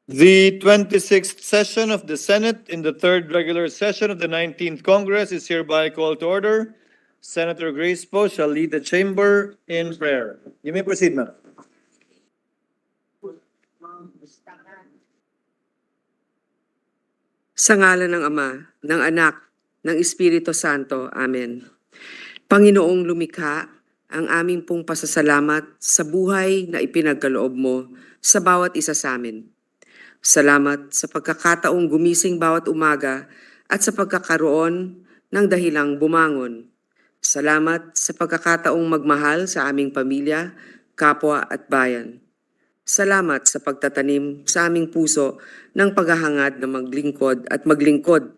The 26th session of the Senate in the third regular session of the 19th Congress is hereby called to order. Senator Grace Poe shall lead the chamber in prayer. You may proceed, ma'am. Sa ngalan ng Ama, ng Anak, ng Espiritu Santo. Amen. Panginoong lumikha, ang aming pong pasasalamat sa buhay na ipinagkaloob mo sa bawat isa sa amin. Salamat sa pagkakataong gumising bawat umaga at sa pagkakaroon ng dahilang bumangon. Salamat sa pagkakataong magmahal sa aming pamilya, kapwa at bayan. Salamat sa pagtatanim sa aming puso ng paghahangad na maglingkod at maglingkod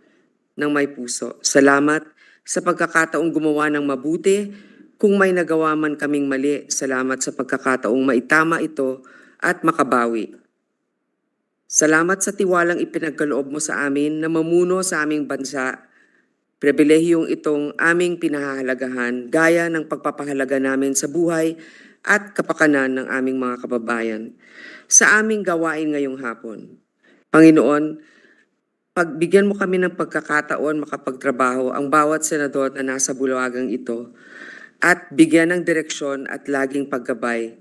ng may puso. Salamat sa pagkakataong gumawa ng mabuti kung may nagawa man kaming mali. Salamat sa pagkakataong maitama ito at makabawi. Salamat sa tiwalang ipinagkaloob mo sa amin na mamuno sa aming bansa. Pribilehiyong itong aming pinahahalagahan gaya ng pagpapahalaga namin sa buhay at kapakanan ng aming mga kababayan. Sa aming gawain ngayong hapon, Panginoon, pagbigyan mo kami ng pagkakataon makapagtrabaho ang bawat senador na nasa bulwagang ito at bigyan ng direksyon at laging paggabay.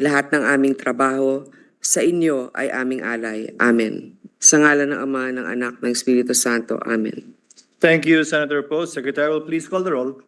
Lahat ng aming trabaho sa inyo ay aming alay. Amen. Sa ngalan ng Ama, ng Anak, ng Espiritu Santo. Amen. Thank you, Senator Poe. Secretary will please call the roll.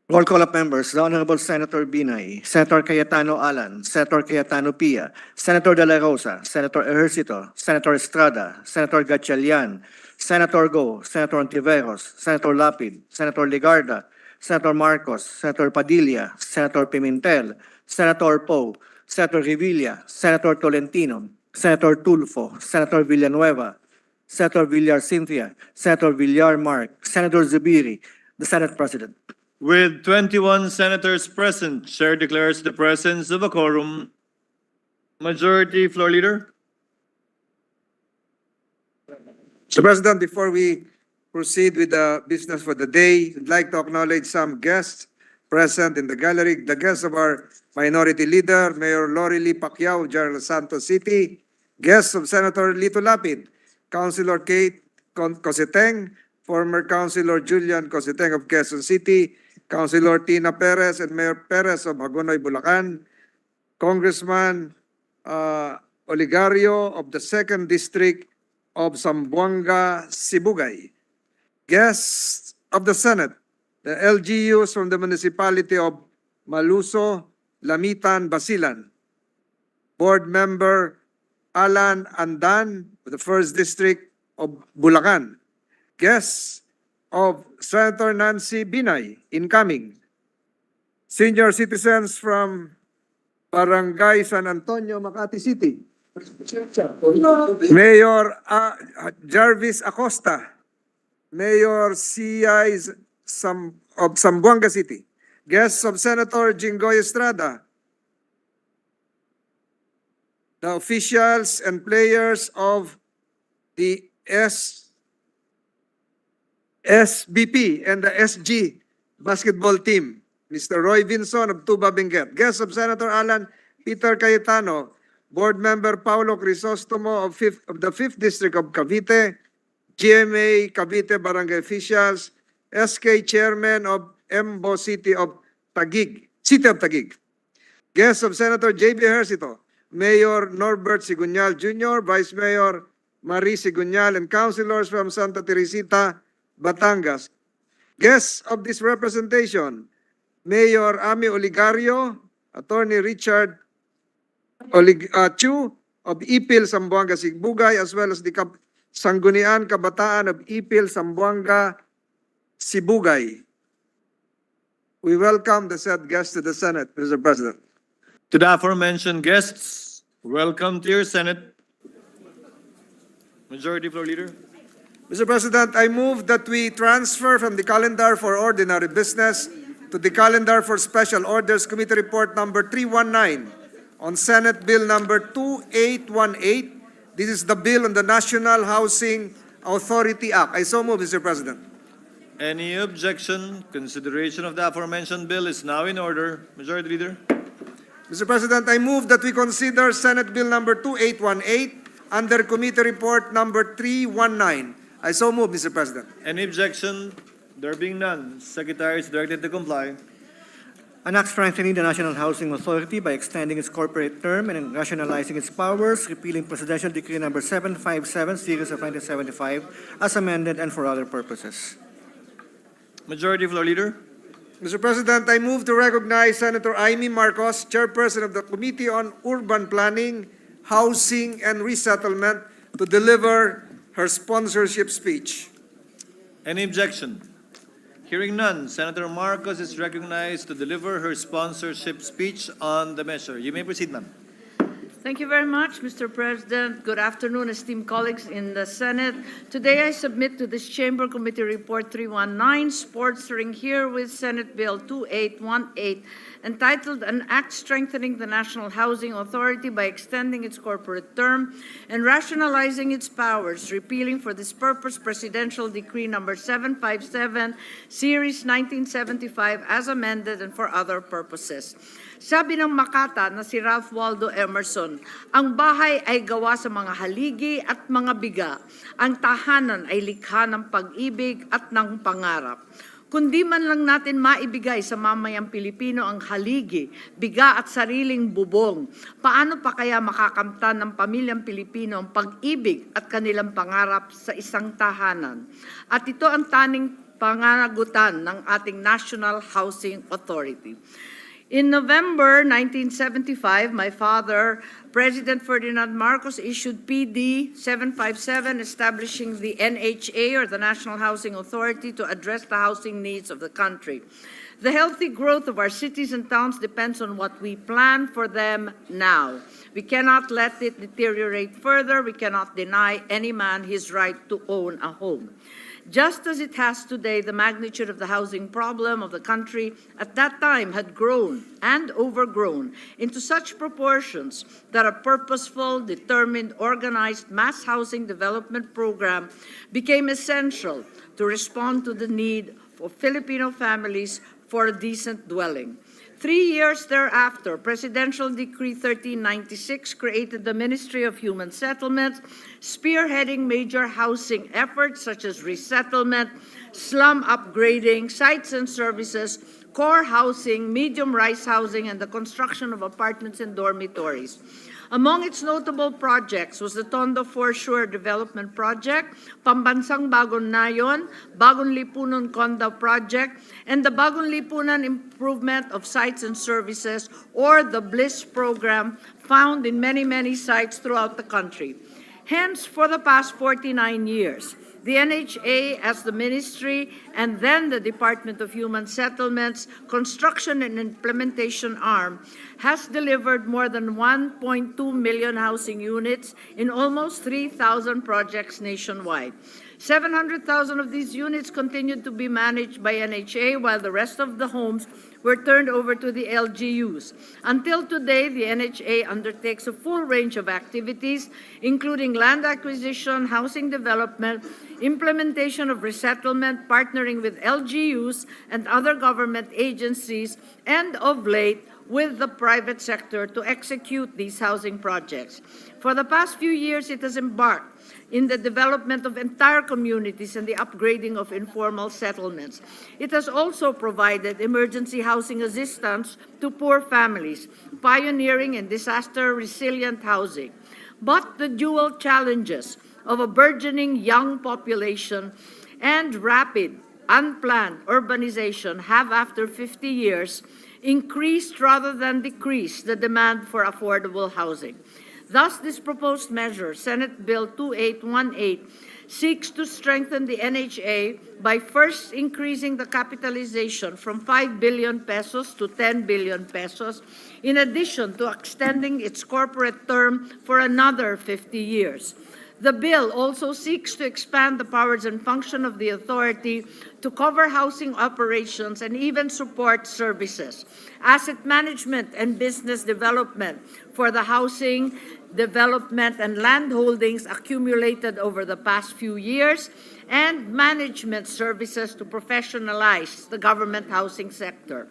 Roll call of members. The Honorable Senator Binay, Senator Cayetano Alan, Senator Cayetano Pia, Senator De La Rosa, Senator Ejercito, Senator Estrada, Senator Gatchalian, Senator Go, Senator Ontiveros, Senator Lapid, Senator Ligarda, Senator Marcos, Senator Padilla, Senator Pimentel, Senator Poe, Senator Revilla, Senator Tolentino, Senator Tulfo, Senator Villanueva, Senator Villar Cynthia, Senator Villar Mark, Senator Zubiri, the Senate President. With 21 senators present, Chair declares the presence of a quorum. Majority Floor Leader. Mr. President, before we proceed with the business for the day, I'd like to acknowledge some guests present in the gallery. The guests of our Minority Leader, Mayor Lorely Pacquiao of General Santos City, guests of Senator Lito Lapid, Councilor Kate Coseteng, former Councilor Julian Coseteng of Quezon City, Councilor Tina Perez and Mayor Perez of Hagonoy, Bulacan, Congressman Oligario of the 2nd District of Zamboanga, Sibugay, guests of the Senate, the LGUs from the municipality of Maluso, Lamitan, Basilan, Board Member Alan Andan of the 1st District of Bulacan, guests of Senator Nancy Binay, incoming, senior citizens from Barangay San Antonio, Makati City, Mayor Jarvis Acosta, Mayor C.I. of Zamboanga City, guests of Senator Jinggoy Estrada, the officials and players of the SBP and the SG basketball team, Mr. Roy Vinson of Tuba Benguet, guests of Senator Alan Peter Cayetano, Board Member Paulo Crisostomo of the 5th District of Cavite, GMA Cavite Barangay officials, SK Chairman of Embo City of Taguig, guests of Senator J.B. Ejercito, Mayor Norbert Sigunyal Jr., Vice Mayor Marie Sigunyal, and councilors from Santa Teresita, Batangas. Guests of this representation, Mayor Ami Oligario, Attorney Richard Chu of Ipil, Zamboanga, Sibugay, as well as the Sangguniang Kabataan of Ipil, Zamboanga, Sibugay. We welcome the said guests to the Senate, Mr. President. To the aforementioned guests, welcome to your Senate. Majority Floor Leader. Mr. President, I move that we transfer from the calendar for ordinary business to the calendar for special orders Committee Report number 319 on Senate Bill number 2818. This is the bill on the National Housing Authority Act. I so move, Mr. President. Any objection? Consideration of the aforementioned bill is now in order. Majority Leader. Mr. President, I move that we consider Senate Bill number 2818 under Committee Report number 319. I so move, Mr. President. Any objection? There being none, Secretary is directed to comply. An act strengthening the National Housing Authority by extending its corporate term and rationalizing its powers, repealing Presidential Decree number 757, series of 1975, as amended and for other purposes. Majority Floor Leader. Mr. President, I move to recognize Senator Amy Marcos, Chairperson of the Committee on Urban Planning, Housing, and Resettlement, to deliver her sponsorship speech. Any objection? Hearing none, Senator Marcos is recognized to deliver her sponsorship speech on the measure. You may proceed, ma'am. Thank you very much, Mr. President. Good afternoon, esteemed colleagues in the Senate. Today I submit to this Chamber Committee Report 319, sponsoring herewith Senate Bill 2818, entitled An Act Strengthening the National Housing Authority by Extending its Corporate Term and Rationalizing its Powers, repealing for this purpose Presidential Decree number 757, Series 1975, as amended and for other purposes. Sabi ng Makata na si Ralph Waldo Emerson, ang bahay ay gawa sa mga haligi at mga biga. Ang tahanan ay likha ng pag-ibig at ng pangarap. Kundi man lang natin maibigay sa mamayang Pilipino ang haligi, biga at sariling bubong, paano pa kaya makakamtan ng pamilyang Pilipino ang pag-ibig at kanilang pangarap sa isang tahanan? At ito ang taning panganagutan ng ating National Housing Authority. In November 1975, my father, President Ferdinand Marcos, issued PD 757 establishing the NHA, or the National Housing Authority, to address the housing needs of the country. The healthy growth of our cities and towns depends on what we plan for them now. We cannot let it deteriorate further. We cannot deny any man his right to own a home. Just as it has today, the magnitude of the housing problem of the country at that time had grown and overgrown into such proportions that a purposeful, determined, organized mass housing development program became essential to respond to the need of Filipino families for a decent dwelling. 3 years thereafter, Presidential Decree 1396 created the Ministry of Human Settlements, spearheading major housing efforts such as resettlement, slum upgrading, sites and services, core housing, medium-rise housing, and the construction of apartments and dormitories. Among its notable projects was the Tondo Foreshore Development Project, Pambansang Bagong Nayon, Bagong Lipunan Condo Project, and the Bagong Lipunan Improvement of Sites and Services, or the BLISS program, found in many sites throughout the country. Hence, for the past 49 years, the NHA as the ministry and then the Department of Human Settlements Construction and Implementation arm has delivered more than 1.2 million housing units in almost 3,000 projects nationwide. 700,000 of these units continued to be managed by NHA, while the rest of the homes were turned over to the LGUs. Until today, the NHA undertakes a full range of activities, including land acquisition, housing development, implementation of resettlement, partnering with LGUs and other government agencies, and of late, with the private sector to execute these housing projects. For the past few years, it has embarked in the development of entire communities and the upgrading of informal settlements. It has also provided emergency housing assistance to poor families, pioneering in disaster-resilient housing. But the dual challenges of a burgeoning young population and rapid, unplanned urbanization have, after 50 years, increased rather than decreased the demand for affordable housing. Thus, this proposed measure, Senate Bill 2818, seeks to strengthen the NHA by first increasing the capitalization from 5 billion pesos to 10 billion pesos, in addition to extending its corporate term for another 50 years. The bill also seeks to expand the powers and function of the authority to cover housing operations and even support services, asset management and business development for the housing, development, and land holdings accumulated over the past few years, and management services to professionalize the government housing sector.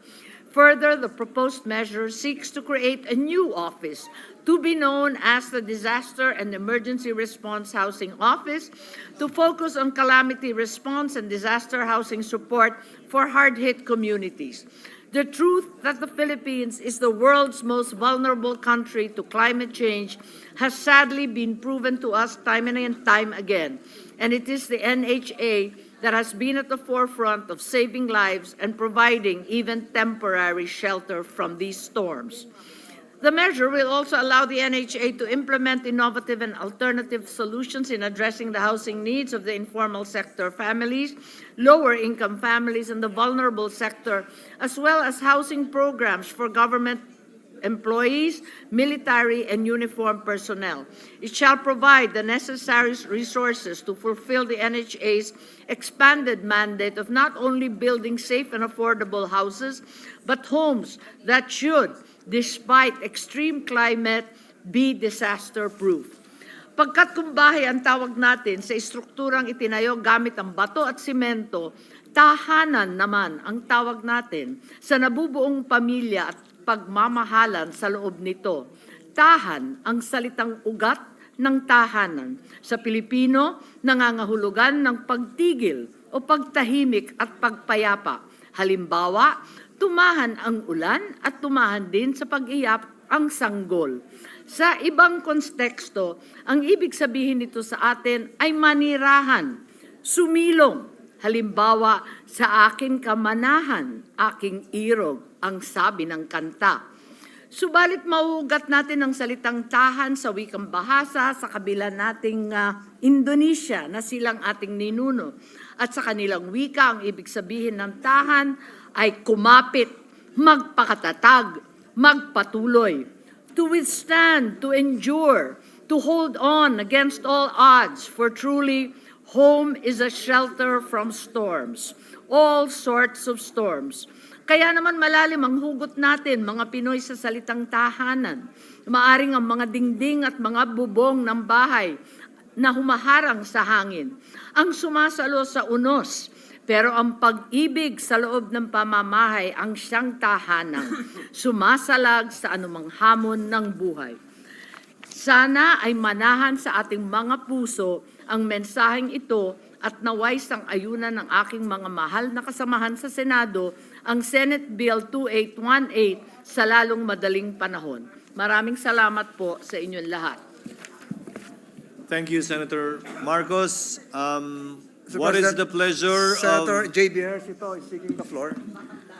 Further, the proposed measure seeks to create a new office to be known as the Disaster and Emergency Response Housing Office to focus on calamity response and disaster housing support for hard-hit communities. The truth that the Philippines is the world's most vulnerable country to climate change has sadly been proven to us time and time again, and it is the NHA that has been at the forefront of saving lives and providing even temporary shelter from these storms. The measure will also allow the NHA to implement innovative and alternative solutions in addressing the housing needs of the informal sector families, lower-income families, and the vulnerable sector, as well as housing programs for government employees, military, and uniformed personnel. It shall provide the necessary resources to fulfill the NHA's expanded mandate of not only building safe and affordable houses, but homes that should, despite extreme climate, be disaster-proof. Pagkat kumbahay ang tawag natin sa estrukturang itinayo gamit ang bato at simento, tahanan naman ang tawag natin sa nabubuong pamilya at pagmamahalan sa loob nito. Tahan ang salitang ugat ng tahanan. Sa Pilipino, nangangahulugan ng pagtigil o pagtahimik at pagpayapa. Halimbawa, tumahan ang ulan at tumahan din sa pag-iyap ang sanggol. Sa ibang konteksto, ang ibig sabihin nito sa atin ay manirahan, sumilong. Halimbawa, sa aking kamanahan, aking irog, ang sabi ng kanta. Subalit mauugat natin ang salitang tahan sa wikang bahasa sa kabila nating Indonesia na silang ating ninuno. At sa kanilang wika, ang ibig sabihin ng tahan ay kumapit, magpakatatag, magpatuloy, to withstand, to endure, to hold on against all odds, for truly, home is a shelter from storms, all sorts of storms. Kaya naman malalim ang hugot natin, mga Pinoy, sa salitang tahanan. Maaring ang mga dingding at mga bubong ng bahay na humaharang sa hangin, ang sumasalo sa unos, pero ang pag-ibig sa loob ng pamamahay ang siyang tahanan, sumasalag sa anumang hamon ng buhay. Sana ay manahan sa ating mga puso ang mensaheng ito at naway sang-ayunan ng aking mga mahal na kasamahan sa Senado ang Senate Bill 2818 sa lalong madaling panahon. Maraming salamat po sa inyong lahat. Thank you, Senator Marcos. Mr. What is President, the pleasure Senator of J.B. Ejercito is seeking the floor.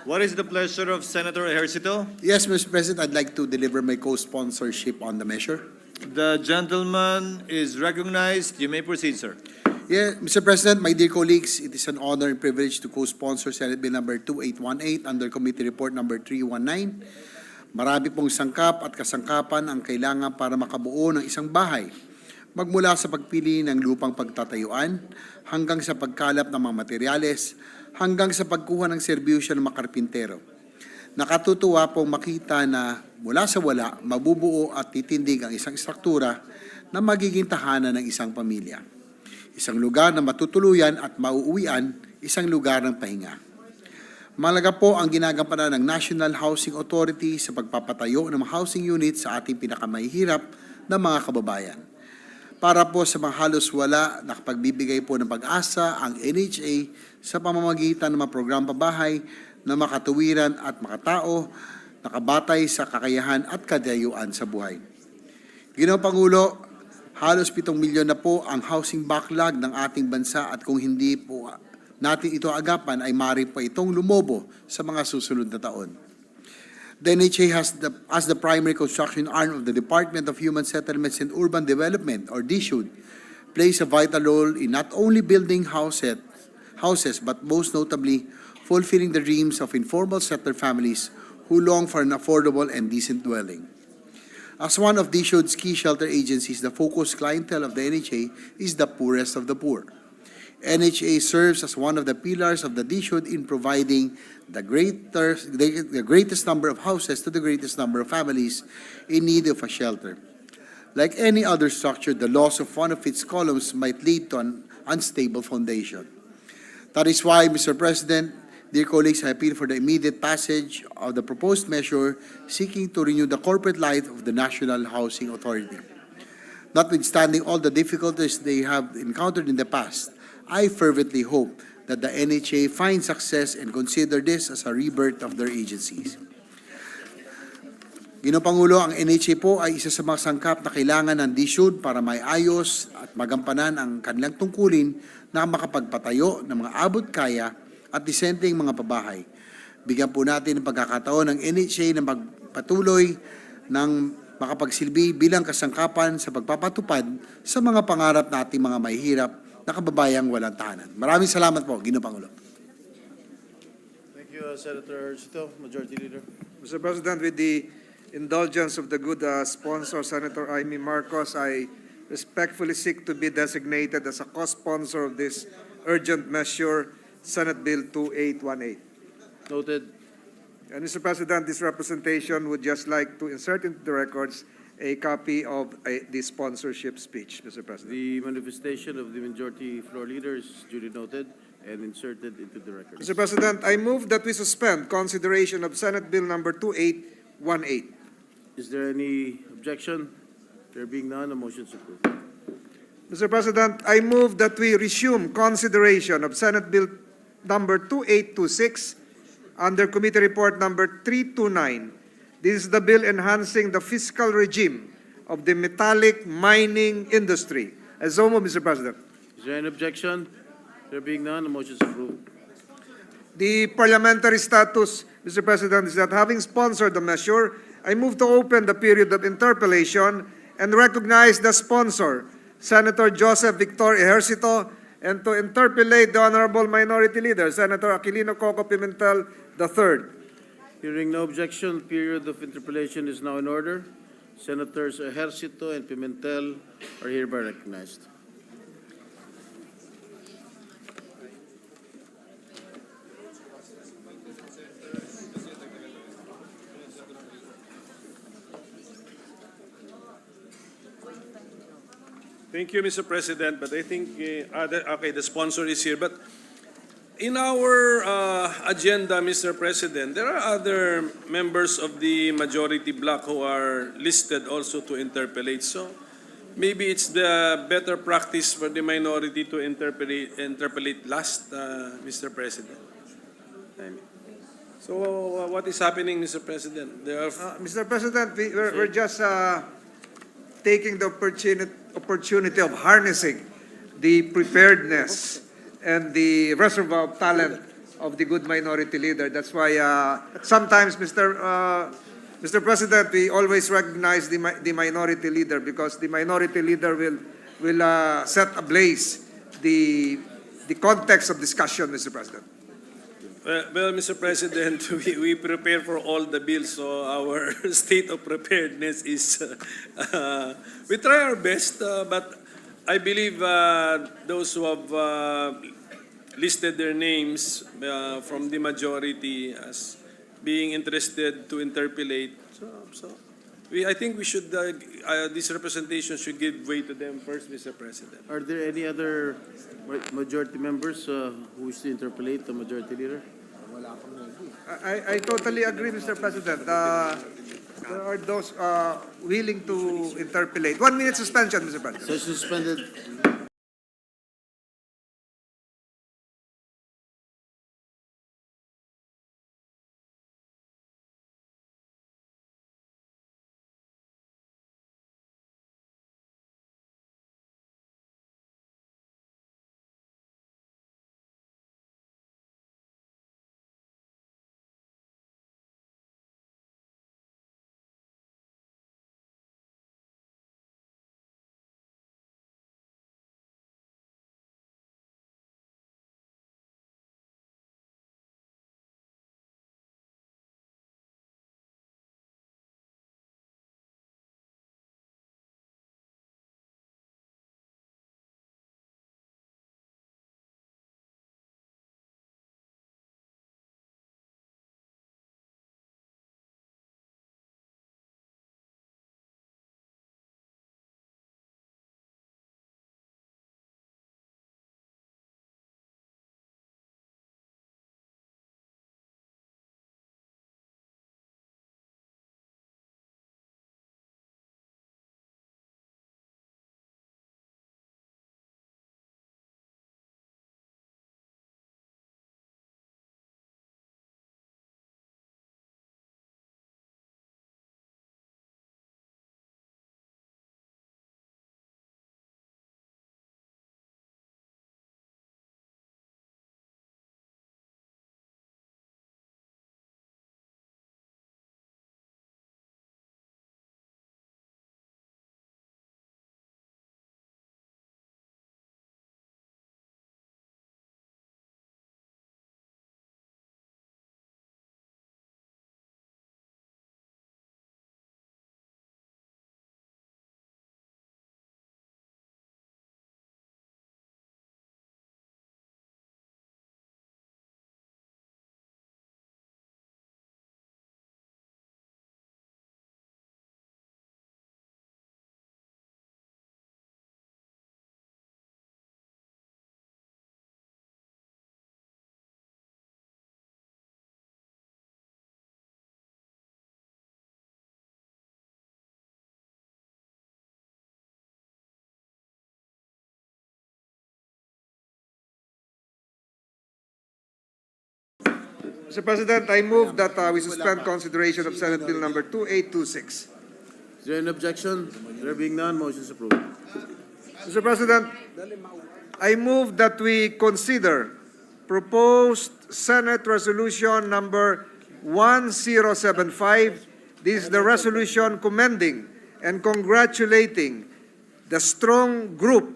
what is the pleasure of Senator Ejercito? Yes, Mr. President, I'd like to deliver my co-sponsorship on the measure. The gentleman is recognized. You may proceed, sir. Yeah, Mr. President, my dear colleagues, it is an honor and privilege to co-sponsor Senate Bill number 2818 under Committee Report number 319. Marami pong sangkap at kasangkapan ang kailangan para makabuo ng isang bahay. Magmula sa pagpili ng lupang pagtatayuan, hanggang sa pagkalap ng mga materyales, hanggang sa pagkuha ng serbisyo ng mga karpintero. Nakatutuwa pong makita na mula sa wala, mabubuo at titindig ang isang struktura na magiging tahanan ng isang pamilya. Isang lugar na matutuluyan at mauuwian, isang lugar ng pahinga. Malaga po ang ginagampanan ng National Housing Authority sa pagpapatayo ng mga housing units sa ating pinakamahihirap na mga kababayan. Para po sa mga halos wala, nakapagbibigay po ng pag-asa ang NHA sa pamamagitan ng mga program pabahay na makatuwiran at makatao, nakabatay sa kakayahan at kadayuan sa buhay. Ginoong Pangulo, halos 7 milyon na po ang housing backlog ng ating bansa at kung hindi po natin ito agapan ay maaari pa itong lumobo sa mga susunod na taon. The NHA as the primary construction arm of the Department of Human Settlements and Urban Development, or DSUD, plays a vital role in not only building houses, but most notably fulfilling the dreams of informal settler families who long for an affordable and decent dwelling. As one of DSUD's key shelter agencies, the focus clientele of the NHA is the poorest of the poor. NHA serves as one of the pillars of the DSUD in providing the greatest number of houses to the greatest number of families in need of a shelter. Like any other structure, the loss of one of its columns might lead to an unstable foundation. That is why, Mr. President, Dear colleagues, I appeal for the immediate passage of the proposed measure seeking to renew the corporate life of the National Housing Authority. Notwithstanding all the difficulties they have encountered in the past, I fervently hope that the NHA finds success and consider this as a rebirth of their agencies. Ginoong Pangulo, ang NHA po ay isa sa mga sangkap na kailangan ng DSUD para maiayos at magampanan ang kanilang tungkulin na makapagpatayo ng mga abot kaya at disenteng mga pabahay. Bigyan po natin ng pagkakataon ng NHA na magpatuloy ng makapagsilbi bilang kasangkapan sa pagpapatupad sa mga pangarap nating mga mahihirap na kababayang walang tahanan. Maraming salamat po, Ginoong Pangulo. Thank you, Senator Ejercito, Majority Leader. Mr. President, with the indulgence of the good sponsor, Senator Amy Marcos, I respectfully seek to be designated as a co-sponsor of this urgent measure, Senate Bill 2818. Noted. And Mr. President, this representation would just like to insert into the records a copy of the sponsorship speech, Mr. President. The manifestation of the majority floor leader is duly noted and inserted into the record. Mr. President, I move that we suspend consideration of Senate Bill number 2818. Is there any objection? There being none, the motion is approved. Mr. President, I move that we resume consideration of Senate Bill number 2826 under Committee Report number 329. This is the bill enhancing the fiscal regime of the metallic mining industry. As so moved, Mr. President. Is there any objection? There being none, the motion is approved. The parliamentary status, Mr. President, is that having sponsored the measure, I move to open the period of interpellation and recognize the sponsor, Senator Joseph Victor Ejercito, and to interpellate the Honorable Minority Leader, Senator Aquilino Coco Pimentel III. Hearing no objection, period of interpellation is now in order. Senators Ejercito and Pimentel are hereby recognized. Thank you, Mr. President. But I think, the sponsor is here. But in our agenda, Mr. President, there are other members of the majority bloc who are listed also to interpellate. So maybe it's the better practice for the minority to interpellate last, Mr. President. So what is happening, Mr. President? There are Mr. President, we're just taking the opportunity of harnessing the preparedness and the reservoir of talent of the good minority leader. That's why sometimes, Mr. President, we always recognize the minority leader because the minority leader will set ablaze the context of discussion, Mr. President. Well, Mr. President, we prepare for all the bills, so our state of preparedness is, we try our best, but I believe those who have listed their names from the majority as being interested to interpellate, I think we should, this representation should give way to them first, Mr. President. Are there any other majority members who wish to interpellate the majority leader? I totally agree, Mr. President. There are those willing to interpellate. 1 minute suspension, Mr. President. Session suspended. Mr. President, I move that we suspend consideration of Senate Bill number 2826. Is there an objection? There being none, motion is approved. Mr. President, I move that we consider proposed Senate Resolution number 1075. This is the resolution commending and congratulating the strong group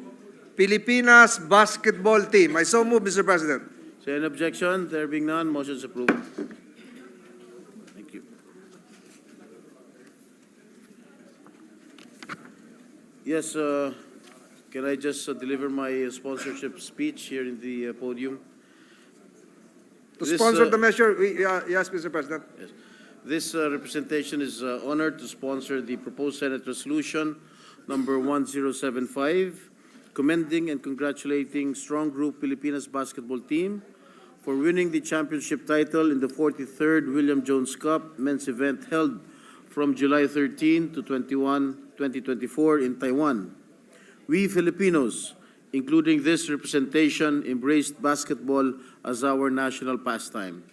Pilipinas basketball team. I so move, Mr. President. Is there an objection? There being none, motion is approved. Thank you. Yes, can I just deliver my sponsorship speech here in the podium? To This, sponsor the measure, yes, Mr. President. Yes. This representation is honored to sponsor the proposed Senate Resolution number 1075, commending and congratulating strong group Pilipinas basketball team for winning the championship title in the 43rd William Jones Cup men's event held from July 13 to 21, 2024 in Taiwan. We Filipinos, including this representation, embraced basketball as our national pastime.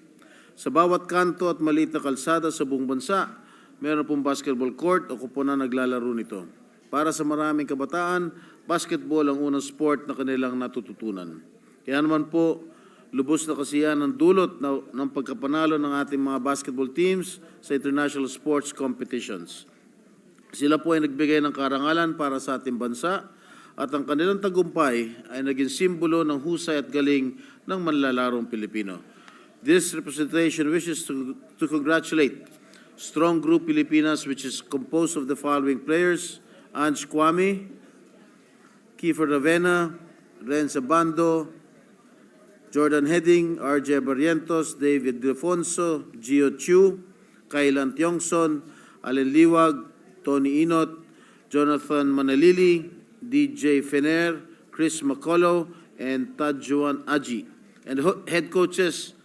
Sa bawat kanto at maliit na kalsada sa buong bansa, meron pong basketball court o kuponan naglalaro nito. Para sa maraming kabataan, basketball ang unang sport na kanilang natututunan. Kaya naman po, lubos na kasiyahan ng dulot ng pagkapanalo ng ating mga basketball teams sa international sports competitions. Sila po ay nagbigay ng karangalan para sa ating bansa at ang kanilang tagumpay ay naging simbolo ng husay at galing ng manlalarong Pilipino. This representation wishes to congratulate strong group Pilipinas, which is composed of the following players: Ange Kwame, Kiefer Ravena, Renza Bando, Jordan Heading, RJ Barrientos, David Defonso, Gio Chu, Kailan Tiongson, Allen Liwag, Tony Inot, Jonathan Manalili, DJ Fener, Chris Macolo, and Tajuan Aji. And head coaches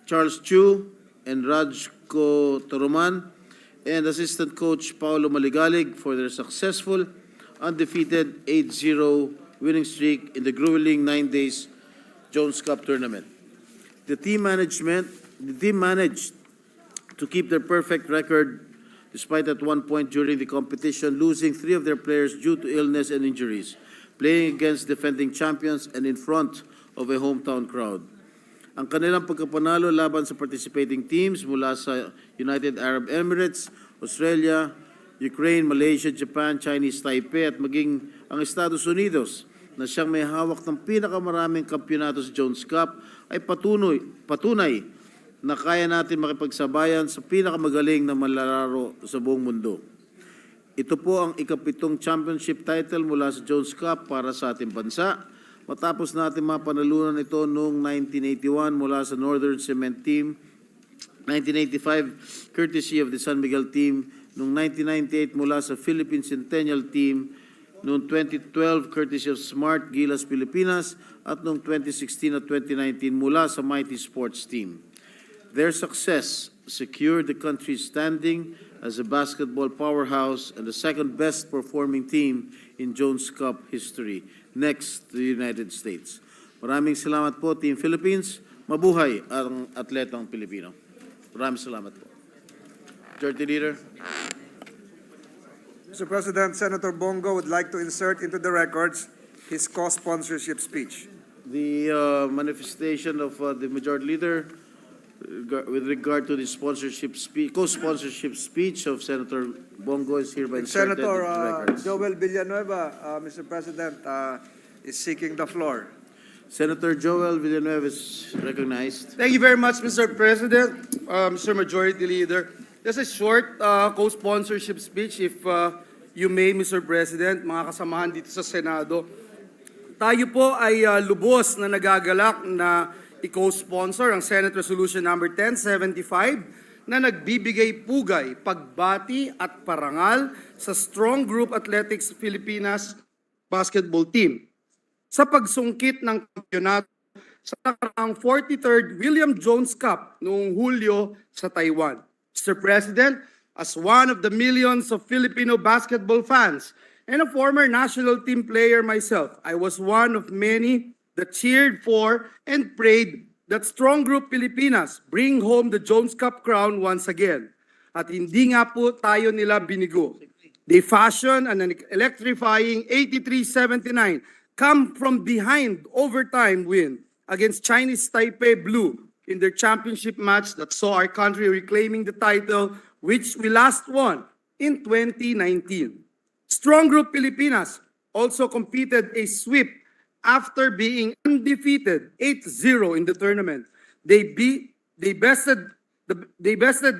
Charles Chu and Rajko Toroman, and assistant coach Paulo Maligalig for their successful, undefeated 8-0 winning streak in the grueling 9 days Jones Cup tournament. The team managed to keep their perfect record despite at one point during the competition losing 3 of their players due to illness and injuries, playing against defending champions and in front of a hometown crowd. Ang kanilang pagkapanalo laban sa participating teams mula sa United Arab Emirates, Australia, Ukraine, Malaysia, Japan, Chinese Taipei at maging ang Estados Unidos na siyang may hawak ng pinakamaraming kampyonato sa Jones Cup ay patunay na kaya natin makipagsabayan sa pinakamagaling na manlalaro sa buong mundo. Ito po ang ika-7 championship title mula sa Jones Cup para sa ating bansa. Matapos natin mapanalunan ito noong 1981 mula sa Northern Cement Team, 1985 courtesy of the San Miguel Team, noong 1998 mula sa Philippine Centennial Team, noong 2012 courtesy of Smart Gilas Pilipinas, at noong 2016 at 2019 mula sa Mighty Sports Team. Their success secured the country's standing as a basketball powerhouse and the second best performing team in Jones Cup history, next to the United States. Maraming salamat po, Team Philippines. Mabuhay ang atletang Pilipino. Maraming salamat po. Majority Leader. Mr. President, Senator Bongo would like to insert into the records his co-sponsorship speech. The manifestation of the Majority Leader with regard to the co-sponsorship speech of Senator Bongo is hereby inserted into the records. Joel Villanueva, Mr. President, is seeking the floor. Senator Joel Villanueva is recognized. Thank you very much, Mr. President, Mr. Majority Leader. Just a short co-sponsorship speech, if you may, Mr. President, mga kasamahan dito sa Senado. Tayo po ay lubos na nagagalak na i-co-sponsor ang Senate Resolution number 1075 na nagbibigay pugay, pagbati at parangal sa Strong Group Athletics Pilipinas basketball team sa pagsungkit ng kampyonato sa nakaraang 43rd William Jones Cup noong Hulyo sa Taiwan. Mr. President, as one of the millions of Filipino basketball fans and a former national team player myself, I was one of many that cheered for and prayed that strong group Pilipinas bring home the Jones Cup crown once again. At hindi nga po tayo nila binigo. They fashion an electrifying 83-79 come from behind overtime win against Chinese Taipei Blue in their championship match that saw our country reclaiming the title which we last won in 2019. Strong Group Pilipinas also competed a sweep after being undefeated 8-0 in the tournament. They bested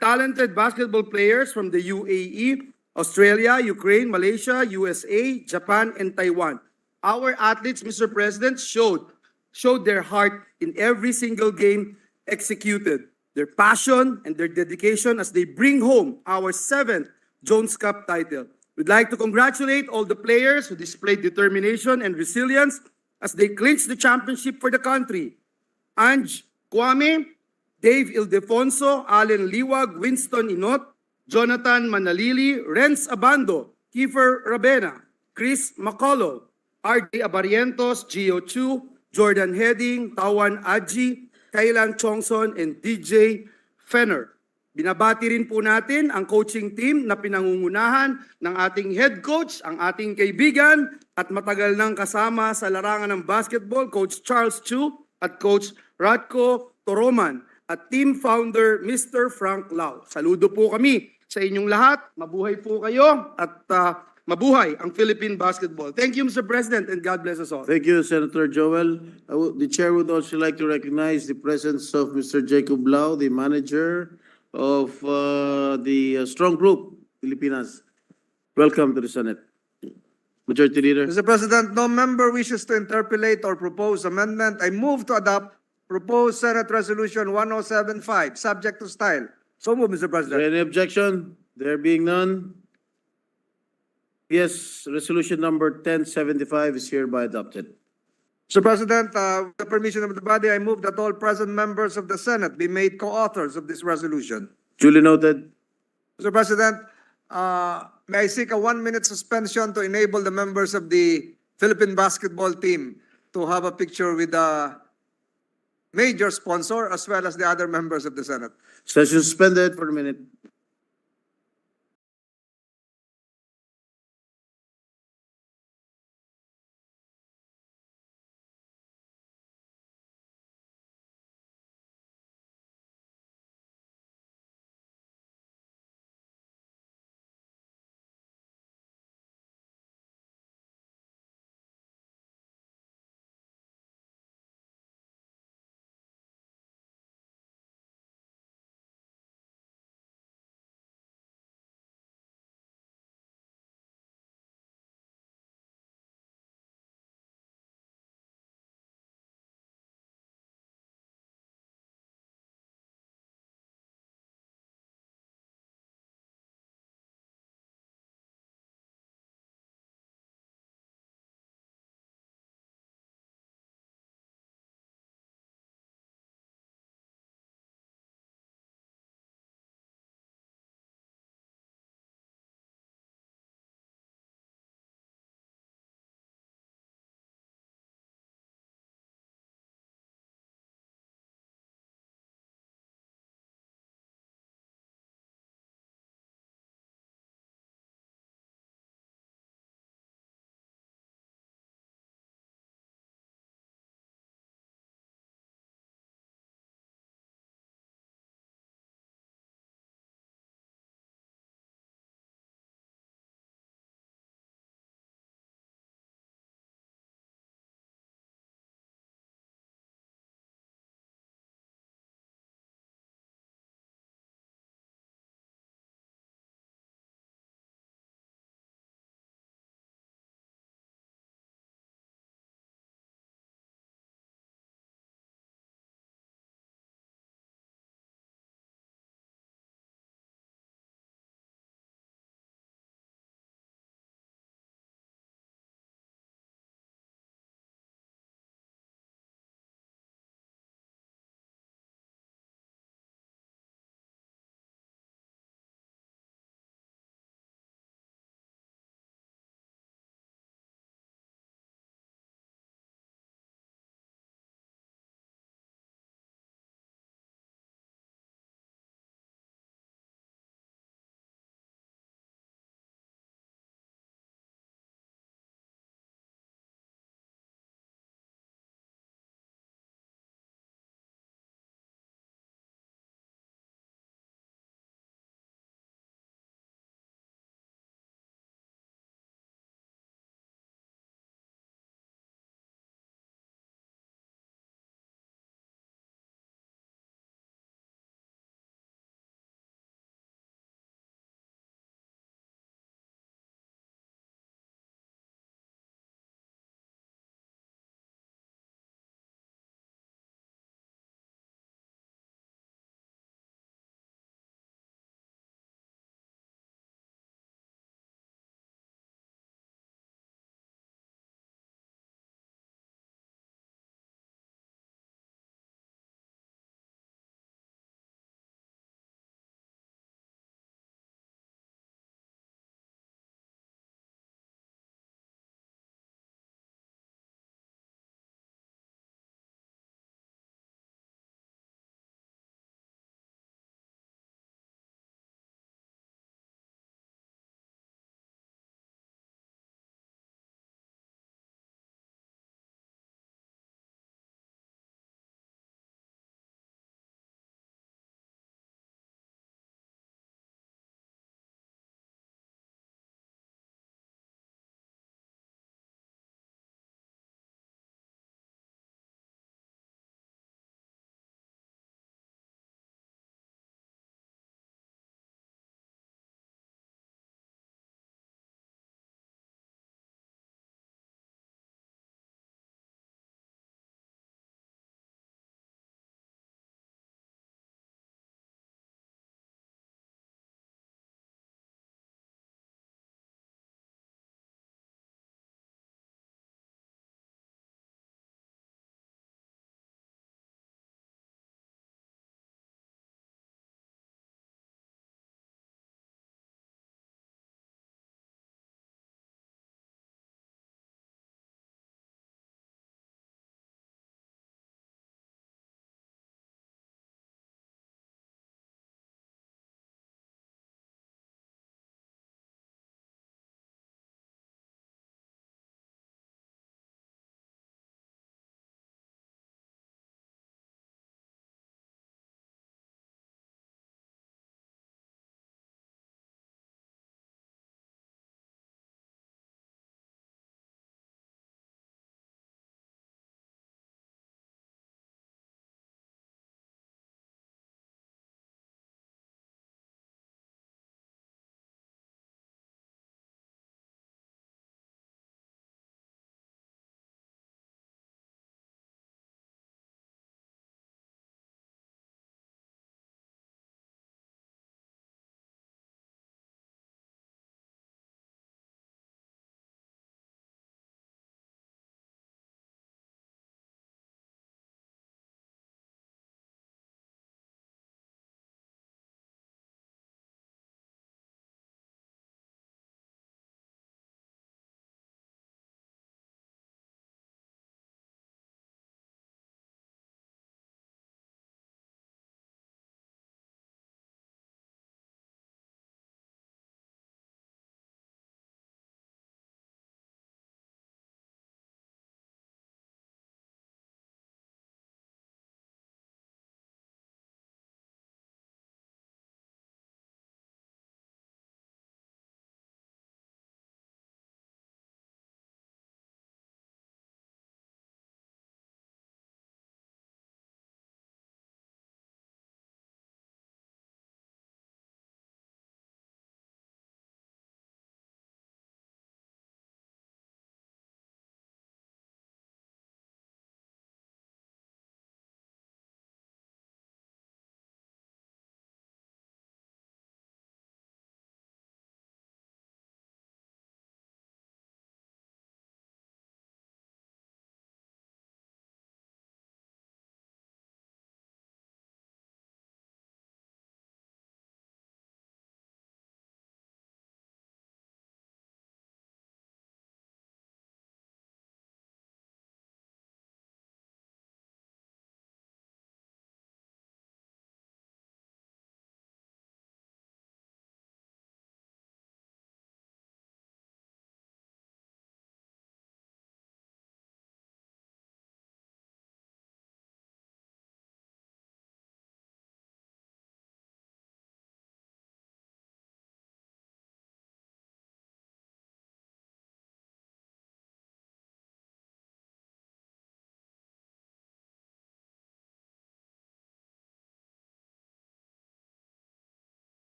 talented basketball players from the UAE, Australia, Ukraine, Malaysia, USA, Japan, and Taiwan. Our athletes, Mr. President, showed their heart in every single game executed, their passion and their dedication as they bring home our 7th Jones Cup title. We'd like to congratulate all the players who displayed determination and resilience as they clinched the championship for the country. Ange Kwame, Dave Ildefonso, Allen Liwag, Winston Inot, Jonathan Manalili, Renz Abando, Kiefer Rabena, Chris Macaulay, RJ Abarientos, Gio Chu, Jordan Heading, Tawan Aji, Kailan Chongson, and DJ Fenner. Binabati rin po natin ang coaching team na pinangungunahan ng ating head coach, ang ating kaibigan at matagal nang kasama sa larangan ng basketball, Coach Charles Chu at Coach Radko Toroman at team founder Mr. Frank Lau. Saludo po kami sa inyong lahat. Mabuhay po kayo at mabuhay ang Philippine basketball. Thank you, Mr. President, and God bless us all. Thank you, Senator Joel. The chair would also like to recognize the presence of Mr. Jacob Lau, the manager of the Strong Group Pilipinas. Welcome to the Senate. Majority Leader. Mr. President, no member wishes to interpolate or propose amendment. I move to adopt proposed Senate Resolution 1075, subject to style. So move, Mr. Is there President. any objection? There being none. Yes, resolution number 1075 is hereby adopted. Mr. President, with the permission of the body, I move that all present members of the Senate be made co-authors of this resolution. Duly noted. Mr. President, may I seek a 1-minute suspension to enable the members of the Philippine basketball team to have a picture with the major sponsor as well as the other members of the Senate. Session suspended for a minute.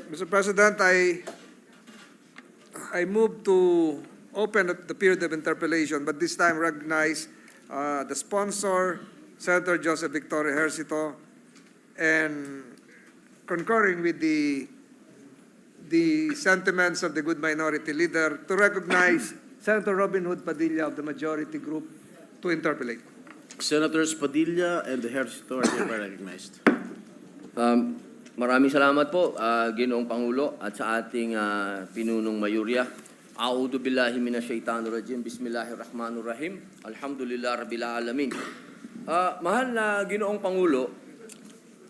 Mr. President, I move to open the period of interpellation, but this time recognize the sponsor, Senator Joseph Victorio Ejercito, and concurring with the sentiments of the good minority leader, to recognize Senator Robin Hood Padilla of the majority group to interpellate. Senators Padilla and Ejercito are hereby recognized. Maraming salamat po, Ginoong Pangulo, at sa ating pinunong mayurya. A'udhu billahi minasyaitanir rajim. Bismillahirrahmanirrahim. Alhamdulillah rabbil alamin. Mahal na Ginoong Pangulo,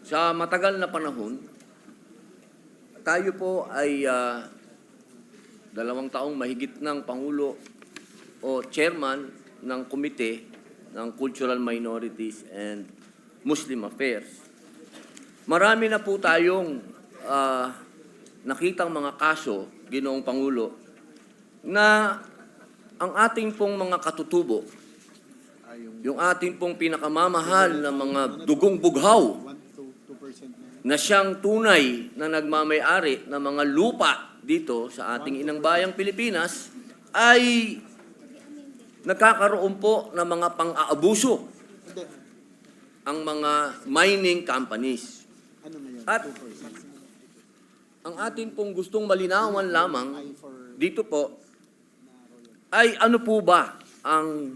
sa matagal na panahon, tayo po ay 2 taong mahigit ng Pangulo o Chairman ng Komite ng Cultural Minorities and Muslim Affairs. Marami na po tayong nakitang mga kaso, Ginoong Pangulo, na ang ating pong mga katutubo, yung ating pong pinakamamahal na mga dugong bughaw, na siyang tunay na nagmamay-ari ng mga lupa dito sa ating inang bayang Pilipinas, ay nagkakaroon po ng mga pang-aabuso ang mga mining companies. At ang atin pong gustong malinawan lamang dito po ay ano po ba ang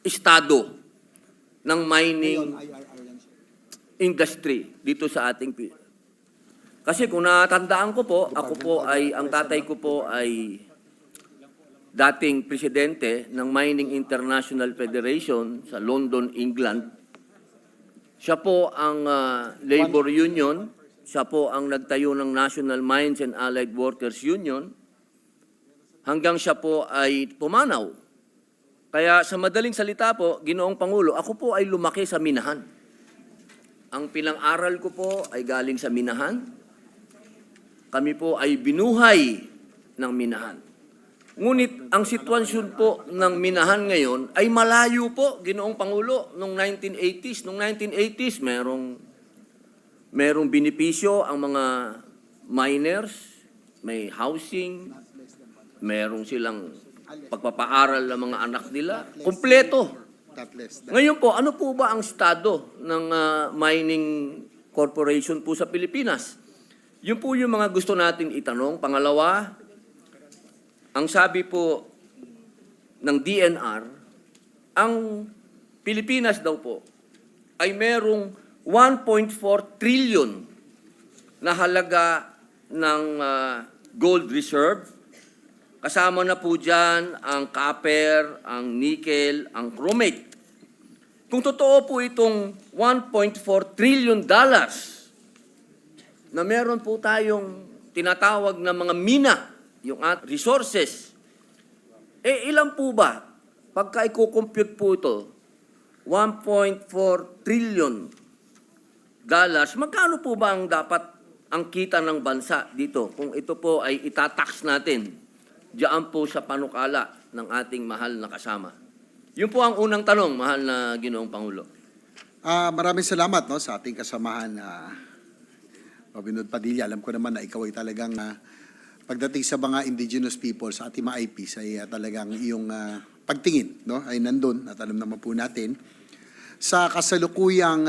estado ng mining industry dito sa ating kasi kung natandaan ko po, ako po ay, ang tatay ko po ay dating presidente ng Mining International Federation sa London, England. Siya po ang labor union, siya po ang nagtayo ng National Mines and Allied Workers Union, hanggang siya po ay pumanaw. Kaya sa madaling salita po, Ginoong Pangulo, ako po ay lumaki sa minahan. Ang pinang-aral ko po ay galing sa minahan. Kami po ay binuhay ng minahan. Ngunit ang sitwasyon po ng minahan ngayon ay malayo po, Ginoong Pangulo, noong 1980s. Noong 1980s, merong benepisyo ang mga miners, may housing, merong silang pagpapaaral ng mga anak nila. Kompleto. Ngayon po, ano po ba ang estado ng mining corporation po sa Pilipinas? Yun po yung mga gusto natin itanong. Pangalawa, ang sabi po ng DNR, ang Pilipinas daw po ay merong 1.4 trillion na halaga ng gold reserve. Kasama na po dyan ang copper, ang nickel, ang chromate. Kung totoo po itong 1.4 trillion dollars na meron po tayong tinatawag na mga mina, yung resources, ilan po ba? Pagka i-compute po ito, 1.4 trillion dollars, magkano po ba ang dapat ang kita ng bansa dito kung ito po ay itatax natin diyan po sa panukala ng ating mahal na kasama? Yun po ang unang tanong, mahal na Ginoong Pangulo. Maraming salamat sa ating kasamahan Robin Hood Padilla. Alam ko naman na ikaw ay talagang pagdating sa mga indigenous people, sa ating mga IPs, ay talagang iyong pagtingin ay nandun, at alam naman po natin. Sa kasalukuyang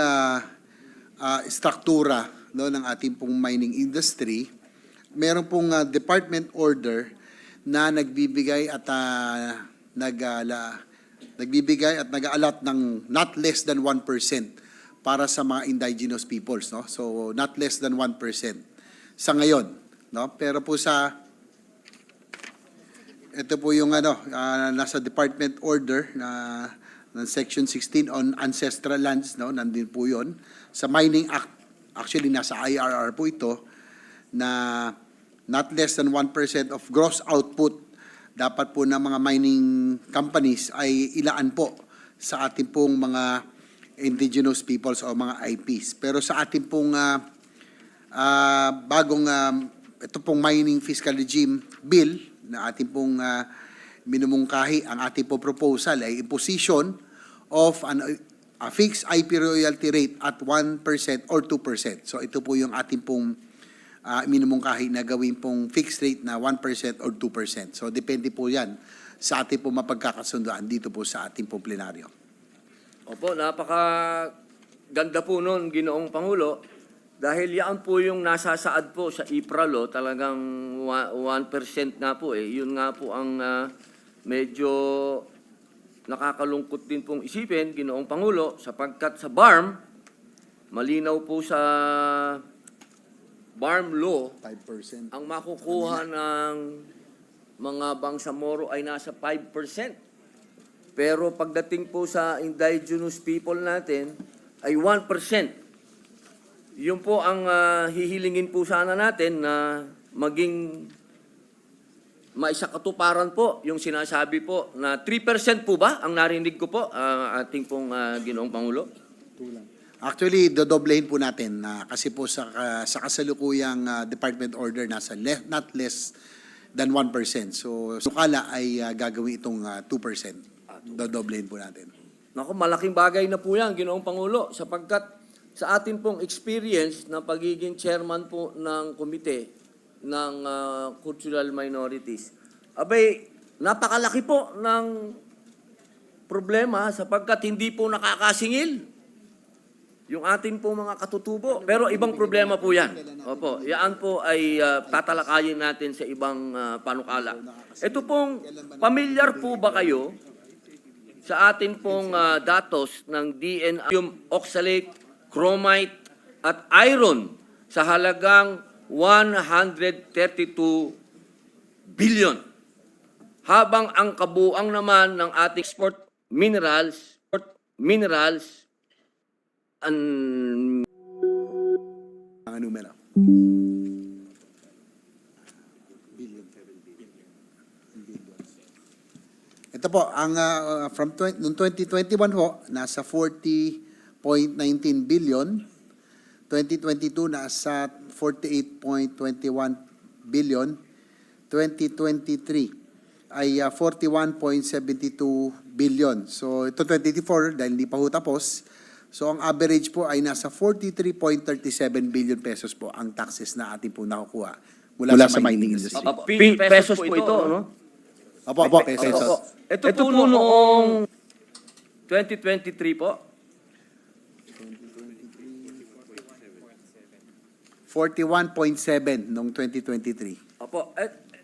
struktura ng ating pong mining industry, meron pong department order na nagbibigay at nag-aalat ng not less than 1% para sa mga indigenous peoples. So, not less than 1% sa ngayon. Pero po ito po yung nasa department order ng Section 16 on ancestral lands, nandun po yun. Sa Mining Act, actually nasa IRR po ito, na not less than 1% of gross output dapat po ng mga mining companies ay ilaan po sa ating pong mga indigenous peoples o mga IPs. Pero sa ating pong bagong ito pong mining fiscal regime bill na ating pong minumungkahi, ang ating pong proposal ay imposition of a fixed IP royalty rate at 1% or 2%. So ito po yung ating pong minumungkahi na gawin pong fixed rate na 1% or 2%. So depende po yan sa ating po mapagkakasundoan dito po sa ating po plenaryo. Opo, napaka-ganda po noon, Ginoong Pangulo, dahil yan po yung nasasaad po sa IPRA law, talagang 1% nga po eh. Yun nga po ang medyo nakakalungkot din pong isipin, Ginoong Pangulo, sapagkat sa BARM, malinaw po sa BARM law, 5%. ang makukuha ng mga bangsamoro ay nasa 5%. Pero pagdating po sa indigenous people natin ay 1%. Yun po ang hihilingin po sana natin na maging maisakatuparan po yung sinasabi po na 3% po ba ang narinig ko po ating pong Ginoong Pangulo? Actually, dodoblehin po natin kasi po sa kasalukuyang department order nasa not less than 1%. So, sukala ay gagawin itong 2%. Dodoblehin po natin. Naku, malaking bagay na po yan, Ginoong Pangulo, sapagkat sa atin pong experience na pagiging chairman po ng komite ng cultural minorities, abay, napakalaki po ng problema sapagkat hindi po nakakasingil yung ating po mga katutubo. Pero ibang problema po yan. Opo, yan po ay tatalakayin natin sa ibang panukala. Ito pong, pamilyar po ba kayo sa atin pong datos ng DNA, oxalate, chromite, at iron sa halagang 132 billion. Habang ang kabuang naman ng ating export minerals, ang numero. Ito po, ang noong 2021 po, nasa 40.19 billion. 2022, nasa 48.21 billion. 2023 ay 41.72 billion. So ito 2024, dahil hindi pa ho tapos, so ang average po ay nasa 43.37 billion pesos po ang taxes na atin po nakukuha mula sa mining industry. pesos po ito, no? Opo, pesos. Opo. Ito po noong 2023 po. 41.7 noong 2023. Opo.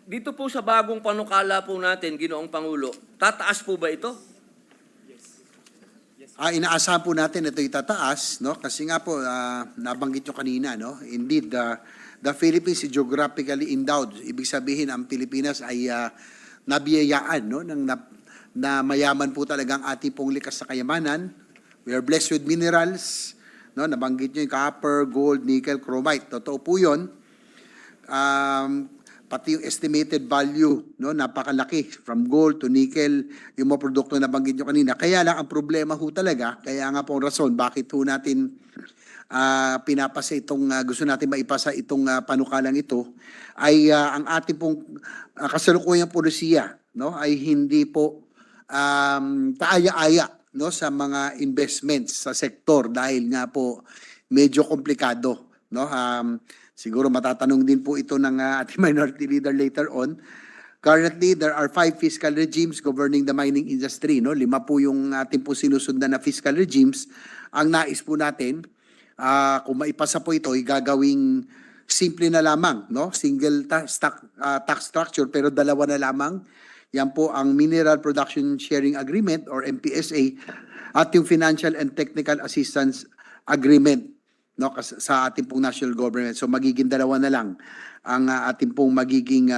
Dito po sa bagong panukala po natin, Ginoong Pangulo, tataas po ba ito? Inaasahan po natin ito itataas, no? Kasi nga po, nabanggit nyo kanina, no? Indeed, the Philippines is geographically endowed. Ibig sabihin, ang Pilipinas ay nabiyayaan, no? Na mayaman po talagang ating pong likas sa kayamanan. We are blessed with minerals, no? Nabanggit nyo yung copper, gold, nickel, chromite. Totoo po yun. Pati yung estimated value, no, napakalaki, from gold to nickel, yung mga produkto na banggit nyo kanina. Kaya lang ang problema ho talaga, kaya nga pong rason, bakit ho natin pinapasa itong, gusto natin maipasa itong panukalang ito, ay ang ating pong kasalukuyang polisiya, no, ay hindi po kaaya-aya, no, sa mga investments sa sektor dahil nga po medyo komplikado, no. Siguro matatanong din po ito ng ating minority leader later on. Currently, there are 5 fiscal regimes governing the mining industry. No? 5 po yung ating po sinusundan na fiscal regimes. Ang nais po natin, kung maipasa po ito, gagawing simple na lamang. No? Single tax structure, pero 2 na lamang. Yan po ang Mineral Production Sharing Agreement or MPSA at yung Financial and Technical Assistance Agreement, no, sa ating pong national government. So magiging 2 na lang ang ating pong magiging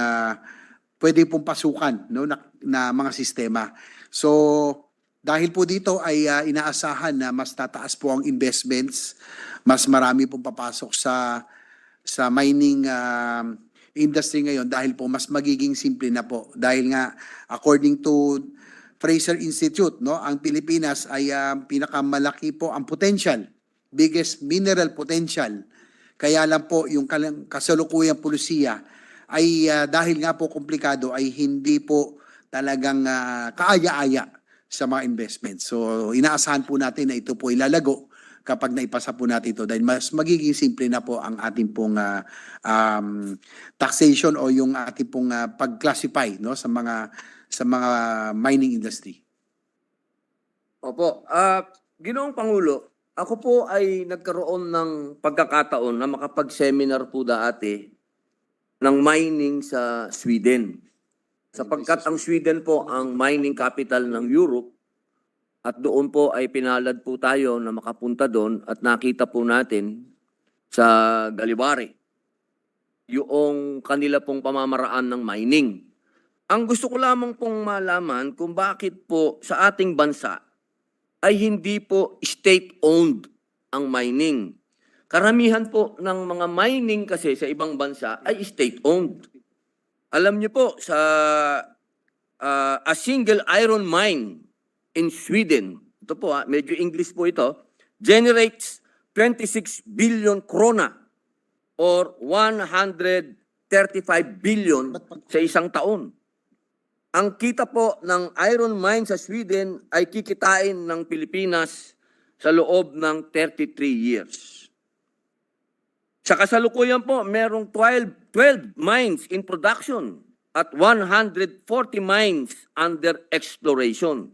pwede pong pasukan, no, na mga sistema. So dahil po dito ay inaasahan na mas tataas po ang investments, mas marami pong papasok sa mining industry ngayon dahil po mas magiging simple na po. Dahil nga according to Fraser Institute, no, ang Pilipinas ay pinakamalaki po ang potential, biggest mineral potential. Kaya lang po yung kasalukuyang pulisiya ay dahil nga po komplikado ay hindi po talagang kaaya-aya sa mga investments. So inaasahan po natin na ito po ilalago kapag naipasa po natin ito dahil mas magiging simple na po ang ating pong taxation o yung ating pong pag-classify, no, sa mga mining industry. Opo. Ginoong Pangulo, ako po ay nagkaroon ng pagkakataon na makapag-seminar po dati ng mining sa Sweden. Sapagkat ang Sweden po ang mining capital ng Europe at doon po ay pinalad po tayo na makapunta doon at nakita po natin sa Galiwari yung kanila pong pamamaraan ng mining. Ang gusto ko lamang pong malaman kung bakit po sa ating bansa ay hindi po state-owned ang mining. Karamihan po ng mga mining kasi sa ibang bansa ay state-owned. Alam niyo po, sa a single iron mine in Sweden, ito po medyo English po ito, generates 26 billion krona or 135 billion sa isang taon. Ang kita po ng iron mine sa Sweden ay kikitain ng Pilipinas sa loob ng 33 years. Sa kasalukuyan po, merong 12 mines in production at 140 mines under exploration.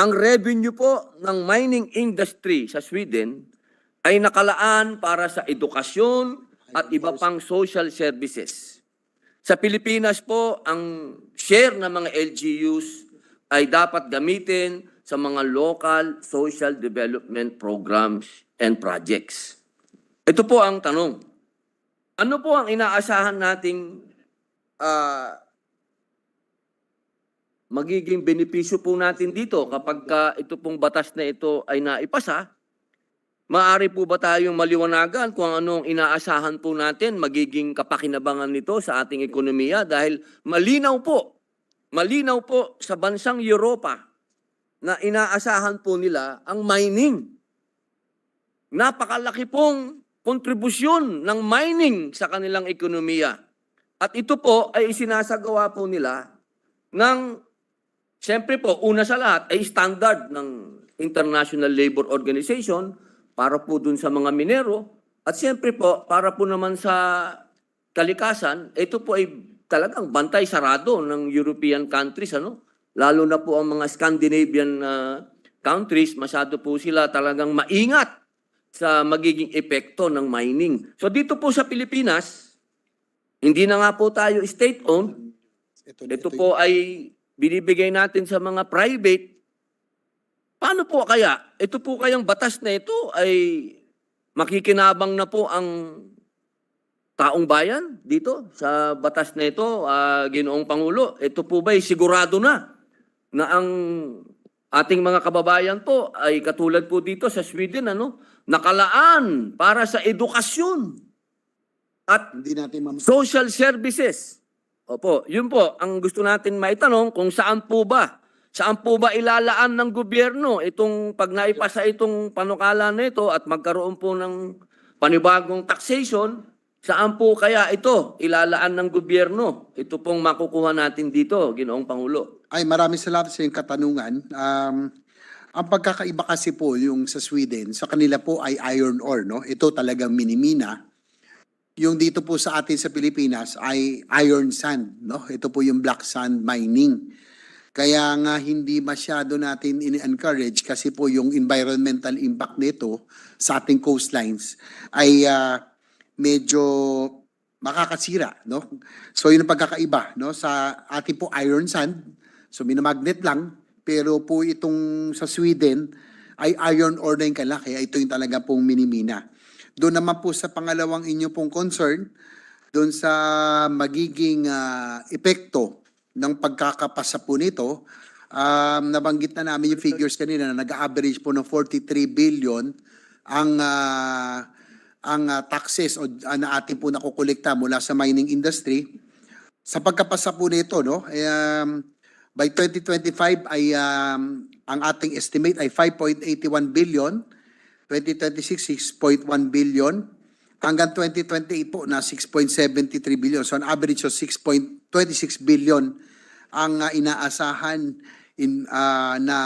Ang revenue po ng mining industry sa Sweden ay nakalaan para sa edukasyon at iba pang social services. Sa Pilipinas po, ang share ng mga LGUs ay dapat gamitin sa mga local social development programs and projects. Ito po ang tanong. Ano po ang inaasahan nating magiging benepisyo po natin dito kapag ito pong batas na ito ay naipasa? Maaari po ba tayong maliwanagan kung anong inaasahan po natin magiging kapakinabangan nito sa ating ekonomiya? Dahil malinaw po sa bansang Europa na inaasahan po nila ang mining. Napakalaki pong kontribusyon ng mining sa kanilang ekonomiya. At ito po ay isinasagawa po nila ng, siyempre po, una sa lahat ay standard ng International Labor Organization para po dun sa mga minero. At siyempre po, para po naman sa kalikasan, ito po ay talagang bantay sarado ng European countries, ano? Lalo na po ang mga Scandinavian countries, masyado po sila talagang maingat sa magiging epekto ng mining. So dito po sa Pilipinas, hindi na nga po tayo state-owned. Ito po ay binibigay natin sa mga private. Paano po kaya? Ito po kayang batas na ito ay makikinabang na po ang taong bayan dito sa batas na ito, Ginoong Pangulo. Ito po ba ay sigurado na ang ating mga kababayan po ay katulad po dito sa Sweden, nakalaan para sa edukasyon at Hindi natin social services. Opo, yun po ang gusto natin maitanong kung saan po ba ilalaan ng gobyerno itong pag naipasa itong panukala na ito at magkaroon po ng panibagong taxation, saan po kaya ito ilalaan ng gobyerno? Ito pong makukuha natin dito, Ginoong Pangulo. Ay, maraming salamat sa iyong katanungan. Ang pagkakaiba kasi po yung sa Sweden, sa kanila po ay iron ore, no? Ito talagang minimina. Yung dito po sa atin sa Pilipinas ay iron sand, no? Ito po yung black sand mining. Kaya nga hindi masyado natin in-encourage kasi po yung environmental impact nito sa ating coastlines ay medyo makakasira, no? So yun ang pagkakaiba, no? Sa ating po iron sand, so minamagnet lang, pero po itong sa Sweden ay iron ore na yung kala, kaya ito yung talaga pong minimina. Doon naman po sa pangalawang inyo pong concern, doon sa magiging epekto ng pagkakapasa po nito, nabanggit na namin yung figures kanina na nag-average po ng 43 billion ang taxes o na ating po nakukolekta mula sa mining industry. Sa pagkapasa po nito, no, by 2025 ay ang ating estimate ay 5.81 billion, 2026 6.1 billion, hanggang 2028 po na 6.73 billion. So an average of 6.26 billion ang inaasahan na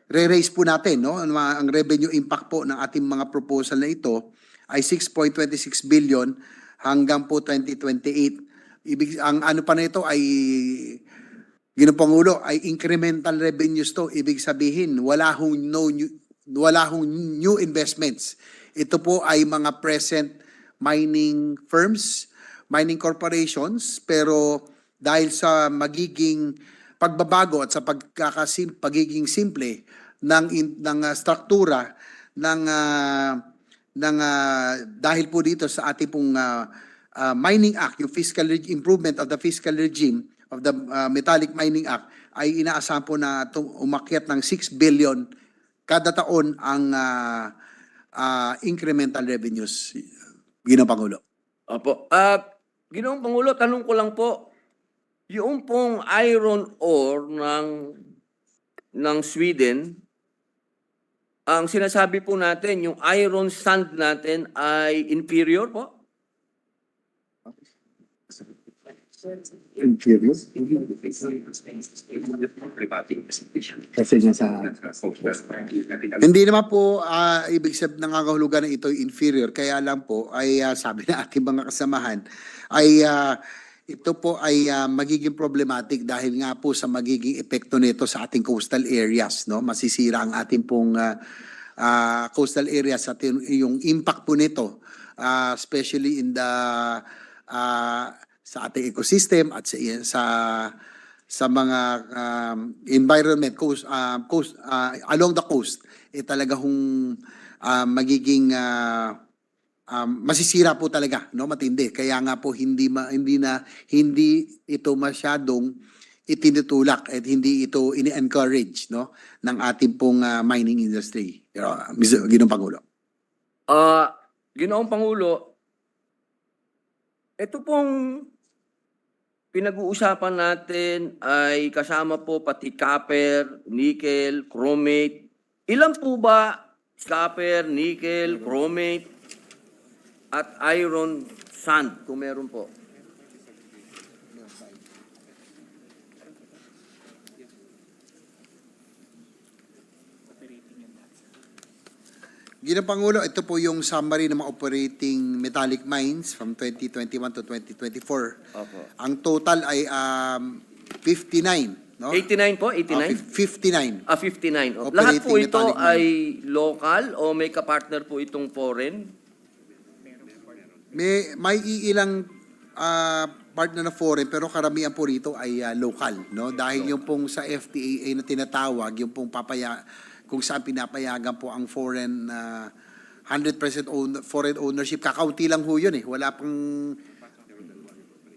re-raise po natin, no? Ang revenue impact po ng ating mga proposal na ito ay 6.26 billion hanggang po 2028. Ang ano pa nito ay, Ginoong Pangulo, ay incremental revenues to. Ibig sabihin, wala hong new investments. Ito po ay mga present mining firms, mining corporations, pero dahil sa magiging pagbabago at sa pagiging simple ng struktura dahil po dito sa ating pong Mining Act, yung improvement of the fiscal regime of the Metallic Mining Act, ay inaasahan po na umakyat ng 6 billion kada taon ang incremental revenues, Ginoong Pangulo. Opo. Ginoong Pangulo, tanong ko lang po, yung pong iron ore ng Sweden, ang sinasabi po natin, yung iron sand natin ay inferior po? Hindi naman po ibig sabihin nangangahulugan na ito inferior, kaya lang po ay sabi na ating mga kasamahan ay ito po ay magiging problematic dahil nga po sa magiging epekto nito sa ating coastal areas, no? Masisira ang ating pong coastal areas at yung impact po nito, especially in the sa ating ecosystem at sa mga environment along the coast, talaga hong magiging masisira po talaga, no, matindi. Kaya nga po hindi ito masyadong itinutulak at hindi ito ini-encourage, no, ng ating pong mining industry. Ginoong Pangulo. Ginoong Pangulo, ito pong pinag-uusapan natin ay kasama po pati copper, nickel, chromate. Ilan po ba copper, nickel, chromate at iron sand kung meron po? Ginoong Pangulo, ito po yung summary ng mga operating metallic mines from 2021 to 2024. Opo. Ang total ay 59, no? 89 po? 89? 59. 59. Operating Lahat po ito metallic mine. ay local o may kapartner po itong foreign? May iilang partner na foreign pero karamihan po rito ay local, no? Dahil yung pong sa FTAA na tinatawag, yung pong kung saan pinapayagan po ang foreign 100% foreign ownership, kakaunti lang ho yun eh. Wala pang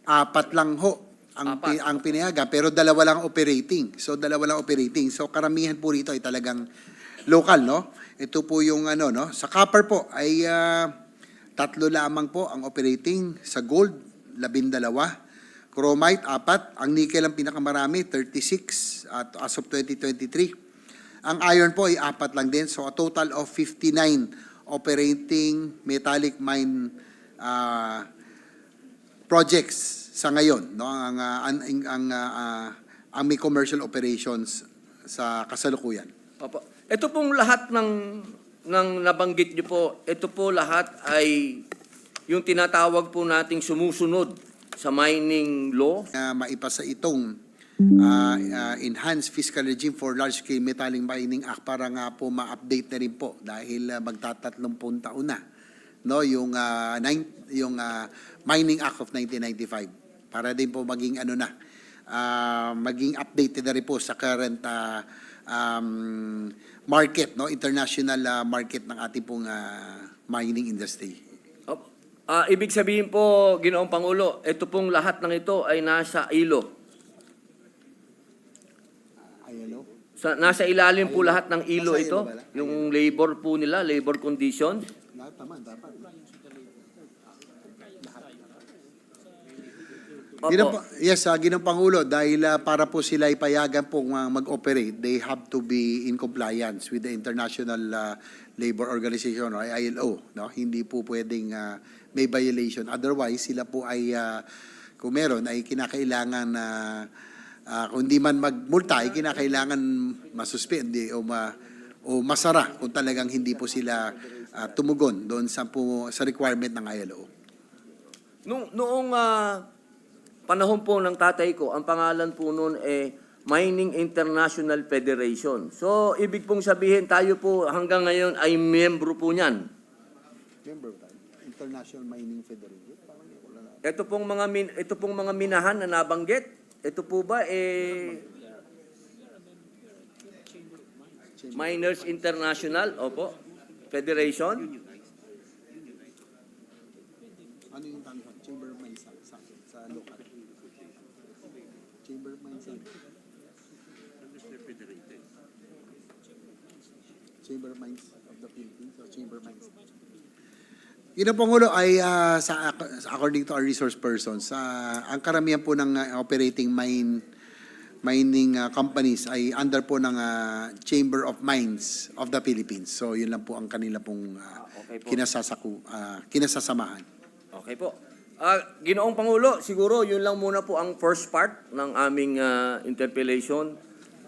4 lang ho ang pinayagan, pero 2 lang operating. So karamihan po rito ay talagang local, no? Ito po yung no? Sa copper po ay 3 lamang po ang operating, sa gold 12, chromite 4, ang nickel ang pinakamarami 36 as of 2023. Ang iron po ay 4 lang din, so a total of 59 operating metallic mine projects sa ngayon, no? Ang may commercial operations sa kasalukuyan. Opo. Ito pong lahat ng nabanggit niyo po, ito po lahat ay yung tinatawag po nating sumusunod sa mining law. Maipasa itong Enhanced Fiscal Regime for Large-Scale Metallic Mining Act para nga po ma-update na rin po dahil magta-30 taon na, no, yung Mining Act of 1995 para din po maging maging updated na rin po sa current market, no, international market ng ating pong mining industry. Ibig sabihin po, Ginoong Pangulo, ito pong lahat ng ito ay nasa ILO. Nasa ilalim po lahat ng ILO ito, yung labor po nila, labor conditions. Yes, Ginoong Pangulo, dahil para po sila ipayagan pong mag-operate, they have to be in compliance with the International Labor Organization or ILO, no? Hindi po pwedeng may violation. Otherwise, sila po ay kung meron ay kinakailangan na kung di man magmulta, ay kinakailangan masuspend o masara kung talagang hindi po sila tumugon doon sa requirement ng ILO. Noong panahon po ng tatay ko, ang pangalan po noon Mining International Federation. So, ibig pong sabihin, tayo po hanggang ngayon ay miyembro po niyan. Member tayo, International Mining Federation. Ito pong mga minahan na nabanggit, ito po ba Miners International, opo, Federation? Ano yung tanong? Chamber of Mines sa local. Chamber of Mines. Chamber of Mines of the Philippines or Chamber of Mines. Yun ang Pangulo ay according to our resource persons, ang karamihan po ng operating mining companies ay under po ng Chamber of Mines of the Philippines. So yun lang po ang kanila pong Okay po. kinasasamahan. Okay po. Ginoong Pangulo, siguro yun lang muna po ang first part ng aming interpellation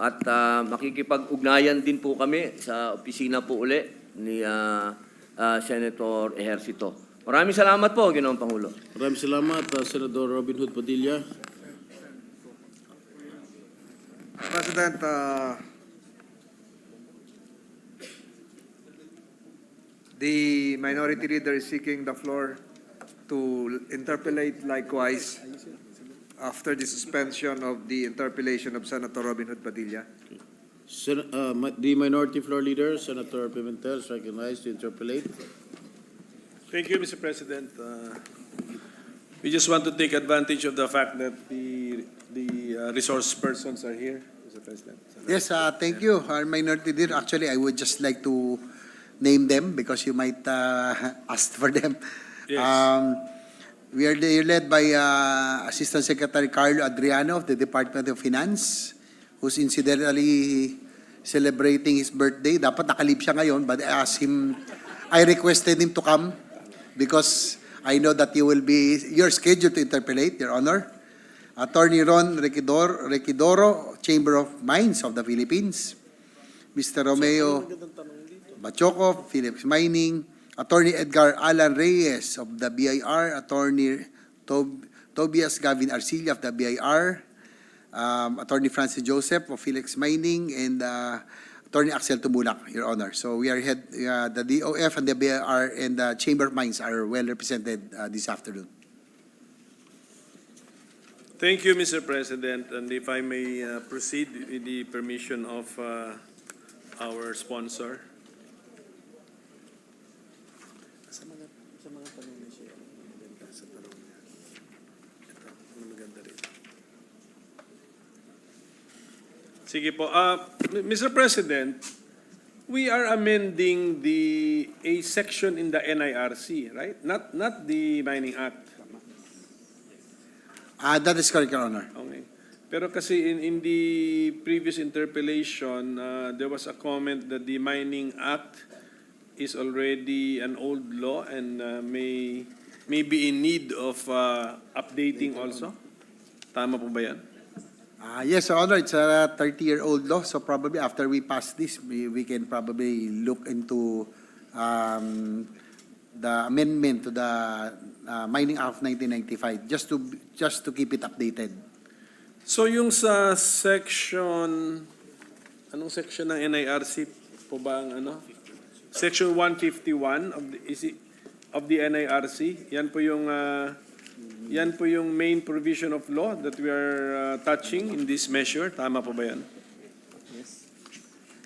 at makikipag-ugnayan din po kami sa opisina po uli ni Senator Ejercito. Maraming salamat po, Ginoong Pangulo. Maraming salamat, Senador Robin Hood Padilla. President, the minority leader is seeking the floor to interpellate likewise after the suspension of the interpellation of Senator Robin Hood Padilla. The Minority Floor Leader, Senator Pimentel, is recognized to interpolate. Thank you, Mr. President. We just want to take advantage of the fact that the resource persons are here, Mr. President. Yes, thank you, our minority leader. Actually, I would just like to name them because you might ask for them. Yes. We are led by Assistant Secretary Carlo Adriano of the Department of Finance, who's incidentally celebrating his birthday. Dapat nakalib siya ngayon, but I requested him to come because I know that you're scheduled to interpellate, Your Honor. Attorney Ron Requidoro, Chamber of Mines of the Philippines. Mr. Romeo Bachoco, Philips Mining. Attorney Edgar Alan Reyes of the BIR. Attorney Tobias Gavin Arcilla of the BIR. Attorney Francis Joseph of Felix Mining, and Attorney Axel Tumulak, Your Honor. So we are the DOF and the BIR and the Chamber of Mines are well represented this afternoon. Thank you, Mr. President. And if I may proceed with the permission of our sponsor. Sige po. Mr. President, we are amending a section in the NIRC, right? Not the Mining Act. That is correct, Your Honor. Okay. Pero kasi in the previous interpellation, there was a comment that the Mining Act is already an old law and may be in need of updating also. Tama po ba yan? Yes, Your Honor, it's a 30-year-old law, so probably after we pass this, we can probably look into the amendment to the Mining Act of 1995, just to keep it updated. So yung sa section, anong section ng NIRC po ba ang ano? Section 151 of the NIRC, yan po yung main provision of law that we are touching in this measure. Tama po ba yan?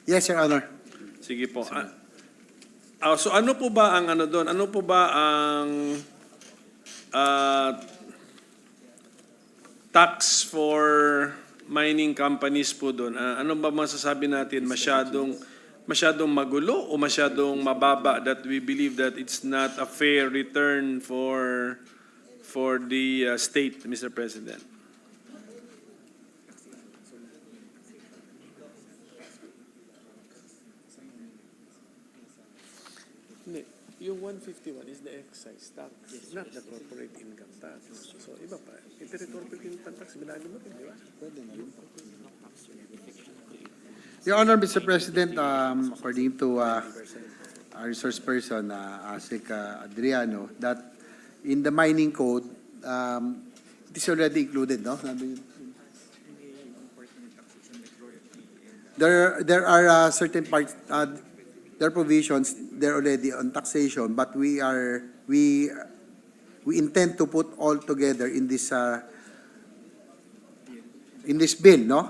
Yes, Your Honor. Sige po. So ano po ba ang ano doon? Ano po ba ang tax for mining companies po doon? Ano ba masasabi natin? Masyadong magulo o masyadong mababa that we believe that it's not a fair return for the state, Mr. President? Yung 151 is the excise tax, not the corporate income tax. So, iba pa. Yung corporate income tax, binali mo rin, di ba? Your Honor, Mr. President, according to our resource person, Asik Adriano, that in the mining code, it is already included, no? There are certain parts, there are provisions, they're already on taxation, but we intend to put all together in this bill, no?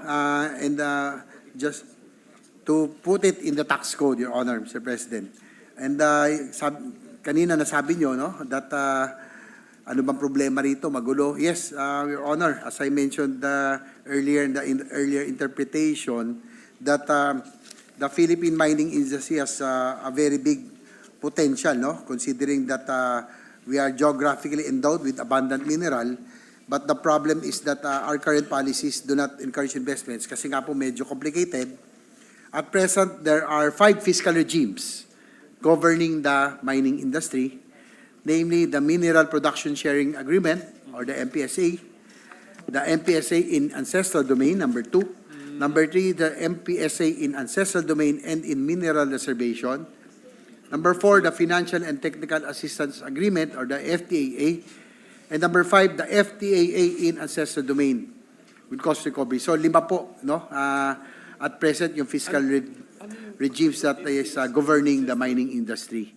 And just to put it in the tax code, Your Honor, Mr. President. And kanina nasabi nyo, no, that ano bang problema rito, magulo. Yes, Your Honor, as I mentioned earlier in the earlier interpretation, that the Philippine mining industry has a very big potential, no, considering that we are geographically endowed with abundant mineral. But the problem is that our current policies do not encourage investments kasi nga po medyo complicated. At present, there are 5 fiscal regimes governing the mining industry, namely the Mineral Production Sharing Agreement, or the MPSA, the MPSA in Ancestral Domain, number 2, number 3, the MPSA in Ancestral Domain and in Mineral Reservation, number 4, the Financial and Technical Assistance Agreement, or the FTAA, and number 5, the FTAA in Ancestral Domain with cost recovery. So 5 po, no? At present, yung fiscal regimes that is governing the mining industry.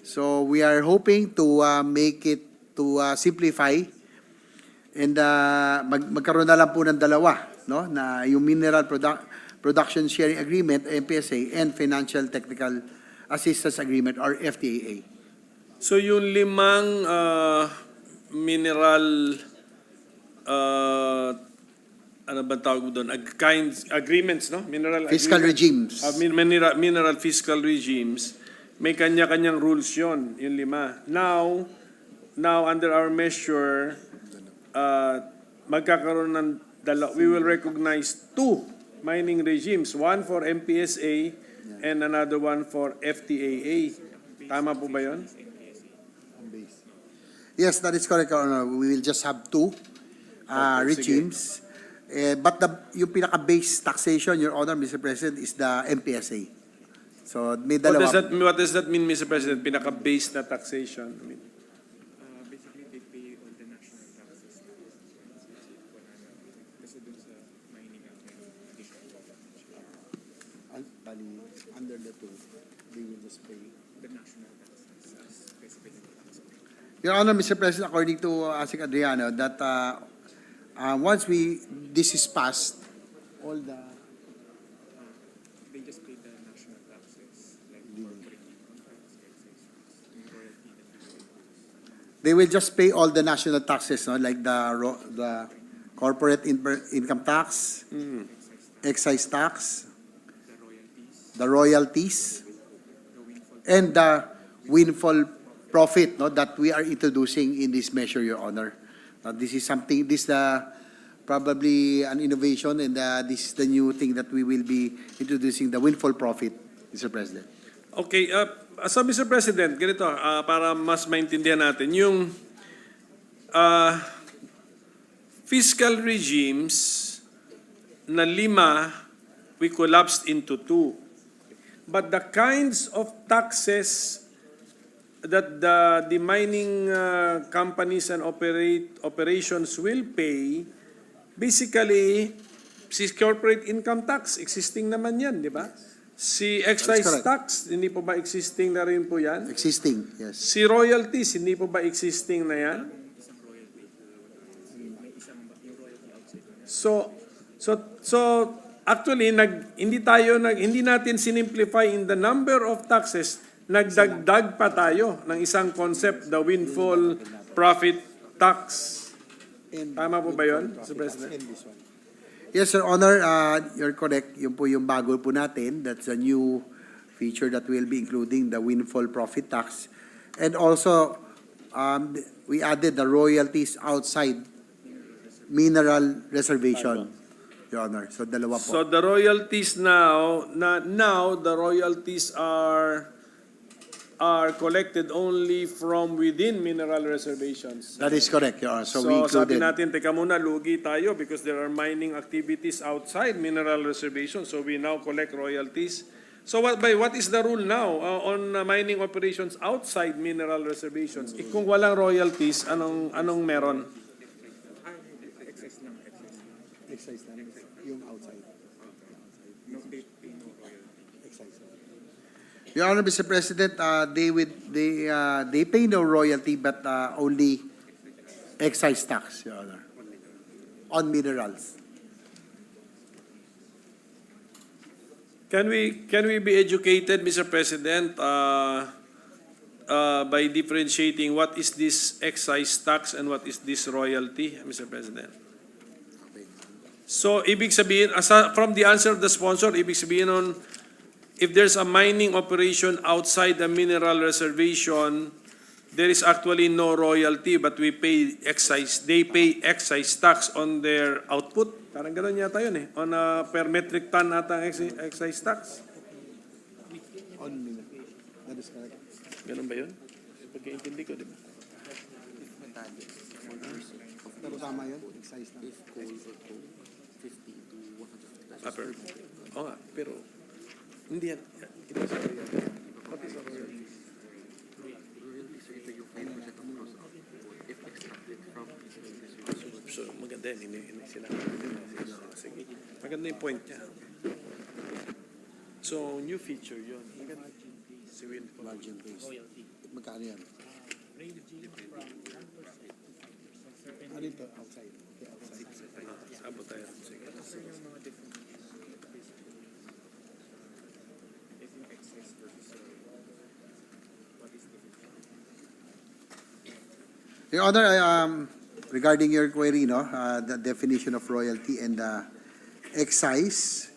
So we are hoping to make it to simplify and magkaroon na lang po ng dalawa, no? Na yung Mineral Production Sharing Agreement, MPSA, and Financial Technical Assistance Agreement, or FTAA. So yung 5 mineral ano ba tawag mo doon? Agreements, no? Mineral Fiscal agreements. regimes. Mineral fiscal regimes. May kanya-kanyang rules yon, yung 5. Now under our measure, magkakaroon ng we will recognize 2 mining regimes. One for MPSA and another one for FTAA. Tama po ba yun? Yes, that is correct, Your Honor. We will just have 2 regimes. But yung pinaka-base taxation, Your Honor, Mr. President, is the MPSA. So may dalawa. What does that mean, Mr. President? Pinaka-base na taxation? I mean, Basically, they pay all the national taxes. Kasi dun sa mining act, Under the 2, they will just pay. the national taxes as specified in the tax code. Your Honor, Mr. President, according to Asik Adriano, that once this is passed, all the They just pay the national taxes, like corporate income tax, excise tax, yung royalty and dividends. they will just pay all the national taxes, no? Like the corporate income tax, excise tax, The royalties, the royalties, the windfall, and the windfall profit, no, that we are introducing in this measure, Your Honor. This is something, probably an innovation, and this is the new thing that we will be introducing, the windfall profit, Mr. President. okay, so Mr. President, ganito, para mas maintindihan natin, yung fiscal regimes na 5, we collapsed into 2. But the kinds of taxes that the mining companies and operations will pay, basically, si corporate income tax, existing naman yan, di ba? Si excise correct. tax, hindi po ba existing na rin po yan? Existing, yes. Si royalties, hindi po ba existing na yan? So actually hindi natin sinimplify in the number of taxes, nagdagdag pa tayo ng isang concept, the windfall profit tax. Tama po ba 'yon, Mr. President? Yes, Sir Honor, you're correct. Yun po yung bago po natin. That's a new feature that we'll be including, the windfall profit tax. And also, we added the royalties outside mineral reservation, Your Honor. So, dalawa po. So the royalties now the royalties are are collected only from within mineral reservations. That is correct, Your Honor. So we So sabi included, natin, teka muna, lugi tayo because there are mining activities outside mineral reservations. So we now collect royalties. So what is the rule now on mining operations outside mineral reservations? Kung walang royalties, anong meron? Your Honor, Mr. President, they pay no royalty but only excise tax, Your Honor, on minerals. Can we be educated, Mr. President, by differentiating what is this excise tax and what is this royalty, Mr. President? So, ibig sabihin, from the answer of the sponsor, ibig sabihin nun, if there's a mining operation outside the mineral reservation, there is actually no royalty, but they pay excise tax on their output. Parang gano'n yata yun eh. On a per metric ton ata ang excise tax. Ganun ba yun? Pagkaintindi ko, di ba? Pero tama yun, excise tax. Oo nga, pero hindi yan. What is a royalty? So, maganda yan. Sinabi. Sige. Maganda yung point niya. So, new feature yun. Margin based. Magkano yan? Ano ito? Outside. Okay, outside. Sabot tayo. Sige. Your Honor, regarding your query, the definition of royalty and excise,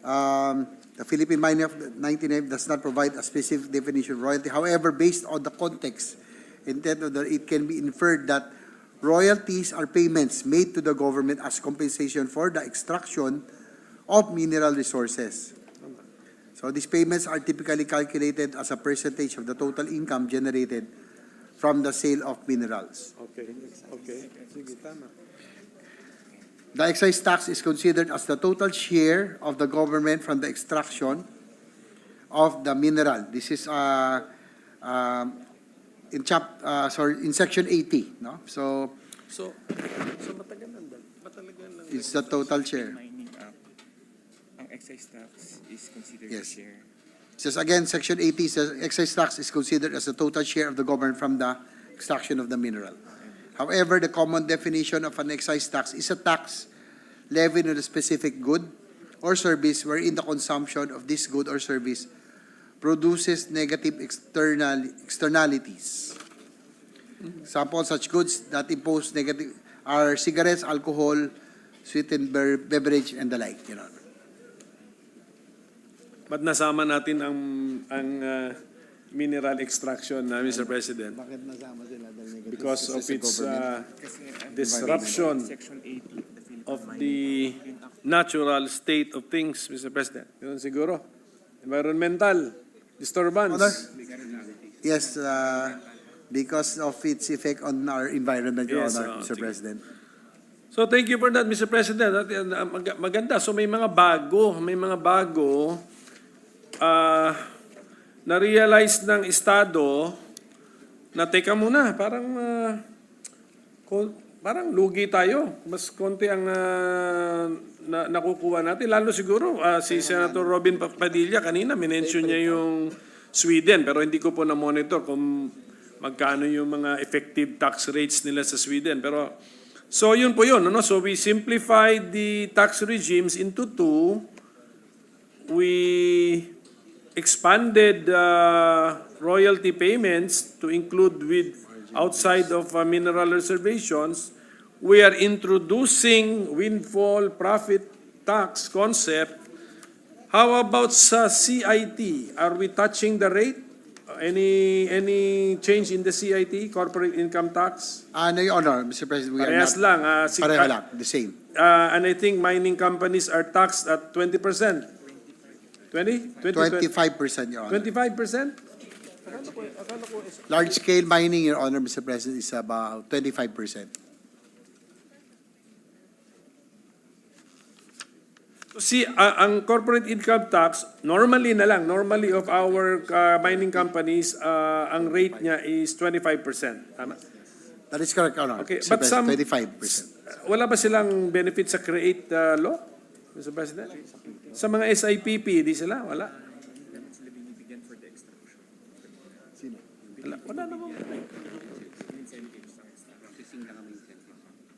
the Philippine Mining Act of 1990 does not provide a specific definition of royalty. However, based on the context, it can be inferred that royalties are payments made to the government as compensation for the extraction of mineral resources. So these payments are typically calculated as a percentage of the total income generated from the sale of minerals. Okay. Sige, tama. The excise tax is considered as the total share of the government from the extraction of the mineral. This is in section 80, no? So matagal lang. it's the total share. Mining Act, ang excise tax is considered Yes. a share. Says again, section 80 says excise tax is considered as the total share of the government from the extraction of the mineral. However, the common definition of an excise tax is a tax levied on a specific good or service wherein the consumption of this good or service produces negative externalities. Example, such goods that impose negative are cigarettes, alcohol, sweetened beverage, and the like. You know. Ba't nasama natin ang mineral extraction, Mr. President? Bakit nasama sila? Because of its disruption Section 80 of the natural state of things, Mr. President. Yun siguro. Environmental disturbance. Honor? Yes, because of its effect on our environment, Your Yes, Honor, Mr. sige. President. So thank you for that, Mr. President. Maganda. So may mga bago na-realize ng Estado na teka muna, parang lugi tayo. Mas konti ang nakukuha natin. Lalo siguro, si Senator Robin Padilla kanina, minention niya yung Sweden. Pero hindi ko po na-monitor kung magkano yung mga effective tax rates nila sa Sweden. Pero, so yun po yun. No? So we simplified the tax regimes into two. We expanded royalty payments to include with outside of mineral reservations. We are introducing windfall profit tax concept. How about sa CIT? Are we touching the rate? Any change in the CIT, corporate income tax? No, Your Honor, Mr. President, we are Parehas not. lang. Pareho lang, the same. And I think mining companies are taxed at 20%. 20? 25%, Your Honor. 25%? Large-scale mining, Your Honor, Mr. President, is about 25%. See, ang corporate income tax, normally of our mining companies, ang rate niya is 25%. Tama? That is correct, Your Honor. Okay, Mr. but President, some- 25%. Wala ba silang benefit sa create law, Mr. President? Sa mga SIPP, di sila? Wala? Wala naman.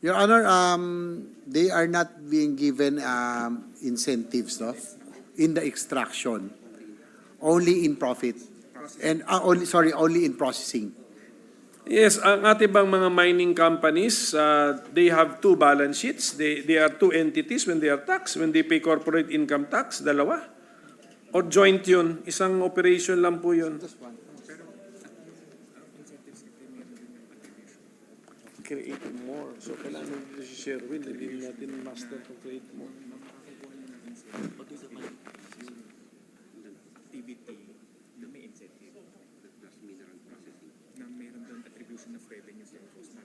Your Honor, they are not being given incentives, no, in the extraction, only in profit, and only in processing. Yes, ang ating bang mga mining companies, they have two balance sheets. They are two entities when they are taxed. When they pay corporate income tax, dalawa. O joint yun, isang operation lang po yun. Create more. So, kailangan nito si Sherwin, hindi natin master to create more.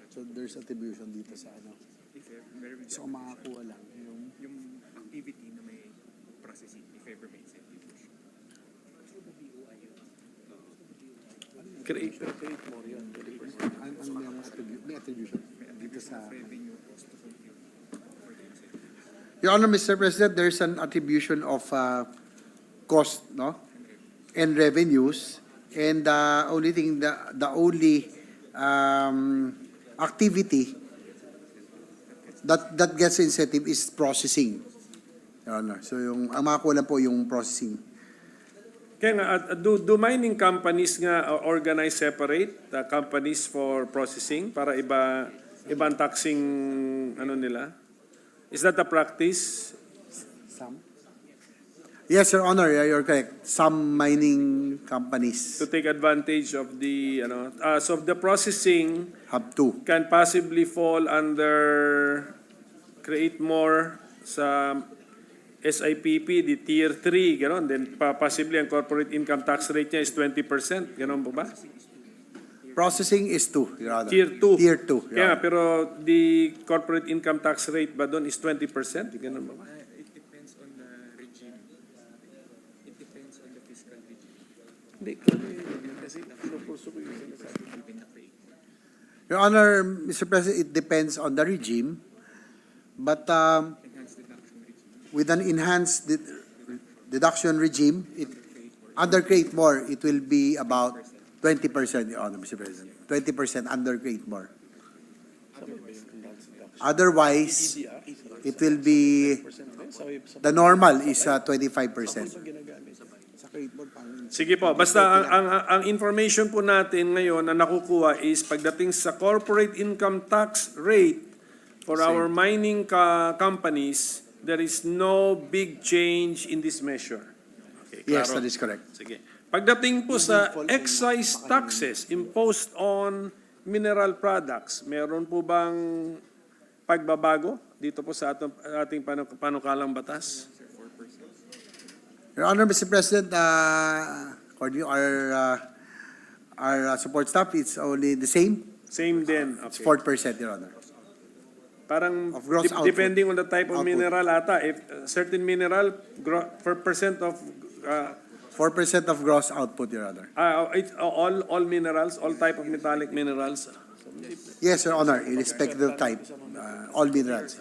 So there's attribution dito sa ano. So kung makakuha lang Yung activity na may processing, if ever may incentive. Create more yun. may attribution dito sa Your Honor, Mr. President, there's an attribution of cost, no, and revenues, and the only thing, the only activity that gets incentive is processing, Your Honor. So yung ang makakuha lang po yung processing. Kaya nga, do mining companies nga organize separate companies for processing para ibang taxing ano nila? Is that a practice? Some? Yes, Your Honor, you're correct. Some mining companies To take advantage of the, so the processing have to. can possibly fall under create more sa SIPP, the tier 3, gano'n. Then possibly ang corporate income tax rate niya is 20%, gano'n po ba? Processing is 2, Your Honor. Tier 2. Tier 2, Your Kaya, Honor. pero the corporate income tax rate ba doon is 20%? Gano'n ba? It depends on the regime. It depends on the fiscal regime. Hindi, kasi pinupurso ko yung sinasabi. Your Honor, Mr. President, it depends on the regime, but with an enhanced deduction regime, under create more, it will be about 20%, Your Honor, Mr. President. 20% under create more. Otherwise, it will be, the normal is 25%. Sige po, basta ang information po natin ngayon na nakukuha is pagdating sa corporate income tax rate for our mining companies, there is no big change in this measure. Okay, Yes, klaro? that is correct. Sige. Pagdating po sa excise taxes imposed on mineral products, meron po bang pagbabago dito po sa ating panukalang batas? Your Honor, Mr. President, according to our support staff, it's only the same. Same din. It's Okay. 4%, Your Honor. Parang Of gross output. depending on the type of Output. mineral ata, if certain mineral, per percent of 4% of gross output, Your Honor. it's all minerals, all type of metallic minerals. Yes, Your Honor, irrespective of type, all minerals.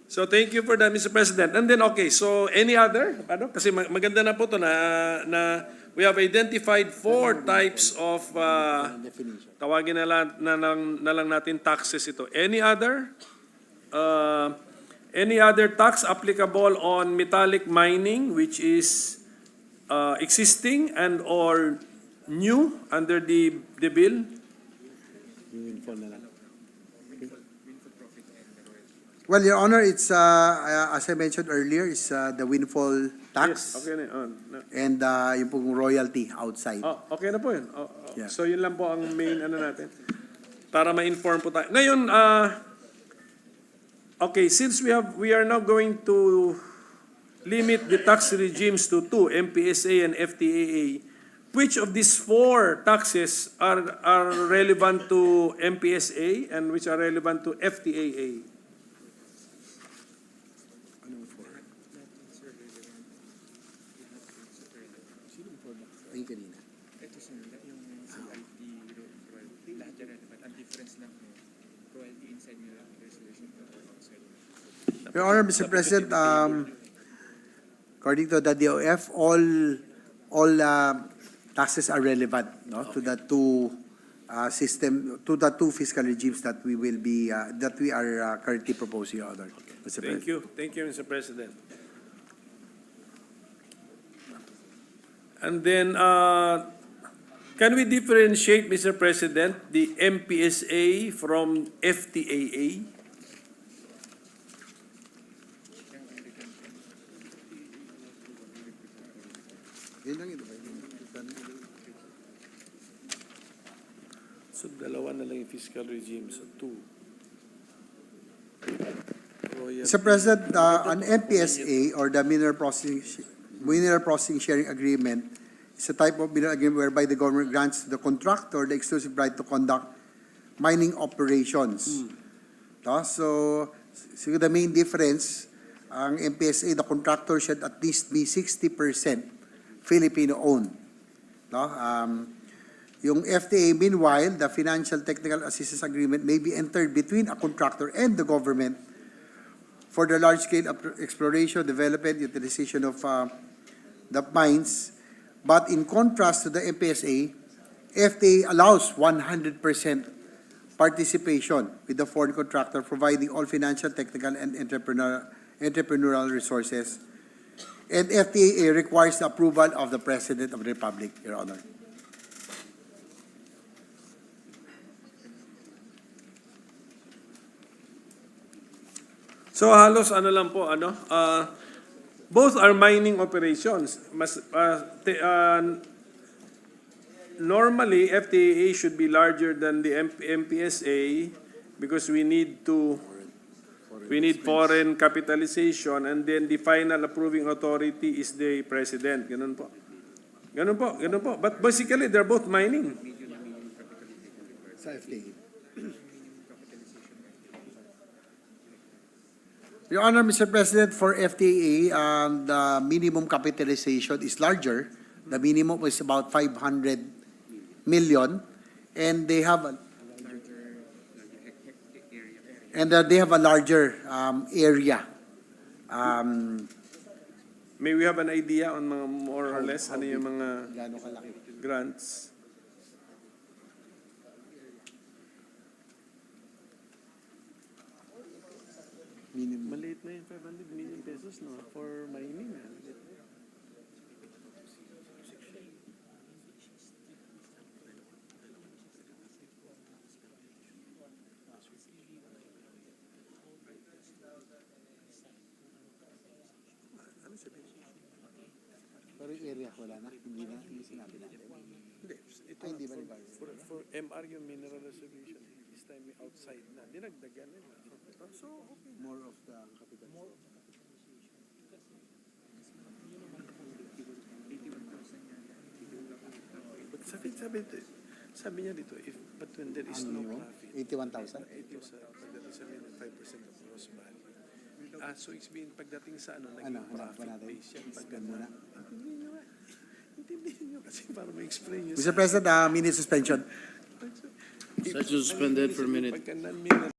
So thank you for that, Mr. President. And then okay, so any other? Kasi maganda na po to na we have identified 4 types of tawagin na lang natin taxes ito. Any other tax applicable on metallic mining which is existing and or new under the bill? Well, Your Honor, it's, as I mentioned earlier, is the windfall tax Yes, okay na. and yung pong royalty outside. Oh, okay na po yun. Yeah. So yun lang po ang main ano natin. Para ma-inform po tayo. Ngayon, Okay, since we are now going to limit the tax regimes to two, MPSA and FTAA, which of these four taxes are relevant to MPSA and which are relevant to FTAA? Ay, kanina. Ito sir, yung royalty, lahat yan relevant. Ang difference lang mo, royalty inside nila resolution or outside. Your Honor, Mr. President, according to the DOF, all taxes are relevant, no, to the two to the two fiscal regimes that we will be that we are currently proposing, Your Honor. Mr. President. Thank you, Mr. President. And then, can we differentiate, Mr. President, the MPSA from FTAA? Yun lang ito. So, dalawa na lang yung fiscal regime, so two. Mr. President, an MPSA or the Mineral Processing Sharing Agreement is a type of mineral agreement whereby the government grants the contractor the exclusive right to conduct mining operations. No? So the main difference, ang MPSA, the contractor should at least be 60% Filipino-owned. No? Yung FTA, meanwhile, the Financial Technical Assistance Agreement may be entered between a contractor and the government for the large-scale exploration, development, utilization of the mines. But in contrast to the MPSA, FTA allows 100% participation with the foreign contractor, providing all financial, technical, and entrepreneurial resources. And FTA requires the approval of the President of the Republic, Your Honor. So halos ano lang po, both are mining operations. Normally, FTAA should be larger than the MPSA because we need foreign capitalization, and then the final approving authority is the President. Ganun po. But basically, they're both mining. Sa FTA. Your Honor, Mr. President, for FTA, the minimum capitalization is larger. The minimum is about 500 million, and they have a larger area. May we have an idea on mga more or less ano yung mga grants? Maliit na yung 500 million pesos, no, for mining. Pero yung area, wala na. Hindi sinabi natin. Hindi, ito for MR yung mineral reservation. This time outside na. Dinagdagan nila. So, okay. More of the capital. Sabi niya dito, but when there is no profit. 81,000? 8,000, but there is only 5% of gross value. So, it's been pagdating sa naging profit base yan. Intindihin nyo kasi para ma-explain nyo. Mr. President, minute suspension. Session suspended for a minute. Pagka non-minute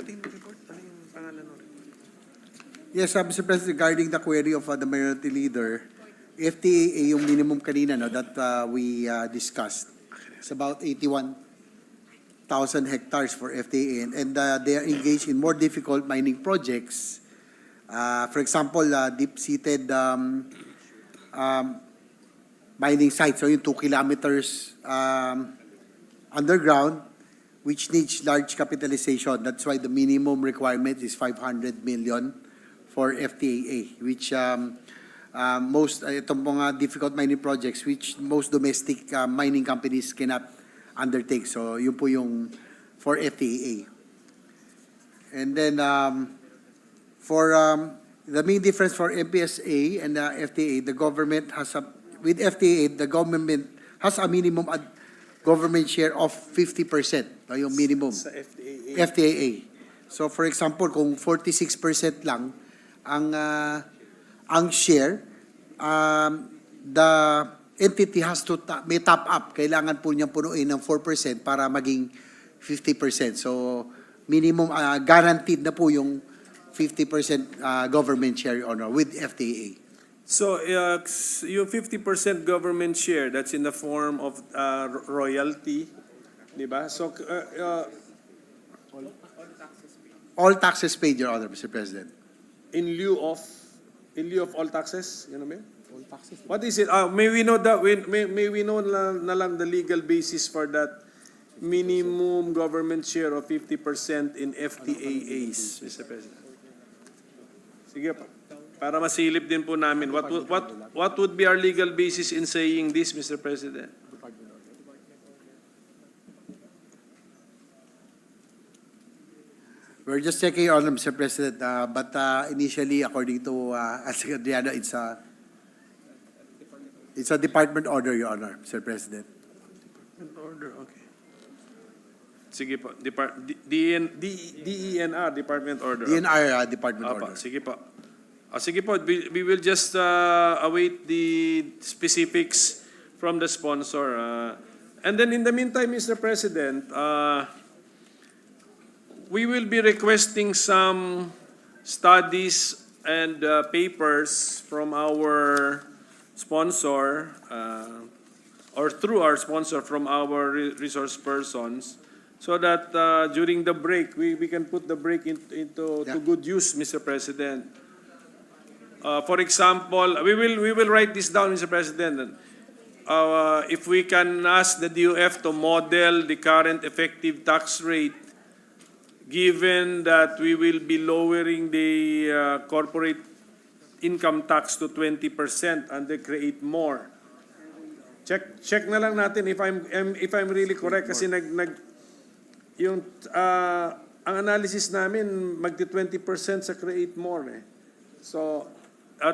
dating ng report? Ano yung pangalan ng report? Yes, Mr. President, regarding the query of the minority leader, FTAA yung minimum kanina no, that we discussed. It's about 81,000 hectares for FTAA, and they are engaged in more difficult mining projects. For example, deep-seated mining sites, so yung 2 kilometers underground, which needs large capitalization. That's why the minimum requirement is 500 million for FTAA, which itong mga difficult mining projects, which most domestic mining companies cannot undertake. So yun po yung for FTAA. And then for the main difference for MPSA and FTAA, the government has with FTAA, the government has a minimum government share of 50%, yung minimum. Sa FTAA. FTAA. So for example, kung 46% lang ang share, the entity has to may top up. Kailangan po niyang punuin ng 4% para maging 50%. So minimum guaranteed na po yung 50% government share, Your Honor, with FTAA. So, yung 50% government share, that's in the form of royalty, di ba? So, All taxes paid, Your Honor, Mr. President. in lieu of all taxes, you know what I mean? All taxes. What is it? May we know that? May we know na lang the legal basis for that minimum government share of 50% in FTAAs, Mr. President? Sige pa. Para masilip din po namin, what would be our legal basis in saying this, Mr. President? We're just checking on Mr. President, but initially, according to Adriana, it's a department order, Your Honor, Mr. President. Order, okay. Sige po, DENR, department order. DNR department Apa, order. sige po. Sige po, we will just await the specifics from the sponsor. And then in the meantime, Mr. President, we will be requesting some studies and papers from our sponsor or through our sponsor from our resource persons so that during the break, we can put the break into to good use, Mr. President. For example, we will write this down, Mr. President. If we can ask the DOF to model the current effective tax rate, given that we will be lowering the corporate income tax to 20% and they create more. Check na lang natin if I'm really correct kasi yung ang analysis namin magti 20% sa create more eh. So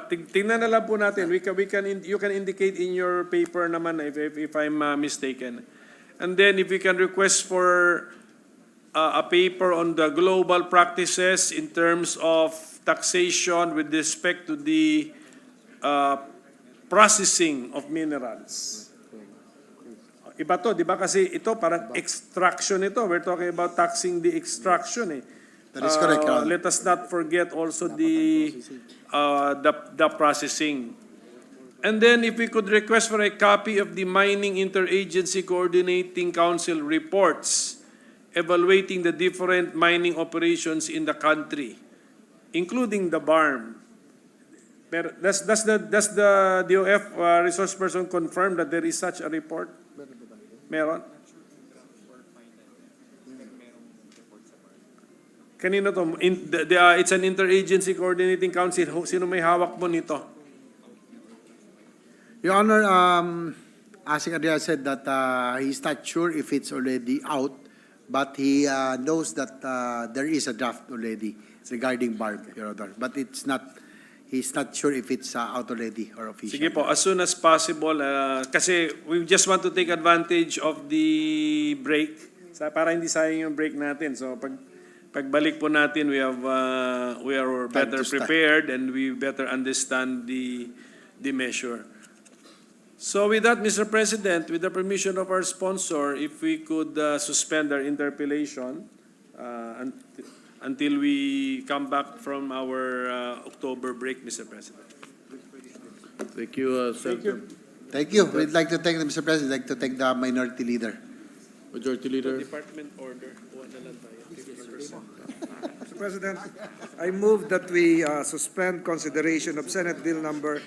tingnan na lang po natin. You can indicate in your paper naman if I'm mistaken. And then if we can request for a paper on the global practices in terms of taxation with respect to the processing of minerals. Iba to, di ba? Kasi ito parang extraction ito. We're talking about taxing the extraction eh. That is correct, Your Honor. Let us not forget also the processing. And then if we could request for a copy of the Mining Interagency Coordinating Council reports evaluating the different mining operations in the country, including the BARM. Does the DOF resource person confirm that there is such a report? Meron? Kanino to? It's an interagency coordinating council. Sino may hawak mo nito? Your Honor, Asik Adria said that he's not sure if it's already out, but he knows that there is a draft already regarding BARB, Your Honor. But he's not sure if it's out already or official. Sige po, as soon as possible. Kasi we just want to take advantage of the break. Para hindi sayang yung break natin. So pagbalik po natin, we are better prepared and we better understand the measure. So with that, Mr. President, with the permission of our sponsor, if we could suspend our interpellation until we come back from our October break, Mr. President. Thank you, Senator. Thank you. We'd like to thank, Mr. President, we'd like to thank the Minority Leader. Majority Leader. Department order. Kuha na lang tayo. Mr. President, I move that we suspend consideration of Senate Bill number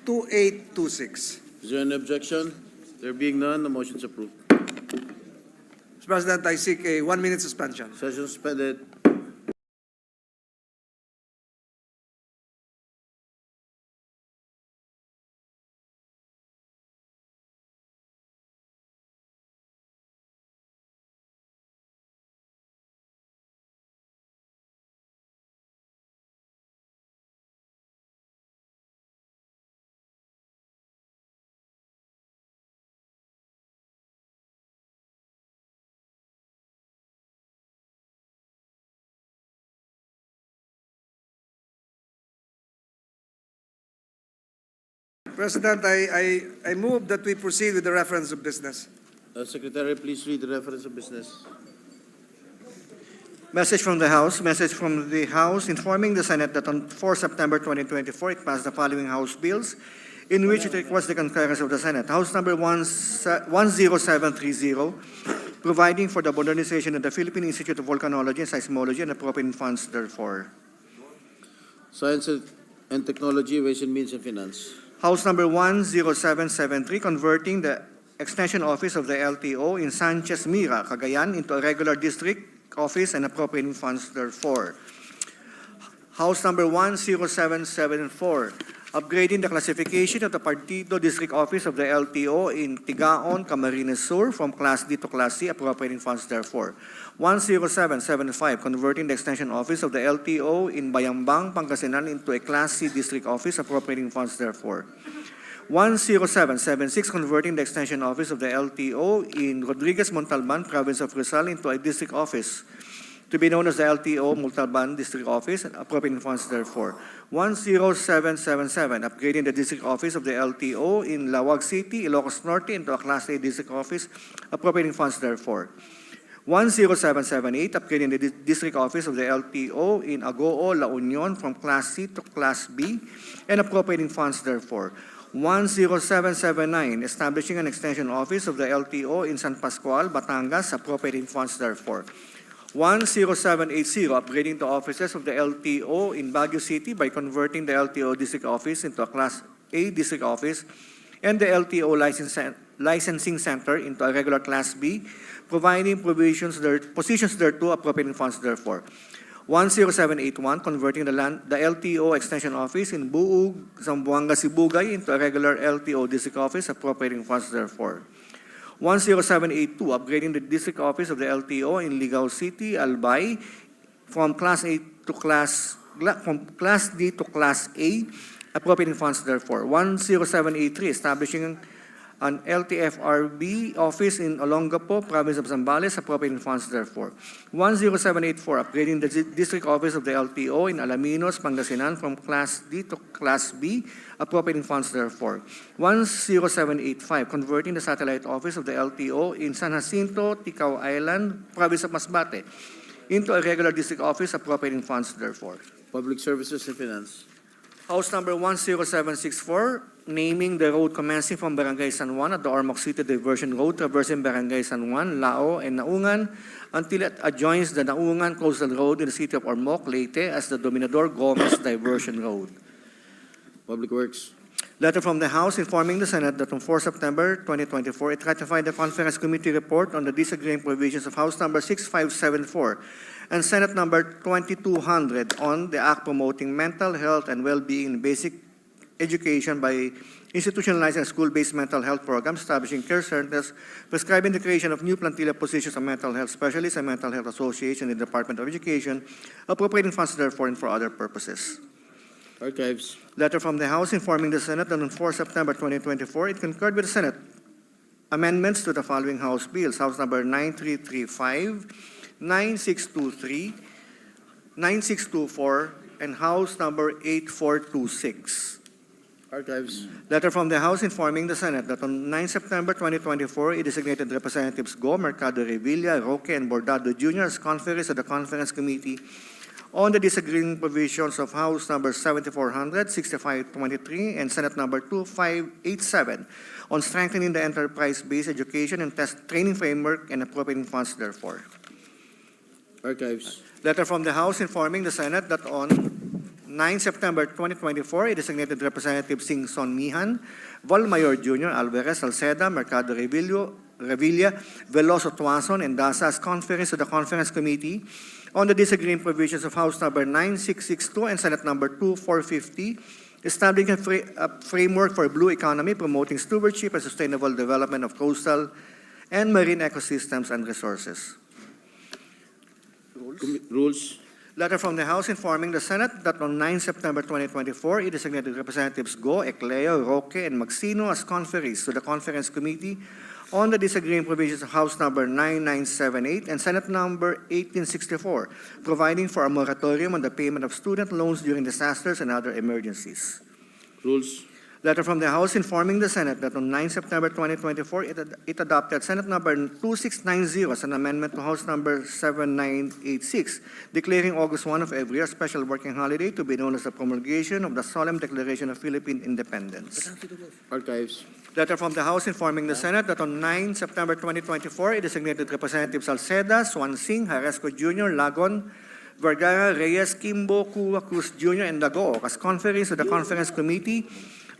2826. Is there any objection? There being none, the motion is approved. Mr. President, I seek a 1-minute suspension. Session suspended. President, I move that we proceed with the reference of business. Secretary, please read the reference of business. Message from the House informing the Senate that on 4 September 2024, it passed the following House bills in which it requests the concurrence of the Senate. House number 10730, providing for the modernization of the Philippine Institute of Volcanology and Seismology and appropriating funds therefore. Science and Technology, Ways and Means and Finance. House number 10773, converting the Extension Office of the LTO in Sanchez Mira, Cagayan into a regular district office and appropriating funds therefor. House number 10774, upgrading the classification of the Partido District Office of the LTO in Tigaon, Camarines Sur from Class D to Class C, appropriating funds therefore. 10775, converting the Extension Office of the LTO in Bayambang, Pangasinan into a Class C District Office, appropriating funds therefore. 10776, converting the Extension Office of the LTO in Rodriguez, Montalban, Province of Rizal into a District Office, to be known as the LTO Montalban District Office, and appropriating funds therefore. 10777, upgrading the District Office of the LTO in Lawag City, Ilocos Norte into a Class A District Office, appropriating funds therefore. 10778, upgrading the District Office of the LTO in Agoo, La Union from Class C to Class B, and appropriating funds therefore. 10779, establishing an Extension Office of the LTO in San Pascual, Batangas, appropriating funds therefore. 10780, upgrading the offices of the LTO in Baguio City by converting the LTO District Office into a Class A District Office and the LTO Licensing Center into a regular Class B, providing positions thereto, appropriating funds therefore. 10781, converting the LTO Extension Office in Buug, Zamboanga, Sibugay into a regular LTO District Office, appropriating funds therefore. 10782, upgrading the District Office of the LTO in Ligao City, Albay, from Class D to Class A, appropriating funds therefore. 10783, establishing an LTFRB office in Olongapo, Province of Zambales, appropriating funds therefore. 10784, upgrading the District Office of the LTO in Alaminos, Pangasinan from Class D to Class B, appropriating funds therefore. 10785, converting the Satellite Office of the LTO in San Jacinto, Ticao Island, Province of Masbate, into a regular district office, appropriating funds therefore. Public Services and Finance. House number 10764, naming the road commencing from Barangay San Juan at the Ormoc City Diversion Road, traversing Barangay San Juan, Lao, and Naungan until it adjoins the Naungan Coastal Road in the city of Ormoc, Leyte as the Dominador Gomez Diversion Road. Public Works. Letter from the House informing the Senate that on 4 September 2024, it ratified the Conference Committee report on the disagreeing provisions of House number 6574 and Senate number 2200 on the Act promoting mental health and well-being in basic education by institutionalizing school-based mental health programs, establishing care centers, prescribing the creation of new plantilla positions of mental health specialists and mental health association in the Department of Education, appropriating funds therefore and for other purposes. Archives. Letter from the House informing the Senate that on 4 September 2024, it concurred with the Senate amendments to the following House bills: House number 9335, 9623, 9624, and House number 8426. Archives. Letter from the House informing the Senate that on 9 September 2024, it designated Representatives Go, Mercado Revilla, Roque, and Bordado Jr. as conferees of the Conference Committee on the disagreeing provisions of House Number 7400, 6523, and Senate Number 2587 on strengthening the enterprise-based education and test training framework and appropriating funds therefore. Archives. Letter from the House informing the Senate that on 9 September 2024, it designated Representative Sing Son Mihan, Valmayor Jr., Alvarez, Salceda, Mercado Revilla, Veloso Tuason, and Daza as conference to the Conference Committee on the disagreeing provisions of House Number 9662 and Senate Number 2450, establishing a framework for a blue economy, promoting stewardship and sustainable development of coastal and marine ecosystems and resources. Rules. Letter from the House informing the Senate that on 9 September 2024, it designated Representatives Go, Ecleo, Roque, and Magsino as conferees to the Conference Committee on the disagreeing provisions of House Number 9978 and Senate Number 1864, providing for a moratorium on the payment of student loans during disasters and other emergencies. Rules. Letter from the House informing the Senate that on 9 September 2024, it adopted Senate Number 2690 as an amendment to House Number 7986, declaring August 1 of every year a special working holiday to be known as the promulgation of the Solemn Declaration of Philippine Independence. Archives. Letter from the House informing the Senate that on 9 September 2024, it designated Representatives Salceda, Swansing, Haresco Jr., Lagon, Vergara, Reyes, Kimbo, Kua, Cruz Jr., and Dago as conferees to the Conference Committee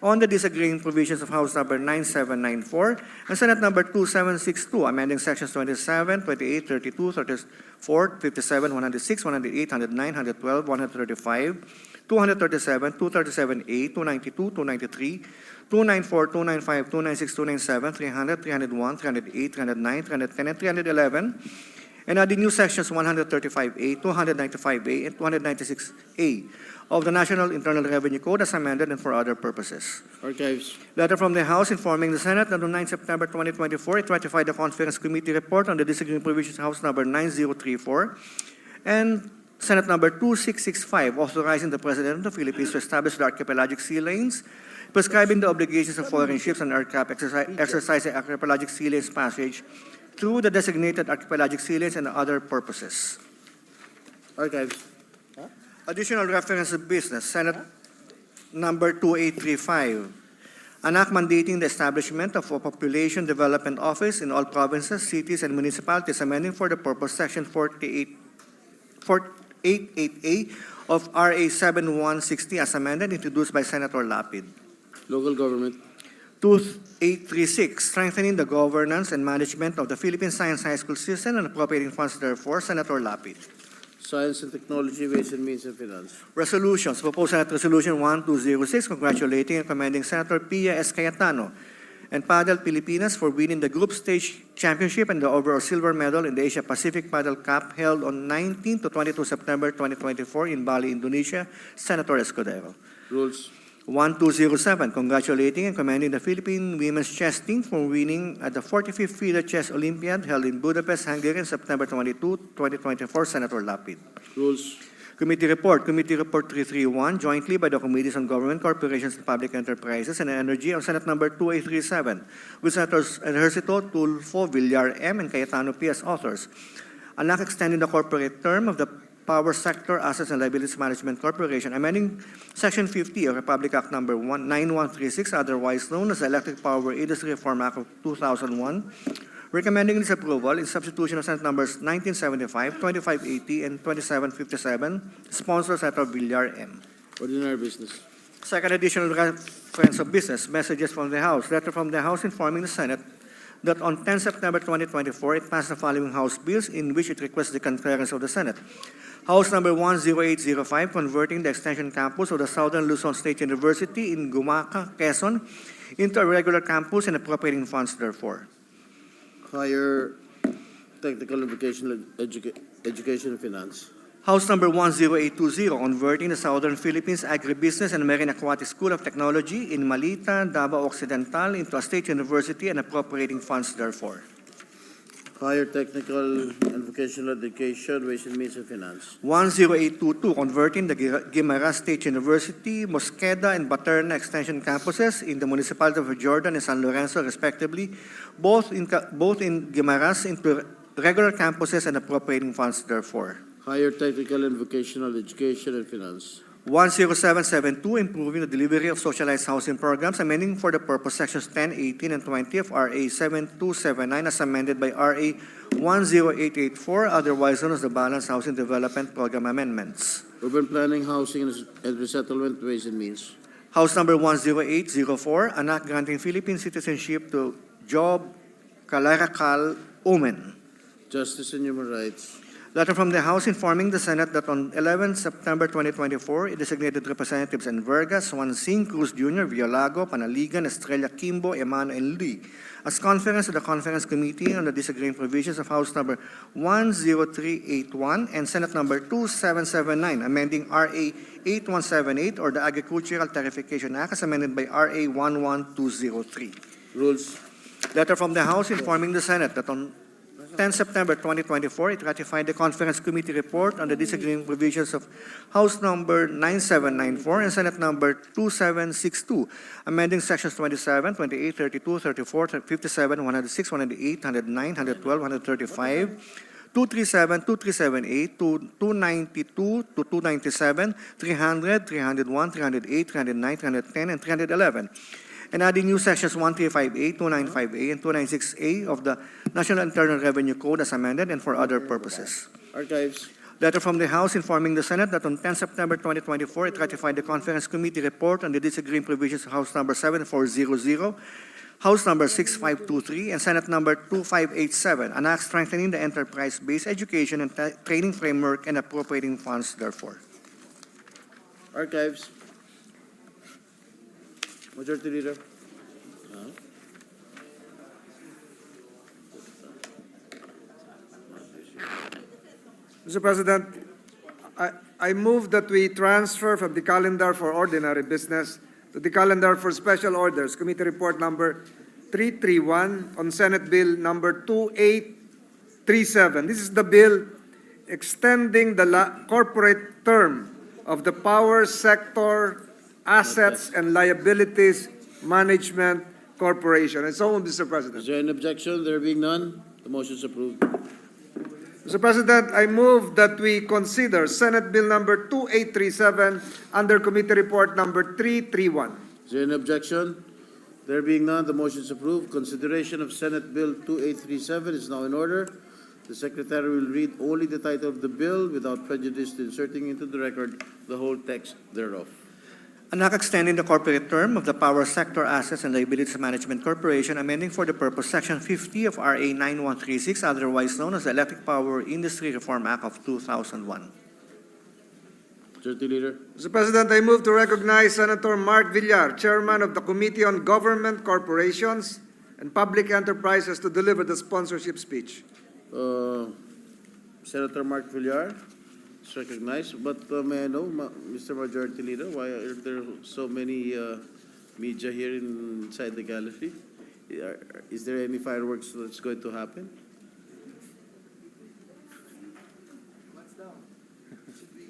on the disagreeing provisions of House Number 9794 and Senate Number 2762, amending Sections 27, 28, 32, 34, 57, 106, 108, 109, 112, 135, 237, 237A, 292, 293, 294, 295, 296, 297, 300, 301, 308, 309, 310, and 311, and adding new sections 135A, 295A, and 296A of the National Internal Revenue Code as amended and for other purposes. Archives. Letter from the House informing the Senate that on 9 September 2024, it ratified the Conference Committee report on the disagreeing provisions House Number 9034 and Senate Number 2665, authorizing the President of the Philippines to establish the archipelagic sea lanes, prescribing the obligations of foreign ships and aircraft exercising archipelagic sea lanes passage through the designated archipelagic sea lanes and other purposes. Archives. Additional reference of business, Senate Number 2835, an act mandating the establishment of a population development office in all provinces, cities, and municipalities, amending for the purpose Section 488A of RA 7160 as amended, introduced by Senator Lapid. Local government. 2836, strengthening the governance and management of the Philippine Science High School system and appropriating funds therefore, Senator Lapid. Science and Technology, Ways and Means and Finance. Resolutions. Proposed Senate Resolution 1206, congratulating and commending Senator Pia S. Cayetano and Padel Pilipinas for winning the group stage championship and the overall silver medal in the Asia Pacific Padel Cup held on 19 to 22 September 2024 in Bali, Indonesia. Senator Escudero. Rules. 1207, congratulating and commending the Philippine women's chess team for winning at the 45th FIDE Chess Olympiad held in Budapest, Hungary on September 22, 2024. Senator Lapid. Rules. Committee Report 331, jointly by the Committees on Government, Corporations, and Public Enterprises and Energy on Senate Number 2837, with Senators Ejercito, Tulfo, Villar M., and Cayetano P. as authors. An act extending the corporate term of the Power Sector Assets and Liabilities Management Corporation, amending Section 50 of Republic Act Number 9136, otherwise known as the Electric Power Industry Reform Act of 2001, recommending its approval in substitution of Senate Numbers 1975, 2580, and 2757, sponsor Senator Villar M. Ordinary business. Second additional reference of business, messages from the House. Letter from the House informing the Senate that on 10 September 2024, it passed the following House bills in which it requests the concurrence of the Senate. House Number 10805, converting the extension campus of the Southern Luzon State University in Gumaca, Quezon, into a regular campus and appropriating funds therefore. Higher Technical and Vocational Education and Finance. House Number 10820, converting the Southern Philippines Agribusiness and Marine Aquatic School of Technology in Malita, Davao Occidental into a state university and appropriating funds therefore. Higher Technical and Vocational Education, Ways and Means and Finance. 10822, converting the Guimaras State University, Mosqueda, and Baterna Extension campuses in the municipality of Jordan and San Lorenzo, respectively, both in Guimaras into regular campuses and appropriating funds therefore. Higher technical and vocational education and finance. 10772, improving the delivery of socialized housing programs, amending for the purpose sections 10, 18, and 20 of RA 7279 as amended by RA 10884, otherwise known as the Balanced Housing Development Program Amendments. Urban planning, housing, and resettlement, ways and means. House number 10804, an act granting Philippine citizenship to Job Kalarakal Omen. Justice and human rights. Letter from the House informing the Senate that on 11 September 2024, it designated Representatives Envergas, Juan Cruz Jr., Violago, Panaligan, Estrella Kimbo, Emano, and Lee as conference to the Conference Committee on the Disagreeing Provisions of House number 10381 and Senate number 2779, amending RA 8178 or the Agricultural Tarification Act as amended by RA 11203. Rules. Letter from the House informing the Senate that on 10 September 2024, it ratified the Conference Committee report on the disagreeing provisions of House number 9794 and Senate number 2762, amending sections 27, 28, 32, 34, 57, 106, 108, 109, 112, 135, 237, 2378, 292 to 297, 300, 301, 308, 309, 310, and 311. And adding new sections 1358, 295A, and 296A of the National Internal Revenue Code as amended and for other purposes. Archives. Letter from the House informing the Senate that on 10 September 2024, it ratified the Conference Committee report on the disagreeing provisions of House number 7400, House number 6523, and Senate number 2587, an act strengthening the enterprise-based education and training framework and appropriating funds therefore. Archives. Majority Leader. Mr. President, I move that we transfer from the calendar for ordinary business to the calendar for special orders, Committee Report number 331 on Senate Bill number 2837. This is the bill extending the corporate term of the Power Sector Assets and Liabilities Management Corporation. And so on, Mr. President. Is there an objection? There being none, the motion is approved. Mr. President, I move that we consider Senate Bill number 2837 under Committee Report number 331. Is there an objection? There being none, the motion is approved. Consideration of Senate Bill 2837 is now in order. The Secretary will read only the title of the bill without prejudice to inserting into the record the whole text thereof. An act extending the corporate term of the Power Sector Assets and Liabilities Management Corporation, amending for the purpose Section 50 of RA 9136, otherwise known as the Electric Power Industry Reform Act of 2001. Majority Leader. Mr. President, I move to recognize Senator Mark Villar, Chairman of the Committee on Government Corporations and Public Enterprises, to deliver the sponsorship speech. Senator Mark Villar is recognized, but may I know, Mr. Majority Leader, why are there so many media here inside the gallery? Is there any fireworks that's going to happen? What's down? Should we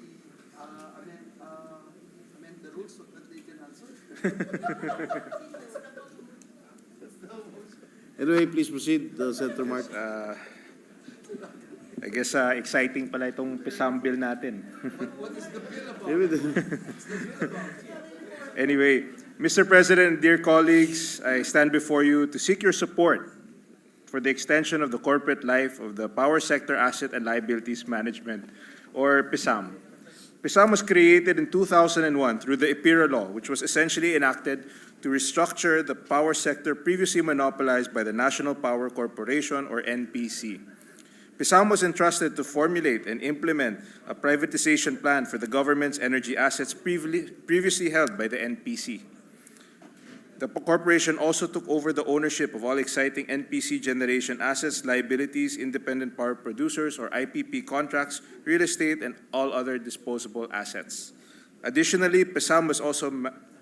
amend the rules so that they can answer? Anyway, please proceed, Senator Mark. I guess exciting pala itong PSAM bill natin. What is the bill about? Anyway, Mr. President, dear colleagues, I stand before you to seek your support for the extension of the corporate life of the Power Sector Asset and Liabilities Management, or PSAM. PSAM was created in 2001 through the EPIRA law, which was essentially enacted to restructure the power sector previously monopolized by the National Power Corporation, or NPC. PSAM was entrusted to formulate and implement a privatization plan for the government's energy assets previously held by the NPC. The corporation also took over the ownership of all exciting NPC generation assets, liabilities, independent power producers, or IPP contracts, real estate, and all other disposable assets. Additionally, PSAM was also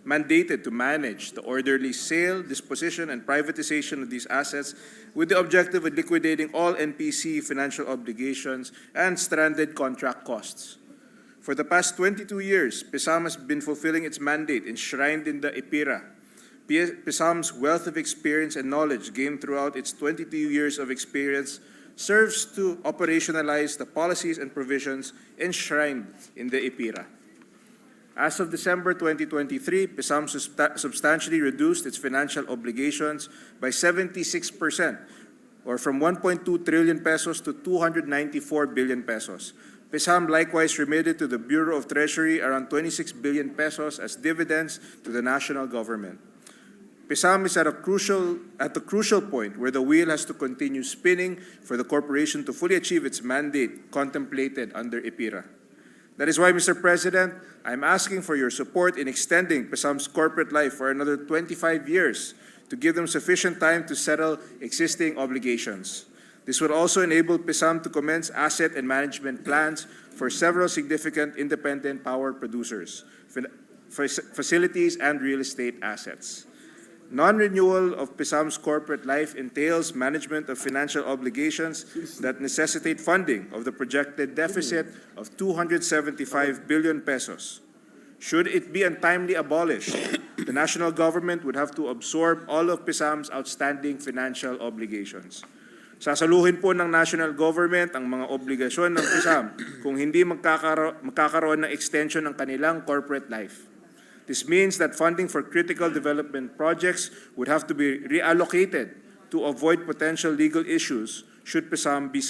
mandated to manage the orderly sale, disposition, and privatization of these assets with the objective of liquidating all NPC financial obligations and stranded contract costs. For the past 22 years, PSAM has been fulfilling its mandate enshrined in the EPIRA. PSAM's wealth of experience and knowledge gained throughout its 22 years of experience serves to operationalize the policies and provisions enshrined in the IPIRA. As of December 2023, PSAM substantially reduced its financial obligations by 76%, or from 1.2 trillion pesos to 294 billion pesos. PSAM likewise remitted to the Bureau of Treasury around 26 billion pesos as dividends to the national government. PSAM is at the crucial point where the wheel has to continue spinning for the corporation to fully achieve its mandate contemplated under IPIRA. That is why, Mr. President, I'm asking for your support in extending PSAM's corporate life for another 25 years to give them sufficient time to settle existing obligations. This would also enable PSAM to commence asset and management plans for several significant independent power producers, facilities, and real estate assets. Non-renewal of PSAM's corporate life entails management of financial obligations that necessitate funding of the projected deficit of 275 billion pesos. Should it be untimely abolished, the national government would have to absorb all of PSAM's outstanding financial obligations. Sasaluhin po ng national government ang mga obligasyon ng PSAM kung hindi magkakaroon ng extension ng kanilang corporate life. This means that funding for critical development projects would have to be reallocated to avoid potential legal issues should PSAM be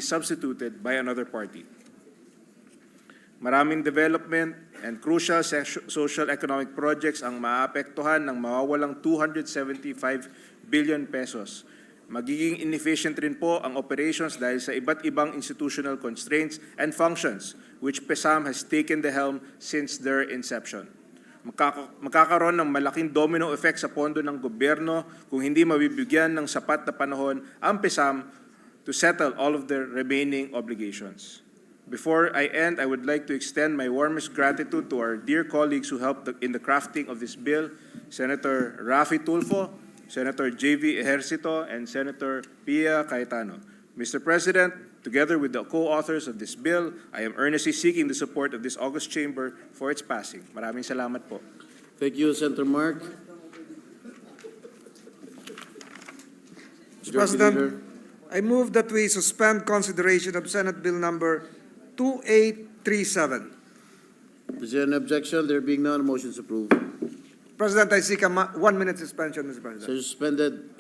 substituted by another party. Maraming development and crucial social economic projects ang maapektuhan ng mawawalang 275 billion pesos. Magiging inefficient rin po ang operations dahil sa iba't ibang institutional constraints and functions which PSAM has taken the helm since their inception. Magkakaroon ng malaking domino effect sa pondo ng gobyerno kung hindi mabibigyan ng sapat na panahon ang PSAM to settle all of their remaining obligations. Before I end, I would like to extend my warmest gratitude to our dear colleagues who helped in the crafting of this bill, Senator Raffy Tulfo, Senator J.V. Ejercito, and Senator Pia Cayetano. Mr. President, together with the co-authors of this bill, I am earnestly seeking the support of this august chamber for its passing. Maraming salamat po. Thank you, Senator Mark. Mr. President, I move that we suspend consideration of Senate Bill number 2837. Is there an objection? There being none, motion is approved. President, I seek a 1-minute suspension, Mr. President. So suspended.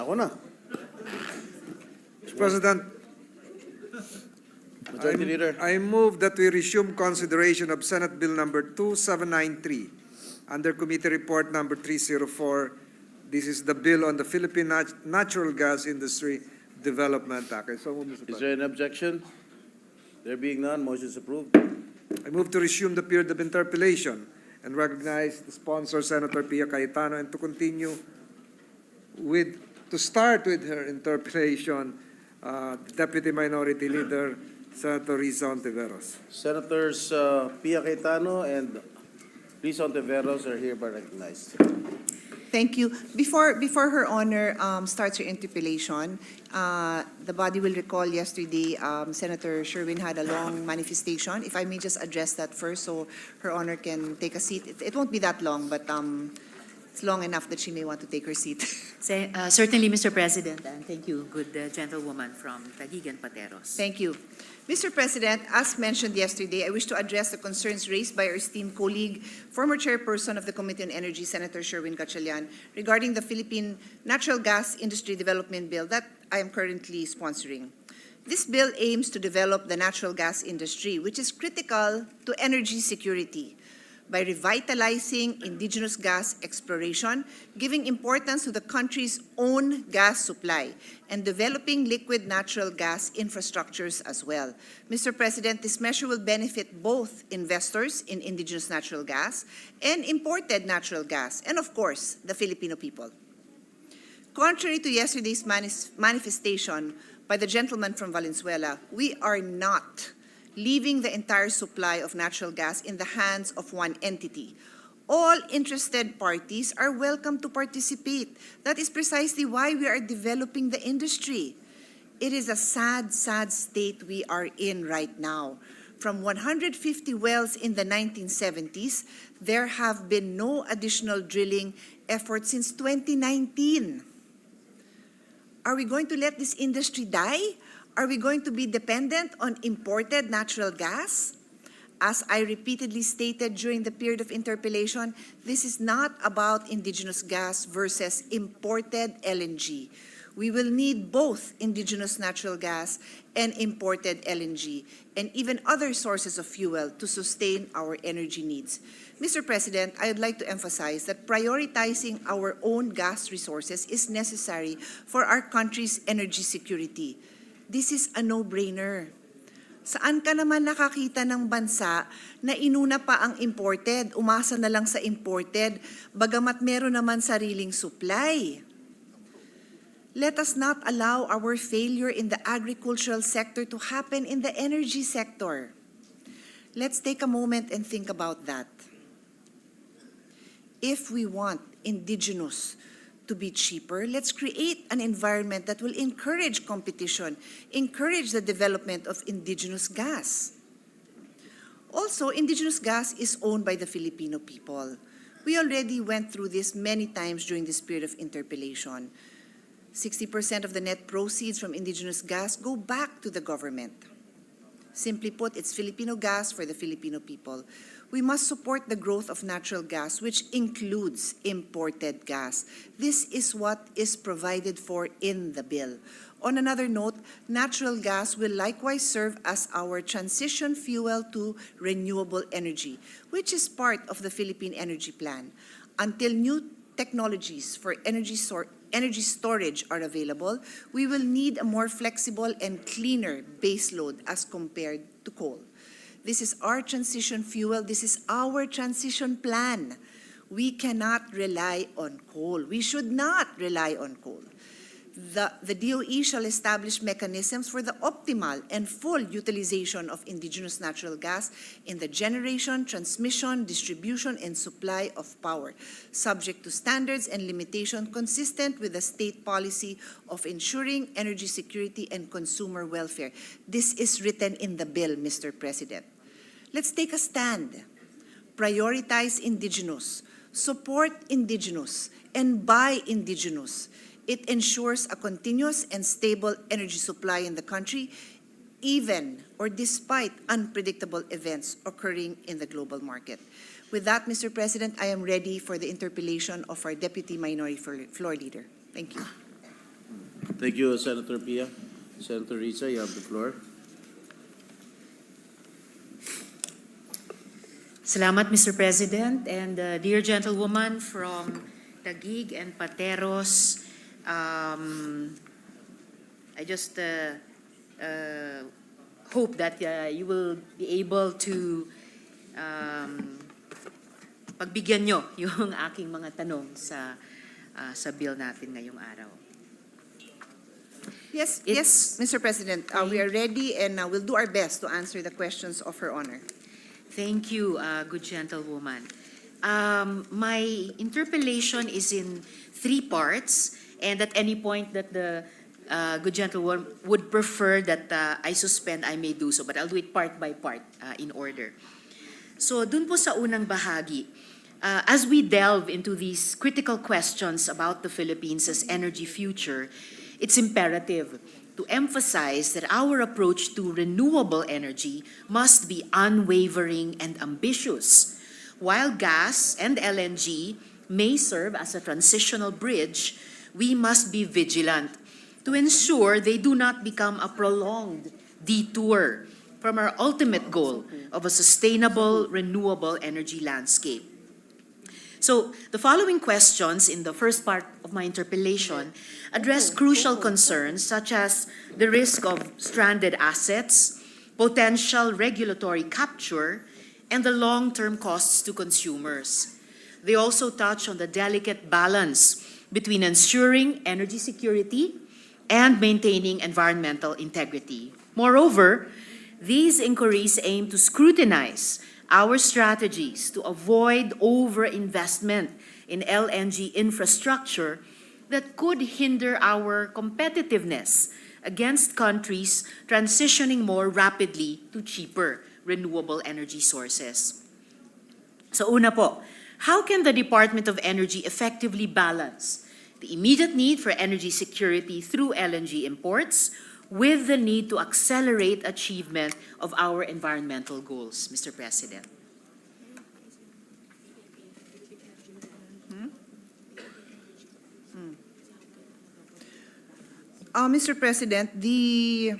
Ako na. Mr. President, Majority Leader. I move that we resume consideration of Senate Bill number 2793 under Committee Report number 304. This is the bill on the Philippine Natural Gas Industry Development Act. So, Mr. Is President, there an objection? There being none, motion is approved. I move to resume the period of interpellation and recognize the sponsor, Senator Pia Cayetano, and to continue to start with her interpellation, Deputy Minority Leader, Senator Risa Ontiveros. Senators Pia Cayetano and Risa Ontiveros are hereby recognized. Thank you. Before Her Honor starts her interpellation, the body will recall yesterday Senator Sherwin had a long manifestation. If I may just address that first so Her Honor can take a seat. It won't be that long, but it's long enough that she may want to take her seat. Certainly, Mr. President, and thank you, good gentlewoman from Taguig and Pateros. Thank you. Mr. President, as mentioned yesterday, I wish to address the concerns raised by our esteemed colleague, former chairperson of the Committee on Energy, Senator Sherwin Gatchalian, regarding the Philippine Natural Gas Industry Development Bill that I am currently sponsoring. This bill aims to develop the natural gas industry, which is critical to energy security, by revitalizing indigenous gas exploration, giving importance to the country's own gas supply, and developing liquid natural gas infrastructures as well. Mr. President, this measure will benefit both investors in indigenous natural gas and imported natural gas, and of course, the Filipino people. Contrary to yesterday's manifestation by the gentleman from Valenzuela, we are not leaving the entire supply of natural gas in the hands of one entity. All interested parties are welcome to participate. That is precisely why we are developing the industry. It is a sad, sad state we are in right now. From 150 wells in the 1970s, there have been no additional drilling efforts since 2019. Are we going to let this industry die? Are we going to be dependent on imported natural gas? As I repeatedly stated during the period of interpellation, this is not about indigenous gas versus imported LNG. We will need both indigenous natural gas and imported LNG, and even other sources of fuel to sustain our energy needs. Mr. President, I would like to emphasize that prioritizing our own gas resources is necessary for our country's energy security. This is a no-brainer. Saan ka naman nakakita ng bansa na inuna pa ang imported, umasa na lang sa imported, bagamat meron naman sariling supply? Let us not allow our failure in the agricultural sector to happen in the energy sector. Let's take a moment and think about that. If we want indigenous to be cheaper, let's create an environment that will encourage competition, encourage the development of indigenous gas. Also, indigenous gas is owned by the Filipino people. We already went through this many times during this period of interpellation. 60% of the net proceeds from indigenous gas go back to the government. Simply put, it's Filipino gas for the Filipino people. We must support the growth of natural gas, which includes imported gas. This is what is provided for in the bill. On another note, natural gas will likewise serve as our transition fuel to renewable energy, which is part of the Philippine Energy Plan. Until new technologies for energy storage are available, we will need a more flexible and cleaner baseload as compared to coal. This is our transition fuel. This is our transition plan. We cannot rely on coal. We should not rely on coal. The DOE shall establish mechanisms for the optimal and full utilization of indigenous natural gas in the generation, transmission, distribution, and supply of power, subject to standards and limitations consistent with the state policy of ensuring energy security and consumer welfare. This is written in the bill, Mr. President. Let's take a stand. Prioritize indigenous, support indigenous, and buy indigenous. It ensures a continuous and stable energy supply in the country, even or despite unpredictable events occurring in the global market. With that, Mr. President, I am ready for the interpellation of our Deputy Minority Floor Leader. Thank you. Thank you, Senator Pia. Senator Risa, you have the floor. Salamat, Mr. President, and dear gentlewoman from Taguig and Pateros, I just hope that you will be able to pagbigyan nyo yung aking mga tanong sa bill natin ngayong araw. Yes, It's- Mr. President, we are ready and we'll do our best to answer the questions of Her Honor. Thank you, good gentlewoman. My interpellation is in 3 parts, and at any point that the good gentlewoman would prefer that I suspend, I may do so, but I'll do it part by part in order. So dun po sa unang bahagi, as we delve into these critical questions about the Philippines' energy future, it's imperative to emphasize that our approach to renewable energy must be unwavering and ambitious. While gas and LNG may serve as a transitional bridge, we must be vigilant to ensure they do not become a prolonged detour from our ultimate goal of a sustainable, renewable energy landscape. So, the following questions in the first part of my interpellation address crucial concerns such as the risk of stranded assets, potential regulatory capture, and the long-term costs to consumers. They also touch on the delicate balance between ensuring energy security and maintaining environmental integrity. Moreover, these inquiries aim to scrutinize our strategies to avoid overinvestment in LNG infrastructure that could hinder our competitiveness against countries transitioning more rapidly to cheaper renewable energy sources. So una po, how can the Department of Energy effectively balance the immediate need for energy security through LNG imports with the need to accelerate achievement of our environmental goals, Mr. President? Mr. President, the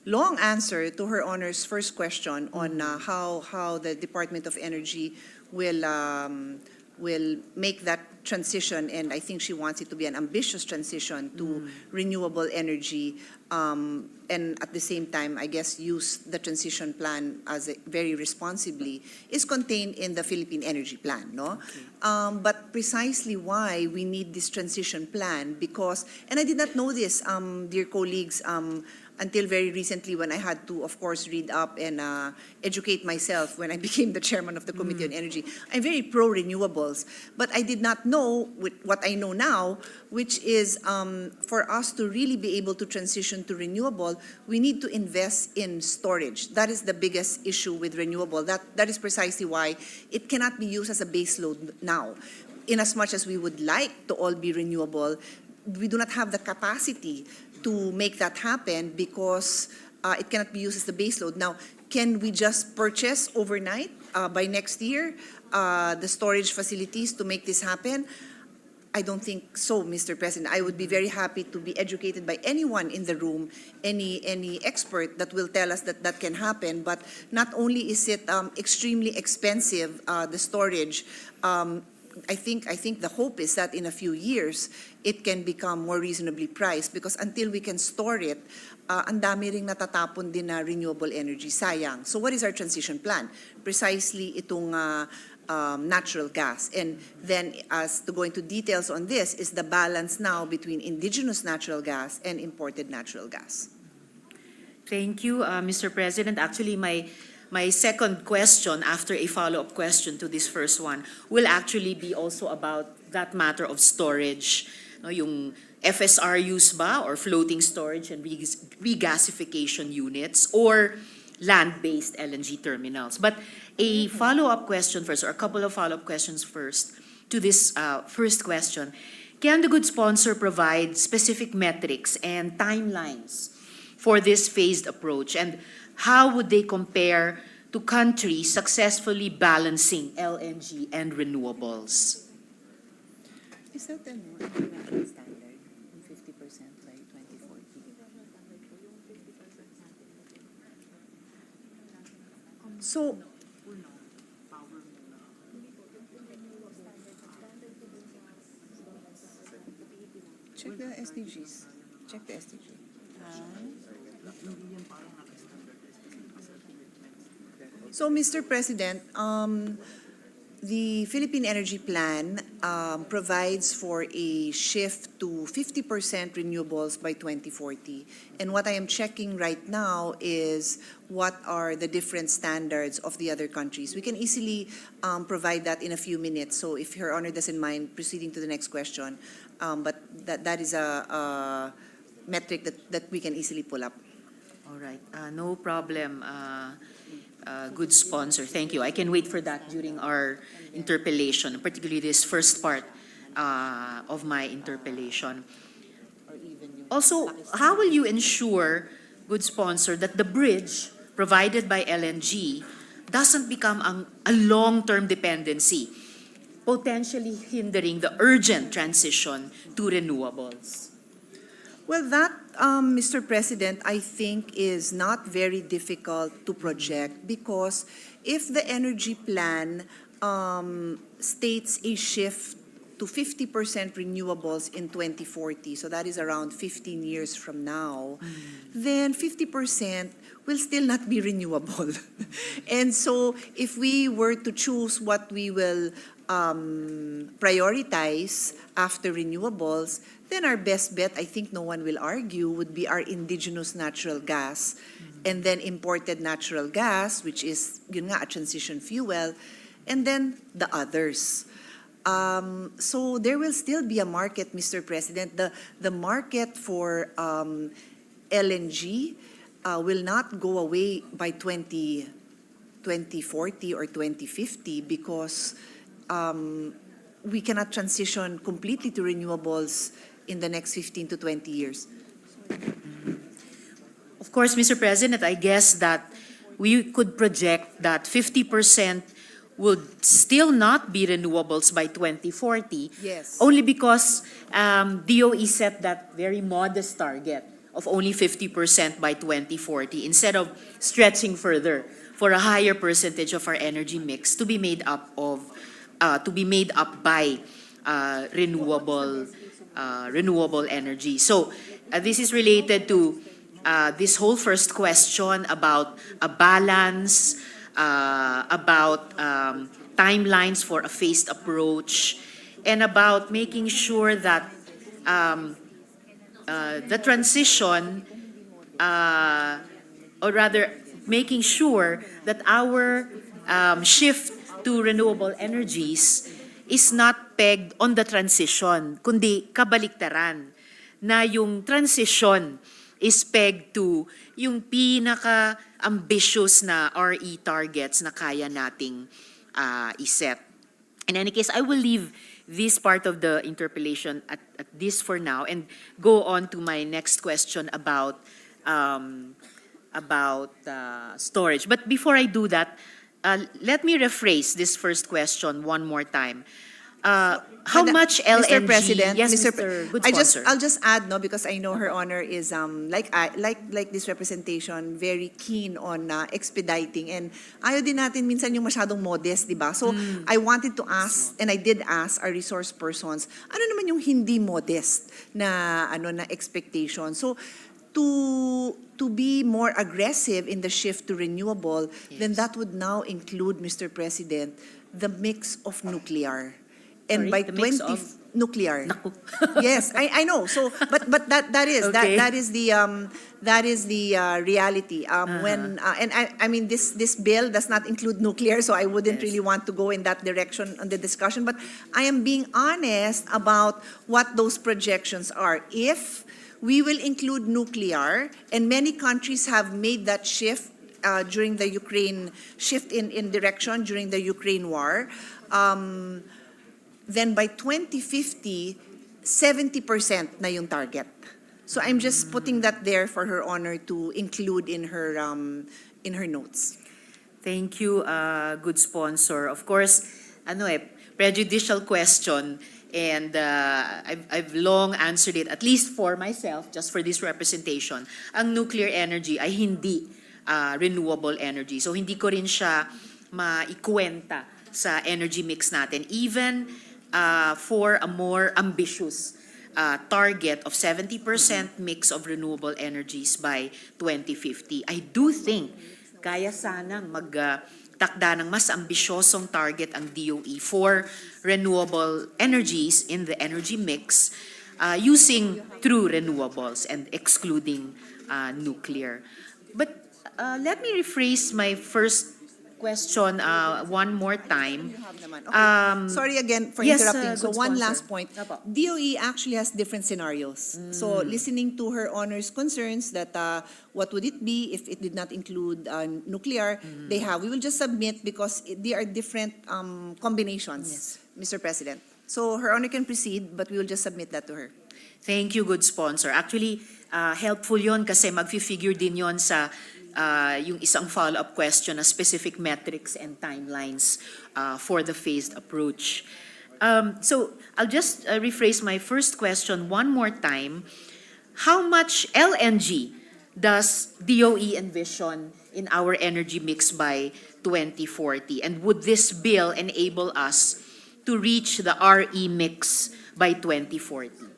long answer to Her Honor's first question on how the Department of Energy will make that transition, and I think she wants it to be an ambitious transition to renewable energy, and at the same time, I guess, use the transition plan as very responsibly, is contained in the Philippine Energy Plan, no? But precisely why we need this transition plan, because, and I did not know this, dear colleagues, until very recently when I had to, of course, read up and educate myself when I became the chairman of the Committee on Energy. I'm very pro-renewables, but I did not know what I know now, which is for us to really be able to transition to renewable, we need to invest in storage. That is the biggest issue with renewable. That is precisely why it cannot be used as a base load now. In as much as we would like to all be renewable, we do not have the capacity to make that happen because it cannot be used as the baseload. Now, can we just purchase overnight by next year the storage facilities to make this happen? I don't think so, Mr. President. I would be very happy to be educated by anyone in the room, any expert that will tell us that that can happen. But not only is it extremely expensive, the storage, I think the hope is that in a few years, it can become more reasonably priced, because until we can store it, ang dami ring natatapon din na renewable energy. Sayang. So what is our transition plan? Precisely itong natural gas. And then, as to go into details on this, is the balance now between indigenous natural gas and imported natural gas. Thank you, Mr. President. Actually, my second question, after a follow-up question to this first one, will actually be also about that matter of storage. No, yung FSRUs ba, or floating storage and regasification units, or land-based LNG terminals. But a follow-up question first, or a couple of follow-up questions first to this first question. Can the good sponsor provide specific metrics and timelines for this phased approach? And how would they compare to countries successfully balancing LNG and renewables? Is that the standard, 50% by 2030? So, check the SDGs. Check the SDG. So, Mr. President, the Philippine Energy Plan provides for a shift to 50% renewables by 2040. And what I am checking right now is what are the different standards of the other countries. We can easily provide that in a few minutes. So if Your Honor doesn't mind proceeding to the next question, but that is a metric that we can easily pull up. All right, no problem. Good sponsor, thank you. I can wait for that during our interpellation, particularly this first part of my interpellation. Also, how will you ensure, good sponsor, that the bridge provided by LNG doesn't become a long-term dependency, potentially hindering the urgent transition to renewables? Well, that, Mr. President, I think is not very difficult to project because if the energy plan states a shift to 50% renewables in 2040, so that is around 15 years from now, then 50% will still not be renewable. And so if we were to choose what we will prioritize after renewables, then our best bet, I think no one will argue, would be our indigenous natural gas and then imported natural gas, which is yun nga, a transition fuel, and then the others. So there will still be a market, Mr. President. The market for LNG will not go away by 2040 or 2050 because we cannot transition completely to renewables in the next 15 to 20 years. Of course, Mr. President, I guess that we could project that 50% would still not be renewables by 2040. Yes. Only because DOE set that very modest target of only 50% by 2040 instead of stretching further for a higher percentage of our energy mix to be made up by renewable energy. So this is related to this whole first question about a balance, about timelines for a phased approach, and about making sure that the transition, or rather making sure that our shift to renewable energies is not pegged on the transition, kundi kabaliktaran, na yung transition is pegged to yung pinaka-ambitious na RE targets na kaya nating iset. In any case, I will leave this part of the interpellation at this for now and go on to my next question about storage. But before I do that, let me rephrase this first question one more time. How much LNG? Mr. President, Yes, Mr. Mr. Good sponsor. I'll just add, no, because I know Her Honor is like this representation, very keen on expediting, and ayaw din natin minsan yung masyadong modest, di ba? So I wanted to ask, and I did ask our resource persons, ano naman yung hindi modest na expectation? So to be more aggressive in the shift to renewable, then that would now include, Mr. President, the mix of nuclear. And Sorry, by the mix 20 of? nuclear. Naku. Yes, I know. So but that is Okay. that is the reality. When and I mean this bill does not include nuclear, so I wouldn't Yes. really want to go in that direction on the discussion, but I am being honest about what those projections are. If we will include nuclear, and many countries have made that shift during the Ukraine shift in direction during the Ukraine war, then by 2050, 70% na yung target. So I'm just putting that there for Her Honor to include in her notes. Thank you, good sponsor. Of course, prejudicial question, and I've long answered it, at least for myself, just for this representation. Ang nuclear energy ay hindi renewable energy. So hindi ko rin siya maikwenta sa energy mix natin, even for a more ambitious target of 70% mix of renewable energies by 2050. I do think kaya sanang magtakda ng mas ambisyosong target ang DOE for renewable energies in the energy mix using true renewables and excluding nuclear. But let me rephrase my first question one more time. You have naman. Okay. Sorry again for yes, interrupting. So good one sponsor. last point. Apo. DOE actually has different scenarios. So listening to her honor's concerns that what would it be if it did not include nuclear, we will just submit because they are different combinations, Mr. President. So her honor can proceed, but we will just submit that to her. Thank you, good sponsor. Actually, helpful yon kasi mag-figure din yon sa yung isang follow-up question na specific metrics and timelines for the phased approach. So I'll just rephrase my first question one more time. How much LNG does DOE envision in our energy mix by 2040? And would this bill enable us to reach the RE mix by 2040?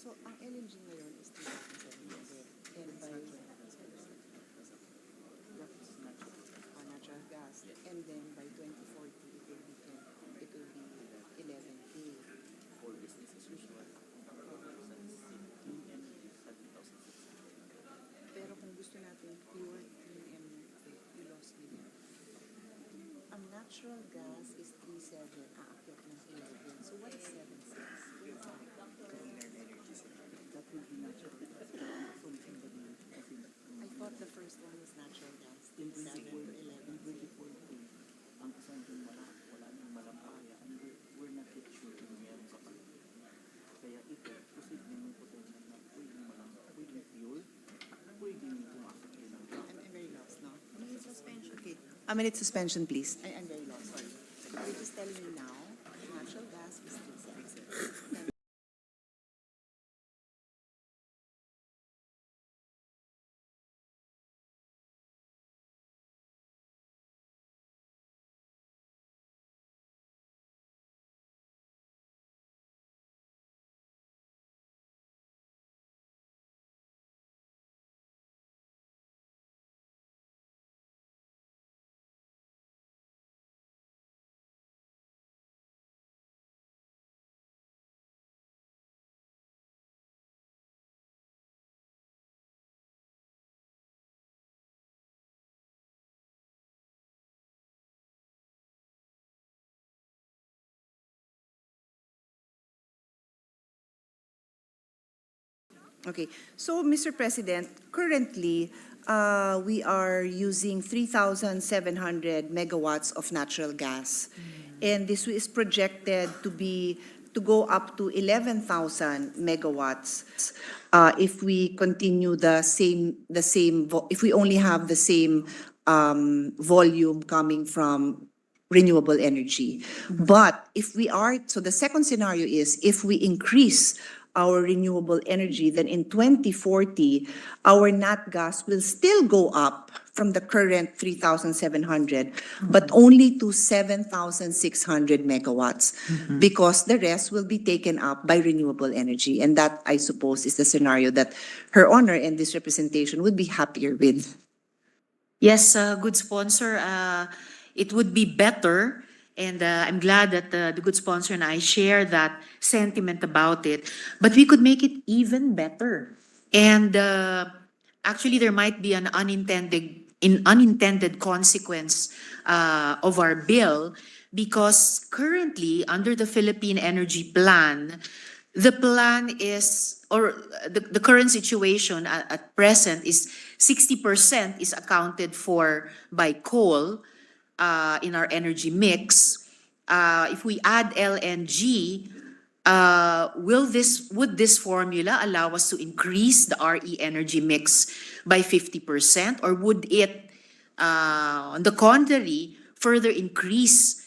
So ang LNG ngayon is 3,700 and by natural gas, and then by 2040 it will be 11K. For business as usual. Pero kung gusto natin pure clean energy, we lost me there. Ang natural gas is 3,700, aakyat ng 11. So what is 7,600? That would be natural gas. I thought the first one was natural gas. In 24, 11. In 24, ang isang dun wala nang malampaya and we're not yet sure kung meron sa pala. Kaya ito, posibleng may potential na pwedeng fuel, pwedeng pumasok yun. I'm very lost, no? A minute suspension. Okay. A minute suspension, please. I'm very lost, sorry. You're just telling me now, natural gas is 3,700. Okay, so Mr. President, currently we are using 3,700 megawatts of natural gas, and this is projected to go up to 11,000 megawatts if we continue if we only have the same volume coming from renewable energy. But so the second scenario is if we increase our renewable energy, then in 2040, our nat gas will still go up from the current 3,700, but only to 7,600 megawatts, because the rest will be taken up by renewable energy. And that, I suppose, is the scenario that Her Honor and this representation would be happier with. Yes, good sponsor. It would be better, and I'm glad that the good sponsor and I share that sentiment about it. But we could make it even better. And actually, there might be an unintended unintended consequence of our bill, because currently, under the Philippine Energy Plan, the plan is, or the current situation at present is 60% is accounted for by coal in our energy mix. If we add LNG, would this formula allow us to increase the RE energy mix by 50%, or would it, on the contrary, further increase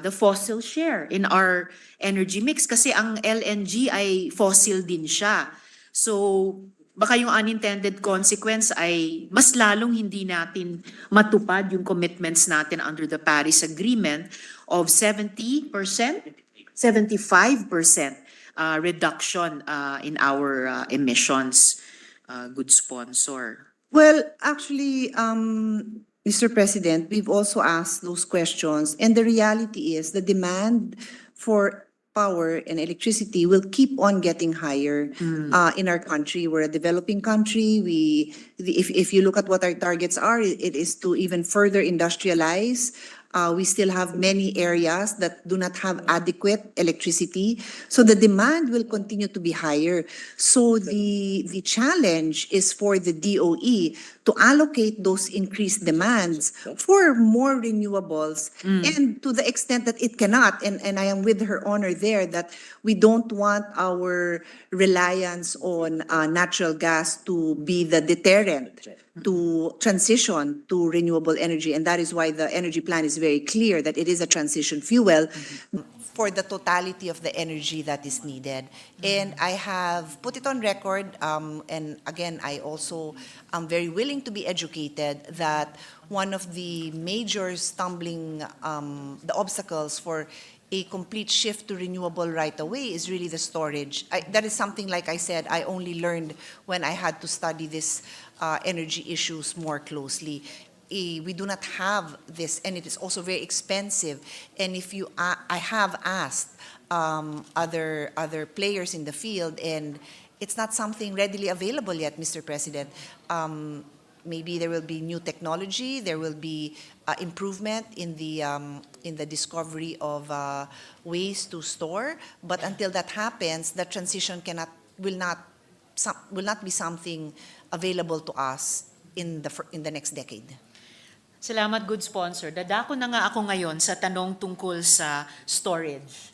the fossil share in our energy mix? Kasi ang LNG ay fossil din siya. So baka yung unintended consequence ay mas lalong hindi natin matupad yung commitments natin under the Paris Agreement of 70%, 75% reduction in our emissions. Good sponsor. Well, actually, Mr. President, we've also asked those questions, and the reality is the demand for power and electricity will keep on getting higher in our country. We're a developing country. If you look at what our targets are, it is to even further industrialize. We still have many areas that do not have adequate electricity. So the demand will continue to be higher. So the challenge is for the DOE to allocate those increased demands for more renewables, and to the extent that it cannot, and I am with Her Honor there, that we don't want our reliance on natural gas to be the deterrent to transition to renewable energy. And that is why the energy plan is very clear that it is a transition fuel for the totality of the energy that is needed. And I have put it on record, and again, I also am very willing to be educated, that one of the major the obstacles for a complete shift to renewable right away is really the storage. That is something, like I said, I only learned when I had to study this energy issues more closely. We do not have this, and it is also very expensive. And if you, I have asked other players in the field, and it's not something readily available yet, Mr. President. Maybe there will be new technology, there will be improvement in the discovery of ways to store, but until that happens, the transition will not be something available to us in the next decade. Salamat, good sponsor. Dadako na nga ako ngayon sa tanong tungkol sa storage.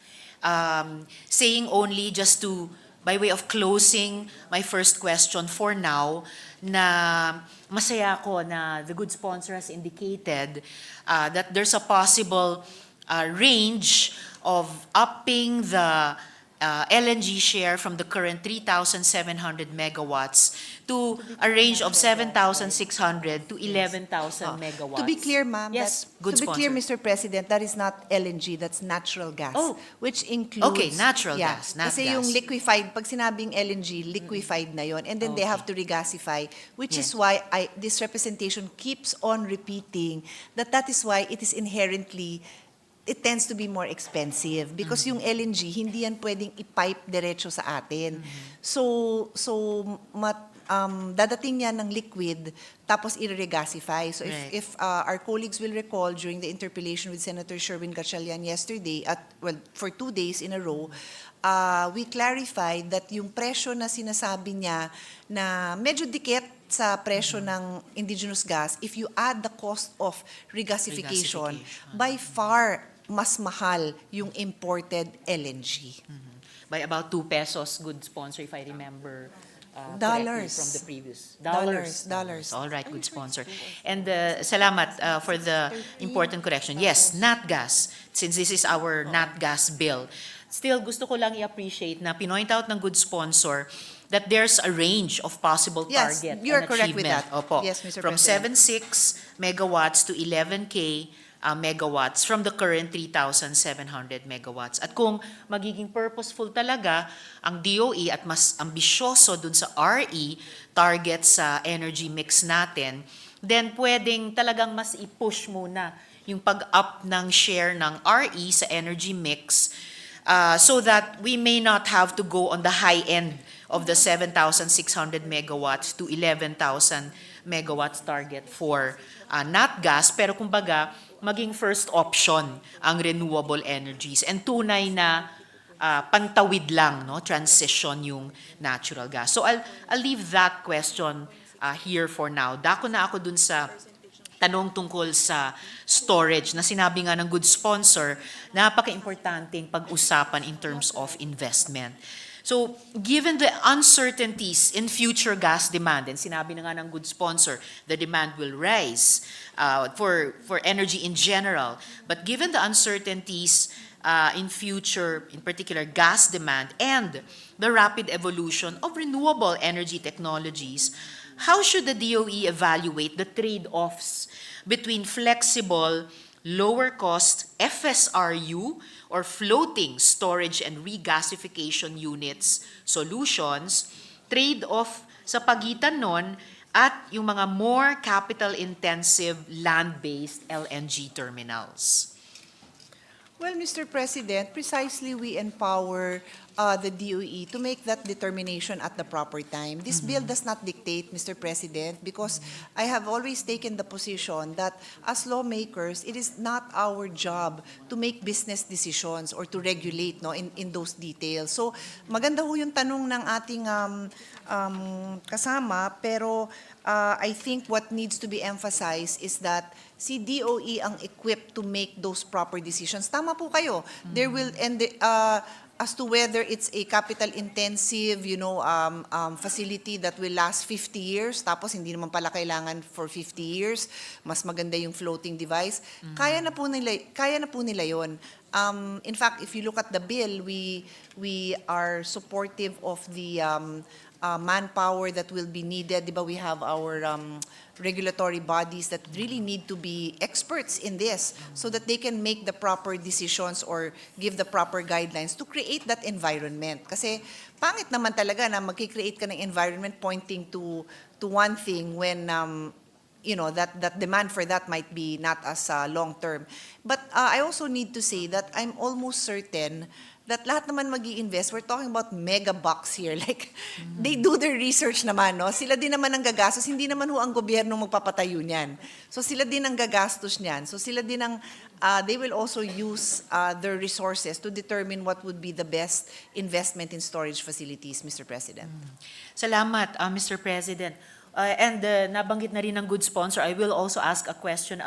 Saying only, just to, by way of closing my first question for now, na masaya ako na the good sponsor has indicated that there's a possible range of upping the LNG share from the current 3,700 megawatts to a range of 7,600 to 11,000 megawatts. To be clear, ma'am, yes, good to be clear, sponsor. Mr. President, that is not LNG, that's natural gas. Oh. Which includes... Okay, natural yeah, gas, nat Kasi gas. yung liquefied, pag sinabing LNG, liquefied na yon, and then they Okay. have to regasify, which Yes. is why this representation keeps on repeating that is why it is inherently, it tends to be more expensive because yung LNG, hindi yan pwedeng i-pipe diretso sa atin. So dadating yan ng liquid, tapos i-regasify. So Right. if our colleagues will recall during the interpellation with Senator Sherwin Gatchalian yesterday, for 2 days in a row, we clarified that yung presyo na sinasabi niya na medyo dikit sa presyo ng indigenous gas, if you add the cost of regasification, by far mas mahal yung imported LNG. By about 2 pesos, good sponsor, if I remember correctly Dollars. from the previous. Dollars. All right, good sponsor. And salamat for the important correction. Yes, nat gas, since this is our nat gas bill. Still, gusto ko lang i-appreciate na pinoint out ng good sponsor that there's a range of possible Yes, target you are and correct with achievement. that. Opo. Yes, Mr. From President. 7.6 megawatts to 11K megawatts from the current 3,700 megawatts. At kung magiging purposeful talaga ang DOE at mas ambisyoso dun sa RE target sa energy mix natin, then pwedeng talagang mas i-push muna yung pag-up ng share ng RE sa energy mix so that we may not have to go on the high end of the 7,600 megawatts to 11,000 megawatts target for not gas, pero kumbaga, maging first option ang renewable energies. And tunay na pantawid lang, no, transition yung natural gas. So I'll leave that question here for now. Dako na ako dun sa tanong tungkol sa storage na sinabi nga ng good sponsor, napaka-importanteng pag-usapan in terms of investment. So, given the uncertainties in future gas demand, and sinabi na nga ng good sponsor, the demand will rise for energy in general. But given the uncertainties in future, in particular gas demand, and the rapid evolution of renewable energy technologies, how should the DOE evaluate the trade-offs between flexible, lower-cost FSRU or floating storage and regasification units solutions, trade-off sa pagitan nun at yung mga more capital-intensive land-based LNG terminals? Well, Mr. President, precisely we empower the DOE to make that determination at the proper time. This bill does not dictate, Mr. President, because I have always taken the position that as lawmakers, it is not our job to make business decisions or to regulate in those details. So maganda ho yung tanong ng ating kasama, pero I think what needs to be emphasized is that si DOE ang equipped to make those proper decisions. Tama po kayo. There will, and as to whether it's a capital-intensive, facility that will last 50 years, tapos hindi naman pala kailangan for 50 years, mas maganda yung floating device. Kaya na po nila yun. In fact, if you look at the bill, we are supportive of the manpower that will be needed. Diba, we have our regulatory bodies that really need to be experts in this so that they can make the proper decisions or give the proper guidelines to create that environment. Kasi pangit naman talaga na magki-create ka ng environment pointing to one thing when that demand for that might be not as long term. But I also need to say that I'm almost certain that lahat naman mag-i-invest, we're talking about mega bucks here. Like, they do their research naman, no? Sila din naman ang gagastos, hindi naman ho ang gobyerno magpapatayo niyan. So sila din ang gagastos niyan. So sila din ang, they will also use their resources to determine what would be the best investment in storage facilities, Mr. President. Salamat, Mr. President. And nabanggit na rin ng good sponsor, I will also ask a question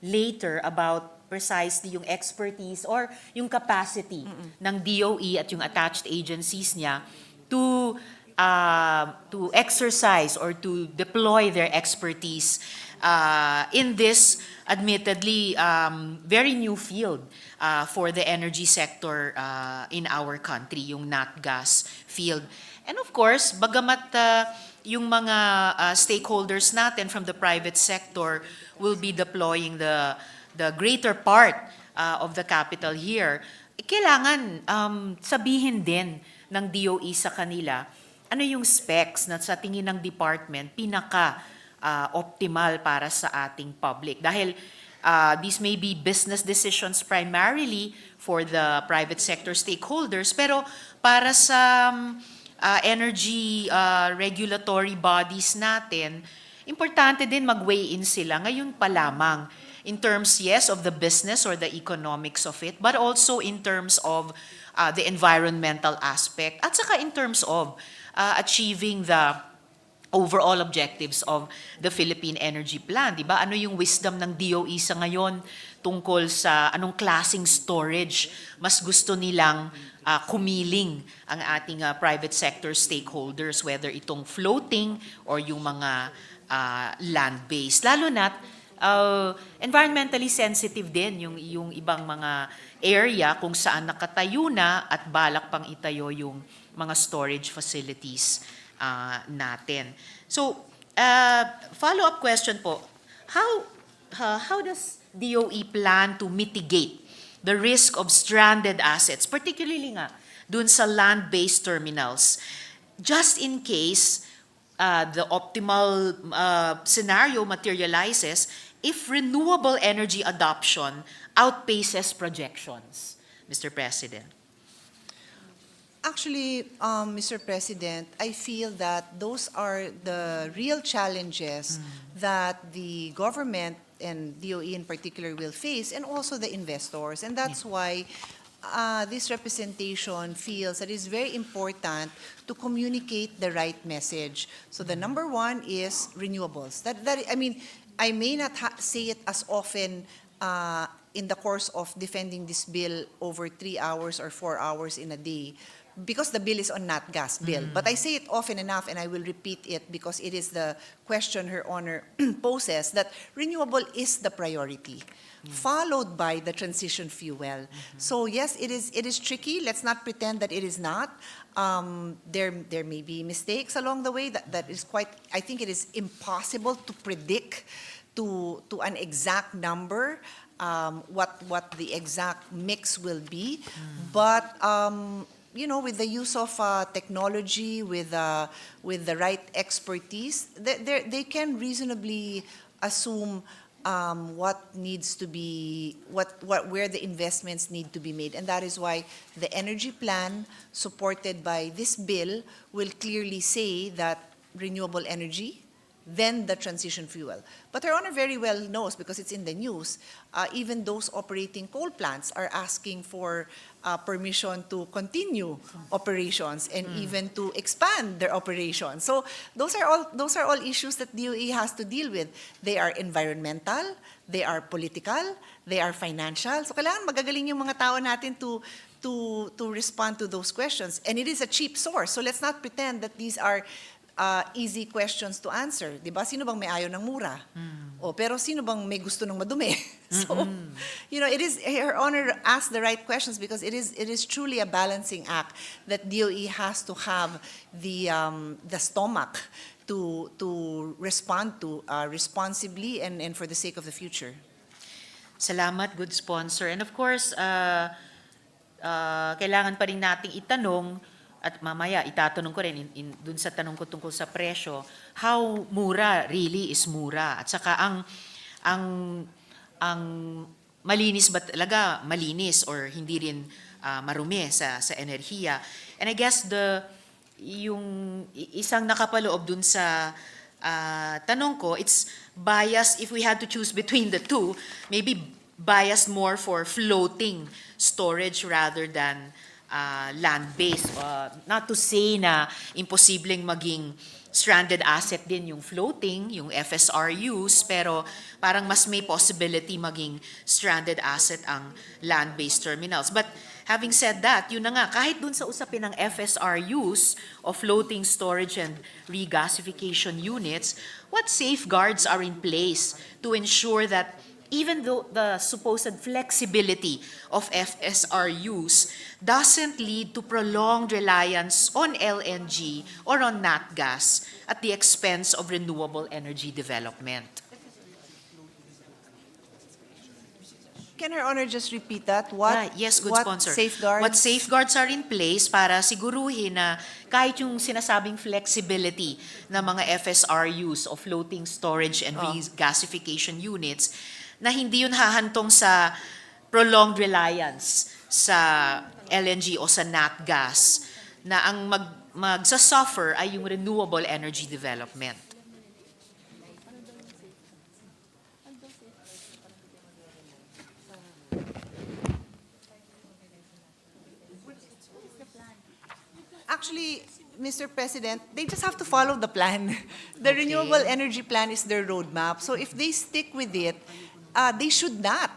later about precisely yung expertise or yung capacity ng DOE at yung attached agencies niya to exercise or to deploy their expertise in this admittedly very new field for the energy sector in our country, yung nat gas field. And of course, bagamat yung mga stakeholders natin from the private sector will be deploying the greater part of the capital here, kailangan sabihin din ng DOE sa kanila ano yung specs na sa tingin ng department pinaka-optimal para sa ating public. Dahil these may be business decisions primarily for the private sector stakeholders, pero para sa energy regulatory bodies natin, importante din mag-weigh in sila ngayon pa lamang. In terms, yes, of the business or the economics of it, but also in terms of the environmental aspect, at saka in terms of achieving the overall objectives of the Philippine Energy Plan. Diba? Ano yung wisdom ng DOE sa ngayon tungkol sa anong klaseng storage mas gusto nilang kumiling ang ating private sector stakeholders, whether itong floating or yung mga land-based. Lalo na't environmentally sensitive din yung ibang mga area kung saan nakatayo na at balak pang itayo yung mga storage facilities natin. So, follow-up question po, how does DOE plan to mitigate the risk of stranded assets, particularly nga dun sa land-based terminals, just in case the optimal scenario materializes if renewable energy adoption outpaces projections, Mr. President? Actually, Mr. President, I feel that those are the real challenges that the government and DOE in particular will face, and also the investors. And that's why this representation feels that it's very important to communicate the right message. So the number one is renewables. I mean, I may not say it as often in the course of defending this bill over 3 hours or 4 hours in a day, because the bill is on Nat Gas bill. But I say it often enough, and I will repeat it because it is the question Her Honor poses, that renewable is the priority, followed by the transition fuel. So yes, it is tricky. Let's not pretend that it is not. There may be mistakes along the way. That is quite, I think it is impossible to predict to an exact number what the exact mix will be. But you know, with the use of technology, with the right expertise, they can reasonably assume what needs to be, where the investments need to be made. And that is why the energy plan supported by this bill will clearly say that renewable energy, then the transition fuel. But Her Honor very well knows, because it's in the news, even those operating coal plants are asking for permission to continue operations and even to expand their operations. So those are all issues that DOE has to deal with. They are environmental, they are political, they are financial. So kailangan magagaling yung mga tao natin to respond to those questions. And it is a cheap source. So let's not pretend that these are easy questions to answer. Diba? Sino bang may ayaw ng mura? O, pero sino bang may gusto ng madumi? So, you know, it is, Her Honor asked the right questions, because it is truly a balancing act that DOE has to have the stomach to respond to responsibly and for the sake of the future. Salamat, good sponsor. And of course, kailangan pa rin nating itanong, at mamaya itatanong ko rin dun sa tanong ko tungkol sa presyo, how mura really is mura? At saka ang malinis ba talaga malinis or hindi rin marumi sa enerhiya? And I guess yung isang nakapaloob dun sa tanong ko, it's biased. If we had to choose between the two, maybe biased more for floating storage rather than land-based. Not to say na imposibleng maging stranded asset din yung floating, yung FSRUs, pero parang mas may possibility maging stranded asset ang land-based terminals. But having said that, yun na nga, kahit dun sa usapin ng FSRUs o floating storage and regasification units, what safeguards are in place to ensure that even though the supposed flexibility of FSRUs doesn't lead to prolonged reliance on LNG or on nat gas at the expense of renewable energy development? Can Her Honor just repeat that? What, Yes, good what sponsor. safeguards? What safeguards are in place para siguruhin na kahit yung sinasabing flexibility ng mga FSRUs o floating storage and regasification units, na hindi yun hahantong sa prolonged reliance sa LNG o sa nat gas, na ang magsasuffer ay yung renewable energy development. Actually, Mr. President, they just have to follow the plan. The renewable energy plan is their roadmap. So if they stick with it, they should not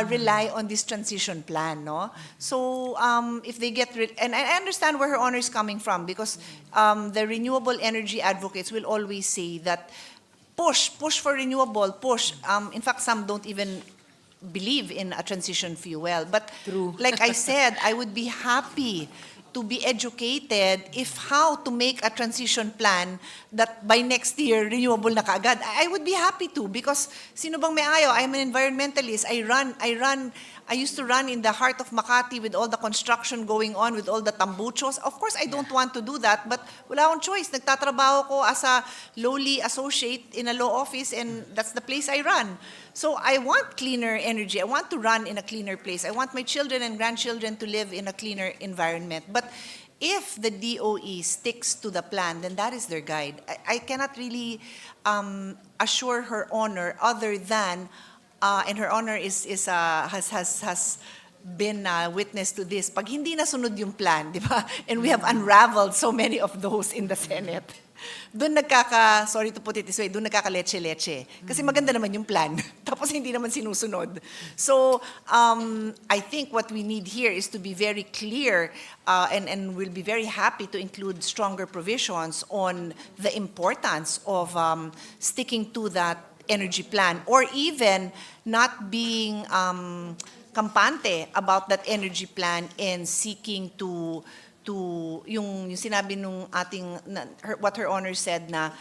rely on this transition plan, no? So if they get and I understand where Her Honor is coming from, because the renewable energy advocates will always say that push for renewable, push. In fact, some don't even believe in a transition fuel. But like I said, I would be happy to be educated if how to make a transition plan that by next year, renewable na kaagad. I would be happy to, because sino bang may ayaw? I'm an environmentalist. I used to run in the heart of Makati with all the construction going on, with all the tambuchos. Of course, I don't want to do that, but wala akong choice. Nagtatrabaho ko as a lowly associate in a law office, and that's the place I run. So I want cleaner energy. I want to run in a cleaner place. I want my children and grandchildren to live in a cleaner environment. But if the DOE sticks to the plan, then that is their guide. I cannot really assure Her Honor other than, and Her Honor has been witness to this. Pag hindi nasunod yung plan, di ba? And we have unraveled so many of those in the Senate. Doon sorry to put it this way, doon nagkaka-leche-leche. Kasi maganda naman yung plan, tapos hindi naman sinusunod. So, I think what we need here is to be very clear, and we'll be very happy to include stronger provisions on the importance of sticking to that energy plan, or even not being kampante about that energy plan and seeking to yung sinabi nung what Her Honor said na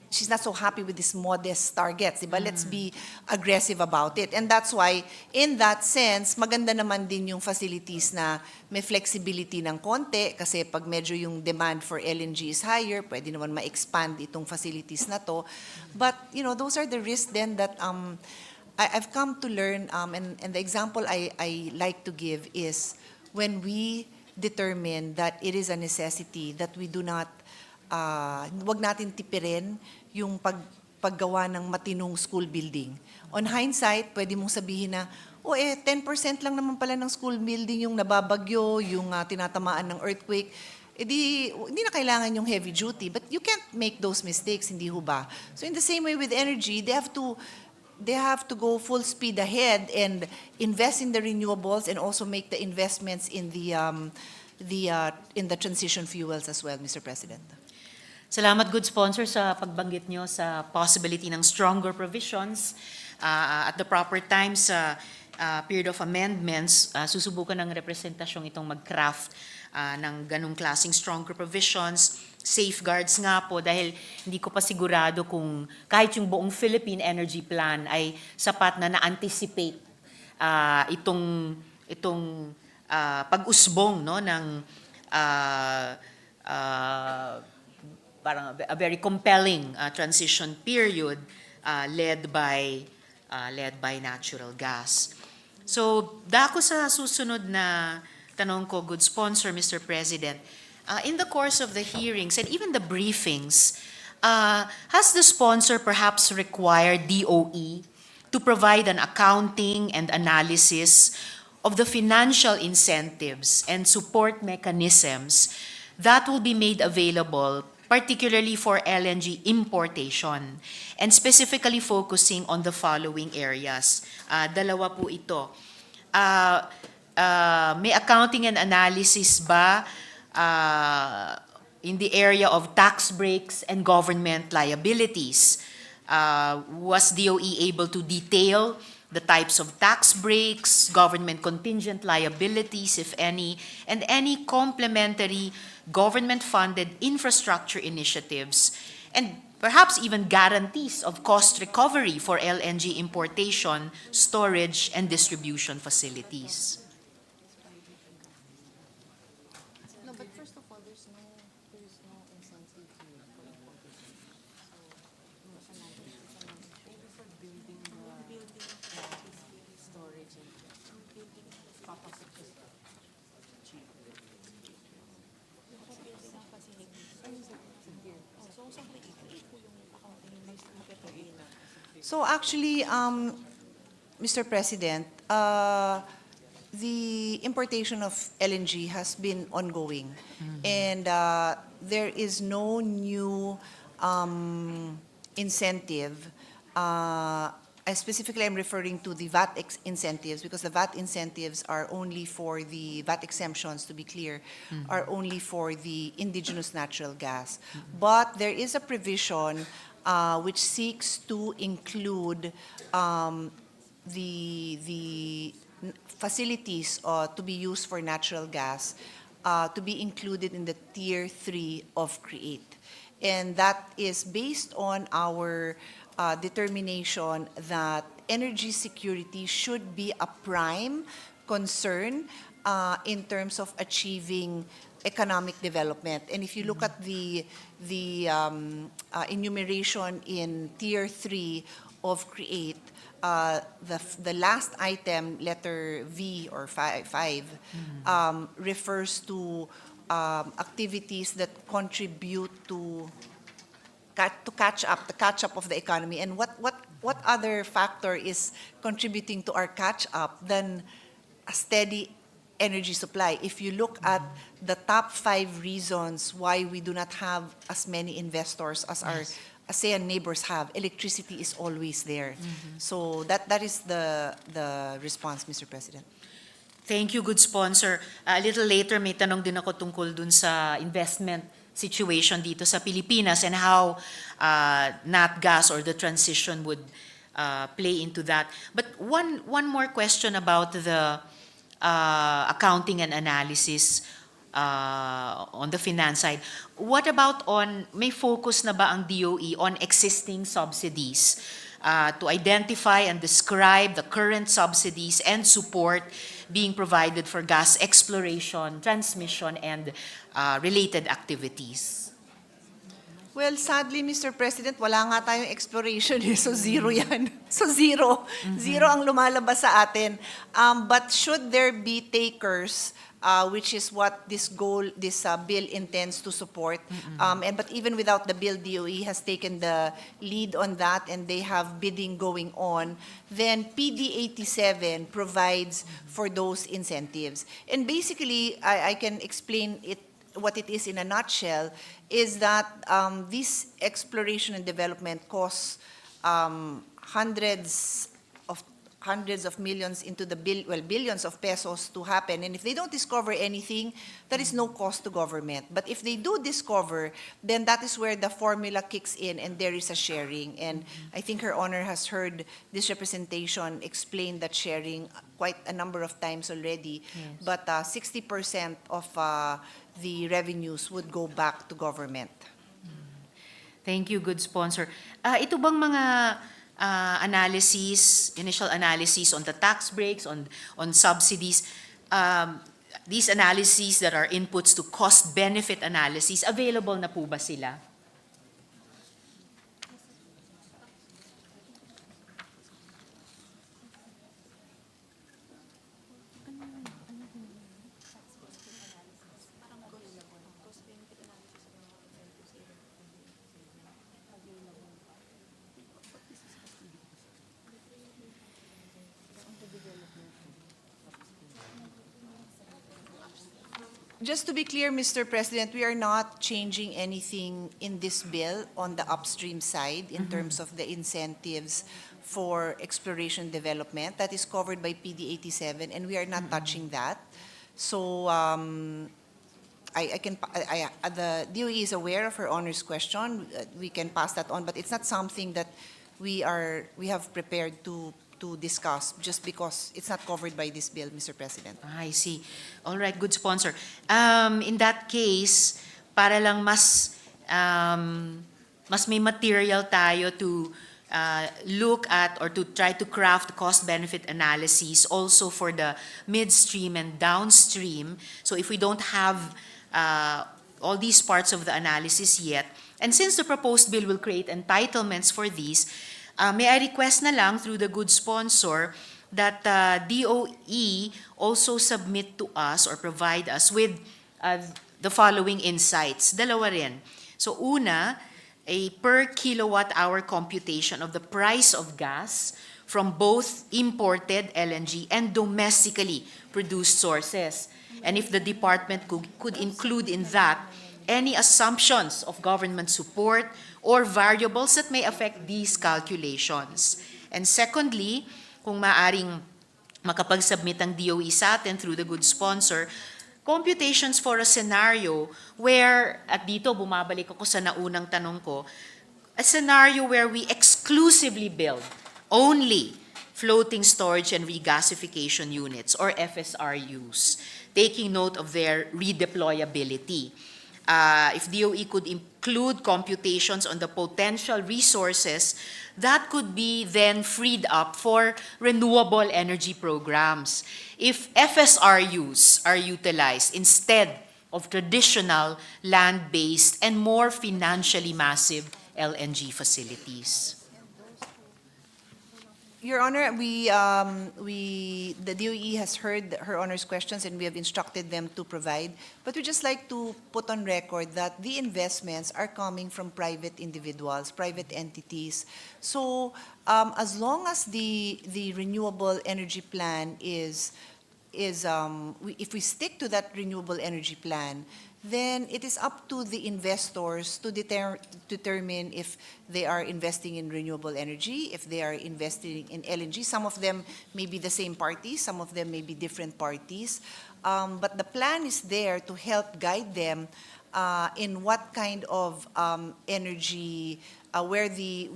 she's not so happy with these modest targets, diba? Let's be aggressive about it. And that's why, in that sense, maganda naman din yung facilities na may flexibility ng konti, kasi pag medyo yung demand for LNG is higher, pwede naman ma-expand itong facilities na to. But, those are the risks then that I've come to learn, and the example I like to give is when we determine that it is a necessity, that we do not, wag natin tipirin yung paggawa ng matinong school building. On hindsight, pwede mong sabihin na, 10% lang naman pala ng school building yung nababagyo, yung tinatamaan ng earthquake. Hindi na kailangan yung heavy duty. But you can't make those mistakes, hindi ho ba? So in the same way with energy, they have to go full speed ahead and invest in the renewables and also make the investments in the transition fuels as well, Mr. President. Salamat, good sponsor, sa pagbanggit nyo sa possibility ng stronger provisions at the proper time sa period of amendments. Susubukan ng representasyong itong mag-craft ng ganong klaseng stronger provisions, safeguards nga po, dahil hindi ko pa sigurado kung kahit yung buong Philippine Energy Plan ay sapat na na-anticipate itong pag-usbong, no, ng parang a very compelling transition period led by natural gas. So, dako sa susunod na tanong ko, good sponsor, Mr. President. In the course of the hearings and even the briefings, has the sponsor perhaps required DOE to provide an accounting and analysis of the financial incentives and support mechanisms that will be made available, particularly for LNG importation, and specifically focusing on the following areas? Dalawa po ito. May accounting and analysis ba in the area of tax breaks and government liabilities? Was DOE able to detail the types of tax breaks, government contingent liabilities, if any, and any complementary government-funded infrastructure initiatives, and perhaps even guarantees of cost recovery for LNG importation, storage, and distribution facilities? So actually, Mr. President, the importation of LNG has been ongoing, and there is no new incentive. Specifically, I'm referring to the VAT incentives, because the VAT incentives are only for the VAT exemptions, to be clear, are only for the indigenous natural gas. But there is a provision which seeks to include the facilities to be used for natural gas to be included in the Tier 3 of CREATE. And that is based on our determination that energy security should be a prime concern in terms of achieving economic development. And if you look at the enumeration in Tier 3 of CREATE, the last item, letter V or 5, refers to activities that contribute to catch up, the catch up of the economy. And what other factor is contributing to our catch up than a steady energy supply? If you look at the top 5 reasons why we do not have as many investors as our ASEAN neighbors have, electricity is always there. So that is the response, Mr. President. Thank you, good sponsor. A little later, may tanong din ako tungkol dun sa investment situation dito sa Pilipinas and how nat gas or the transition would play into that. But one more question about the accounting and analysis on the finance side. What about may focus na ba ang DOE on existing subsidies to identify and describe the current subsidies and support being provided for gas exploration, transmission, and related activities? Well, sadly, Mr. President, wala nga tayong exploration eh. So zero yan. So zero. Zero ang lumalabas sa atin. But should there be takers, which is what this bill intends to support, but even without the bill, DOE has taken the lead on that and they have bidding going on, then PD 87 provides for those incentives. And basically, I can explain what it is in a nutshell, is that this exploration and development costs hundreds of millions into the billions of pesos to happen. And if they don't discover anything, there is no cost to government. But if they do discover, then that is where the formula kicks in and there is a sharing. And I think Her Honor has heard this representation explain that sharing quite a number of times already. Yes. But 60% of the revenues would go back to government. Thank you, good sponsor. Ito bang mga initial analysis on the tax breaks, on subsidies, these analyses that are inputs to cost-benefit analysis, available na po ba sila? Just to be clear, Mr. President, we are not changing anything in this bill on the upstream side in terms of the incentives for exploration development. That is covered by PD 87, and we are not touching that. So the DOE is aware of Her Honor's question. We can pass that on, but it's not something that we have prepared to discuss just because it's not covered by this bill, Mr. President. I see. All right, good sponsor. In that case, para lang mas may material tayo to look at or to try to craft cost-benefit analyses also for the midstream and downstream. So if we don't have all these parts of the analysis yet, and since the proposed bill will create entitlements for these, may I request na lang through the good sponsor that DOE also submit to us or provide us with the following insights. Dalawa rin. So una, a per kilowatt hour computation of the price of gas from both imported LNG and domestically produced sources. And if the department could include in that any assumptions of government support or variables that may affect these calculations. And secondly, kung maaring makapag-submit ang DOE sa atin through the good sponsor, computations for a scenario where, at dito bumabalik ako sa naunang tanong ko, a scenario where we exclusively build only floating storage and regasification units or FSRUs, taking note of their redeployability. If DOE could include computations on the potential resources that could be then freed up for renewable energy programs. If FSRUs are utilized instead of traditional land-based and more financially massive LNG facilities. Your Honor, the DOE has heard Her Honor's questions and we have instructed them to provide. But we'd just like to put on record that the investments are coming from private individuals, private entities. So as long as the renewable energy plan if we stick to that renewable energy plan, then it is up to the investors to determine if they are investing in renewable energy, if they are investing in LNG. Some of them may be the same parties, some of them may be different parties. But the plan is there to help guide them in what kind of energy, where the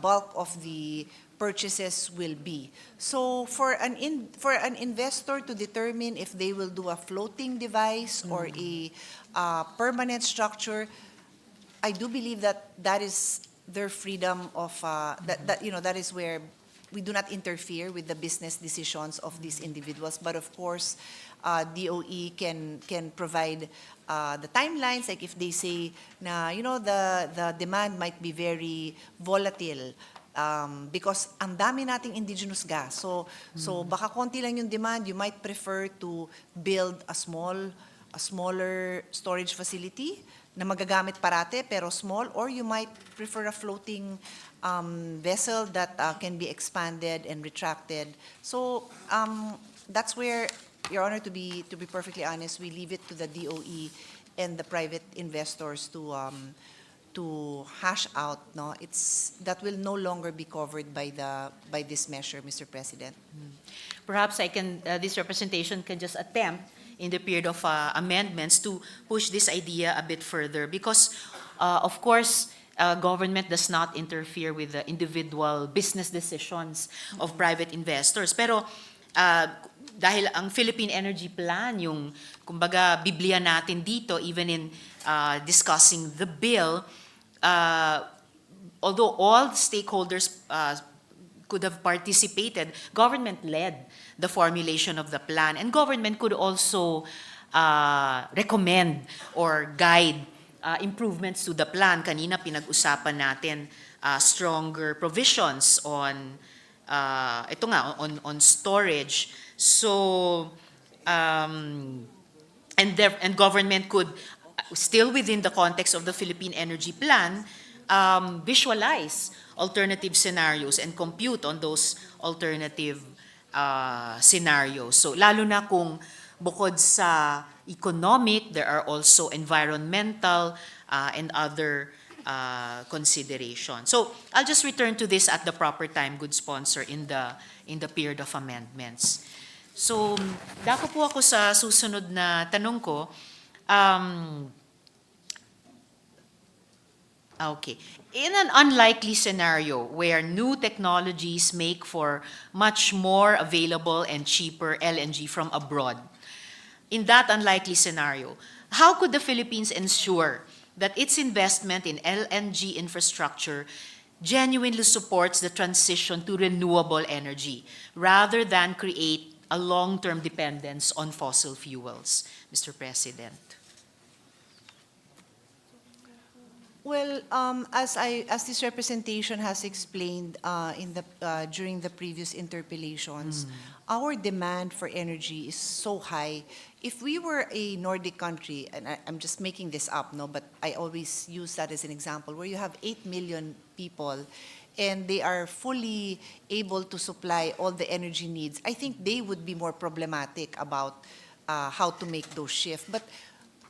bulk of the purchases will be. So for an investor to determine if they will do a floating device or a permanent structure, I do believe that is their freedom of that is where we do not interfere with the business decisions of these individuals. But of course, DOE can provide the timelines, like if they say na the demand might be very volatile. Because ang dami nating indigenous gas. So baka konti lang yung demand, you might prefer to build a smaller storage facility na magagamit parate pero small, or you might prefer a floating vessel that can be expanded and retracted. So that's where, Your Honor, to be perfectly honest, we leave it to the DOE and the private investors to hash out, no, that will no longer be covered by this measure, Mr. President. Perhaps this representation can just attempt in the period of amendments to push this idea a bit further because, of course, government does not interfere with the individual business decisions of private investors. Pero dahil ang Philippine Energy Plan, yung kumbaga Biblia natin dito, even in discussing the bill, although all stakeholders could have participated, government led the formulation of the plan, and government could also recommend or guide improvements to the plan. Kanina pinag-usapan natin stronger provisions on on storage. So and government could, still within the context of the Philippine Energy Plan, visualize alternative scenarios and compute on those alternative scenarios. So lalo na kung bukod sa economic, there are also environmental and other considerations. So I'll just return to this at the proper time, good sponsor, in the period of amendments. So dako po ako sa susunod na tanong ko. Okay. In an unlikely scenario where new technologies make for much more available and cheaper LNG from abroad, in that unlikely scenario, how could the Philippines ensure that its investment in LNG infrastructure genuinely supports the transition to renewable energy rather than create a long-term dependence on fossil fuels, Mr. President? Well, as this representation has explained during the previous interpellations, our demand for energy is so high. If we were a Nordic country, and I'm just making this up, no, but I always use that as an example, where you have 8 million people and they are fully able to supply all the energy needs, I think they would be more problematic about how to make those shifts. But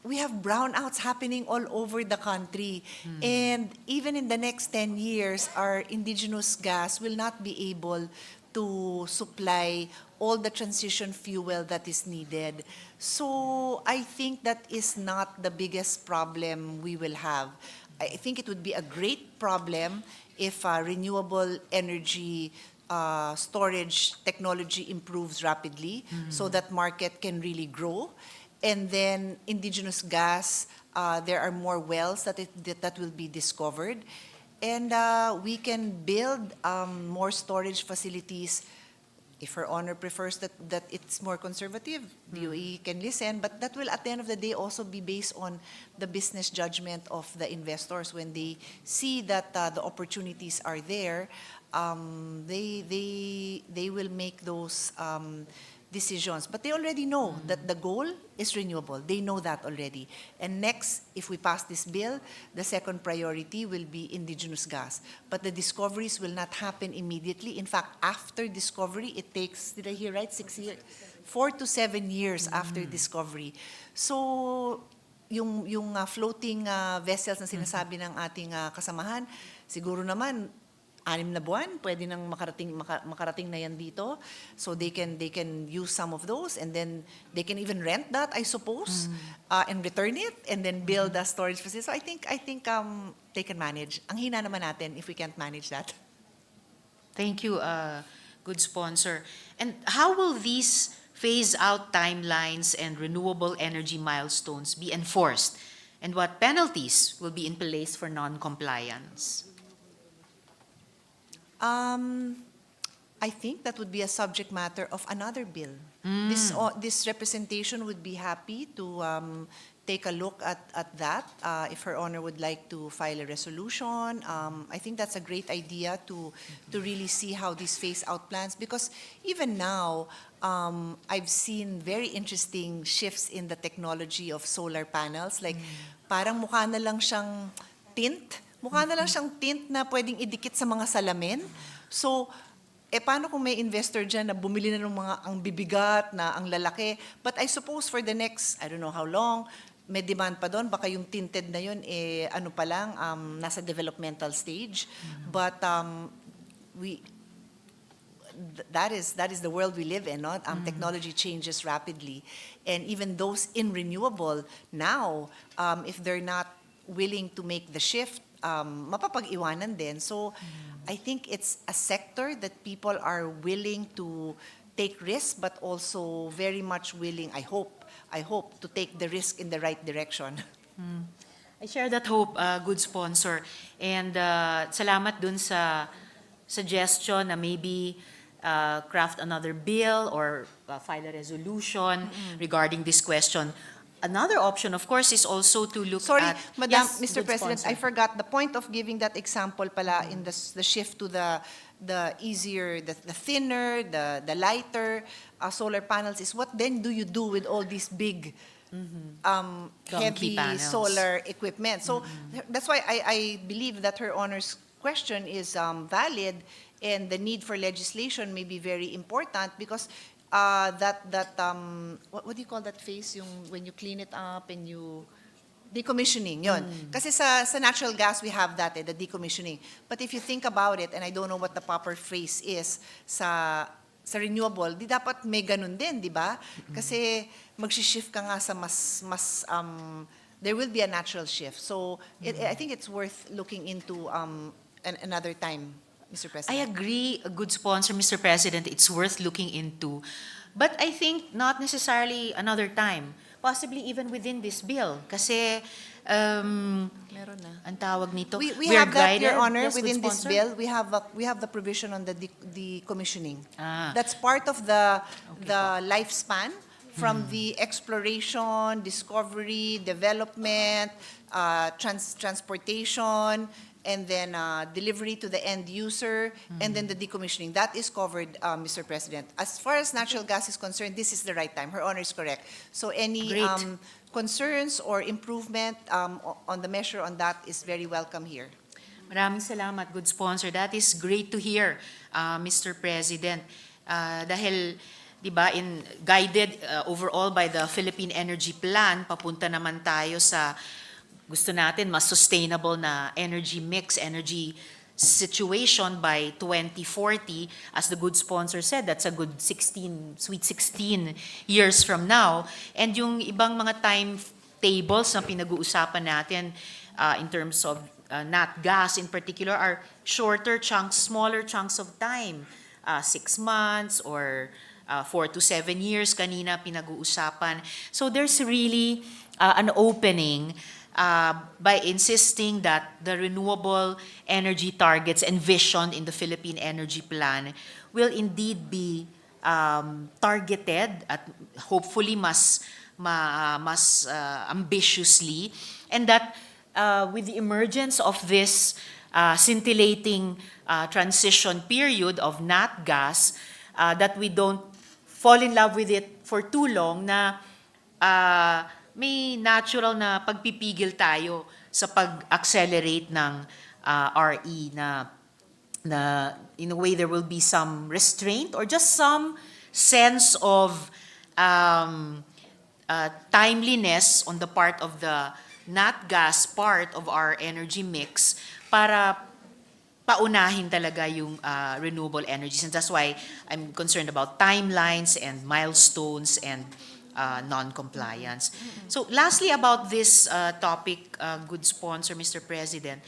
we have brownouts happening all over the country. And even in the next 10 years, our indigenous gas will not be able to supply all the transition fuel that is needed. So I think that is not the biggest problem we will have. I think it would be a great problem if renewable energy storage technology improves rapidly so that market can really grow. And then indigenous gas, there are more wells that will be discovered. And we can build more storage facilities if Her Honor prefers that it's more conservative, DOE can listen, but that will at the end of the day also be based on the business judgment of the investors. When they see that the opportunities are there, they will make those decisions. But they already know that the goal is renewable. They know that already. And next, if we pass this bill, the second priority will be indigenous gas. But the discoveries will not happen immediately. In fact, after discovery, it takes, did I hear right, 6 years? 4 to 7 years after discovery. So, yung floating vessels na sinasabi ng ating kasamahan, siguro naman 6 na buwan, pwede nang makarating na yan dito. So they can use some of those, and then they can even rent that, I suppose, and return it, and then build a storage facility. So I think they can manage. Ang hina naman natin if we can't manage that. Thank you, good sponsor. And how will these phase-out timelines and renewable energy milestones be enforced? And what penalties will be in place for non-compliance? I think that would be a subject matter of another bill. This representation would be happy to take a look at that. If Her Honor would like to file a resolution, I think that's a great idea to really see how these phase-out plans, because even now, I've seen very interesting shifts in the technology of solar panels. Like, parang mukha na lang siyang tint. Mukha na lang siyang tint na pwedeng idikit sa mga salamin. So, paano kung may investor dyan na bumili na ng mga ang bibigat, na ang lalaki? But I suppose for the next, I don't know how long, may demand pa doon. Baka yung tinted na yun, ano pa lang, nasa developmental stage. But that is the world we live in, no? Technology changes rapidly. And even those in renewable now, if they're not willing to make the shift, mapapag-iwanan din. So, I think it's a sector that people are willing to take risks, but also very much willing, I hope, to take the risk in the right direction. I share that hope, good sponsor. And salamat dun sa suggestion na maybe craft another bill or file a resolution regarding this question. Another option, of course, is also to look at... Madam, Yes, Mr. good President, sponsor. I forgot the point of giving that example pala in the shift to the easier, the thinner, the lighter solar panels is what then do you do with all these big heavy panels. solar equipment? So that's why I believe that Her Honor's question is valid, and the need for legislation may be very important, because what do you call that phase, yung when you clean it up and you decommissioning, yon. Kasi sa natural gas we have that, the decommissioning. But if you think about it, and I don't know what the proper phrase is sa renewable, di dapat may ganun din, di ba? Kasi mag-shift ka nga sa mas there will be a natural shift. So I think it's worth looking into another time, Mr. President. I agree, a good sponsor, Mr. President, it's worth looking into. But I think not necessarily another time. Possibly even within this bill. Kasi, Meron na. ang tawag nito, We are have that, Your guided. Honor, Yes, good within this sponsor? bill. We have the provision on the decommissioning. Ah. That's part of the lifespan from the exploration, discovery, development, transportation, and then delivery to the end user, and then the decommissioning. That is covered, Mr. President. As far as natural gas is concerned, this is the right time. Her Honor is correct. So any Great. concerns or improvement on the measure on that is very welcome here. Maraming salamat, good sponsor. That is great to hear, Mr. President. Dahil, di ba, guided overall by the Philippine Energy Plan, papunta naman tayo sa gusto natin mas sustainable na energy mix, energy situation by 2040. As the good sponsor said, that's a good sweet 16 years from now. And yung ibang mga timetables na pinag-uusapan natin in terms of nat gas in particular are shorter chunks, smaller chunks of time. 6 months or 4 to 7 years kanina pinag-uusapan. So there's really an opening by insisting that the renewable energy targets envisioned in the Philippine Energy Plan will indeed be targeted at hopefully mas ambitiously, and that with the emergence of this scintillating transition period of nat gas, that we don't fall in love with it for too long, na may natural na pagpipigil tayo sa pag-accelerate ng RE, na in a way there will be some restraint or just some sense of timeliness on the part of the nat gas part of our energy mix para paunahin talaga yung renewable energies. And that's why I'm concerned about timelines and milestones and non-compliance. So lastly, about this topic, good sponsor, Mr. President,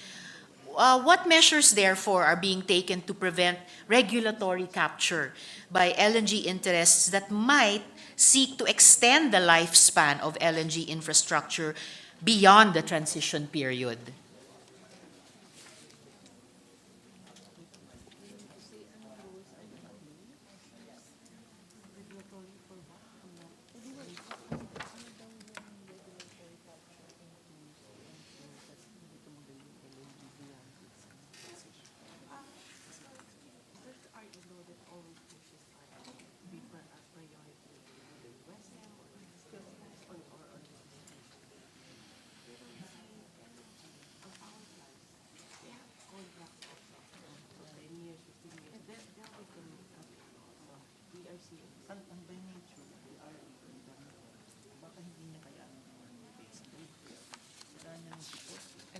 what measures, therefore, are being taken to prevent regulatory capture by LNG interests that might seek to extend the lifespan of LNG infrastructure beyond the transition period?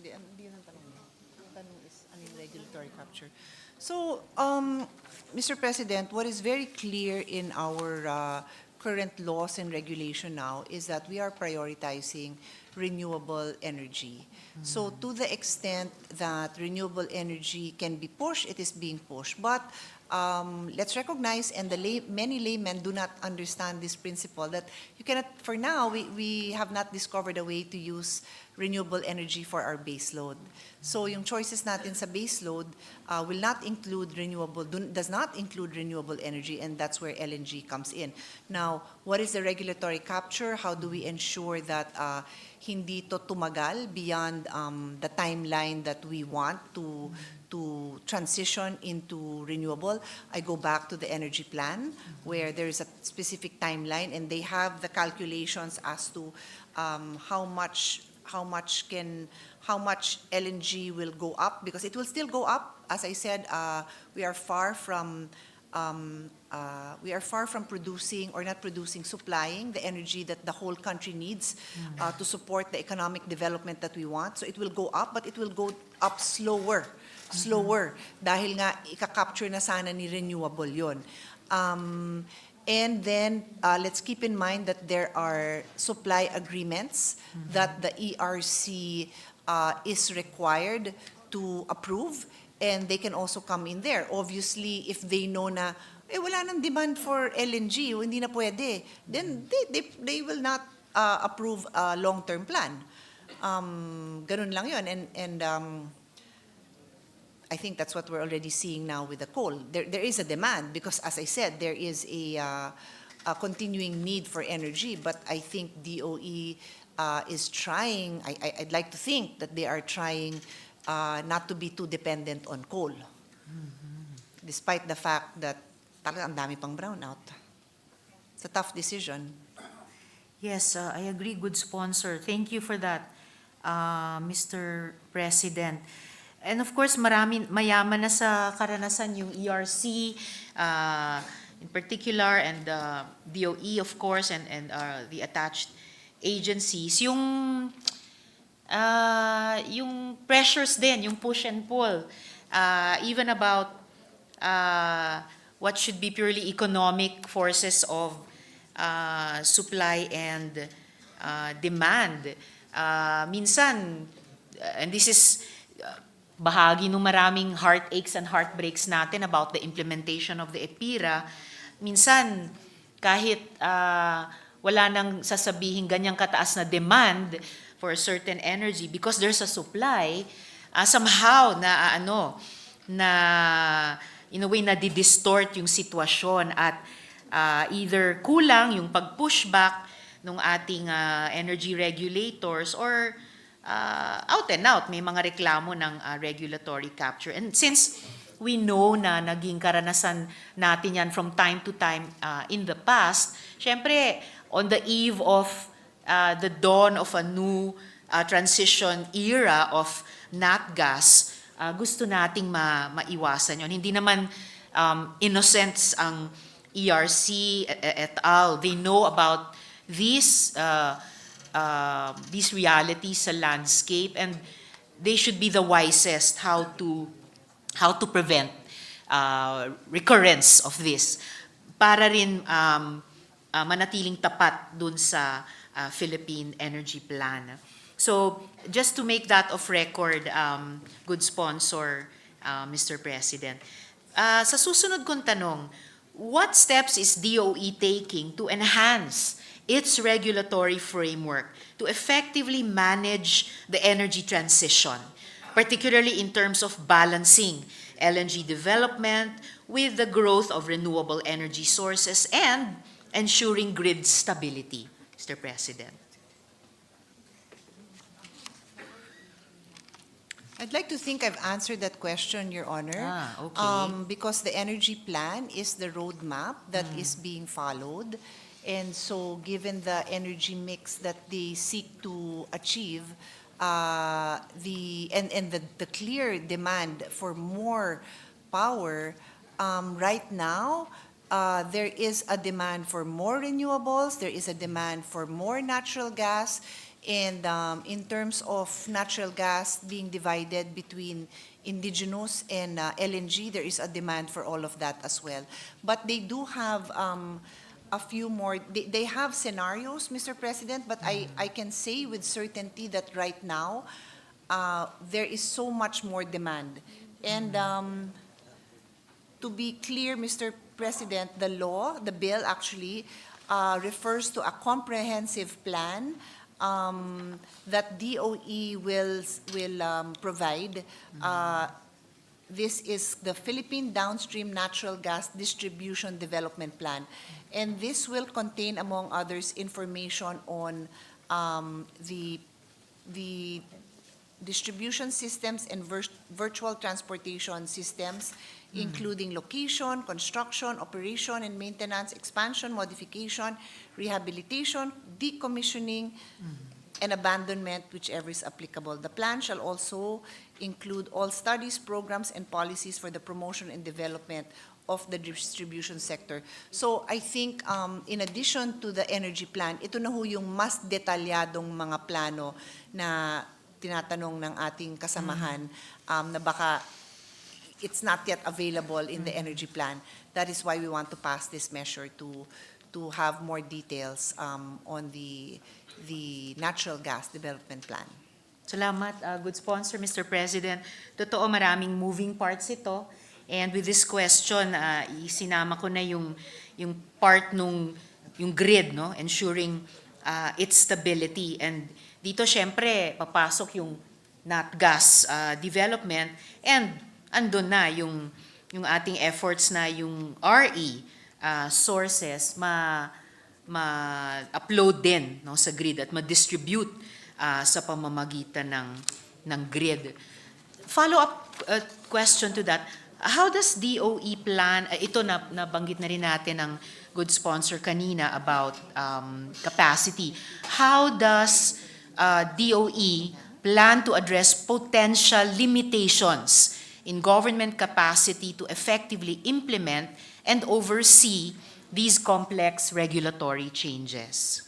Hindi yung tanong niya. Ang tanong is, ano yung regulatory capture? So, Mr. President, what is very clear in our current laws and regulation now is that we are prioritizing renewable energy. So to the extent that renewable energy can be pushed, it is being pushed. But let's recognize, and many laymen do not understand this principle, that you cannot, for now, we have not discovered a way to use renewable energy for our base load. So yung choices natin sa base load will not include does not include renewable energy, and that's where LNG comes in. Now, what is the regulatory capture? How do we ensure that hindi to tumagal beyond the timeline that we want to transition into renewable? I go back to the energy plan, where there is a specific timeline, and they have the calculations as to how much LNG will go up, because it will still go up. As I said, we are far from producing, or not producing, supplying the energy that the whole country needs to support the economic development that we want. So it will go up, but it will go up slower, dahil nga ika-capture na sana ni renewable yon. And then let's keep in mind that there are supply agreements that the ERC is required to approve, and they can also come in there. Obviously, if they know na wala nang demand for LNG, o hindi na pwede, then they will not approve a long-term plan. Ganun lang yun. And I think that's what we're already seeing now with the coal. There is a demand because, as I said, there is a continuing need for energy. But I think DOE is trying, I'd like to think that they are trying not to be too dependent on coal. Despite the fact that talagang ang dami pang brownout. It's a tough decision. Yes, I agree, good sponsor. Thank you for that, Mr. President. And of course, mayaman na sa karanasan yung ERC in particular, and DOE of course, and the attached agencies. Yung pressures din, yung push and pull, even about what should be purely economic forces of supply and demand. Minsan, and this is bahagi ng maraming heartaches and heartbreaks natin about the implementation of the EPIRA, minsan kahit wala nang sasabihin ganyang kataas na demand for a certain energy, because there's a supply, somehow na in a way na distort yung sitwasyon, at either kulang yung pag-pushback ng ating energy regulators or out and out, may mga reklamo ng regulatory capture. And since we know na naging karanasan natin yan from time to time in the past, syempre, on the eve of the dawn of a new transition era of nat gas, gusto nating maiwasan yon. Hindi naman innocents ang ERC et al. They know about these realities sa landscape, and they should be the wisest how to prevent recurrence of this para rin manatiling tapat dun sa Philippine Energy Plan. So just to make that of record, good sponsor, Mr. President, sa susunod kong tanong, what steps is DOE taking to enhance its regulatory framework to effectively manage the energy transition, particularly in terms of balancing LNG development with the growth of renewable energy sources and ensuring grid stability, Mr. President? I'd like to think I've answered that question, Your Honor. Okay. Because the energy plan is the roadmap that is being followed. And so given the energy mix that they seek to achieve, the clear demand for more power, right now, there is a demand for more renewables, there is a demand for more natural gas, and in terms of natural gas being divided between indigenous and LNG, there is a demand for all of that as well. But they do have a few more, they have scenarios, Mr. President, but I can say with certainty that right now, there is so much more demand. And to be clear, Mr. President, the bill actually refers to a comprehensive plan that DOE will provide. This is the Philippine Downstream Natural Gas Distribution Development Plan. And this will contain, among others, information on the distribution systems and virtual transportation systems, including location, construction, operation and maintenance, expansion, modification, rehabilitation, decommissioning, and abandonment, whichever is applicable. The plan shall also include all studies, programs, and policies for the promotion and development of the distribution sector. So I think in addition to the energy plan, ito na ho yung mas detalyadong mga plano na tinatanong ng ating kasamahan na baka it's not yet available in the energy plan. That is why we want to pass this measure to have more details on the natural gas development plan. Salamat, good sponsor, Mr. President. Totoo, maraming moving parts ito. And with this question, isinama ko na yung part yung grid, no? Ensuring its stability. And dito, syempre, papasok yung nat gas development, and andun na yung ating efforts na yung RE sources ma-upload din, no, sa grid at ma-distribute sa pamamagitan ng grid. Follow-up question to that, how does DOE plan, ito nabanggit na rin natin ng good sponsor kanina about capacity, how does DOE plan to address potential limitations in government capacity to effectively implement and oversee these complex regulatory changes?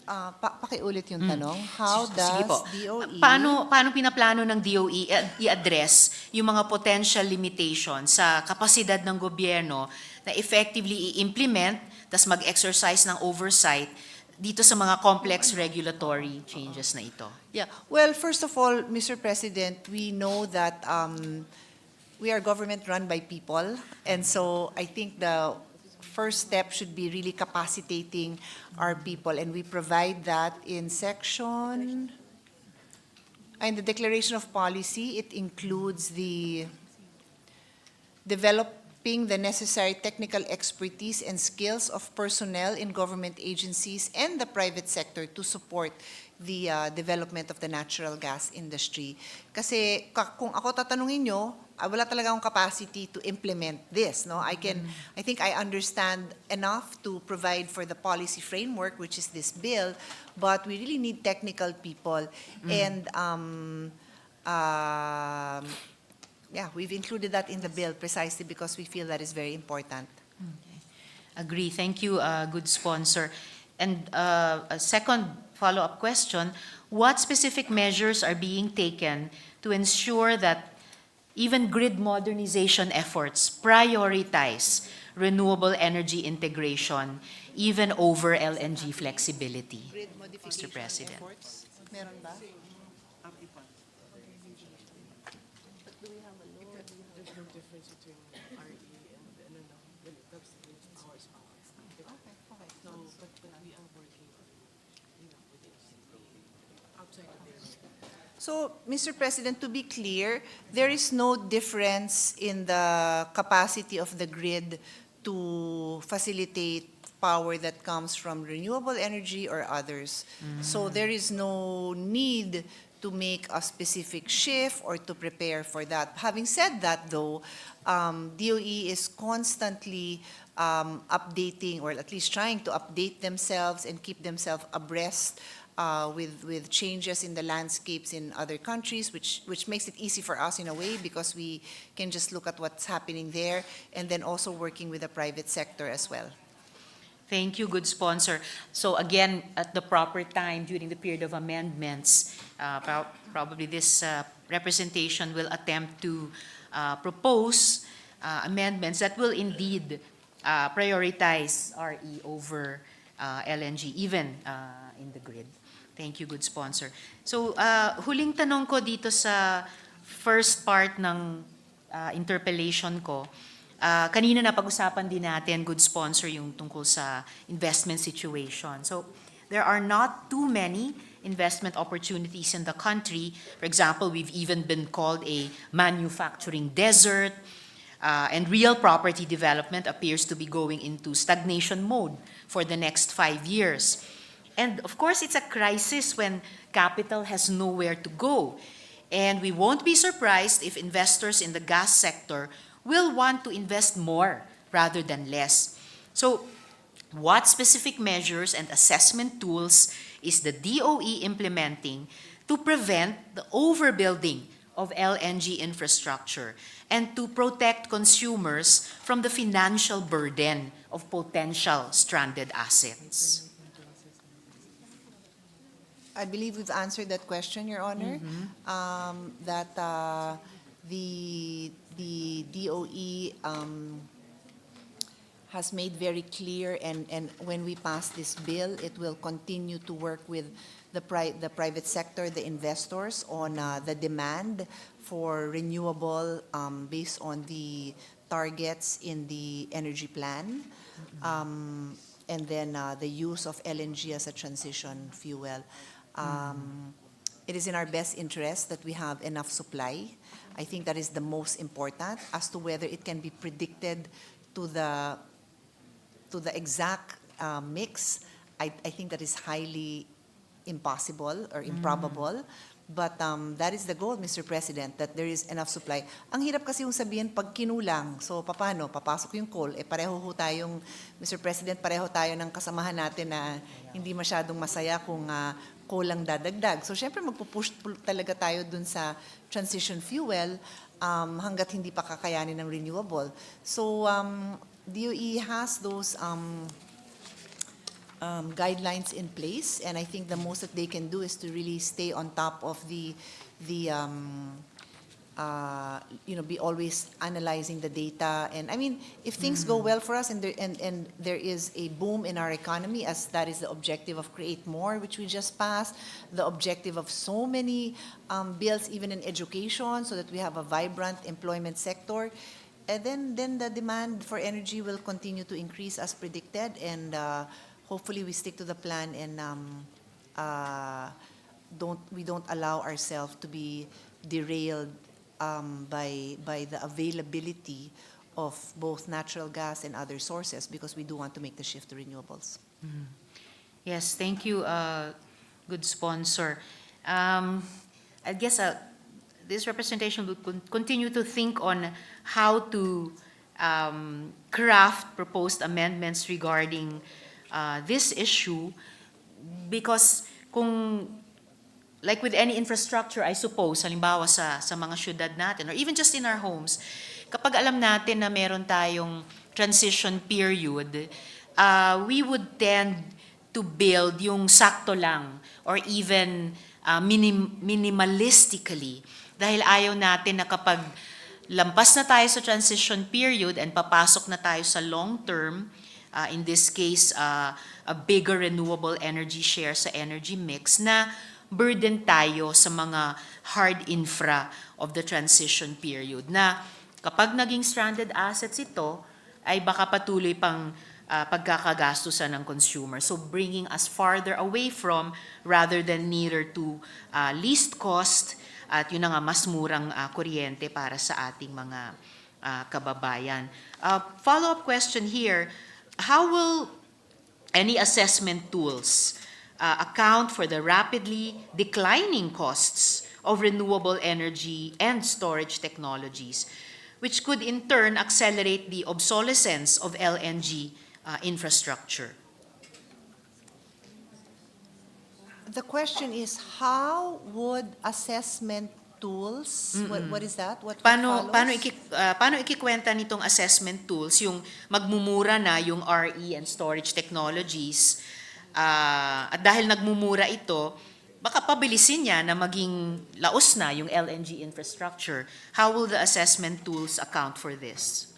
Pakiulit yung tanong. How Sige po. does DOE... Paano pinaplano ng DOE i-address yung mga potential limitations sa kapasidad ng gobyerno na effectively i-implement tas mag-exercise ng oversight dito sa mga complex regulatory changes na ito? Yeah. Well, first of all, Mr. President, we know that we are government run by people. And so I think the first step should be really capacitating our people. And we provide that in section, in the Declaration of Policy. It includes the equipping the necessary technical expertise and skills of personnel in government agencies and the private sector to support the development of the natural gas industry. Kasi kung ako tatanungin nyo, wala talaga akong capacity to implement this. No, I think I understand enough to provide for the policy framework, which is this bill, but we really need technical people. And yeah, we've included that in the bill precisely because we feel that is very important. Agree. Thank you, good sponsor. And a second follow-up question, what specific measures are being taken to ensure that even grid modernization efforts prioritize renewable energy integration even over LNG flexibility? Mr. President. Meron ba? So, Mr. President, to be clear, there is no difference in the capacity of the grid to facilitate power that comes from renewable energy or others. So there is no need to make a specific shift or to prepare for that. Having said that, though, DOE is constantly updating, or at least trying to update themselves and keep themselves abreast with changes in the landscapes in other countries, which makes it easy for us in a way because we can just look at what's happening there, and then also working with the private sector as well. Thank you, good sponsor. So again, at the proper time during the period of amendments, probably this representation will attempt to propose amendments that will indeed prioritize RE over LNG, even in the grid. Thank you, good sponsor. So, huling tanong ko dito sa first part ng interpellation ko. Kanina na pag-usapan din natin, good sponsor, yung tungkol sa investment situation. So, there are not too many investment opportunities in the country. For example, we've even been called a manufacturing desert, and real property development appears to be going into stagnation mode for the next 5 years. And of course, it's a crisis when capital has nowhere to go. And we won't be surprised if investors in the gas sector will want to invest more rather than less. So, what specific measures and assessment tools is the DOE implementing to prevent the overbuilding of LNG infrastructure and to protect consumers from the financial burden of potential stranded assets? I believe we've answered that question, Your Honor. That the DOE has made very clear, and when we pass this bill, it will continue to work with the private sector, the investors, on the demand for renewable based on the targets in the energy plan, and then the use of LNG as a transition fuel. It is in our best interest that we have enough supply. I think that is the most important. As to whether it can be predicted to the exact mix, I think that is highly impossible or improbable. But that is the goal, Mr. President, that there is enough supply. Ang hirap kasi yung sabihin pag kinulang. So paano? Papasok yung coal. Pareho ho tayong, Mr. President, pareho tayo ng kasamahan natin na hindi masyadong masaya kung coal lang dadagdag. So syempre magpupush talaga tayo dun sa transition fuel hanggat hindi pa kakayanin ng renewable. So DOE has those guidelines in place, and I think the most that they can do is to really stay on top of the be always analyzing the data. And I mean, if things go well for us and there is a boom in our economy, as that is the objective of Create More, which we just passed, the objective of so many bills, even in education, so that we have a vibrant employment sector, and then the demand for energy will continue to increase as predicted, and hopefully we stick to the plan and don't allow ourselves to be derailed by the availability of both natural gas and other sources because we do want to make the shift to renewables. Yes, thank you, good sponsor. I guess this representation will continue to think on how to craft proposed amendments regarding this issue, because kung like with any infrastructure, I suppose, halimbawa sa mga syudad natin or even just in our homes, kapag alam natin na meron tayong transition period, we would tend to build yung sakto lang or even minimalistically, dahil ayaw natin na kapag lampas na tayo sa transition period and papasok na tayo sa long term, in this case, a bigger renewable energy share sa energy mix, na burden tayo sa mga hard infra of the transition period, na kapag naging stranded assets ito, ay baka patuloy pang pagkakagastusan ng consumer. So bringing us farther away from rather than nearer to least cost at yun na nga mas murang kuryente para sa ating mga kababayan. Follow-up question here, how will any assessment tools account for the rapidly declining costs of renewable energy and storage technologies, which could in turn accelerate the obsolescence of LNG infrastructure? The question is, how would assessment tools, what is that? What follows? Paano ikikwenta nitong assessment tools yung magmumura na yung RE and storage technologies, at dahil nagmumura ito, baka pabilisin niya na maging laos na yung LNG infrastructure. How will the assessment tools account for this?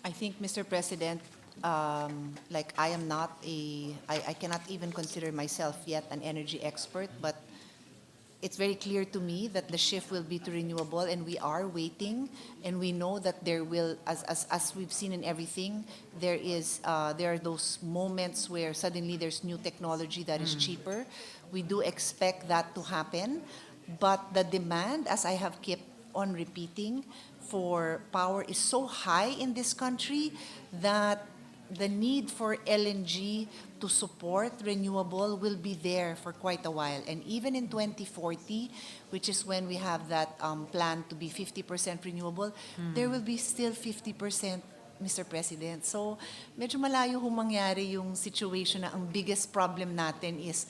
I think, Mr. President, like I am not I cannot even consider myself yet an energy expert, but it's very clear to me that the shift will be to renewable, and we are waiting, and we know that there will, as we've seen in everything, there are those moments where suddenly there's new technology that is cheaper. We do expect that to happen, but the demand, as I have kept on repeating, for power is so high in this country that the need for LNG to support renewable will be there for quite a while. And even in 2040, which is when we have that plan to be 50% renewable, there will be still 50%, Mr. President. So medyo malayo mangyari yung situation na ang biggest problem natin is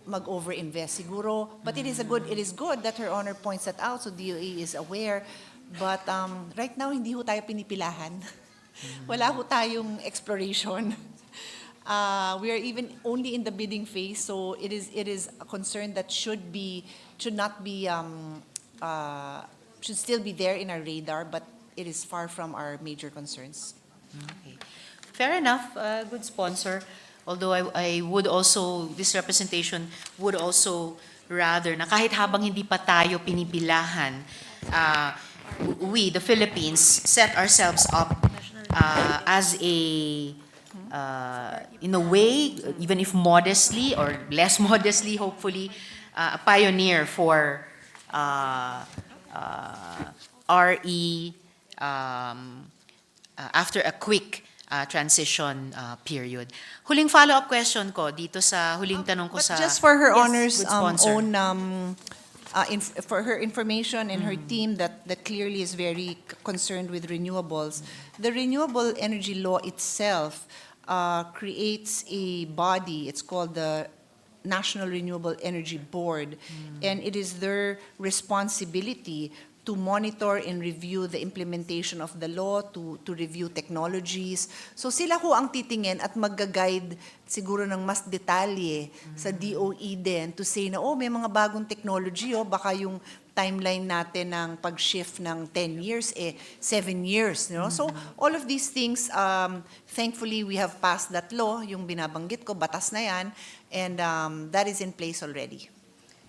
mag-over-invest siguro. But it is good that Her Honor points that out, so DOE is aware. But right now, hindi ho tayo pinipilahan. Wala ho tayong exploration. We are even only in the bidding phase, so it is a concern that should still be there in our radar, but it is far from our major concerns. Okay. Fair enough, good sponsor. Although I would also, this representation would also rather na kahit habang hindi pa tayo pinipilahan, we, the Philippines, set ourselves up as in a way, even if modestly or less modestly, hopefully, a pioneer for RE after a quick transition period. Huling follow-up question ko dito sa huling tanong ko sa... Just for Her Yes, Honor's good sponsor. own for her information and her team that clearly is very concerned with renewables, the renewable energy law itself creates a body. It's called the National Renewable Energy Board, and it is their responsibility to monitor and review the implementation of the law, to review technologies. So sila ho ang titingin at magga-guide siguro ng mas detalye sa DOE din to say na, may mga bagong technology, baka yung timeline natin ng pag-shift ng 10 years, 7 years. You know? So all of these things, thankfully we have passed that law, yung binabanggit ko, batas na yan, and that is in place already.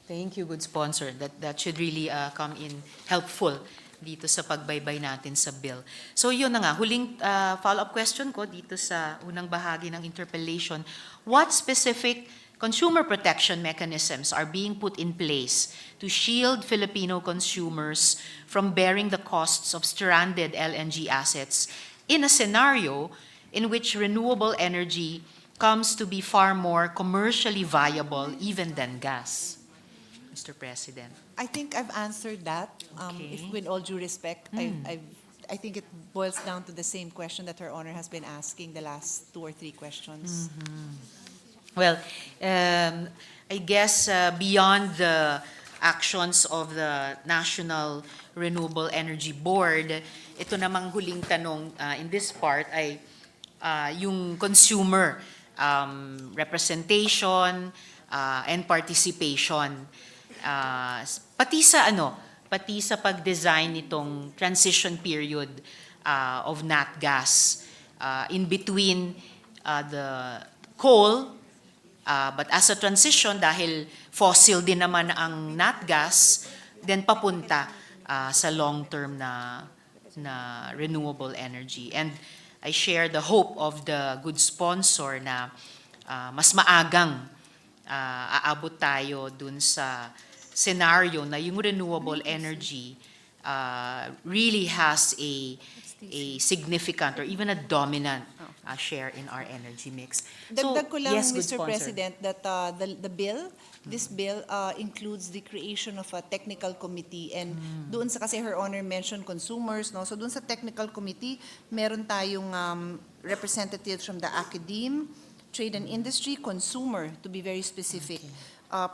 Thank you, good sponsor. That should really come in helpful dito sa pagbaybay natin sa bill. So yun na nga, huling follow-up question ko dito sa unang bahagi ng interpellation. What specific consumer protection mechanisms are being put in place to shield Filipino consumers from bearing the costs of stranded LNG assets in a scenario in which renewable energy comes to be far more commercially viable even than gas, Mr. President? I think I've answered that. If Okay. with all due respect, I think it boils down to the same question that Her Honor has been asking the last 2 or 3 questions. Well, I guess beyond the actions of the National Renewable Energy Board, ito namang huling tanong in this part ay yung consumer representation and participation. Pati sa pag-design nitong transition period of nat gas in between the coal. But as a transition, dahil fossil din naman ang nat gas, then papunta sa long-term na renewable energy. And I share the hope of the good sponsor na mas maagang aabot tayo dun sa scenario na yung renewable energy really has a significant or even a dominant share in our energy mix. Dagdag ko lang, yes, good Mr. sponsor. President, that this bill includes the creation of a technical committee, and doon sa, kasi Her Honor mentioned consumers, no? So doon sa technical committee, meron tayong representatives from the academe, trade and industry, consumer, to be very specific.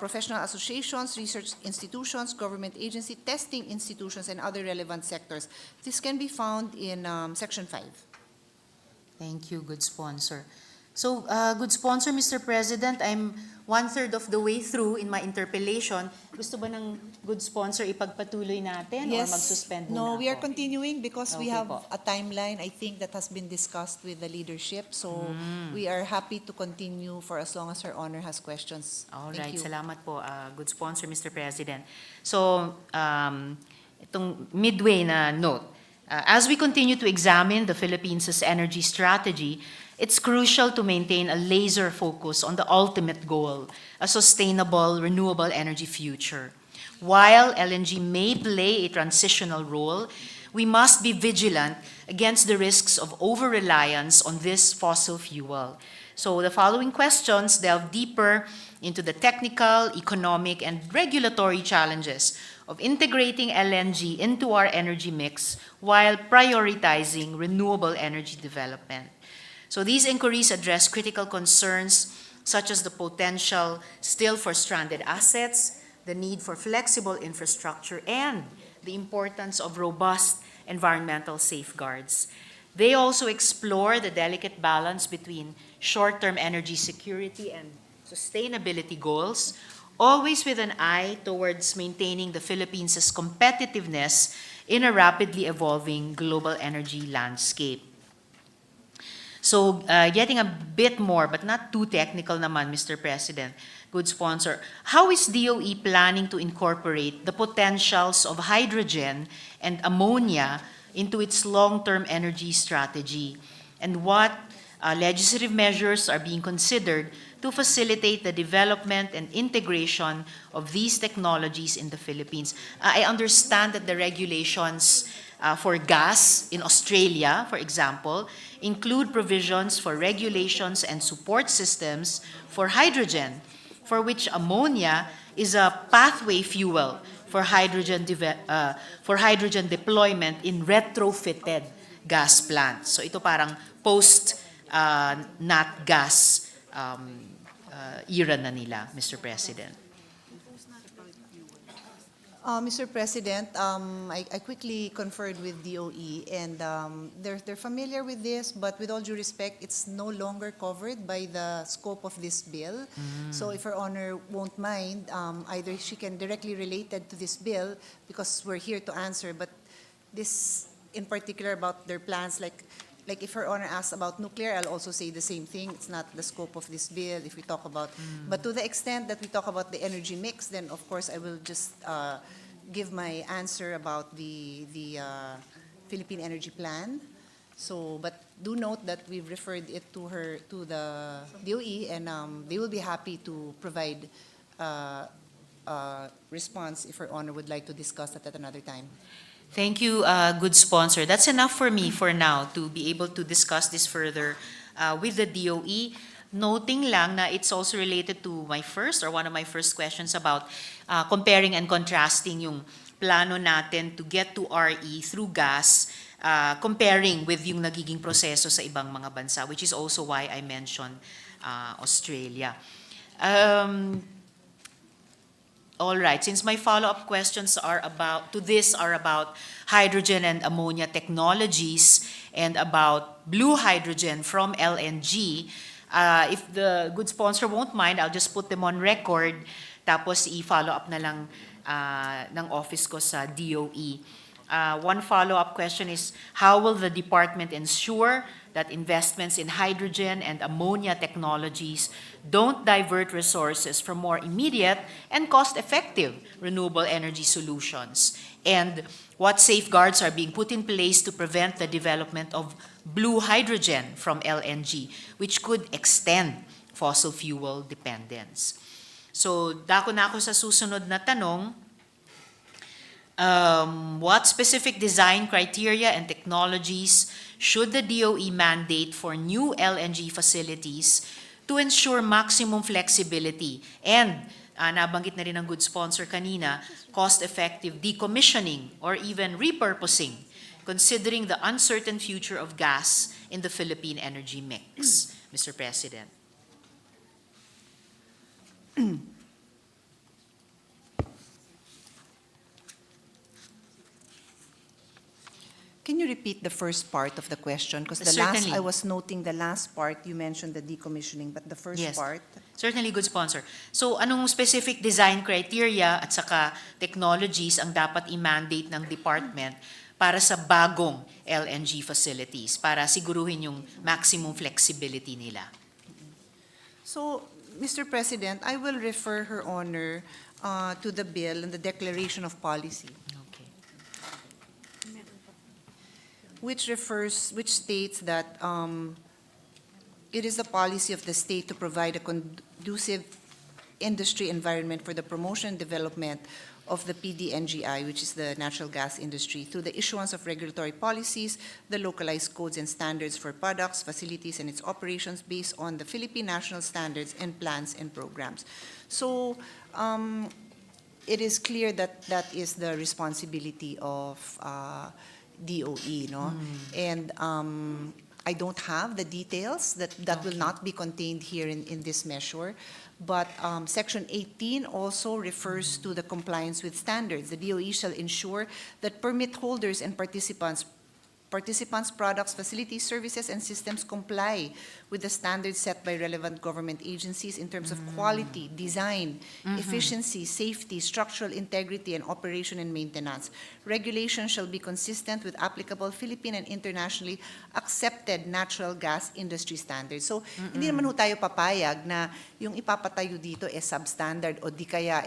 Professional associations, research institutions, government agency, testing institutions, and other relevant sectors. This can be found in Section 5. Thank you, good sponsor. So, good sponsor, Mr. President, I'm 1/3 of the way through in my interpellation. Gusto ba ng good sponsor ipagpatuloy natin or mag-suspend muna No, we are ako? continuing because we Okay have po. a timeline, I think, that has been discussed with the leadership. So we are happy to continue for as long as Her Honor has questions. All Thank right, you. salamat po, good sponsor, Mr. President. So, itong midway na note, as we continue to examine the Philippines' energy strategy, it's crucial to maintain a laser focus on the ultimate goal, a sustainable, renewable energy future. While LNG may play a transitional role, we must be vigilant against the risks of over-reliance on this fossil fuel. So the following questions delve deeper into the technical, economic, and regulatory challenges of integrating LNG into our energy mix while prioritizing renewable energy development. So these inquiries address critical concerns such as the potential still for stranded assets, the need for flexible infrastructure, and the importance of robust environmental safeguards. They also explore the delicate balance between short-term energy security and sustainability goals, always with an eye towards maintaining the Philippines' competitiveness in a rapidly evolving global energy landscape. So, getting a bit more, but not too technical naman, Mr. President, good sponsor, how is DOE planning to incorporate the potentials of hydrogen and ammonia into its long-term energy strategy? And what legislative measures are being considered to facilitate the development and integration of these technologies in the Philippines? I understand that the regulations for gas in Australia, for example, include provisions for regulations and support systems for hydrogen, for which ammonia is a pathway fuel for hydrogen deployment in retrofitted gas plants. So ito parang post-nat gas era na nila, Mr. President. Mr. President, I quickly conferred with DOE, and they're familiar with this, but with all due respect, it's no longer covered by the scope of this bill. So if Her Honor won't mind, either she can directly relate it to this bill, because we're here to answer, but this in particular about their plans, like if Her Honor asks about nuclear, I'll also say the same thing. It's not the scope of this bill if we talk about, but to the extent that we talk about the energy mix, then of course I will just give my answer about the Philippine Energy Plan. So, but do note that we've referred it to the DOE, and they will be happy to provide response if Her Honor would like to discuss that at another time. Thank you, good sponsor. That's enough for me for now to be able to discuss this further with the DOE. Noting lang na it's also related to my first or one of my first questions about comparing and contrasting yung plano natin to get to RE through gas, comparing with yung nagiging proseso sa ibang mga bansa, which is also why I mentioned Australia. All right, since my follow-up questions are about hydrogen and ammonia technologies and about blue hydrogen from LNG, if the good sponsor won't mind, I'll just put them on record, tapos i-follow up na lang ng office ko sa DOE. One follow-up question is, how will the department ensure that investments in hydrogen and ammonia technologies don't divert resources from more immediate and cost-effective renewable energy solutions? And what safeguards are being put in place to prevent the development of blue hydrogen from LNG, which could extend fossil fuel dependence? So, dako na ako sa susunod na tanong. What specific design criteria and technologies should the DOE mandate for new LNG facilities to ensure maximum flexibility and, nabanggit na rin ng good sponsor kanina, cost-effective decommissioning or even repurposing, considering the uncertain future of gas in the Philippine energy mix, Mr. President? Can you repeat the first part of the question? Because Certainly. I was noting the last part, you mentioned the decommissioning, but the first Yes. part? Certainly, good sponsor. So, anong specific design criteria at saka technologies ang dapat i-mandate ng department para sa bagong LNG facilities, para siguruhin yung maximum flexibility nila? So, Mr. President, I will refer Her Honor to the bill and the declaration of policy, Okay. which states that it is the policy of the state to provide a conducive industry environment for the promotion and development of the PDNGI, which is the natural gas industry, through the issuance of regulatory policies, the localized codes and standards for products, facilities, and its operations based on the Philippine national standards and plans and programs. So it is clear that that is the responsibility of DOE, no? And I don't have the details, that will not be contained here in this measure. But Section 18 also refers to the compliance with standards. The DOE shall ensure that permit holders and participants, products, facilities, services, and systems comply with the standards set by relevant government agencies in terms of quality, design, efficiency, safety, structural integrity, and operation and maintenance. Regulation shall be consistent with applicable Philippine and internationally accepted natural gas industry standards. So, hindi naman ho tayo papayag na yung ipapatayo dito substandard o di kaya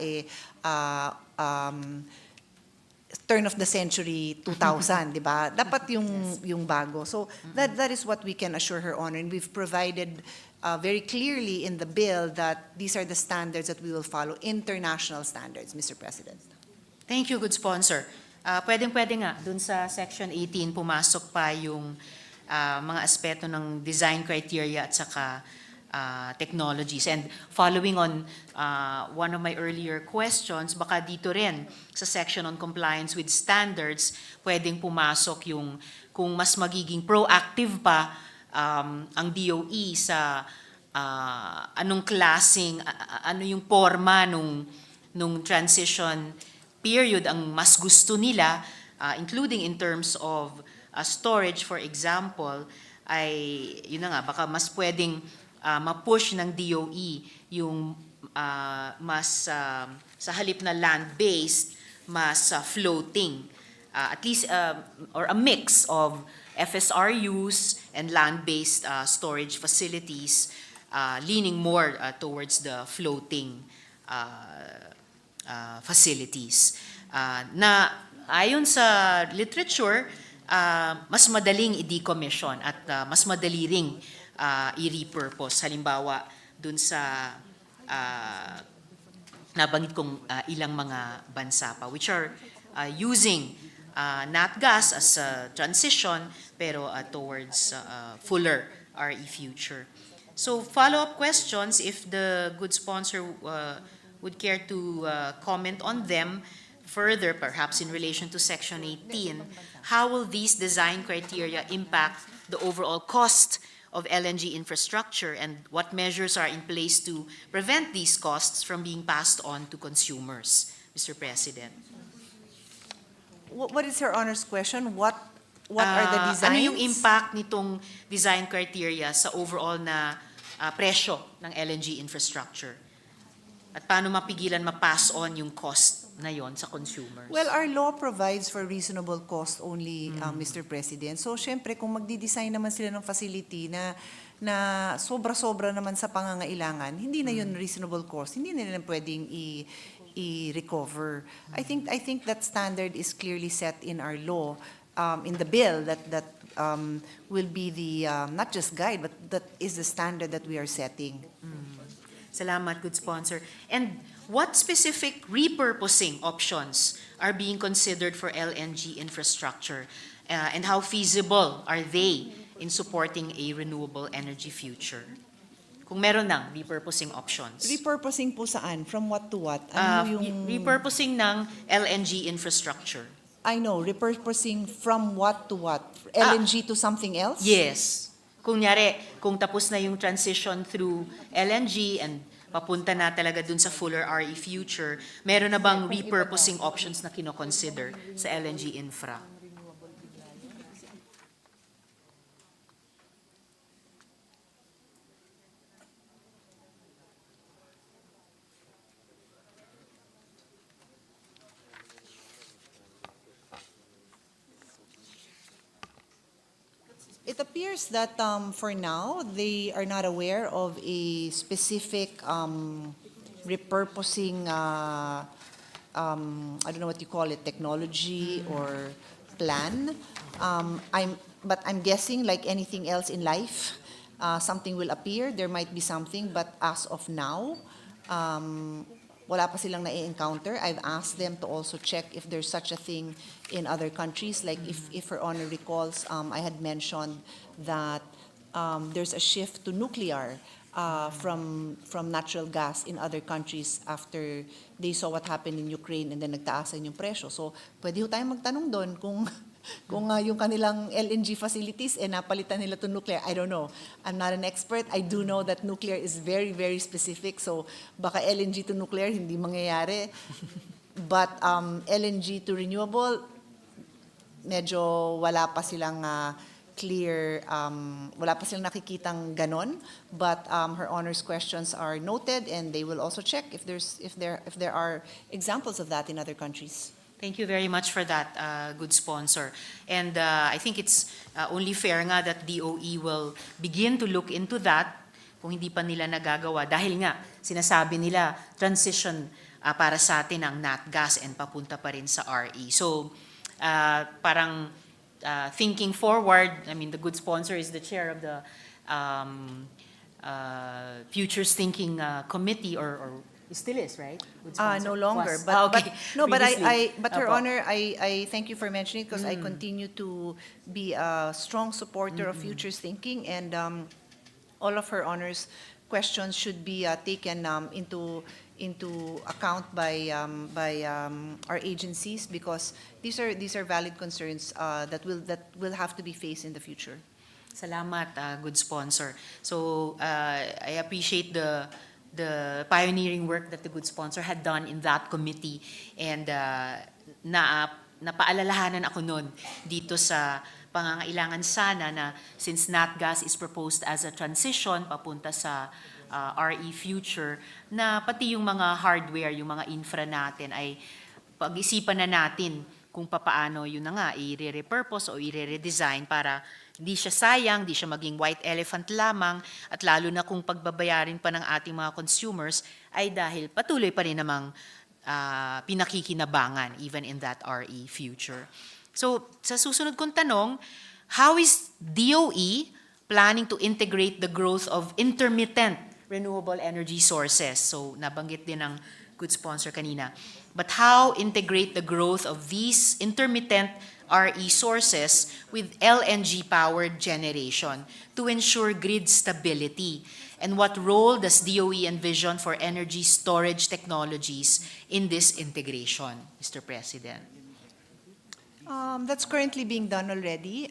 turn of the century 2000, di ba? Dapat yung bago. So that is what we can assure Her Honor, and we've provided very clearly in the bill that these are the standards that we will follow, international standards, Mr. President. Thank you, good sponsor. Pwedeng-pwede nga, dun sa Section 18, pumasok pa yung mga aspeto ng design criteria at saka technologies. And following on one of my earlier questions, baka dito rin sa section on compliance with standards, pwedeng pumasok yung kung mas magiging proactive pa ang DOE sa anong klaseng, ano yung forma nung transition period ang mas gusto nila, including in terms of storage, for example, ay yun na nga, baka mas pwedeng ma-push ng DOE yung mas sa halip na land-based, mas floating, at least or a mix of FSRUs and land-based storage facilities, leaning more towards the floating facilities. Na ayon sa literature, mas madaling i-decommission at mas madali ring i-repurpose. Halimbawa, dun sa nabanggit kong ilang mga bansa pa, which are using nat gas as a transition, pero towards fuller RE future. So follow-up questions, if the good sponsor would care to comment on them further, perhaps in relation to Section 18, how will these design criteria impact the overall cost of LNG infrastructure, and what measures are in place to prevent these costs from being passed on to consumers, Mr. President? What is Her Honor's question? What are the designs? Ano yung impact nitong design criteria sa overall na presyo ng LNG infrastructure? At paano mapigilan ma-pass on yung cost na yon sa consumers? Well, our law provides for reasonable cost only, Mr. President. So, syempre, kung magdi-design naman sila ng facility na sobra-sobra naman sa pangangailangan, hindi na yun reasonable cost. Hindi na nila pwedeng i-recover. I think that standard is clearly set in our law, in the bill, that will be the not just guide, but that is the standard that we are setting. Salamat, good sponsor. And what specific repurposing options are being considered for LNG infrastructure? And how feasible are they in supporting a renewable energy future? Kung meron ng repurposing options. Repurposing po saan? From what to what? Ano yung... Repurposing ng LNG infrastructure. I know, repurposing from what to what? LNG to something else? Yes. Kunyari, kung tapos na yung transition through LNG and papunta na talaga dun sa fuller RE future, meron na bang repurposing options na kino-consider sa LNG infra? It appears that for now, they are not aware of a specific repurposing, I don't know what you call it, technology or plan. But I'm guessing, like anything else in life, something will appear, there might be something, but as of now, wala pa silang na-encounter. I've asked them to also check if there's such a thing in other countries. Like if Her Honor recalls, I had mentioned that there's a shift to nuclear from natural gas in other countries after they saw what happened in Ukraine and then nagtaasan yung presyo. So pwede ho tayong magtanong doon kung yung kanilang LNG facilities napalitan nila to nuclear. I don't know. I'm not an expert. I do know that nuclear is very, very specific. So baka LNG to nuclear hindi mangyayari. But LNG to renewable, medyo wala pa silang clear, wala pa silang nakikitang ganon. But Her Honor's questions are noted, and they will also check if there are examples of that in other countries. Thank you very much for that, good sponsor. And I think it's only fair nga that DOE will begin to look into that kung hindi pa nila nagagawa. Dahil nga, sinasabi nila, transition para sa atin ang nat gas and papunta pa rin sa RE. So, parang thinking forward, I mean, the good sponsor is the chair of the Futures Thinking Committee, or still is, right? No longer. Was. But Previously. Her Opo. Honor, I thank you for mentioning it because I continue to be a strong supporter of futures thinking, and all of Her Honor's questions should be taken into account by our agencies, because these are valid concerns that will have to be faced in the future. Salamat, good sponsor. So I appreciate the pioneering work that the good sponsor had done in that committee, and napaalalahanan ako nun dito sa pangangailangan sana na since nat gas is proposed as a transition papunta sa RE future, na pati yung mga hardware, yung mga infra natin ay pag-isipan na natin kung papaano yun na nga i-repurpose o i-redesign para hindi siya sayang, hindi siya maging white elephant lamang, at lalo na kung pagbabayarin pa ng ating mga consumers ay dahil patuloy pa rin namang pinakikinabangan even in that RE future. So, sa susunod kong tanong, how is DOE planning to integrate the growth of intermittent renewable energy sources? So, nabanggit din ng good sponsor kanina. But how integrate the growth of these intermittent RE sources with LNG-powered generation to ensure grid stability? And what role does DOE envision for energy storage technologies in this integration, Mr. President? That's currently being done already.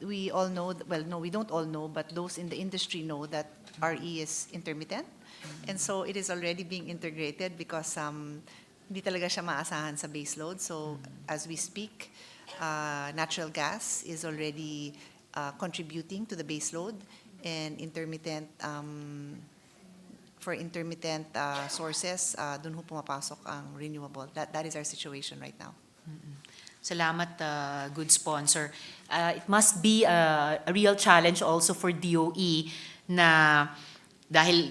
We all know, well, no, we don't all know, but those in the industry know that RE is intermittent. And so it is already being integrated because hindi talaga siya maasahan sa baseload. So as we speak, natural gas is already contributing to the baseload, and intermittent, for intermittent sources, dun ho pumapasok ang renewable. That is our situation right now. Salamat, good sponsor. It must be a real challenge also for DOE na dahil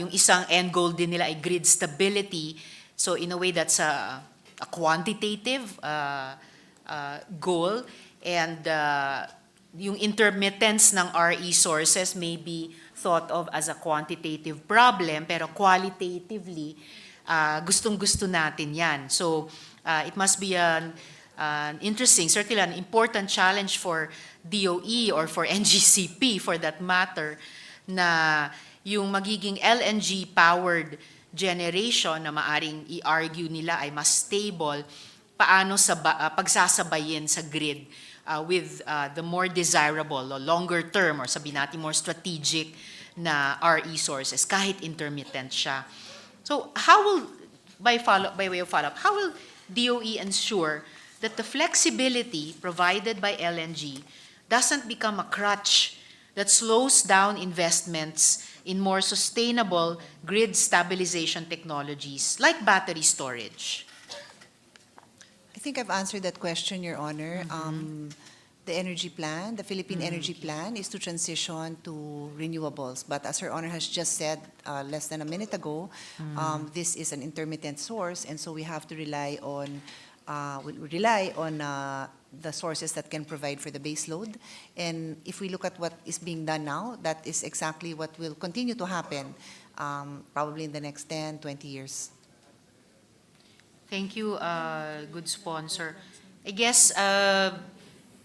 yung isang end goal din nila ay grid stability. So in a way, that's a quantitative goal, and yung intermittence ng RE sources may be thought of as a quantitative problem, pero qualitatively, gustong-gusto natin yan. So it must be an interesting, certainly an important challenge for DOE or for NGCP for that matter, na yung magiging LNG-powered generation na maaring i-argue nila ay mas stable, paano pagsasabayin sa grid with the more desirable, longer term, or sabihin natin more strategic na RE sources, kahit intermittent siya. So how will, by way of follow-up, how will DOE ensure that the flexibility provided by LNG doesn't become a crutch that slows down investments in more sustainable grid stabilization technologies like battery storage? I think I've answered that question, Your Honor. The energy plan, the Philippine energy plan, is to transition to renewables. But as Her Honor has just said less than a minute ago, this is an intermittent source, and so we have to rely on the sources that can provide for the base load. And if we look at what is being done now, that is exactly what will continue to happen probably in the next 10, 20 years. Thank you, good sponsor. I guess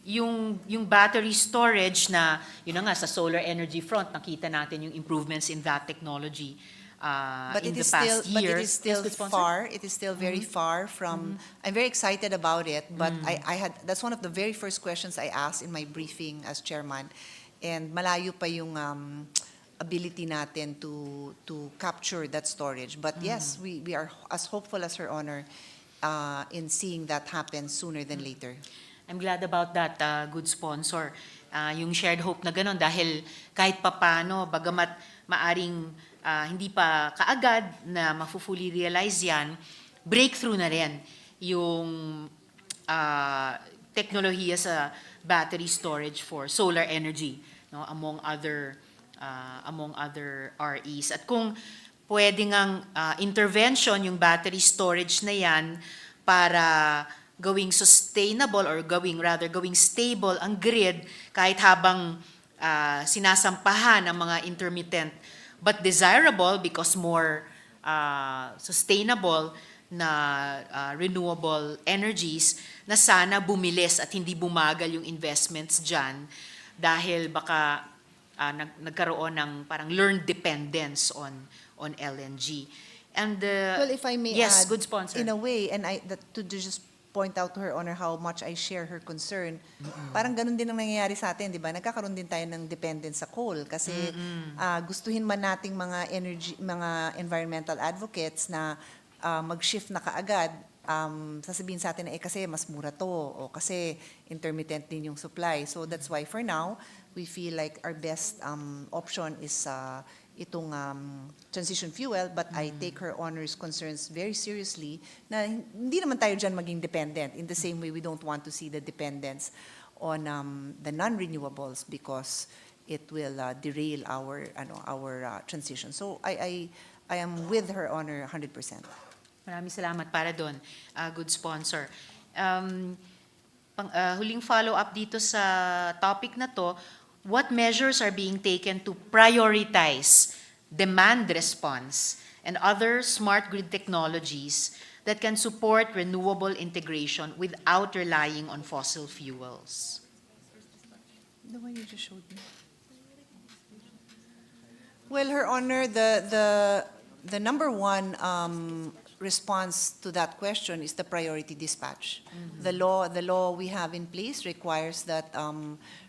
yung battery storage na, yun na nga, sa solar energy front, nakita natin yung improvements in that technology in the past years. But it is still Yes, good sponsor? far. It is still very far from. I'm very excited about it, but that's one of the very first questions I asked in my briefing as chairman, and malayo pa yung ability natin to capture that storage. But yes, we are as hopeful as Her Honor in seeing that happen sooner than later. I'm glad about that, good sponsor. Yung shared hope na gano'n, dahil kahit papano, bagamat maaring hindi pa kaagad na mafu-fully realize yan, breakthrough na rin yung teknolohiya sa battery storage for solar energy, no, among other REs. At kung pwede ngang intervention yung battery storage na yan para gawing sustainable or gawing stable ang grid kahit habang sinasampahan ang mga intermittent but desirable because more sustainable na renewable energies, na sana bumilis at hindi bumagal yung investments dyan dahil baka nagkaroon ng parang learned dependence on LNG. And Well, if I may yes, add, good sponsor. in a way, and to just point out to Her Honor how much I share her concern, parang ganun din ang nangyayari sa atin, di ba? Nagkakaroon din tayo ng dependence sa coal kasi gustuhin man nating mga environmental advocates na mag-shift na kaagad, sasabihin sa atin na kasi mas mura to o kasi intermittent din yung supply. So that's why for now, we feel like our best option is itong transition fuel, but I take Her Honor's concerns very seriously na hindi naman tayo dyan maging dependent. In the same way, we don't want to see the dependence on the non-renewables because it will derail our transition. So I am with Her Honor 100%. Maraming salamat para doon, good sponsor. huling follow-up dito sa topic na to, what measures are being taken to prioritize demand response and other smart grid technologies that can support renewable integration without relying on fossil fuels? The one you just showed me. Well, Her Honor, the number one response to that question is the priority dispatch. The law we have in place requires that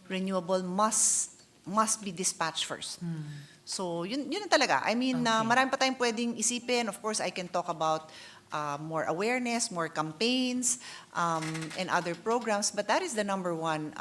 renewable must be dispatched first. So yun na talaga. I mean, marami pa tayong pwedeng isipin. Of course, I can talk about more awareness, more campaigns, and other programs, but that is the number one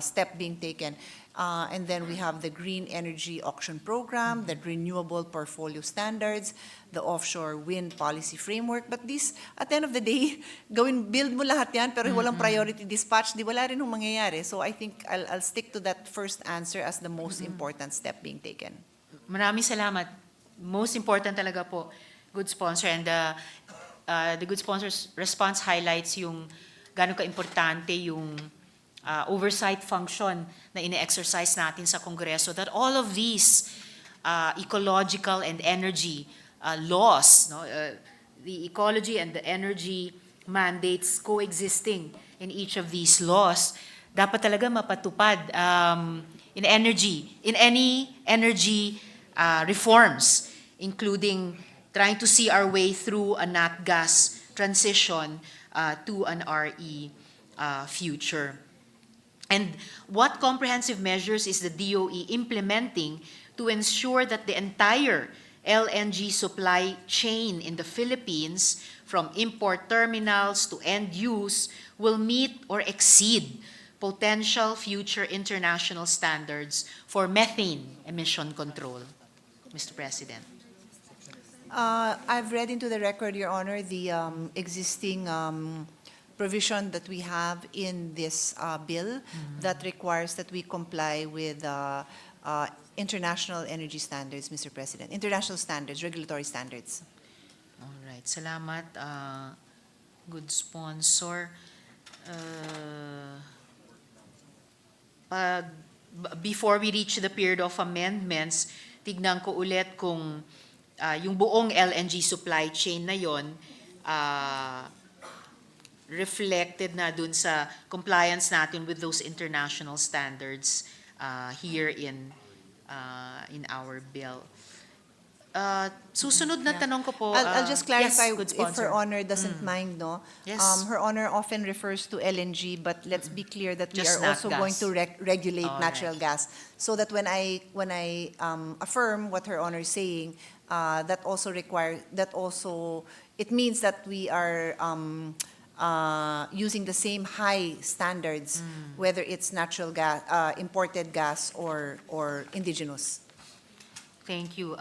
step being taken. And then we have the Green Energy Auction Program, the Renewable Portfolio Standards, the Offshore Wind Policy Framework. But this, at the end of the day, build mo lahat yan, pero walang priority dispatch, di wala rin yung mangyayari. So I think I'll stick to that first answer as the most important step being taken. Maraming salamat. Most important talaga po, good sponsor. And the good sponsor's response highlights yung gano'ng ka-importante yung oversight function na ine-exercise natin sa Kongreso, that all of these ecological and energy laws, no, the ecology and the energy mandates coexisting in each of these laws, dapat talaga mapatupad in any energy reforms, including trying to see our way through a nat gas transition to an RE future. And what comprehensive measures is the DOE implementing to ensure that the entire LNG supply chain in the Philippines, from import terminals to end use, will meet or exceed potential future international standards for methane emission control? Mr. President. I've read into the record, Your Honor, the existing provision that we have in this bill that requires that we comply with international energy standards, Mr. President. International standards, regulatory standards. All right. Salamat, good sponsor. Before we reach the period of amendments, tignan ko ulit kung yung buong LNG supply chain na yon reflected na dun sa compliance natin with those international standards here in our bill. Susunod na tanong ko po. I'll just clarify yes, good if sponsor. Her Honor doesn't mind, no? Yes. Her Honor often refers to LNG, but let's be clear that we Just are nat also gas. going to regulate All natural gas. So that when I affirm what Her Honor is saying, that also it means that we are using the same high standards, whether it's natural gas, imported gas, or indigenous. Thank you,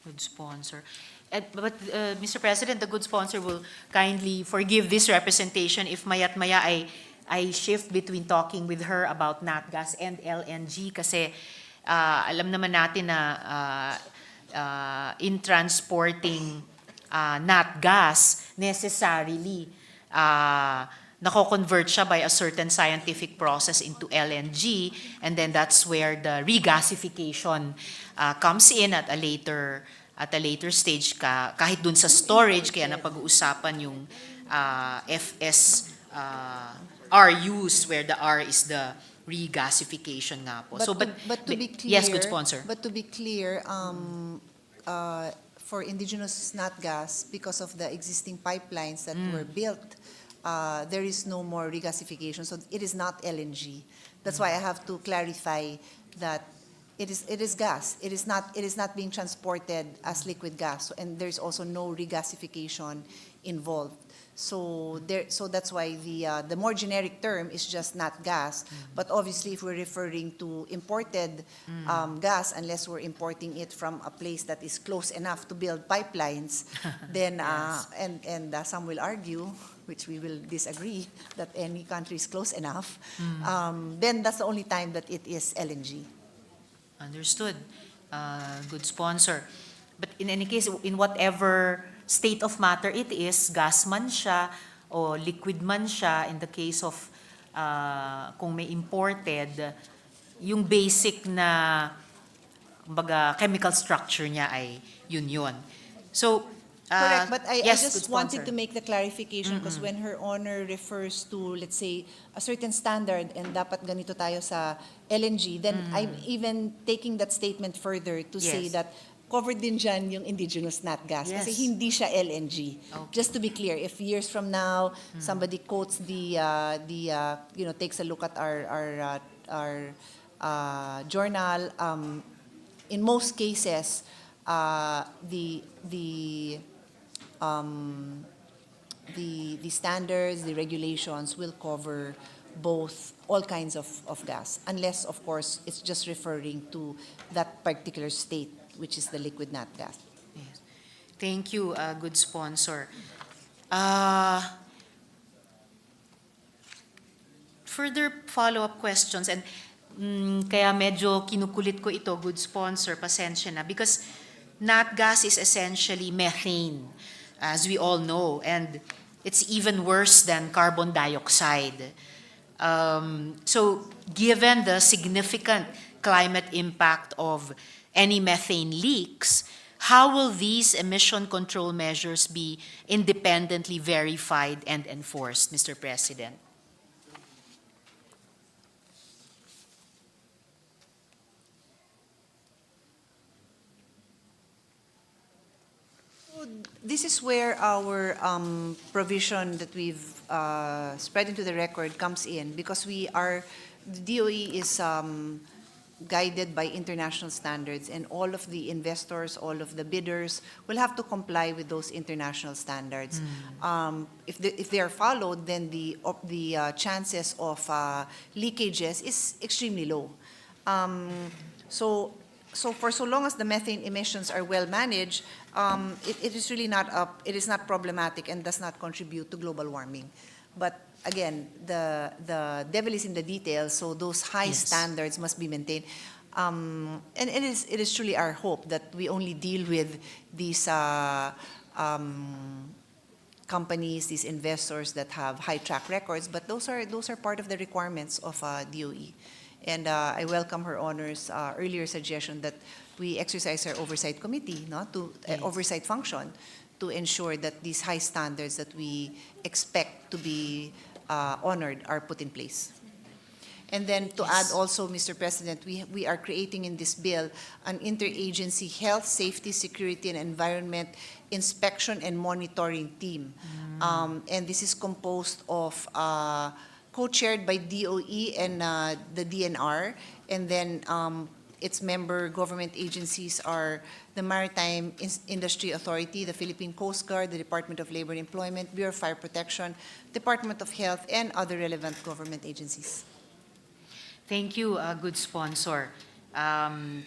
good sponsor. But Mr. President, the good sponsor will kindly forgive this representation if maya't maya I shift between talking with her about nat gas and LNG kasi alam naman natin na in transporting nat gas, necessarily nako-convert siya by a certain scientific process into LNG, and then that's where the regasification comes in at a later stage kahit dun sa storage, kaya napag-uusapan yung FSRUs where the R is the regasification nga po. But to be clear, yes, good sponsor. But to be clear, for indigenous nat gas, because of the existing pipelines that were built, there is no more regasification, so it is not LNG. That's why I have to clarify that it is gas. It is not being transported as liquid gas, and there's also no regasification involved. So that's why the more generic term is just nat gas. But obviously, if we're referring to imported gas, unless we're importing it from a place that is close enough to build pipelines, then and some will argue, which we will disagree, that any country is close enough, then that's the only time that it is LNG. Understood. Good sponsor. But in any case, in whatever state of matter it is, gas man siya o liquid man siya, in the case of kung may imported, yung basic na kumbaga, chemical structure niya ay yun. So, Correct, but I yes, just good wanted sponsor. to make the clarification because when Her Honor refers to, let's say, a certain standard and dapat ganito tayo sa LNG, then I'm even taking that statement further to say Yes. that covered din dyan yung indigenous nat gas kasi Yes. hindi siya LNG. Okay. Just to be clear, if years from now somebody quotes takes a look at our journal, in most cases, the standards, the regulations will cover both all kinds of gas, unless, of course, it's just referring to that particular state, which is the liquid nat gas. Yes. Thank you, good sponsor. Further follow-up questions, and kaya medyo kinukulit ko ito, good sponsor, pasensya na, because nat gas is essentially methane, as we all know, and it's even worse than carbon dioxide. So given the significant climate impact of any methane leaks, how will these emission control measures be independently verified and enforced, Mr. President? This is where our provision that we've spread into the record comes in, because the DOE is guided by international standards, and all of the investors, all of the bidders will have to comply with those international standards. If they are followed, then the chances of leakages is extremely low. So for so long as the methane emissions are well managed, it is really it is not problematic and does not contribute to global warming. But again, the devil is in the details, so those high standards must be maintained. And it is truly our hope that we only deal with these companies, these investors that have high track records, but those are part of the requirements of DOE. And I welcome Her Honor's earlier suggestion that we exercise our oversight committee, oversight function, to ensure that these high standards that we expect to be honored are put in place. And then to add also, Mr. President, we are creating in this bill an interagency health, safety, security, and environment inspection and monitoring team. And this is composed of co-chaired by DOE and the DNR, and then its member government agencies are the Maritime Industry Authority, the Philippine Coast Guard, the Department of Labor and Employment, Bureau of Fire Protection, Department of Health, and other relevant government agencies. Thank you, good sponsor.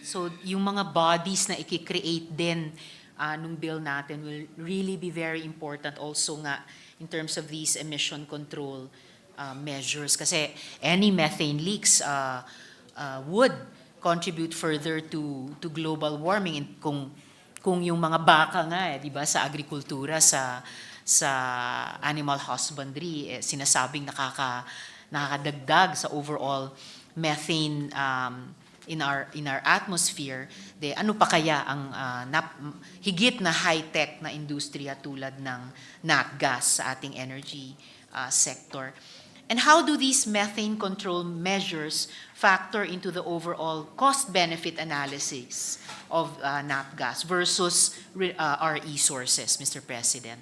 So yung mga bodies na i-create din nung bill natin will really be very important also nga in terms of these emission control measures, kasi any methane leaks would contribute further to global warming. And kung yung mga baka nga, di ba, sa agrikultura, sa animal husbandry, sinasabing nakakadagdag sa overall methane in our atmosphere, ano pa kaya ang higit na high-tech na industriya tulad ng nat gas sa ating energy sector? And how do these methane control measures factor into the overall cost-benefit analysis of nat gas versus RE sources, Mr. President?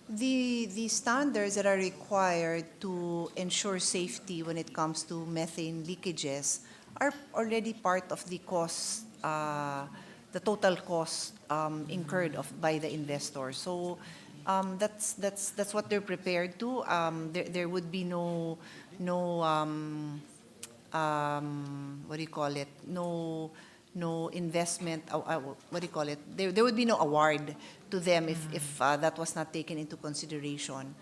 The standards that are required to ensure safety when it comes to methane leakages are already part of the cost, the total cost incurred by the investor. So that's what they're prepared to. There would be no what do you call it? No investment. What do you call it? There would be no award to them if that was not taken into consideration.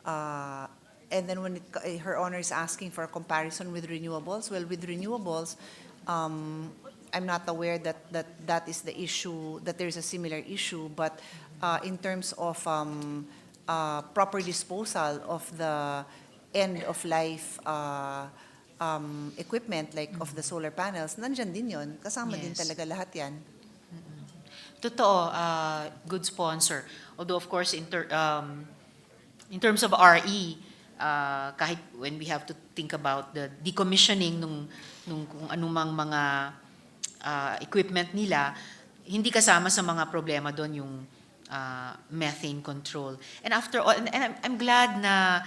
And then when Her Honor is asking for a comparison with renewables, well, with renewables, I'm not aware that is the issue, that there's a similar issue, but in terms of proper disposal of the end-of-life equipment, like of the solar panels, nandyan din yun. Kasama din Yes. talaga lahat yan. Totoo, good sponsor. Although of course in terms of RE, kahit when we have to think about the decommissioning nung kung anumang mga equipment nila, hindi kasama sa mga problema doon yung methane control. And after all, and I'm glad na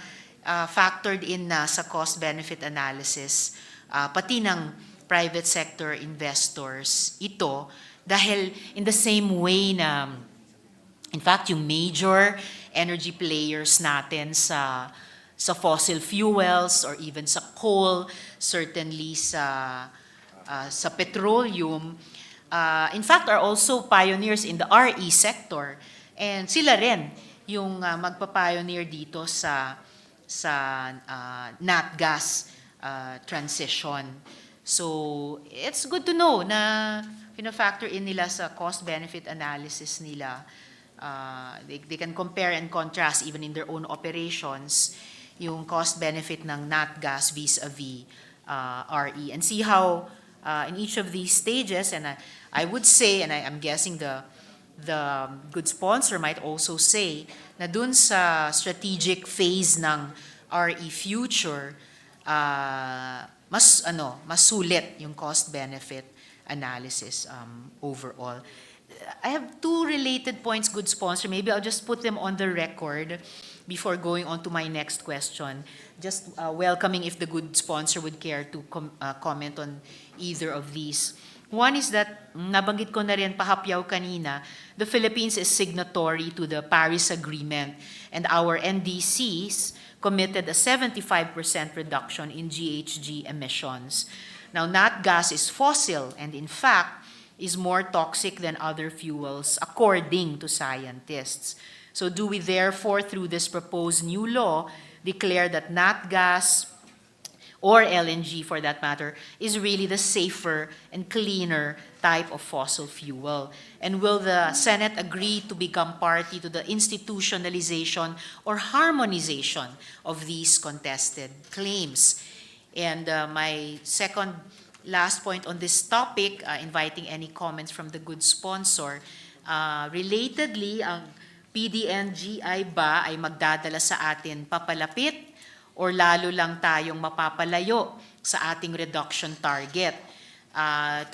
factored in na sa cost-benefit analysis, pati ng private sector investors ito, dahil in the same way na, in fact, yung major energy players natin sa fossil fuels or even sa coal, certainly sa petroleum, in fact, are also pioneers in the RE sector. And sila rin yung magpa-pioneer dito sa nat gas transition. So, it's good to know na factor in nila sa cost-benefit analysis nila. They can compare and contrast even in their own operations yung cost-benefit ng nat gas vis-a-vis RE, and see how in each of these stages, and I would say, and I'm guessing the good sponsor might also say, na dun sa strategic phase ng RE future, mas sulit yung cost-benefit analysis overall. I have two related points, good sponsor. Maybe I'll just put them on the record before going on to my next question. Just welcoming if the good sponsor would care to comment on either of these. One is that, nabanggit ko na rin pahapyaw kanina, the Philippines is signatory to the Paris Agreement, and our NDCs committed a 75% reduction in GHG emissions. Now, nat gas is fossil and in fact is more toxic than other fuels according to scientists. So do we therefore, through this proposed new law, declare that nat gas or LNG for that matter is really the safer and cleaner type of fossil fuel? And will the Senate agree to become party to the institutionalization or harmonization of these contested claims? And my second last point on this topic, inviting any comments from the good sponsor, relatedly, ang PDNGI ba ay magdadala sa atin papalapit or lalo lang tayong mapapalayo sa ating reduction target?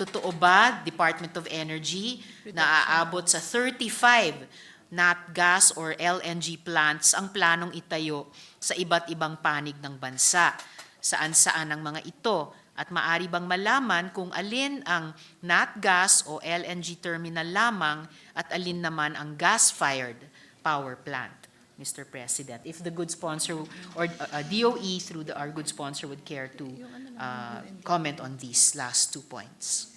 Totoo ba, Department of Energy, na aabot sa 35 nat gas or LNG plants ang planong itayo sa iba't ibang panig ng bansa? Saan-saan ang mga ito? At maaari bang malaman kung alin ang nat gas o LNG terminal lamang at alin naman ang gas-fired power plant, Mr. President? If the good sponsor or DOE through our good sponsor would care to comment on these last 2 points.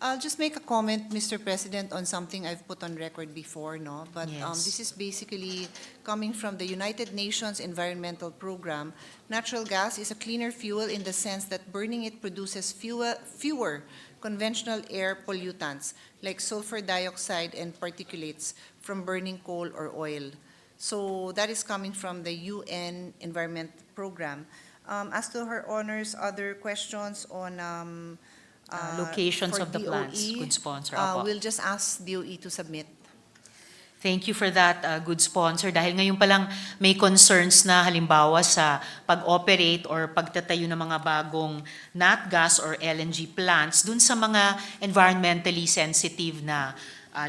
I'll just make a comment, Mr. President, on something I've put on record before, no? But Yes. this is basically coming from the United Nations Environmental Program. Natural gas is a cleaner fuel in the sense that burning it produces fewer conventional air pollutants like sulfur dioxide and particulates from burning coal or oil. So that is coming from the UN Environment Program. As to Her Honor's other questions on Locations for of the plants, DOE, good sponsor. Opo. we'll just ask DOE to submit. Thank you for that, good sponsor. Dahil ngayon pa lang may concerns na halimbawa sa pag-operate or pagtatayo ng mga bagong nat gas or LNG plants dun sa mga environmentally sensitive na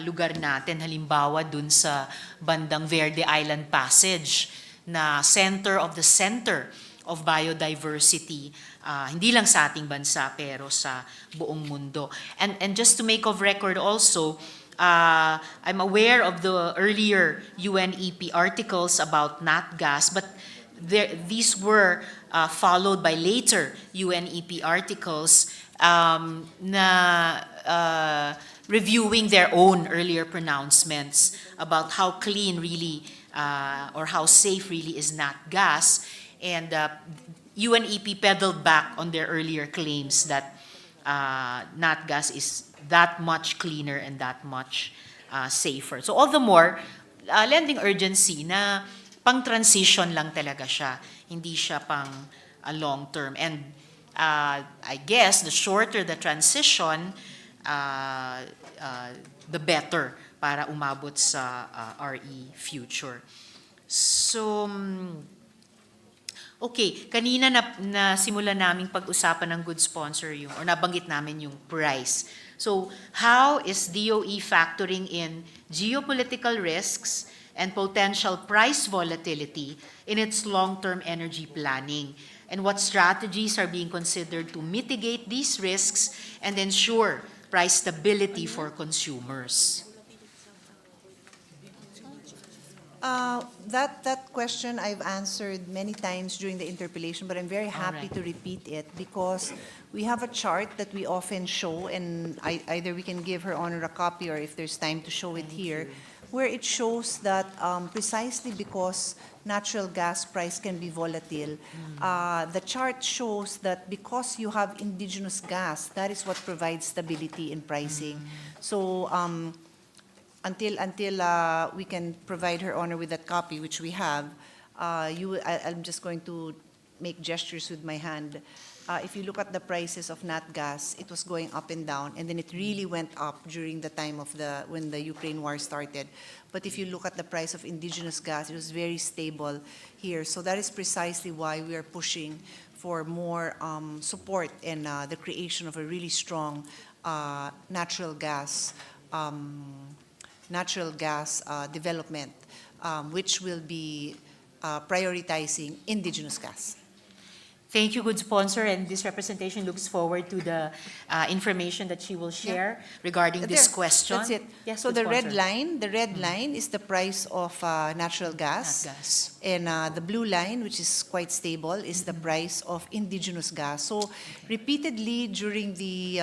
lugar natin. Halimbawa dun sa bandang Verde Island Passage na center of biodiversity, hindi lang sa ating bansa pero sa buong mundo. And just to make of record also, I'm aware of the earlier UNEP articles about nat gas, but these were followed by later UNEP articles na reviewing their own earlier pronouncements about how clean really or how safe really is nat gas. And UNEP pedaled back on their earlier claims that nat gas is that much cleaner and that much safer. So all the more, lending urgency na pang-transition lang talaga siya, hindi siya pang long-term. And I guess the shorter the transition, the better para umabot sa RE future. So, okay, kanina na simula naming pag-usapan ng good sponsor yung, or nabanggit namin yung price. So, how is DOE factoring in geopolitical risks and potential price volatility in its long-term energy planning? And what strategies are being considered to mitigate these risks and ensure price stability for consumers? That question I've answered many times during the interpellation, but I'm very happy to repeat it because we have a chart that we often show, and either we can give Her Honor a copy or if there's time to show it here, where it shows that precisely because natural gas price can be volatile, the chart shows that because you have indigenous gas, that is what provides stability in pricing. So until we can provide Her Honor with that copy, which we have, I'm just going to make gestures with my hand. If you look at the prices of nat gas, it was going up and down, and then it really went up during the time of when the Ukraine war started. But if you look at the price of indigenous gas, it was very stable here. So that is precisely why we are pushing for more support and the creation of a really strong natural gas development, which will be prioritizing indigenous gas. Thank you, good sponsor, and this representation looks forward to the information that she will share regarding this question. That's it. Yes, So good the red sponsor. line is the price of natural gas. Nat gas. And the blue line, which is quite stable, is the price of indigenous gas. So repeatedly during the,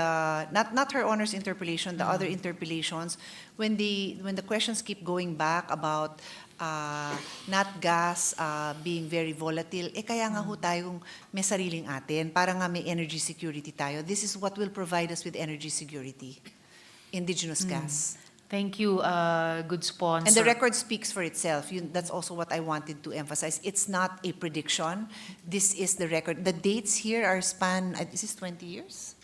not Her Honor's interpellation, the other interpellations, when the questions keep going back about nat gas being very volatile, kaya nga ho tayong may sariling atin, para nga may energy security tayo. This is what will provide us with energy security, indigenous gas. Thank you, good sponsor. And the record speaks for itself. That's also what I wanted to emphasize. It's not a prediction. This is the record. The dates here are is this 20 years?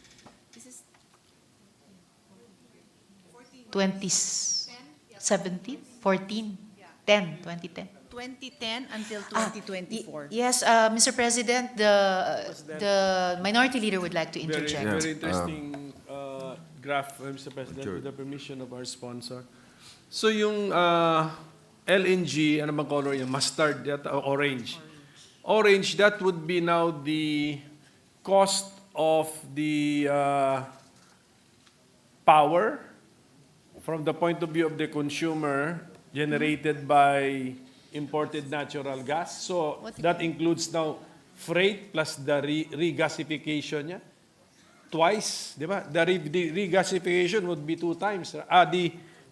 2017, 14, 10, 2010. 2010 until 2024. Yes, Mr. President, the minority leader would like to interject. Very interesting graph, Mr. President, with the permission of our sponsor. So yung LNG, ano bang color yung mustard, yata, o orange. Orange, that would be now the cost of the power from the point of view of the consumer generated by imported natural gas. So that includes now freight plus the regasification niya. Twice, di ba? The regasification would be 2 times.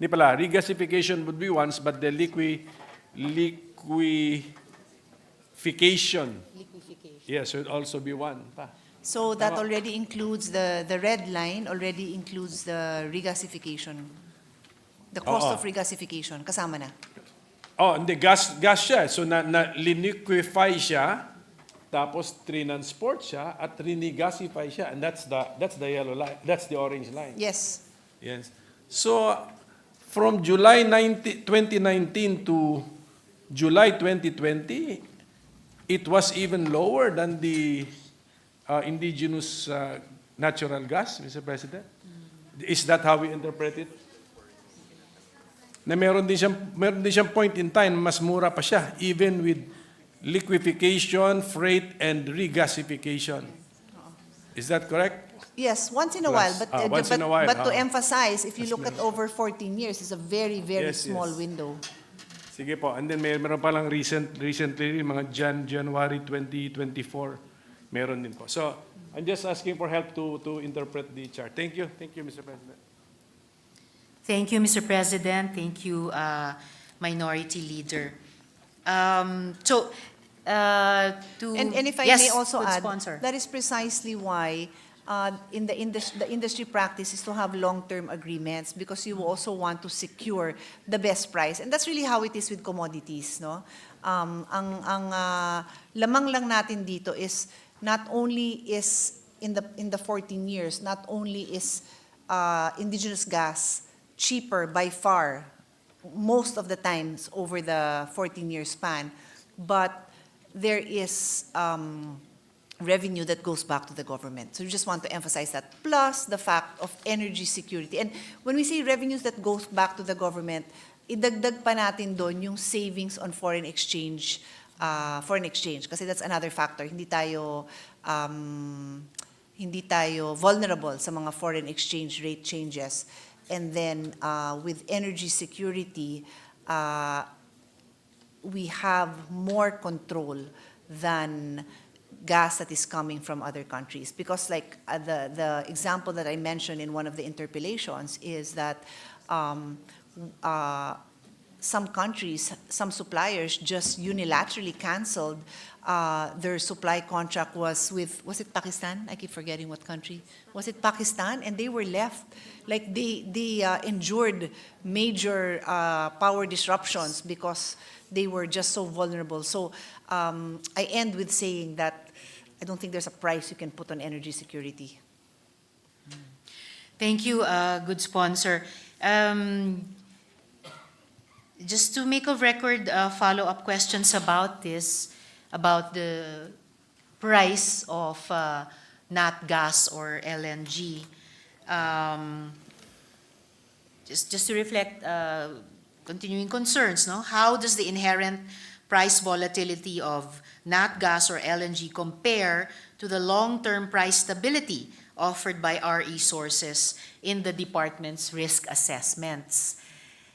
Regasification would be once, but the liquefaction, yes, would also be 1 pa. So that already includes the red line already includes the regasification. The cost of regasification, kasama na. Oh, hindi, gas siya. So liniquefy siya, tapos transport siya, at regasify siya. And that's the yellow line. That's the orange line. Yes. Yes. So, from July 2019 to July 2020, it was even lower than the indigenous natural gas, Mr. President. Is that how we interpret it? Na meron din siyang point in time, mas mura pa siya, even with liquefaction, freight, and regasification. Is that correct? Yes, once in a while. But, but to emphasize, if you look at over 14 years, it's a very, very small window. Sige po. And then meron pa lang recently, mga January 2024, meron din po. So, I'm just asking for help to interpret the chart. Thank you. Thank you, Mr. President. Thank you, Mr. President. Thank you, Minority Leader. And if I yes, may also good add, sponsor. that is precisely why the industry practice is to have long-term agreements because you also want to secure the best price. And that's really how it is with commodities, no? Lamang lang natin dito is not only is in the 14 years, not only is indigenous gas cheaper by far most of the times over the 14-year span, but there is revenue that goes back to the government. So we just want to emphasize that. Plus the fact of energy security. And when we say revenues that goes back to the government, idagdag pa natin doon yung savings on foreign exchange. Kasi that's another factor. Hindi tayo vulnerable sa mga foreign exchange rate changes. And then with energy security, we have more control than gas that is coming from other countries. Because like the example that I mentioned in one of the interpellations is that some countries, some suppliers just unilaterally canceled their supply contract was it Pakistan? I keep forgetting what country. Was it Pakistan? And they were left, like they endured major power disruptions because they were just so vulnerable. So I end with saying that I don't think there's a price you can put on energy security. Thank you, good sponsor. Just to make a record, follow-up questions about this, about the price of nat gas or LNG. Just to reflect continuing concerns, no? How does the inherent price volatility of nat gas or LNG compare to the long-term price stability offered by RE sources in the department's risk assessments?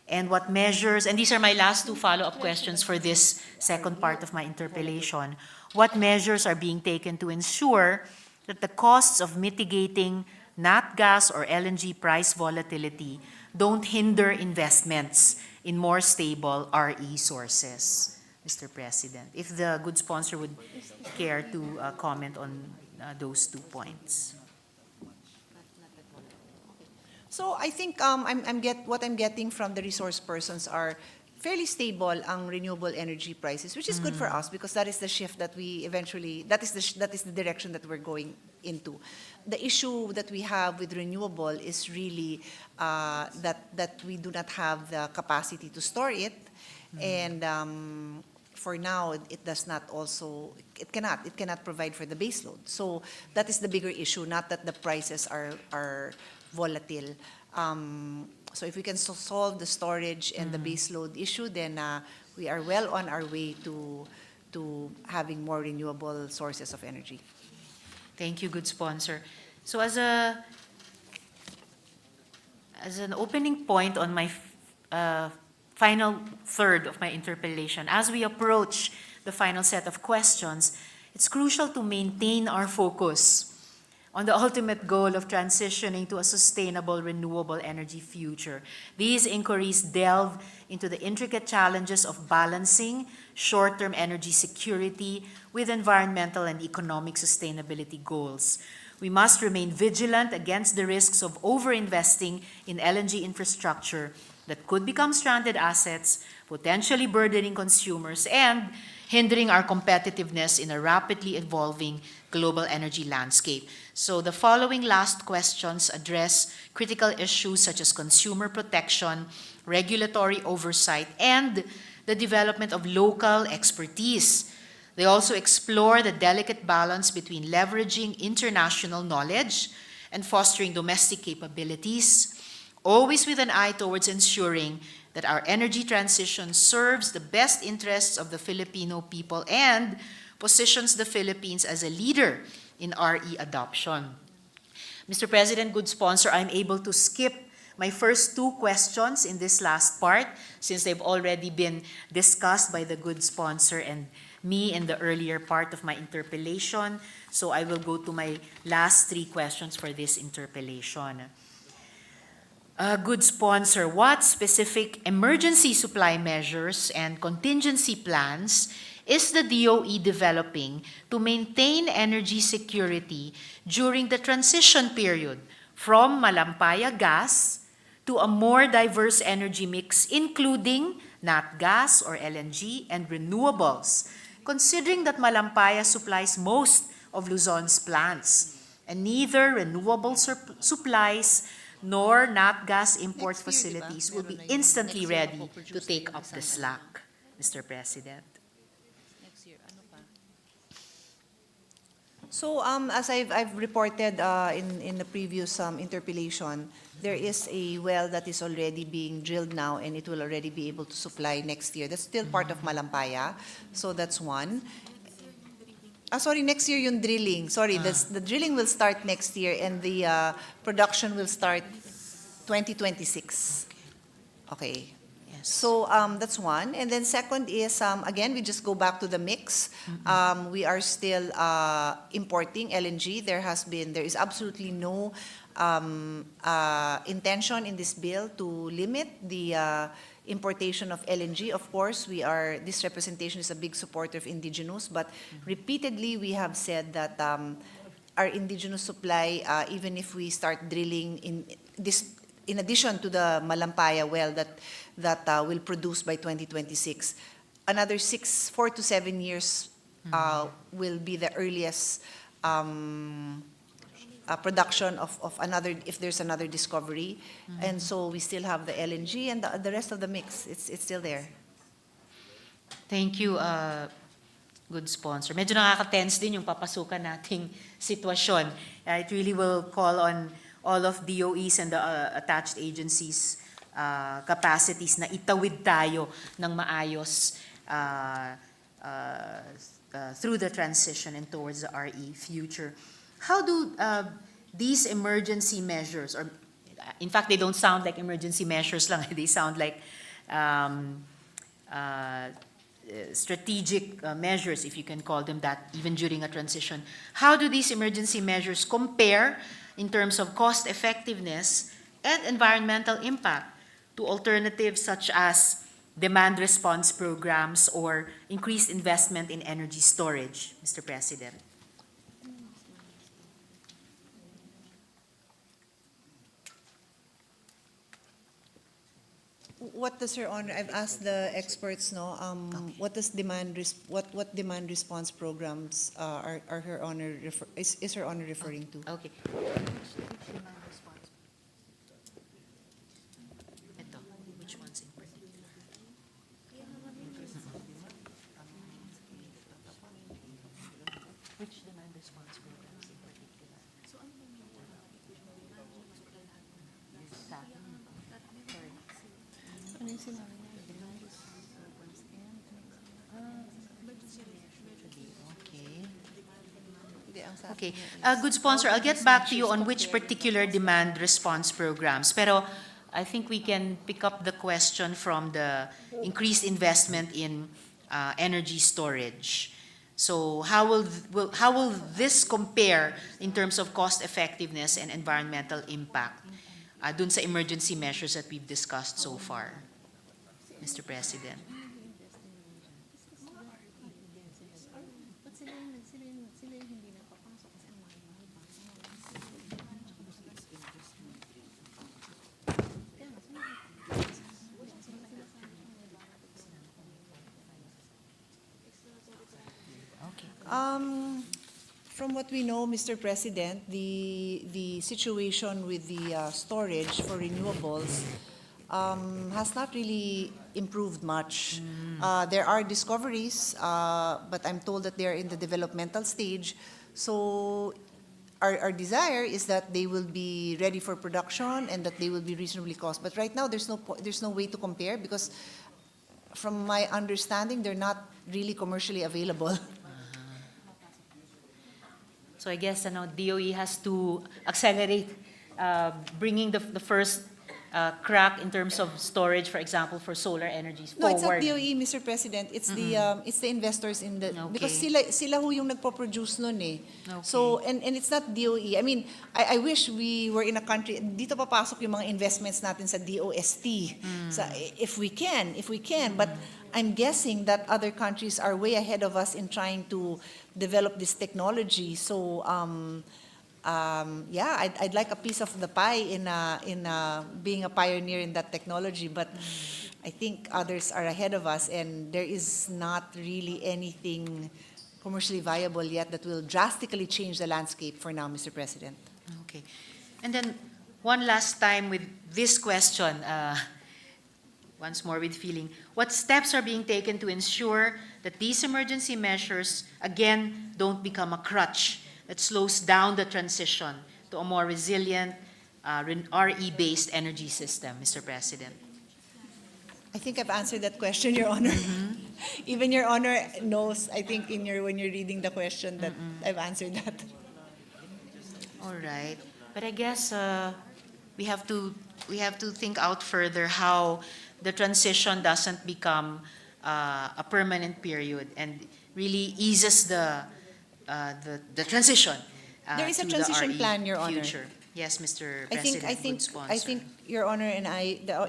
And what measures, and these are my last two follow-up questions for this second part of my interpellation, what measures are being taken to ensure that the costs of mitigating nat gas or LNG price volatility don't hinder investments in more stable RE sources? Mr. President, if the good sponsor would care to comment on those 2 points. So I think what I'm getting from the resource persons are fairly stable ang renewable energy prices, which is good for us because that is the shift that we eventually, that is the direction that we're going into. The issue that we have with renewable is really that we do not have the capacity to store it, and for now it does not also, it cannot provide for the baseload. So that is the bigger issue, not that the prices are volatile. So if we can solve the storage and the baseload issue, then we are well on our way to having more renewable sources of energy. Thank you, good sponsor. So as an opening point on my final third of my interpellation, as we approach the final set of questions, it's crucial to maintain our focus on the ultimate goal of transitioning to a sustainable renewable energy future. These inquiries delve into the intricate challenges of balancing short-term energy security with environmental and economic sustainability goals. We must remain vigilant against the risks of over-investing in LNG infrastructure that could become stranded assets, potentially burdening consumers and hindering our competitiveness in a rapidly evolving global energy landscape. So the following last questions address critical issues such as consumer protection, regulatory oversight, and the development of local expertise. They also explore the delicate balance between leveraging international knowledge and fostering domestic capabilities, always with an eye towards ensuring that our energy transition serves the best interests of the Filipino people and positions the Philippines as a leader in RE adoption. Mr. President, good sponsor, I'm able to skip my first 2 questions in this last part since they've already been discussed by the good sponsor and me in the earlier part of my interpellation. So I will go to my last 3 questions for this interpellation. Good sponsor, what specific emergency supply measures and contingency plans is the DOE developing to maintain energy security during the transition period from Malampaya gas to a more diverse energy mix, including nat gas or LNG and renewables, considering that Malampaya supplies most of Luzon's plants, and neither renewable supplies nor nat gas import Next year, di ba? facilities will be Meron na yun. instantly Next year, ready to mapoproduce na take yun up the sa slack, Mr. President. Next year, ano pa? So, as I've reported in the previous interpellation, there is a well that is already being drilled now and it will already be able to supply next year. That's still part of Malampaya, so that's one. Sorry, next year yung drilling. Sorry, the drilling will start next year and the production will start 2026. Okay. Yes. So that's one. And then second is, again, we just go back to the mix. We are still importing LNG. There is absolutely no intention in this bill to limit the importation of LNG. Of course, this representation is a big supporter of indigenous, but repeatedly we have said that our indigenous supply, even if we start drilling in addition to the Malampaya well that will produce by 2026, another 4 to 7 years will be the earliest production of another, if there's another discovery. And so we still have the LNG and the rest of the mix. It's still there. Thank you, good sponsor. Medyo nakaka-tense din yung papasukan nating sitwasyon. It really will call on all of DOEs and the attached agencies' capacities na itawid tayo ng maayos through the transition and towards the RE future. How do these emergency measures, or in fact, they don't sound like emergency measures lang, they sound like strategic measures, if you can call them that, even during a transition. How do these emergency measures compare in terms of cost effectiveness and environmental impact to alternatives such as demand response programs or increased investment in energy storage, Mr. President? What does Her Honor, I've asked the experts, what does what demand response programs are Her Honor is Her Honor referring to? Okay. Ito, which ones in particular? Which demand response programs in particular? Okay. Good sponsor, I'll get back to you on which particular demand response programs. Pero I think we can pick up the question from the increased investment in energy storage. So how will this compare in terms of cost effectiveness and environmental impact dun sa emergency measures that we've discussed so far, Mr. President? From what we know, Mr. President, the situation with the storage for renewables has not really improved much. There are discoveries, but I'm told that they're in the developmental stage. So our desire is that they will be ready for production and that they will be reasonably cost. But right now, there's no way to compare because, from my understanding, they're not really commercially available. So I guess DOE has to accelerate bringing the first crack in terms of storage, for example, for solar energies No, it's not forward? DOE, Mr. President. It's it's the investors in the because Okay. sila ho yung nagpo-produce nun eh. Okay. So and it's not DOE. I mean, I wish we were in a country dito papasok yung mga investments natin sa DOST. Sa if we can, but I'm guessing that other countries are way ahead of us in trying to develop this technology. So yeah, I'd like a piece of the pie in being a pioneer in that technology, but I think others are ahead of us, and there is not really anything commercially viable yet that will drastically change the landscape for now, Mr. President. Okay. And then, one last time with this question, once more with feeling, what steps are being taken to ensure that these emergency measures, again, don't become a crutch that slows down the transition to a more resilient, RE-based energy system, Mr. President? I think I've answered that question, Your Honor. Even Your Honor knows, I think, when you're reading the question that I've answered that. All right. But I guess we have to think out further how the transition doesn't become a permanent period and really eases the transition. There is a to the transition RE plan, Your Honor. future. Yes, Mr. President, I think, good sponsor. I think, Your Honor, and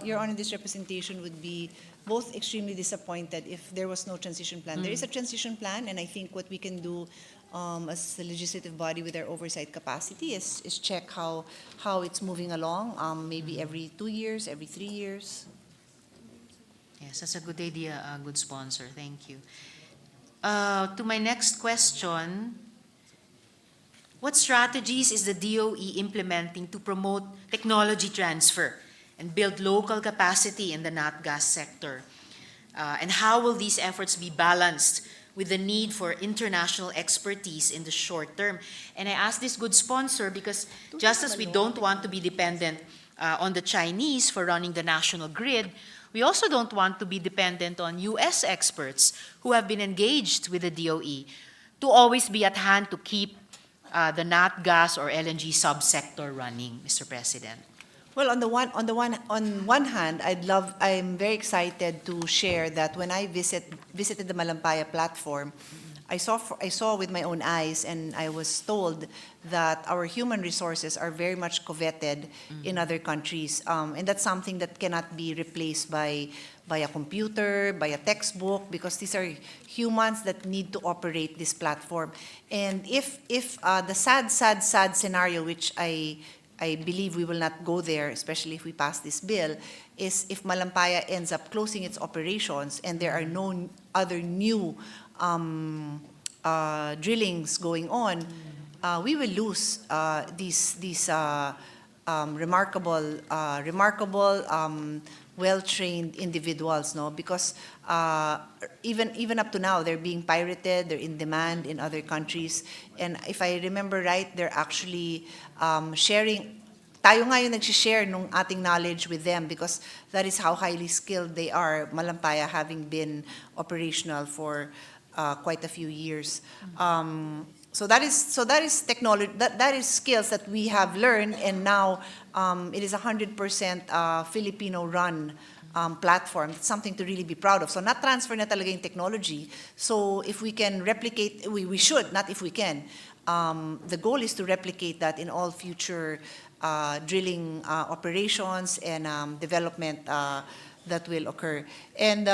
Your Honor, this representation would be both extremely disappointed if there was no transition plan. There is a transition plan, and I think what we can do as a legislative body with our oversight capacity is check how it's moving along, maybe every 2 years, every 3 years. Yes, that's a good idea, good sponsor. Thank you. To my next question, what strategies is the DOE implementing to promote technology transfer and build local capacity in the nat gas sector? And how will these efforts be balanced with the need for international expertise in the short term? And I ask this good sponsor because just as we don't want to be dependent on the Chinese for running the national grid, we also don't want to be dependent on U.S. experts who have been engaged with the DOE to always be at hand to keep the nat gas or LNG subsector running, Mr. President. Well, on one hand, I'm very excited to share that when I visited the Malampaya platform, I saw with my own eyes, and I was told that our human resources are very much coveted in other countries, and that's something that cannot be replaced by a computer, by a textbook, because these are humans that need to operate this platform. And if the sad scenario, which I believe we will not go there, especially if we pass this bill, is if Malampaya ends up closing its operations and there are no other new drillings going on, we will lose these remarkable, well-trained individuals, no? Because even up to now, they're being pirated, they're in demand in other countries. And if I remember right, they're actually sharing, tayo nga yung nag-share nung ating knowledge with them because that is how highly skilled they are, Malampaya having been operational for quite a few years. So that is technology, that is skills that we have learned, and now it is 100% Filipino-run platform. It's something to really be proud of. So not transfer na talaga yung technology. So if we can replicate, we should, not if we can. The goal is to replicate that in all future drilling operations and development that will occur. And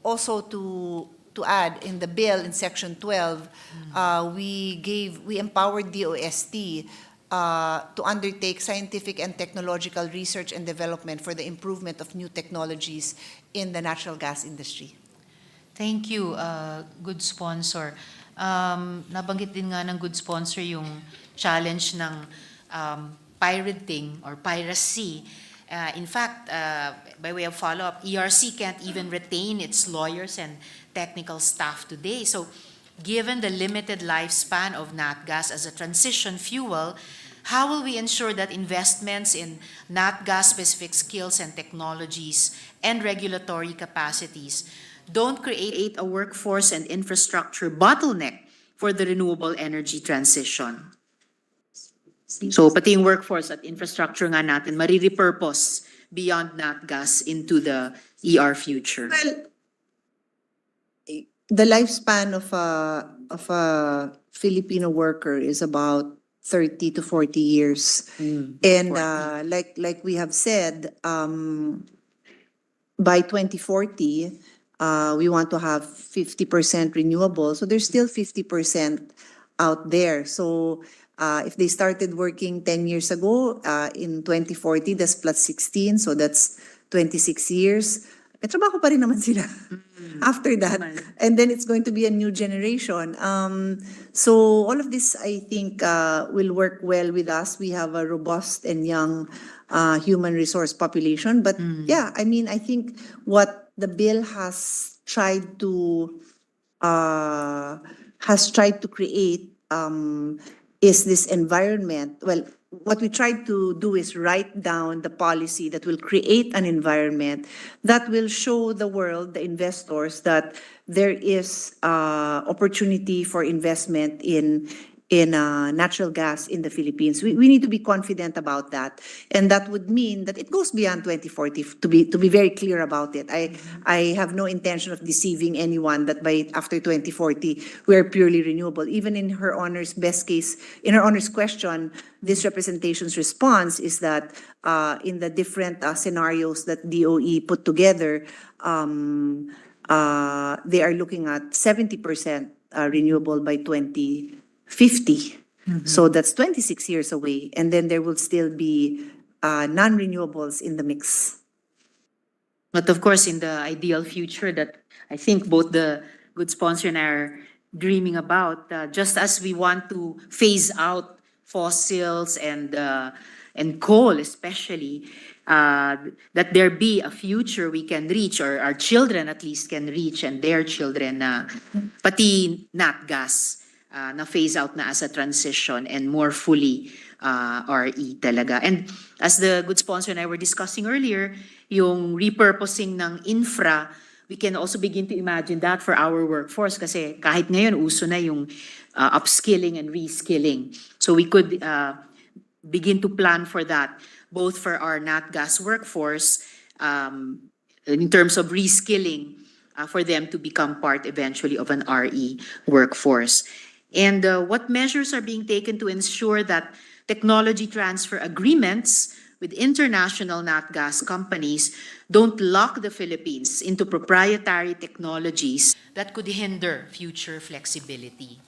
also to add, in the bill in Section 12, we empowered DOST to undertake scientific and technological research and development for the improvement of new technologies in the natural gas industry. Thank you, good sponsor. Nabanggit din nga ng good sponsor yung challenge ng pirating or piracy. In fact, by way of follow-up, ERC can't even retain its lawyers and technical staff today. So, given the limited lifespan of nat gas as a transition fuel, how will we ensure that investments in nat gas-specific skills and technologies and regulatory capacities don't create a workforce and infrastructure bottleneck for the renewable energy transition? So pati yung workforce at infrastructure nga natin, marirepurpose beyond nat gas into the ER future. Well, the lifespan of a Filipino worker is about 30 to 40 years. And like we have said, by 2040, we want to have 50% renewable. So there's still 50% out there. So if they started working 10 years ago, in 2040, that's plus 16. So that's 26 years. May trabaho pa rin naman sila after that. And then it's going to be a new generation. So all of this, I think, will work well with us. We have a robust and young human resource population. But yeah, I mean, I think what the bill has tried to create is this environment. Well, what we tried to do is write down the policy that will create an environment that will show the world, the investors, that there is opportunity for investment in natural gas in the Philippines. We need to be confident about that, and that would mean that it goes beyond 2040. To be very clear about it, I have no intention of deceiving anyone that by after 2040 we are purely renewable. Even in Her Honor's best case, in Her Honor's question, this representation's response is that in the different scenarios that DOE put together, they are looking at 70% renewable by 2050. So that's 26 years away, and then there will still be non-renewables in the mix. But of course, in the ideal future that I think both the good sponsor and I are dreaming about, just as we want to phase out fossils and coal especially, that there be a future we can reach, or our children at least can reach, and their children, pati nat gas, na phase out na as a transition and more fully RE talaga. And as the good sponsor and I were discussing earlier, yung repurposing ng infra, we can also begin to imagine that for our workforce kasi kahit ngayon uso na yung upskilling and reskilling. So we could begin to plan for that, both for our nat gas workforce in terms of reskilling for them to become part eventually of an RE workforce. And what measures are being taken to ensure that technology transfer agreements with international nat gas companies don't lock the Philippines into proprietary technologies that could hinder future flexibility?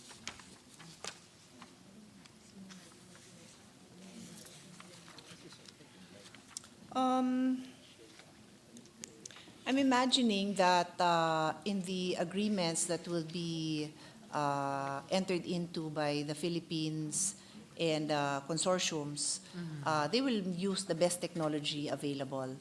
I'm imagining that in the agreements that will be entered into by the Philippines and consortiums, they will use the best technology available.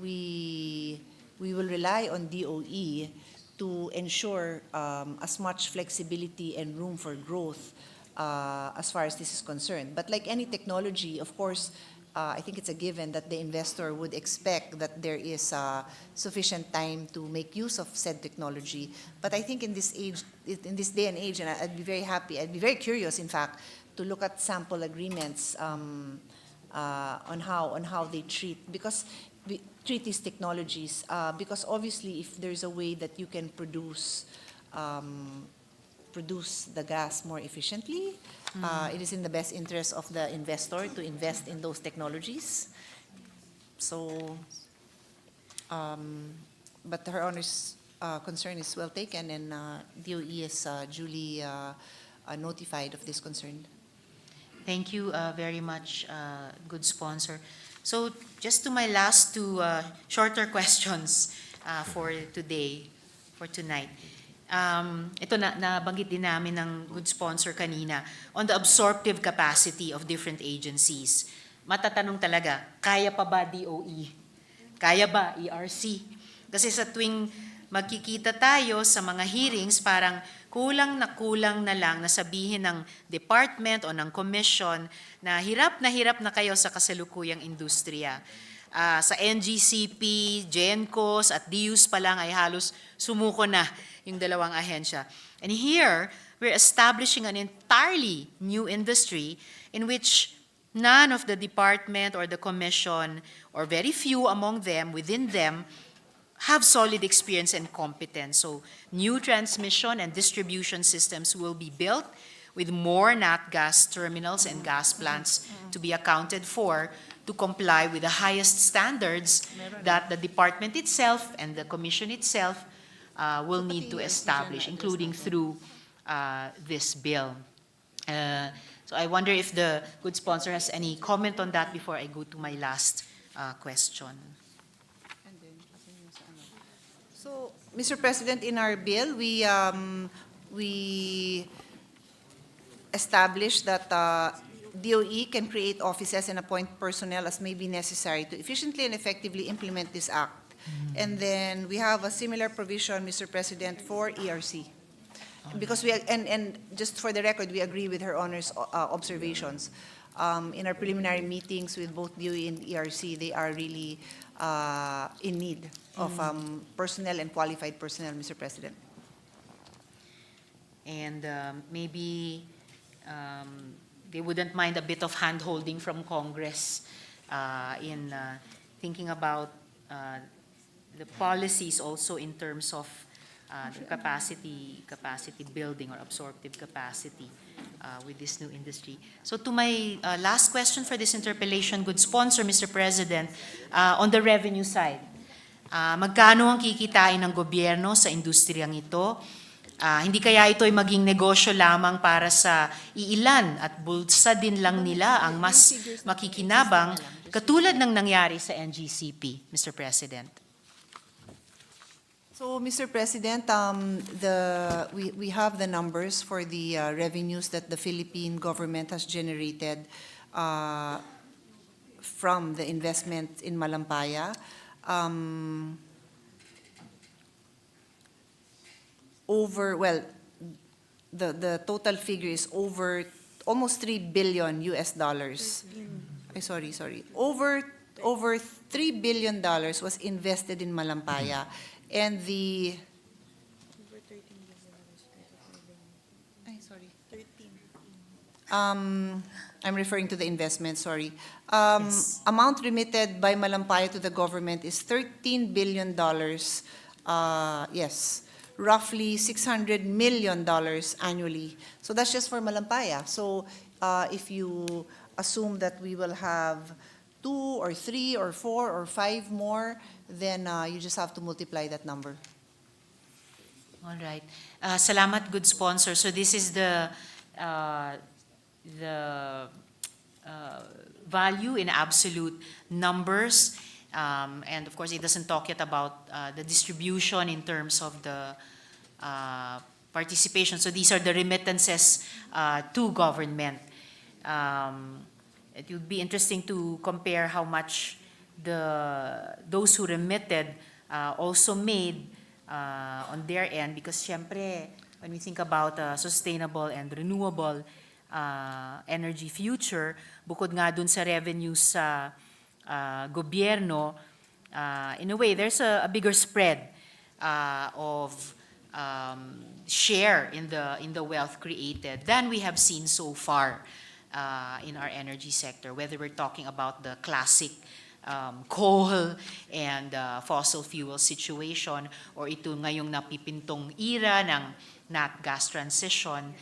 We will rely on DOE to ensure as much flexibility and room for growth as far as this is concerned. But like any technology, of course, I think it's a given that the investor would expect that there is sufficient time to make use of said technology. But I think in this age, in this day and age, and I'd be very happy, I'd be very curious, in fact, to look at sample agreements on how they treat these technologies. Because obviously, if there's a way that you can produce the gas more efficiently, it is in the best interest of the investor to invest in those technologies. So, but Her Honor's concern is well taken, and DOE is duly notified of this concern. Thank you very much, good sponsor. So just to my last two shorter questions for today, for tonight. Ito nabanggit din namin ng good sponsor kanina on the absorptive capacity of different agencies. Matatanong talaga, kaya pa ba DOE? Kaya ba ERC? Kasi sa tuwing magkikita tayo sa mga hearings, parang kulang na lang na sabihin ng department o ng commission na hirap na kayo sa kasalukuyang industriya. Sa NGCP, GENCOS at DIUS pa lang ay halos sumuko na yung dalawang ahensya. And here, we're establishing an entirely new industry in which none of the department or the commission, or very few among them, within them, have solid experience and competence. So new transmission and distribution systems will be built with more nat gas terminals and gas plants to be accounted for to comply with the highest standards that the department itself and the commission itself will need to establish, including through this bill. So I wonder if the good sponsor has any comment on that before I go to my last question. So, Mr. President, in our bill, we established that DOE can create offices and appoint personnel as may be necessary to efficiently and effectively implement this act. And then we have a similar provision, Mr. President, for ERC. Because and just for the record, we agree with Her Honor's observations. In our preliminary meetings with both DOE and ERC, they are really in need of personnel and qualified personnel, Mr. President. And maybe they wouldn't mind a bit of hand-holding from Congress in thinking about the policies also in terms of the capacity building or absorptive capacity with this new industry. So to my last question for this interpellation, good sponsor, Mr. President, on the revenue side, magkano ang kikitain ng gobyerno sa industriyang ito? Hindi kaya ito ay maging negosyo lamang para sa iilan at bulsa din lang nila ang mas makikinabang katulad ng nangyari sa NGCP, Mr. President? So, Mr. President, we have the numbers for the revenues that the Philippine government has generated from the investment in Malampaya. The total figure is over almost $3 billion US dollars. Sorry. Over $3 billion was invested in Malampaya. And the I'm referring to the investment, sorry. Amount remitted by Malampaya to the government is $13 billion. Yes, roughly $600 million annually. So that's just for Malampaya. So if you assume that we will have 2 or 3 or 4 or 5 more, then you just have to multiply that number. All right. Salamat, good sponsor. So this is the value in absolute numbers. And of course, it doesn't talk yet about the distribution in terms of the participation. So these are the remittances to government. It would be interesting to compare how much those who remitted also made on their end, because syempre, when we think about a sustainable and renewable energy future, bukod nga dun sa revenue sa gobyerno, in a way, there's a bigger spread of share in the wealth created than we have seen so far in our energy sector, whether we're talking about the classic coal and fossil fuel situation, or ito ngayong napipintong era ng nat gas transition.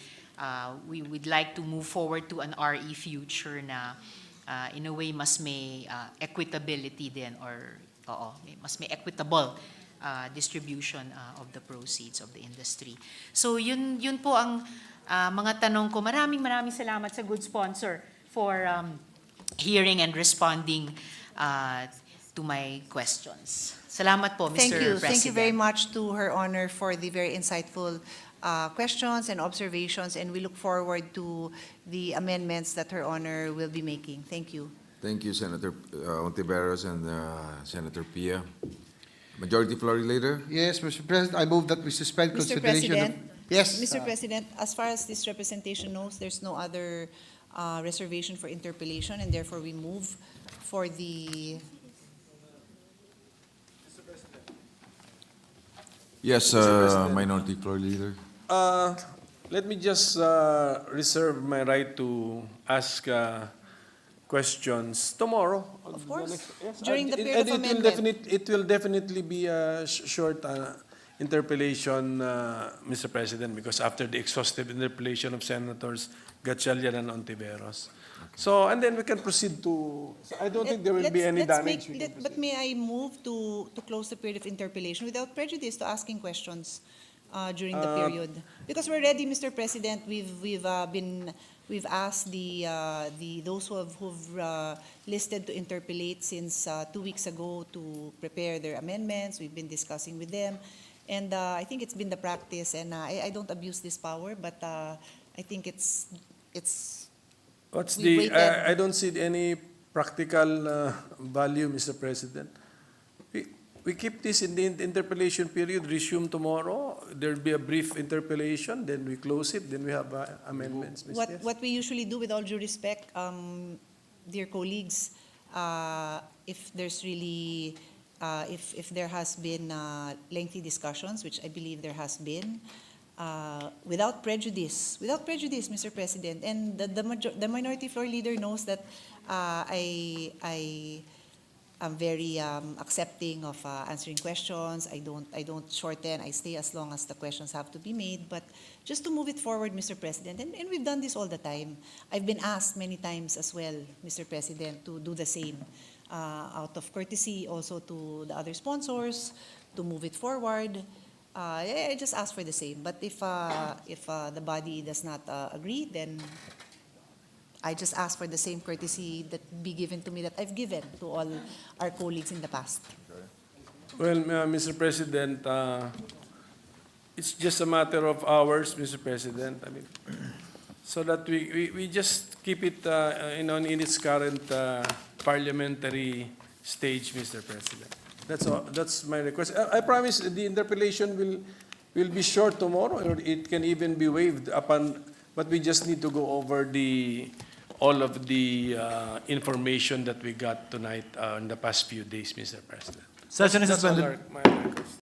We would like to move forward to an RE future na in a way mas may equitability din, or mas may equitable distribution of the proceeds of the industry. So yun po ang mga tanong ko. Maraming salamat sa good sponsor for hearing and responding to my questions. Salamat po, Mr. President. Thank you very much to Her Honor for the very insightful questions and observations, and we look forward to the amendments that Her Honor will be making. Thank you. Thank you, Senator Ontiveros and Senator Pia. Majority Floor Leader? Yes, Mr. President, I move that we suspend Mr. consideration of... President, Yes. Mr. President, as far as this representation knows, there's no other reservation for interpellation, and therefore we move for the Yes, President. Minority Floor Leader. Let me just reserve my right to ask questions tomorrow. Of course, Yes, during the and period of amendment. it will definitely be a short interpellation, Mr. President, because after the exhaustive interpellation of Senators Gatchalian and Ontiveros. So, and then we can proceed to, I don't think there will be any damage. But may I move to close the period of interpellation without prejudice to asking questions during the period? Because we're ready, Mr. President. We've asked those who've listed to interpellate since 2 weeks ago to prepare their amendments. We've been discussing with them, and I think it's been the practice. And I don't abuse this power, but I think it's. What's We the, waited. I don't see any practical value, Mr. President. We keep this in the interpellation period, resume tomorrow. There'll be a brief interpellation, then we close it, then we have amendments, Ms. Yes. What we usually do, with all due respect, dear colleagues, if there's really, if there has been lengthy discussions, which I believe there has been, without prejudice, Mr. President, and the minority floor leader knows that I'm very accepting of answering questions. I don't shorten. I stay as long as the questions have to be made. But just to move it forward, Mr. President, and we've done this all the time. I've been asked many times as well, Mr. President, to do the same out of courtesy also to the other sponsors, to move it forward. I just ask for the same. But if the body does not agree, then I just ask for the same courtesy that be given to me that I've given to all our colleagues in the past. Well, Mr. President, it's just a matter of hours, Mr. President. I mean, so that we just keep it in its current parliamentary stage, Mr. President. That's all. That's my request. I promise the interpellation will be short tomorrow, or it can even be waived upon. But we just need to go over all of the information that we got tonight in the past few days, Mr. President. Session is That's all suspended. my request.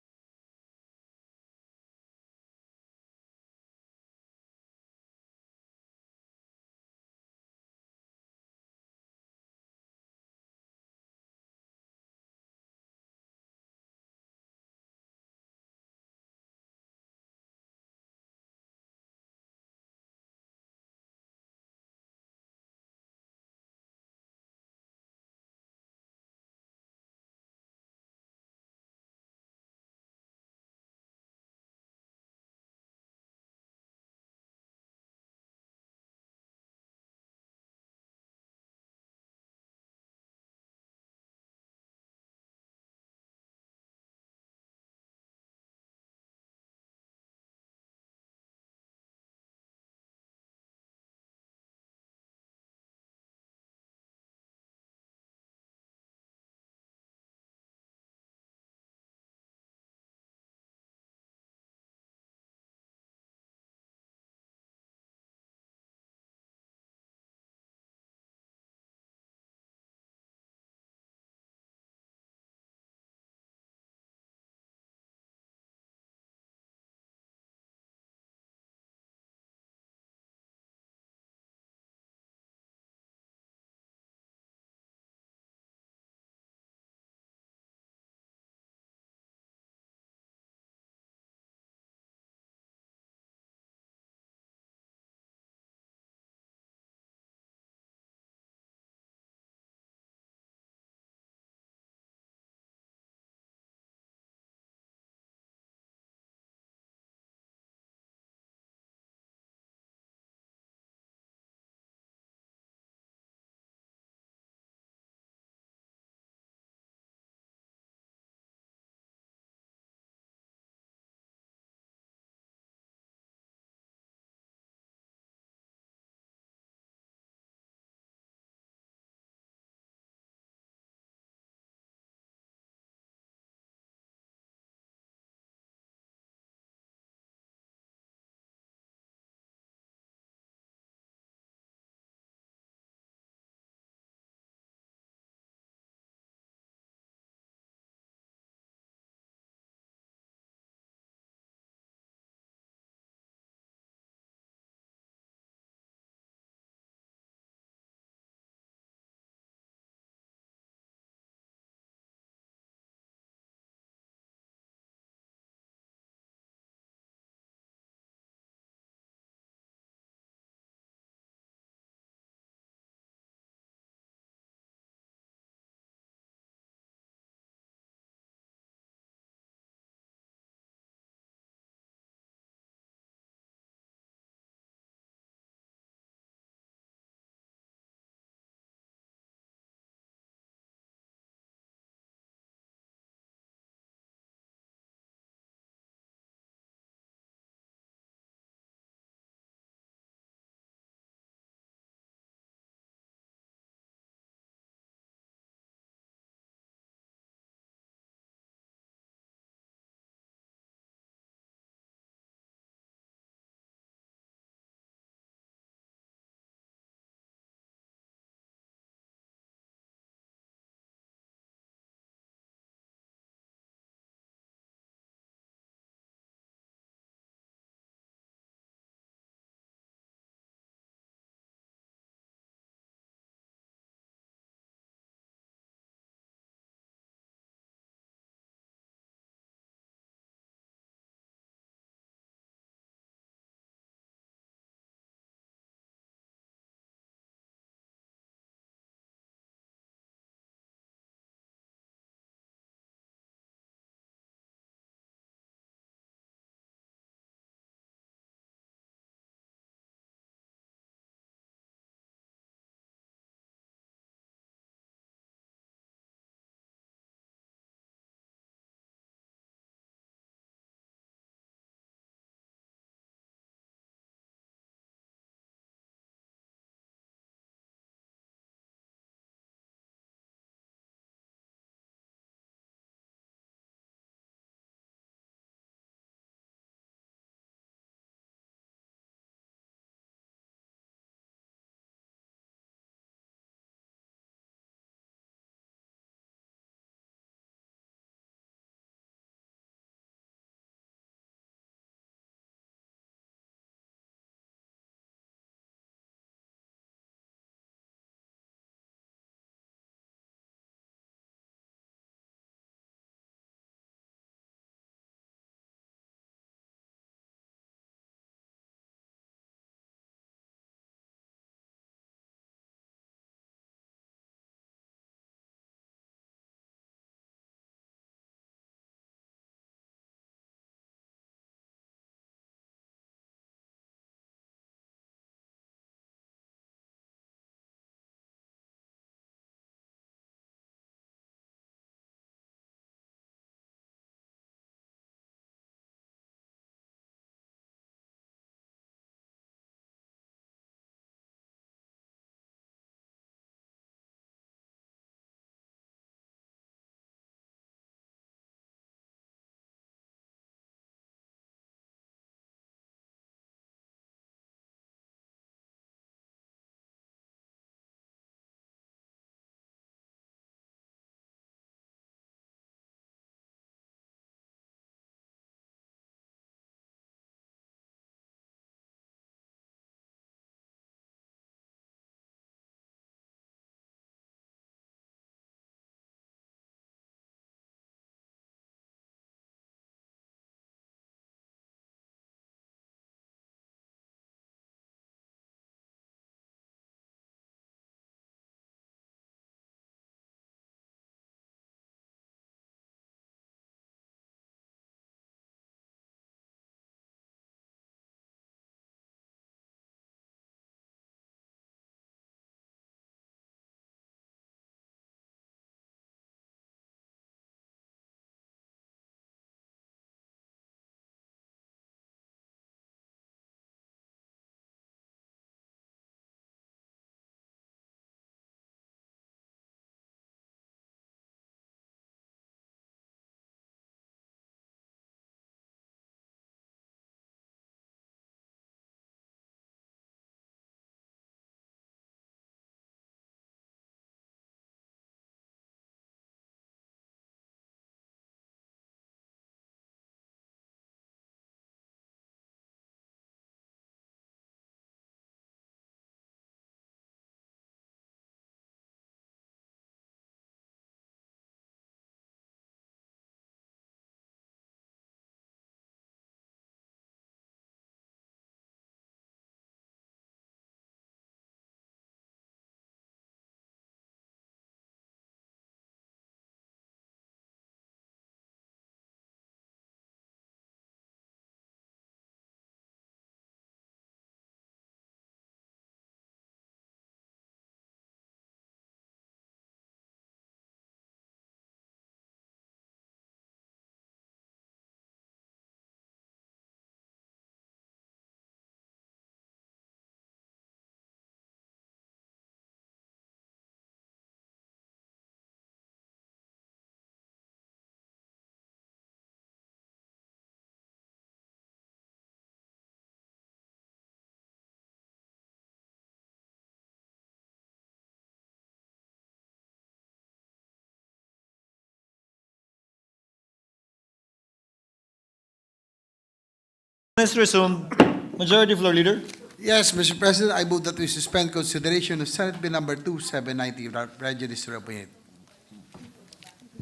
Is resumed. Majority Floor Leader. Yes, Mr. President, I move that we suspend consideration of Senate Bill number 2790 without prejudice to reopen it.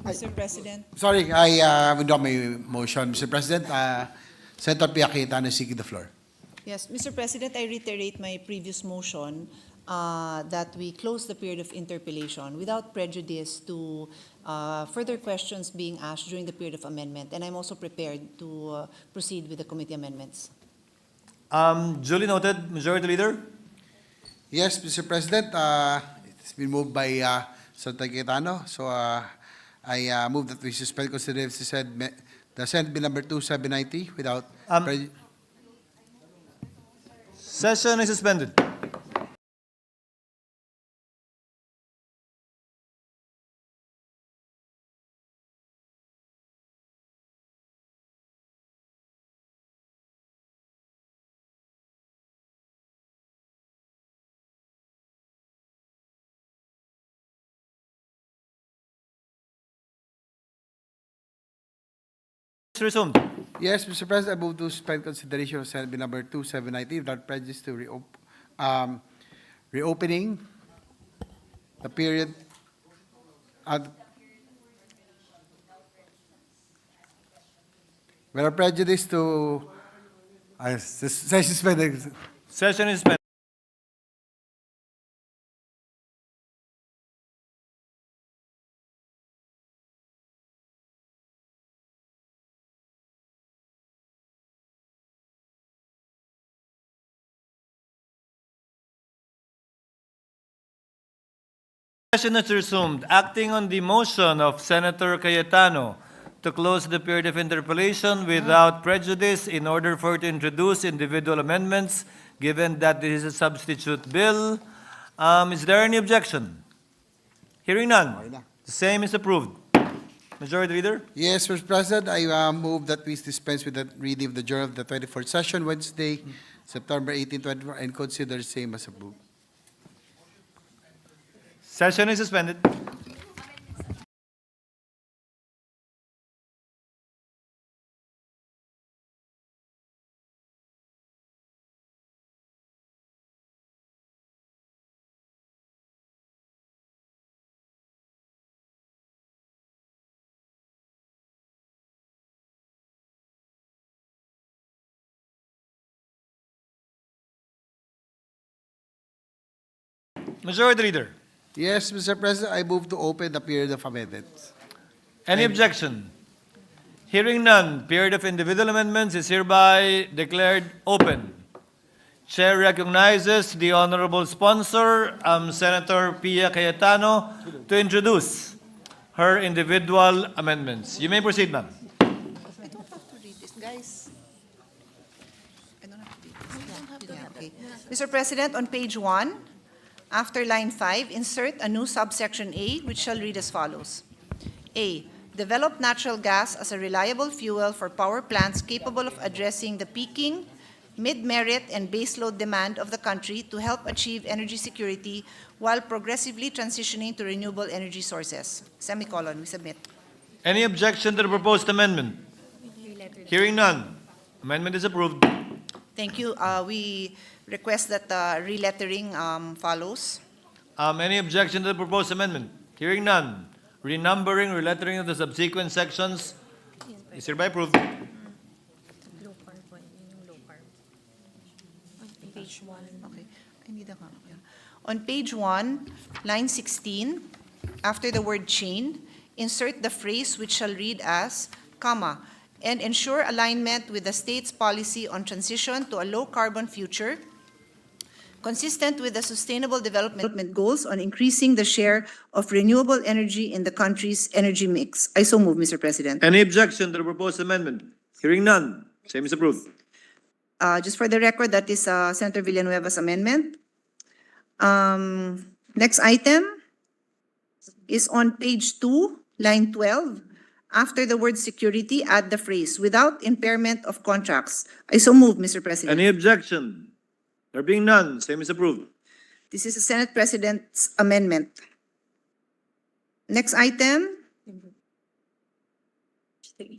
Mr. President. Sorry, I withdraw my motion, Mr. President. Senator Pia Cayetano is seeking the floor. Yes, Mr. President, I reiterate my previous motion that we close the period of interpellation without prejudice to further questions being asked during the period of amendment. And I'm also prepared to proceed with the committee amendments. Duly noted. Majority Leader. Yes, Mr. President, it's been moved by Senator Cayetano. So I move that we suspend consideration the Senate Bill number 2790 without prejudice. Session is suspended. Resumed. Yes, Mr. President, I move to suspend consideration of Senate Bill number 2790 without prejudice to reopening the period without prejudice to suspended. Session is suspended. Session is resumed. Acting on the motion of Senator Cayetano to close the period of interpellation without prejudice in order for it to introduce individual amendments, given that this is a substitute bill. Is there any objection? Hearing none. The same is approved. Majority Leader. Yes, Mr. President, I move that we dispense with the reading of the journal of the 24th session, Wednesday, September 18, 2024, and consider the same as approved. Session is suspended. Majority Leader. Yes, Mr. President, I move to open the period of amendments. Any objection? Hearing none, period of individual amendments is hereby declared open. Chair recognizes the honorable sponsor, Senator Pia Cayetano, to introduce her individual amendments. You may proceed, ma'am. I don't have to read this, guys. I don't have to read this. Yeah, okay. Mr. President, on page 1, after line 5, insert a new subsection A, which shall read as follows. A, develop natural gas as a reliable fuel for power plants capable of addressing the peaking, mid-merit, and baseload demand of the country to help achieve energy security while progressively transitioning to renewable energy sources. Semicolon, we submit. Any objection to the proposed amendment? Hearing none, amendment is approved. Thank you. We request that relettering follows. Any objection to the proposed amendment? Hearing none, renumbering, relettering of the subsequent sections is hereby approved. Page 1. Okay. I need a copy. Yeah. On page 1, line 16, after the word chain, insert the phrase which shall read as, comma, and ensure alignment with the state's policy on transition to a low-carbon future, consistent with the Sustainable Development Goals on increasing the share of renewable energy in the country's energy mix. I so move, Mr. President. Any objection to the proposed amendment? Hearing none, same is approved. Just for the record, that is Senator Villanueva's amendment. Next item is on page 2, line 12. After the word security, add the phrase, without impairment of contracts. I so move, Mr. President. Any objection? There being none, same is approved. This is the Senate President's amendment. Next item.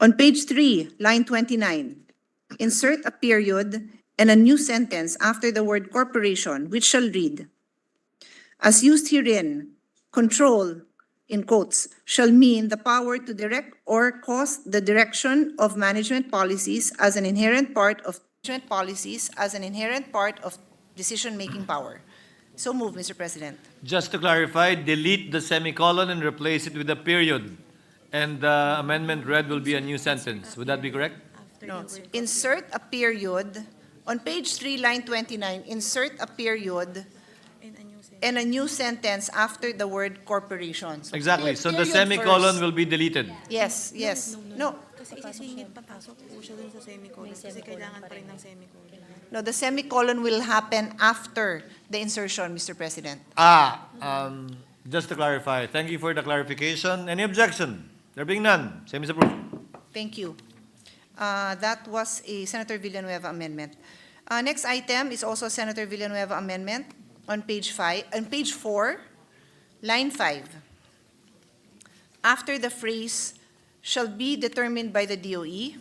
On page 3, line 29. insert a period and a new sentence after the word corporation, which shall read, as used herein, control, in quotes, shall mean the power to direct or cause the direction of management policies as an inherent part of decision-making power. So move, Mr. President. Just to clarify, delete the semicolon and replace it with a period. And the amendment read will be a new sentence. Would that be correct? No, insert a period. On page 3, line 29, insert a period and a new sentence after the word corporation. So Exactly. So the period semicolon first. will be deleted. Yes, yes. No, Kasi isisingit papasok po siya dun sa semicolon kasi kailangan pa rin ng semicolon. no, the semicolon will happen after the insertion, Mr. President. Just to clarify, thank you for the clarification. Any objection? There being none, same is approved. Thank you. That was a Senator Villanueva amendment. Next item is also a Senator Villanueva amendment on page 4, line 5. After the phrase shall be determined by the DOE,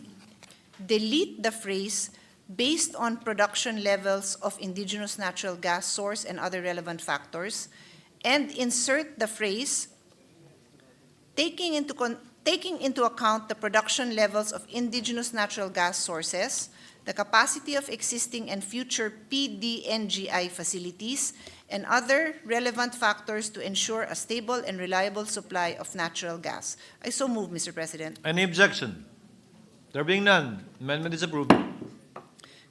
delete the phrase based on production levels of indigenous natural gas source and other relevant factors, and insert the phrase taking into account the production levels of indigenous natural gas sources, the capacity of existing and future PDNGI facilities, and other relevant factors to ensure a stable and reliable supply of natural gas. I so move, Mr. President. Any objection? There being none, amendment is approved.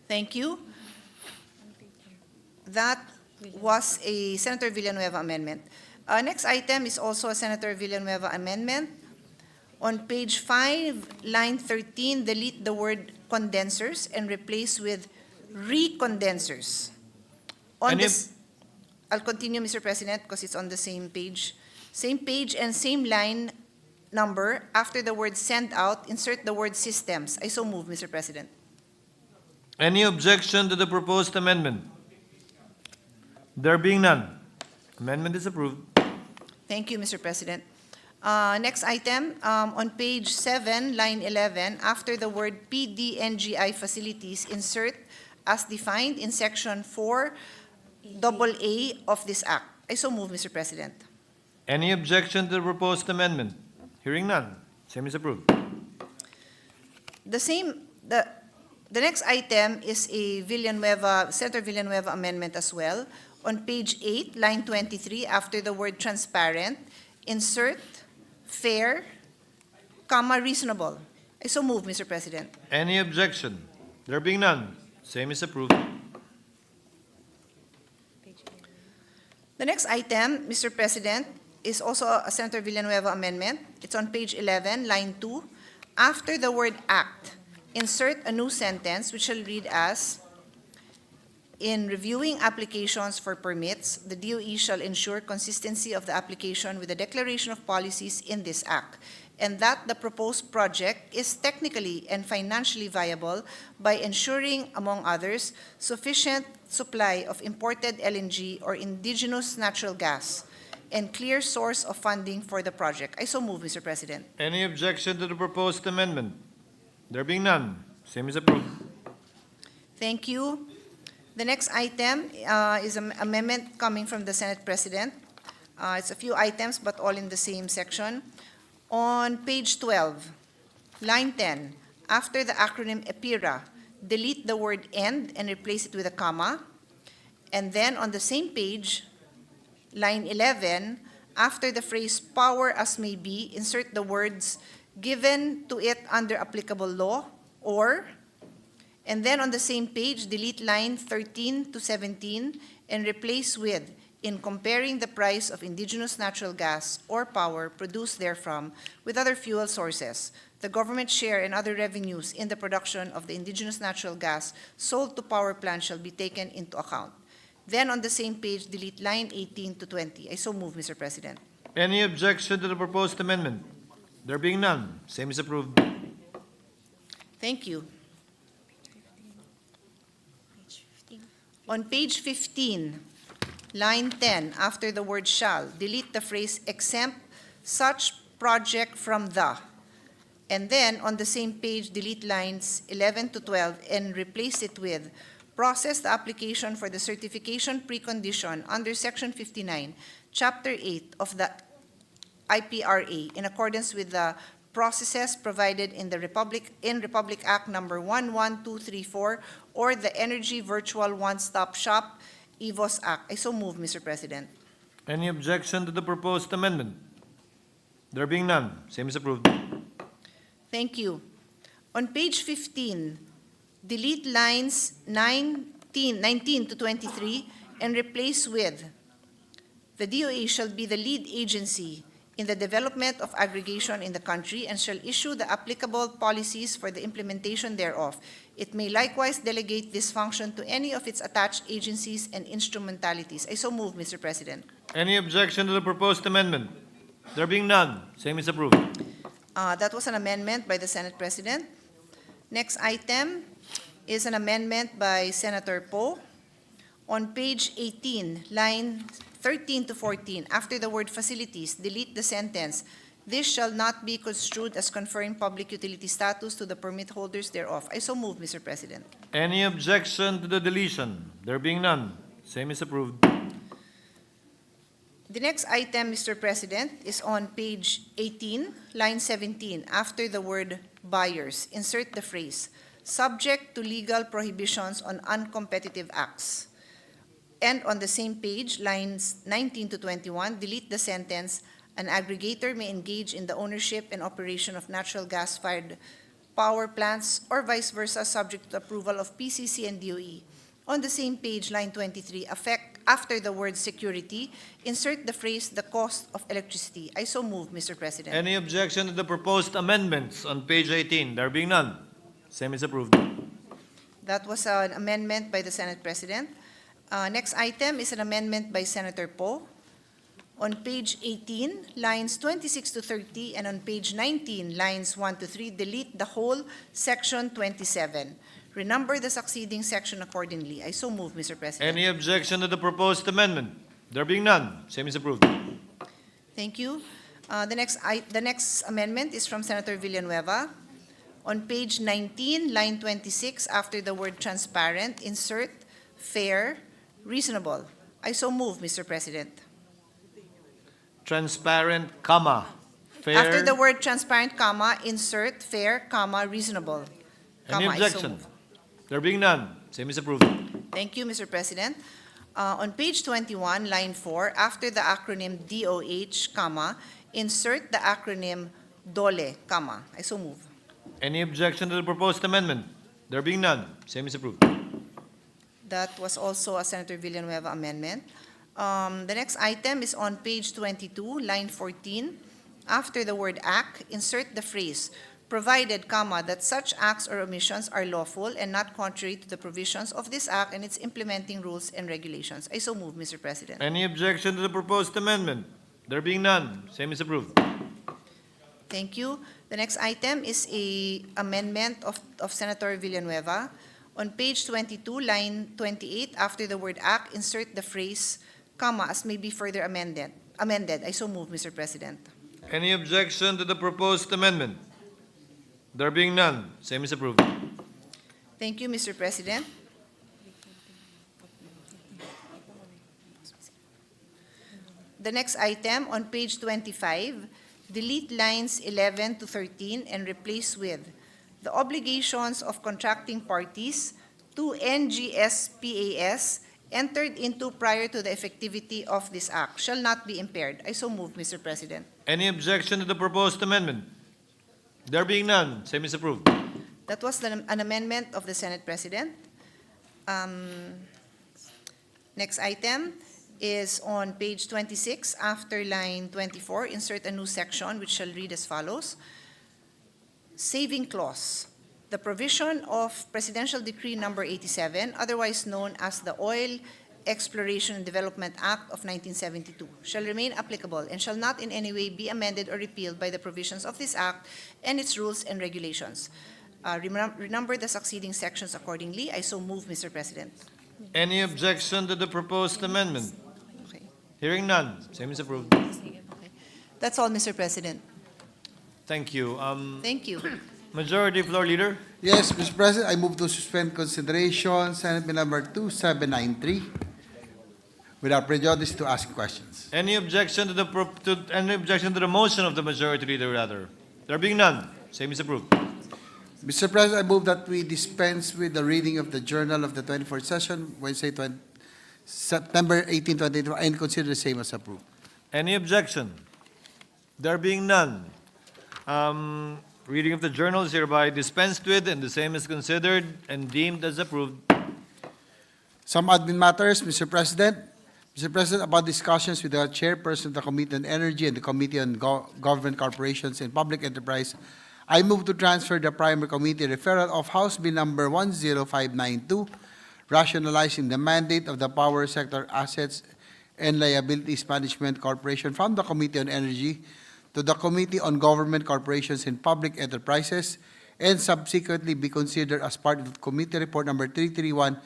Thank you. That was a Senator Villanueva amendment. Next item is also a Senator Villanueva amendment. On page 5, line 13, delete the word condensers and replace with recondensers. I'll continue, Mr. President, because it's on the same page. Same page and same line number. After the word send out, insert the word systems. I so move, Mr. President. Any objection to the proposed amendment? There being none, amendment is approved. Thank you, Mr. President. Next item, on page 7, line 11, after the word PDNGI facilities, insert as defined in section 4AA of this act. I so move, Mr. President. Any objection to the proposed amendment? Hearing none, same is approved. The next item is a Senator Villanueva amendment as well. On page 8, line 23, after the word transparent, insert fair, reasonable. I so move, Mr. President. Any objection? There being none, same is approved. The next item, Mr. President, is also a Senator Villanueva amendment. It's on page 11, line 2. After the word act, insert a new sentence which shall read as, in reviewing applications for permits, the DOE shall ensure consistency of the application with the declaration of policies in this act, and that the proposed project is technically and financially viable by ensuring, among others, sufficient supply of imported LNG or indigenous natural gas and clear source of funding for the project. I so move, Mr. President. Any objection to the proposed amendment? There being none, same is approved. Thank you. The next item is an amendment coming from the Senate President. It's a few items, but all in the same section. On page 12, line 10, after the acronym EPIRA, delete the word end and replace it with a comma. And then on the same page, line 11, after the phrase power as may be, insert the words given to it under applicable law or. And then on the same page, delete line 13 to 17 and replace with, in comparing the price of indigenous natural gas or power produced therefrom with other fuel sources, the government share and other revenues in the production of the indigenous natural gas sold to power plants shall be taken into account. Then on the same page, delete line 18 to 20. I so move, Mr. President. Any objection to the proposed amendment? There being none, same is approved. Thank you. On page 15, line 10, after the word shall, delete the phrase exempt such project from the, And then, on the same page, delete lines 11 to 12 and replace it with process the application for the certification precondition under Section 59, Chapter 8 of the IPRA in accordance with the processes provided in the Republic Act number 11234 or the Energy Virtual One-Stop Shop EVOS Act. I so move, Mr. President. Any objection to the proposed amendment? There being none, same is approved. Thank you. On page 15, delete lines 19 to 23 and replace with the DOE shall be the lead agency in the development of aggregation in the country and shall issue the applicable policies for the implementation thereof. It may likewise delegate this function to any of its attached agencies and instrumentalities. I so move, Mr. President. Any objection to the proposed amendment? There being none, same is approved. That was an amendment by the Senate President. Next item is an amendment by Senator Poe. On page 18, line 13 to 14, after the word facilities, delete the sentence, this shall not be construed as conferring public utility status to the permit holders thereof. I so move, Mr. President. Any objection to the deletion? There being none, same is approved. The next item, Mr. President, is on page 18, line 17. After the word buyers, insert the phrase, subject to legal prohibitions on uncompetitive acts. And on the same page, lines 19 to 21, delete the sentence, an aggregator may engage in the ownership and operation of natural gas-fired power plants or vice versa, subject to approval of PCC and DOE. On the same page, line 23, after the word security, insert the phrase, the cost of electricity. I so move, Mr. President. Any objection to the proposed amendments on page 18? There being none, same is approved. That was an amendment by the Senate President. Next item is an amendment by Senator Poe. On page 18, lines 26 to 30, and on page 19, lines 1 to 3, delete the whole section 27. Renumber the succeeding section accordingly. I so move, Mr. President. Any objection to the proposed amendment? There being none, same is approved. Thank you. The next amendment is from Senator Villanueva. On page 19, line 26, after the word transparent, insert fair, reasonable. I so move, Mr. President. Transparent, comma, fair. After the word transparent, comma, insert fair, comma, reasonable. Any Comma, I so objection? move. There being none, same is approved. Thank you, Mr. President. On page 21, line 4, after the acronym DOH, comma, insert the acronym DOLE, comma. I so move. Any objection to the proposed amendment? There being none, same is approved. That was also a Senator Villanueva amendment. The next item is on page 22, line 14. After the word act, insert the phrase, provided, comma, that such acts or omissions are lawful and not contrary to the provisions of this act and its implementing rules and regulations. I so move, Mr. President. Any objection to the proposed amendment? There being none, same is approved. Thank you. The next item is a amendment of Senator Villanueva. On page 22, line 28, after the word act, insert the phrase, comma, as may be further amended. I so move, Mr. President. Any objection to the proposed amendment? There being none, same is approved. Thank you, Mr. President. The next item on page 25, delete lines 11 to 13 and replace with the obligations of contracting parties to NGSPAS entered into prior to the effectivity of this act shall not be impaired. I so move, Mr. President. Any objection to the proposed amendment? There being none, same is approved. That was an amendment of the Senate President. Next item is on page 26, after line 24, insert a new section which shall read as follows. Saving clause. The provision of Presidential Decree number 87, otherwise known as the Oil Exploration and Development Act of 1972, shall remain applicable and shall not in any way be amended or repealed by the provisions of this act and its rules and regulations. Renumber the succeeding sections accordingly. I so move, Mr. President. Any objection to the proposed amendment? Okay. Hearing none, same is approved. That's all, Mr. President. Thank you. Thank you. Majority Floor Leader? Yes, Mr. President, I move to suspend consideration Senate Bill number 2793 without prejudice to ask questions. Any objection to any objection to the motion of the Majority Leader, rather? There being none, same is approved. Mr. President, I move that we dispense with the reading of the journal of the 24th session, Wednesday, September 18, 2022, and consider the same as approved. Any objection? There being none, reading of the journal is hereby dispensed with, and the same is considered and deemed as approved. Some admin matters, Mr. President. Mr. President, about discussions with the chairperson of the Committee on Energy and the Committee on Government Corporations and Public Enterprise, I move to transfer the primary committee referral of House Bill number 10592, rationalizing the mandate of the Power Sector Assets and Liabilities Management Corporation from the Committee on Energy to the Committee on Government Corporations and Public Enterprises, and subsequently be considered as part of Committee Report number 331,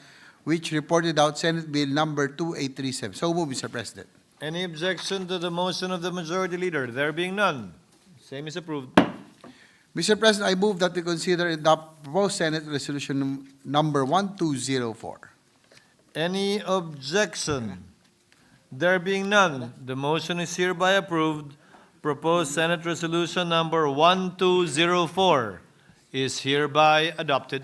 which reported out Senate Bill number 2837. So move, Mr. President. Any objection to the motion of the Majority Leader? There being none, same is approved. Mr. President, I move that we consider the proposed Senate Resolution number 1204. Any objection? There being none, the motion is hereby approved. Proposed Senate Resolution number 1204 is hereby adopted.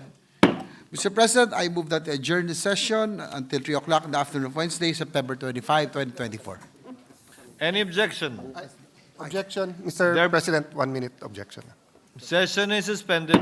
Mr. President, I move that we adjourn the session until 3 o'clock in the afternoon of Wednesday, September 25, 2024. Any objection? Objection, Mr. President, 1 minute objection. Session is suspended.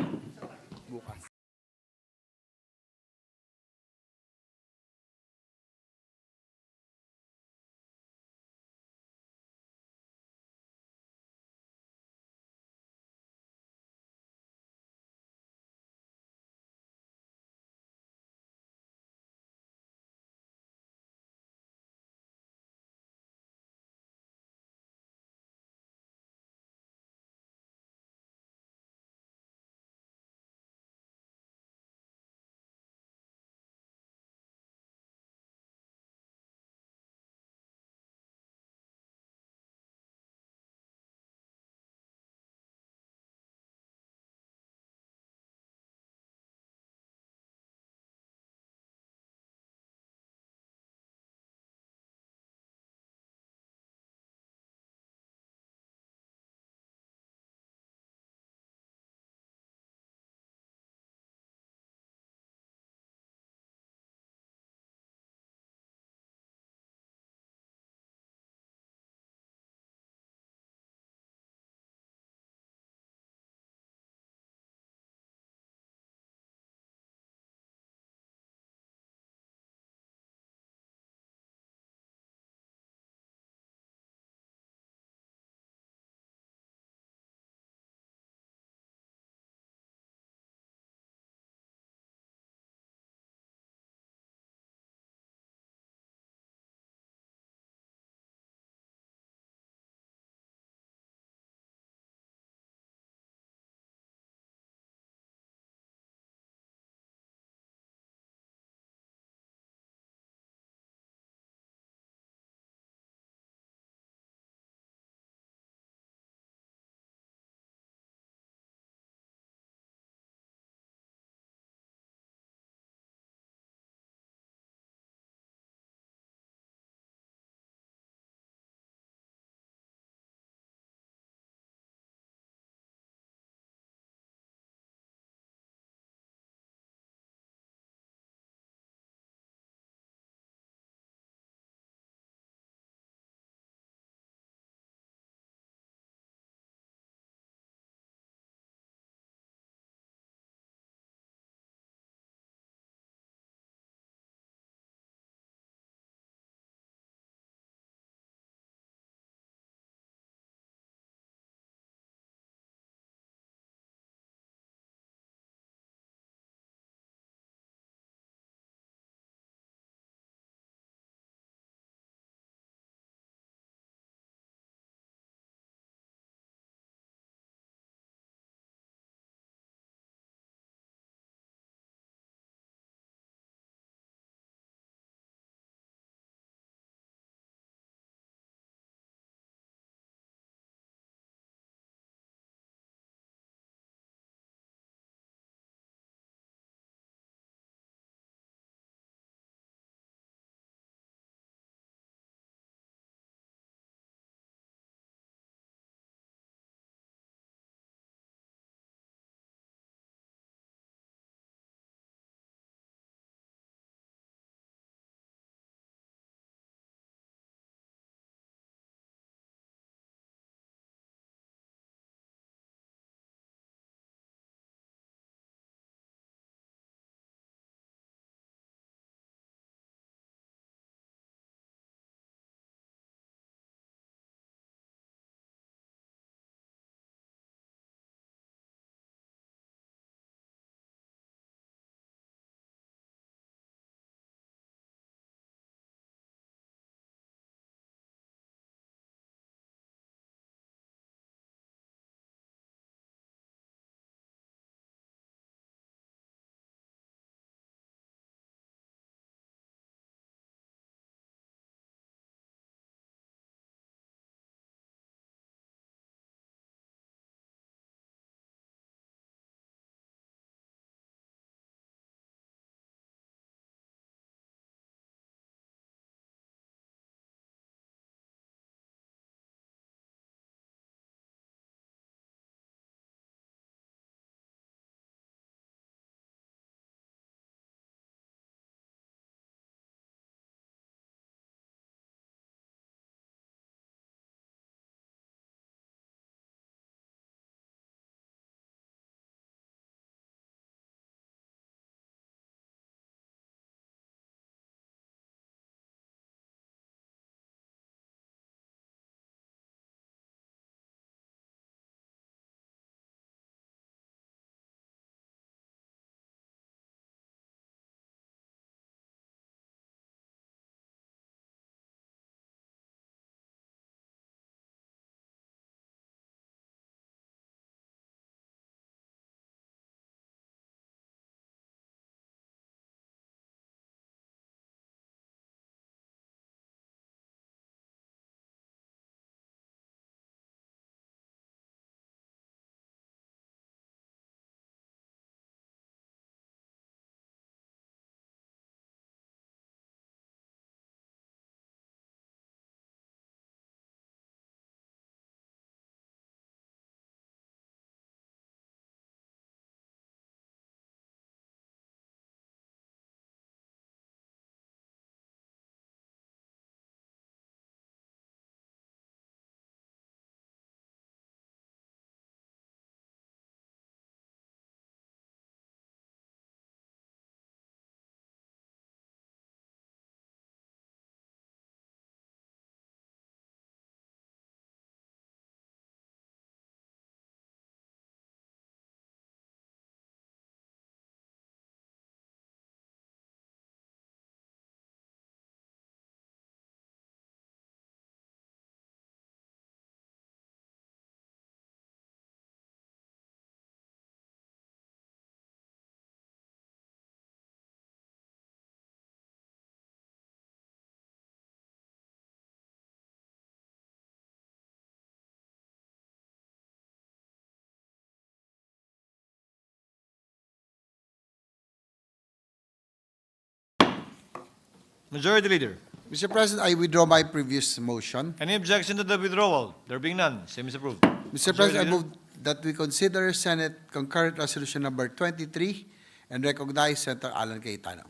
Majority Leader. Mr. President, I withdraw my previous motion. Any objection to the withdrawal? There being none, same is approved. Mr. President, I move that we consider Senate Concurrent Resolution number 23 and recognize Senator Alan Cayetano.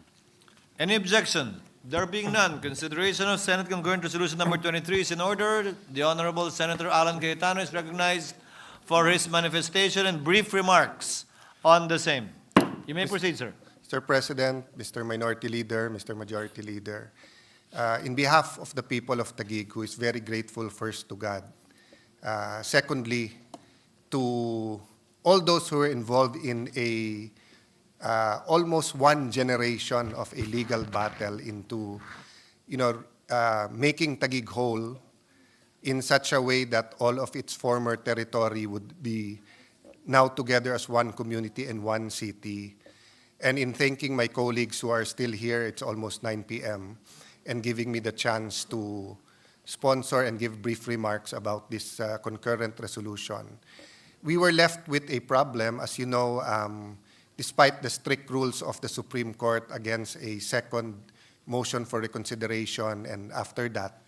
Any objection? There being none, consideration of Senate Concurrent Resolution number 23 is in order. The Honorable Senator Alan Cayetano is recognized for his manifestation and brief remarks on the same. You may proceed, sir. Mr. President, Mr. Minority Leader, Mr. Majority Leader, in behalf of the people of Taguig, who is very grateful first to God, secondly, to all those who were involved in a almost one generation of a legal battle into, making Taguig whole in such a way that all of its former territory would be now together as one community and one city. And in thanking my colleagues who are still here, it's almost 9 p.m., and giving me the chance to sponsor and give brief remarks about this concurrent resolution. We were left with a problem, as you know, despite the strict rules of the Supreme Court against a second motion for reconsideration, and after that,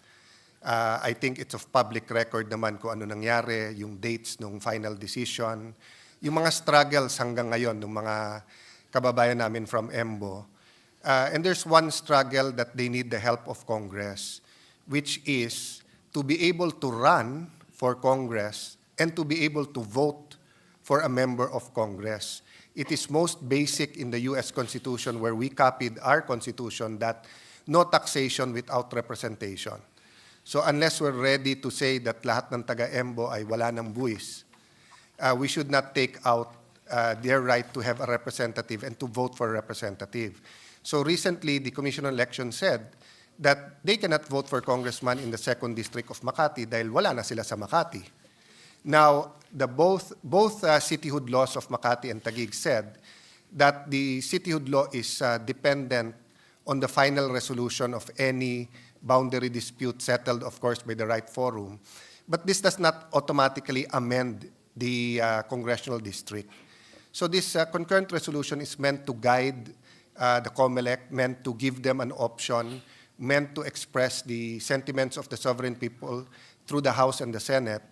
I think it's of public record naman kung ano nangyari, yung dates ng final decision, yung mga struggles hanggang ngayon ng mga kababayan namin from EMBO. And there's one struggle that they need the help of Congress, which is to be able to run for Congress and to be able to vote for a member of Congress. It is most basic in the U.S. Constitution, where we copied our Constitution, that no taxation without representation. So unless we're ready to say that lahat ng taga-EMBO ay wala ng buwis, we should not take out their right to have a representative and to vote for a representative. So recently, the Commission on Elections said that they cannot vote for congressman in the 2nd District of Makati dahil wala na sila sa Makati. Now, both cityhood laws of Makati and Taguig said that the cityhood law is dependent on the final resolution of any boundary dispute settled, of course, by the right forum. But this does not automatically amend the congressional district. So this concurrent resolution is meant to guide the COMELEC, meant to give them an option, meant to express the sentiments of the sovereign people through the House and the Senate.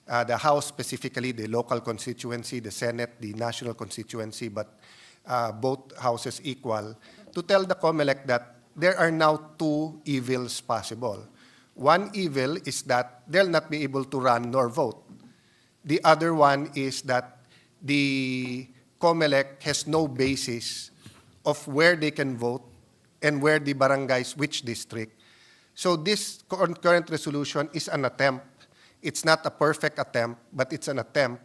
The House specifically, the local constituency, the Senate, the national constituency, but both houses equal, to tell the COMELEC that there are now two evils possible. One evil is that they'll not be able to run nor vote. The other one is that the COMELEC has no basis of where they can vote and where the barangays, which district. So this concurrent resolution is an attempt. It's not a perfect attempt, but it's an attempt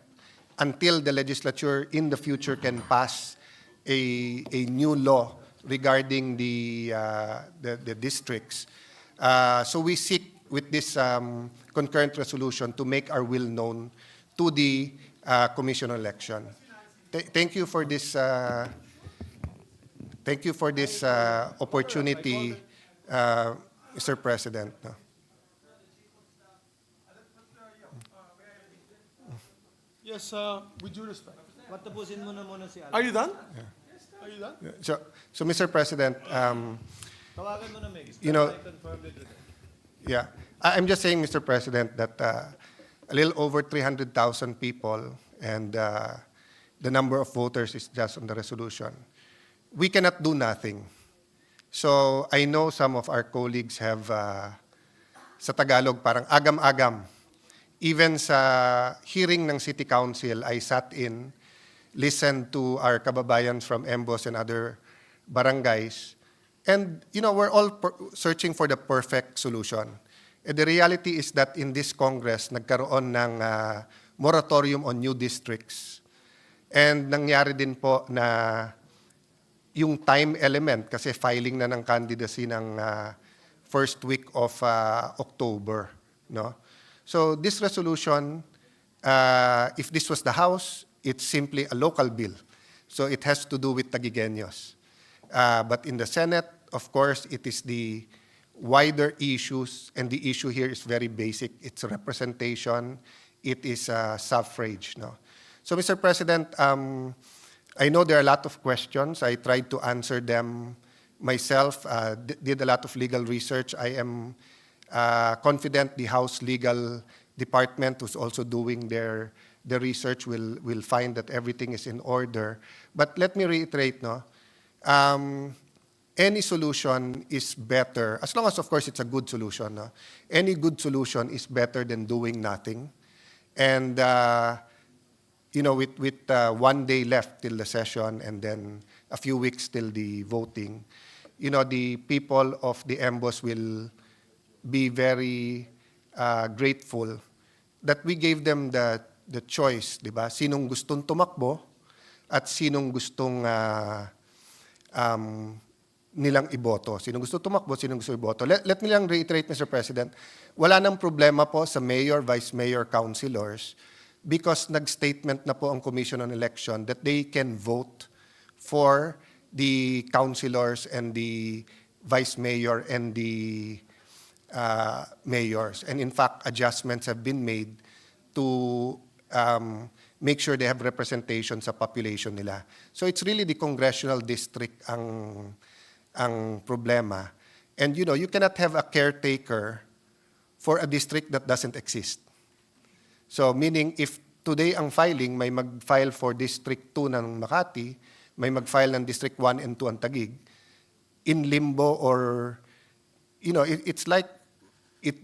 until the legislature in the future can pass a new law regarding the districts. So we seek with this concurrent resolution to make our will known to the Commission on Election. Thank you for this. Thank you for this opportunity, Mr. President. Yes, with due respect. Patapusin mo na muna si Alan. Are you done? Yeah. Are you done? So Mr. President, Tawagan mo na, Meg. I confirmed it. yeah, I'm just saying, Mr. President, that a little over 300,000 people and the number of voters is just on the resolution. We cannot do nothing. So I know some of our colleagues have, sa Tagalog, parang agam-agam. Even sa hearing ng City Council, I sat in, listened to our kababayans from Embos and other barangays. And, we're all searching for the perfect solution. And the reality is that in this Congress, nagkaroon ng moratorium on new districts. And nangyari din po na yung time element, kasi filing na ng candidacy ng first week of October. No? So this resolution, if this was the House, it's simply a local bill. So it has to do with Taguigueños. But in the Senate, of course, it is the wider issues, and the issue here is very basic. It's representation. It is suffrage. No? So, Mr. President, I know there are a lot of questions. I tried to answer them myself did a lot of legal research. I am confident the House Legal Department, who's also doing their research, will find that everything is in order. But let me reiterate, no, any solution is better, as long as, of course, it's a good solution. No? Any good solution is better than doing nothing. And, with 1 day left till the session and then a few weeks till the voting, the people of the EMBOS will be very grateful that we gave them the choice, di ba? Sinong gustong tumakbo at sinong gustong nilang iboto. Sinong gusto tumakbo, sinong gusto iboto. Let me lang reiterate, Mr. President, wala nang problema po sa mayor, vice mayor, councilors because nag-statement na po ang Commission on Election that they can vote for the councilors and the vice mayor and the mayors. And in fact, adjustments have been made to make sure they have representation sa population nila. So it's really the congressional district ang problema. And you cannot have a caretaker for a district that doesn't exist. So meaning if today ang filing, may mag-file for District 2 ng Makati, may mag-file ng District 1 and 2 ang Taguig, in limbo or, it's like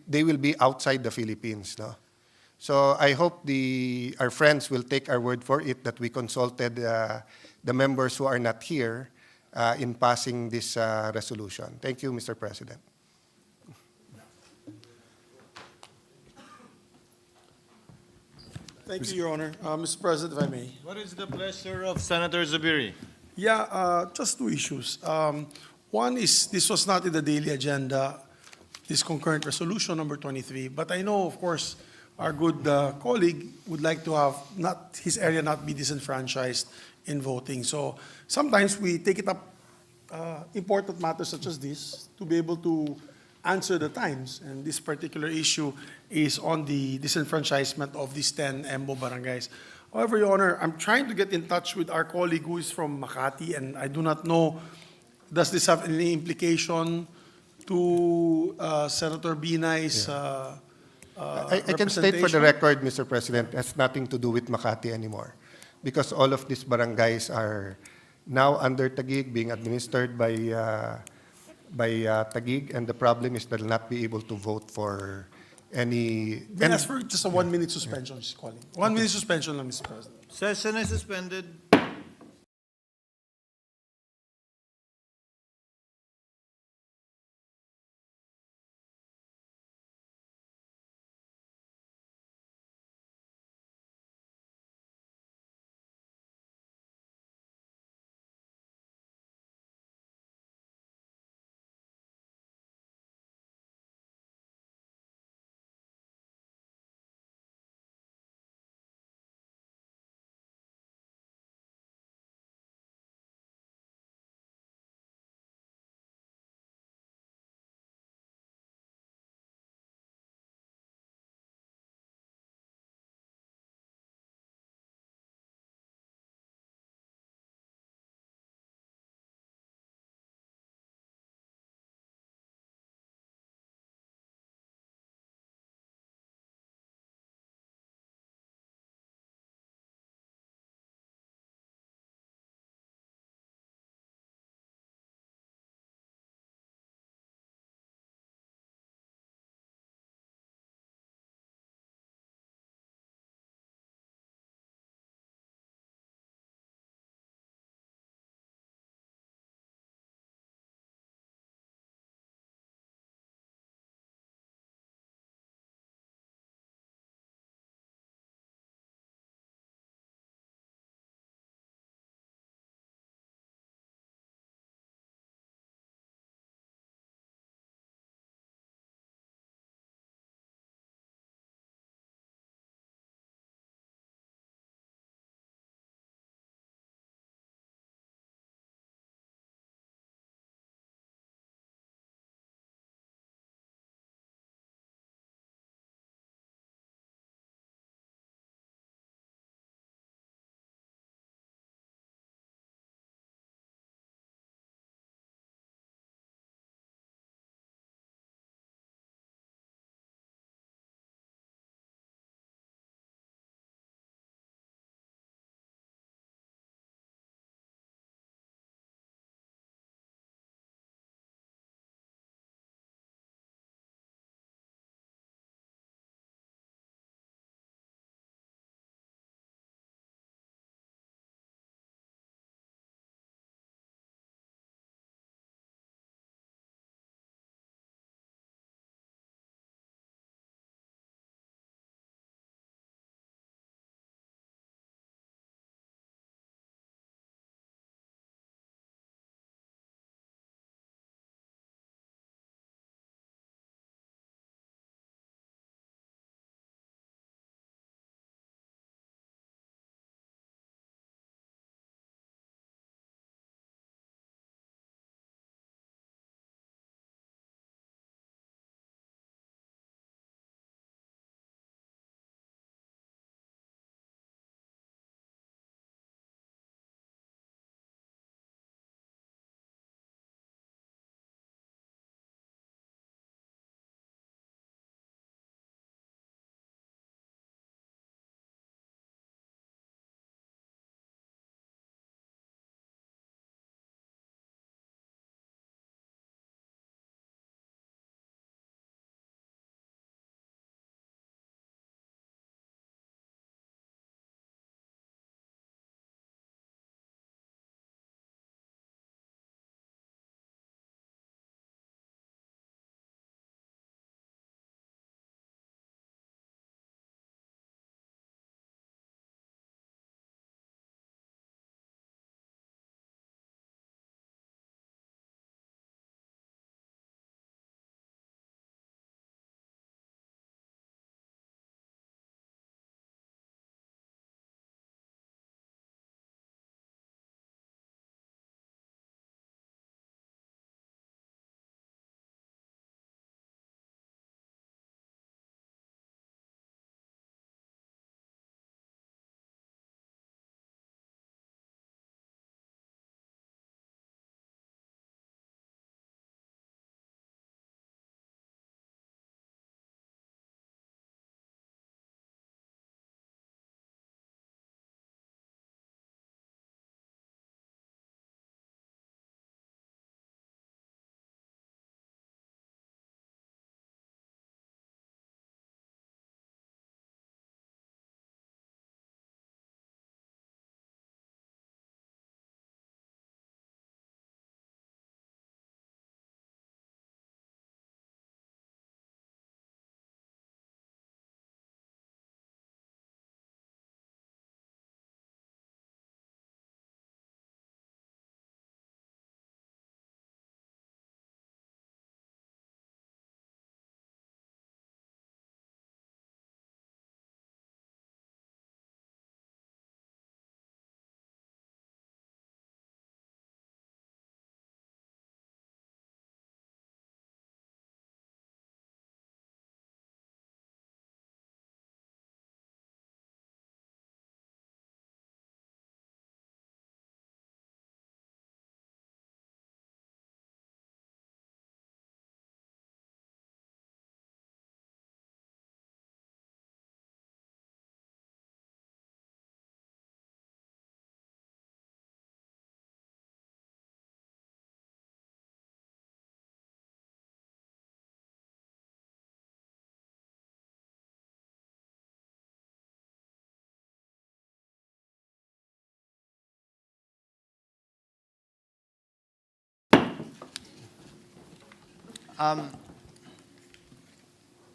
they will be outside the Philippines. No? So I hope our friends will take our word for it that we consulted the members who are not here in passing this resolution. Thank you, Mr. President. Thank you, Your Honor. Mr. President, if I may. What is the pleasure of Senator Zubiri? Yeah, just two issues. One is this was not in the daily agenda, this concurrent resolution number 23, but I know, of course, our good colleague would like to have his area not be disenfranchised in voting. So sometimes we take it up, important matters such as this, to be able to answer the times. And this particular issue is on the disenfranchisement of these 10 EMBO barangays. However, Your Honor, I'm trying to get in touch with our colleague who is from Makati, and I do not know, does this have any implication to Senator Binay's I can state for the record, Mr. President, it has nothing to do with Makati anymore because all of these barangays are now under Taguig, being administered by Taguig, and the problem is they'll not be able to vote for any... Can I ask for just a 1-minute suspension, she's calling. 1 minute suspension lang, Mr. President. Session is suspended.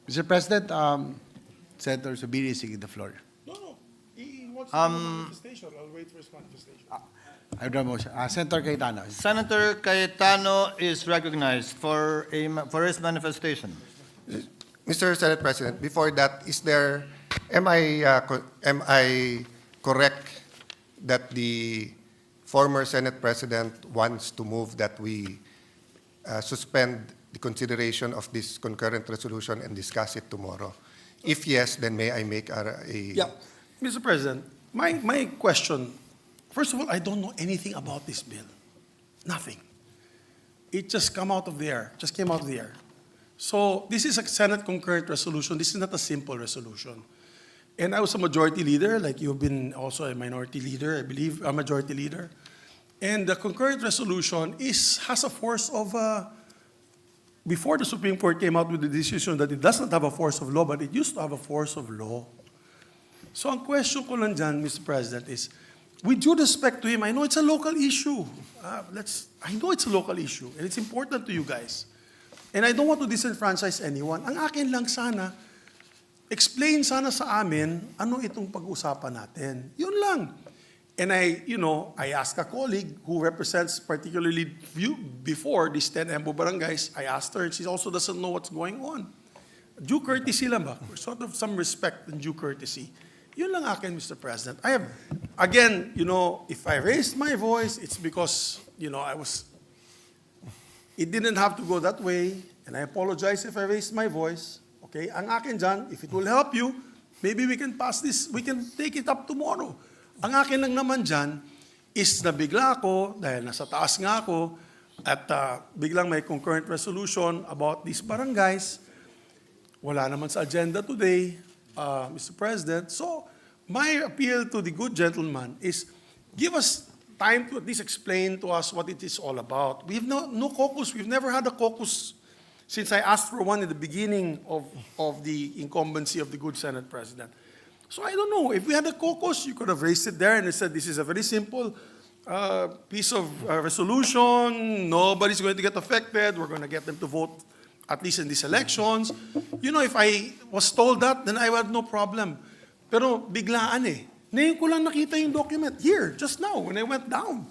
Mr. President, Senator Subiri is seeking the floor. No, he wants to do a manifestation. I'll wait for his manifestation. I have a motion. Senator Cayetano. Senator Cayetano is recognized for his manifestation. Mr. Senate President, before that, am I correct that the former Senate President wants to move that we suspend the consideration of this concurrent resolution and discuss it tomorrow? If yes, then may I make a... Yeah, Mr. President, my question, first of all, I don't know anything about this bill. Nothing. It just came out of the air. So this is a Senate concurrent resolution. This is not a simple resolution. And I was a majority leader, like you've been also a minority leader, I believe, a majority leader. And the concurrent resolution has a force of, before the Supreme Court came out with the decision that it does not have a force of law, but it used to have a force of law. So ang question ko lang dyan, Mr. President, is, with due respect to him, I know it's a local issue. I know it's a local issue, and it's important to you guys. And I don't want to disenfranchise anyone. Ang akin lang sana, explain sana sa amin ano itong pag-usapan natin. Yun lang. And I asked a colleague who represents particularly before these 10 Embo barangays, I asked her, and she also doesn't know what's going on. Due courtesy lang ba? Sort of some respect and due courtesy. Yun lang akin, Mr. President. I have, again, if I raised my voice, it's because, it didn't have to go that way, and I apologize if I raised my voice. Okay? Ang akin dyan, if it will help you, maybe we can pass this, we can take it up tomorrow. Ang akin lang naman dyan is nabigla ako, dahil nasa taas nga ako, at biglang may concurrent resolution about these barangays. Wala naman sa agenda today, Mr. President. So, my appeal to the good gentleman is give us time to at least explain to us what it is all about. We have no caucus. We've never had a caucus since I asked for one in the beginning of the incumbency of the good Senate President. So I don't know. If we had a caucus, you could have raised it there and said, this is a very simple piece of resolution. Nobody's going to get affected. We're going to get them to vote, at least in these elections. If I was told that, then I would have no problem. Pero biglaan eh. Ngayon ko lang nakita yung document here, just now, when I went down.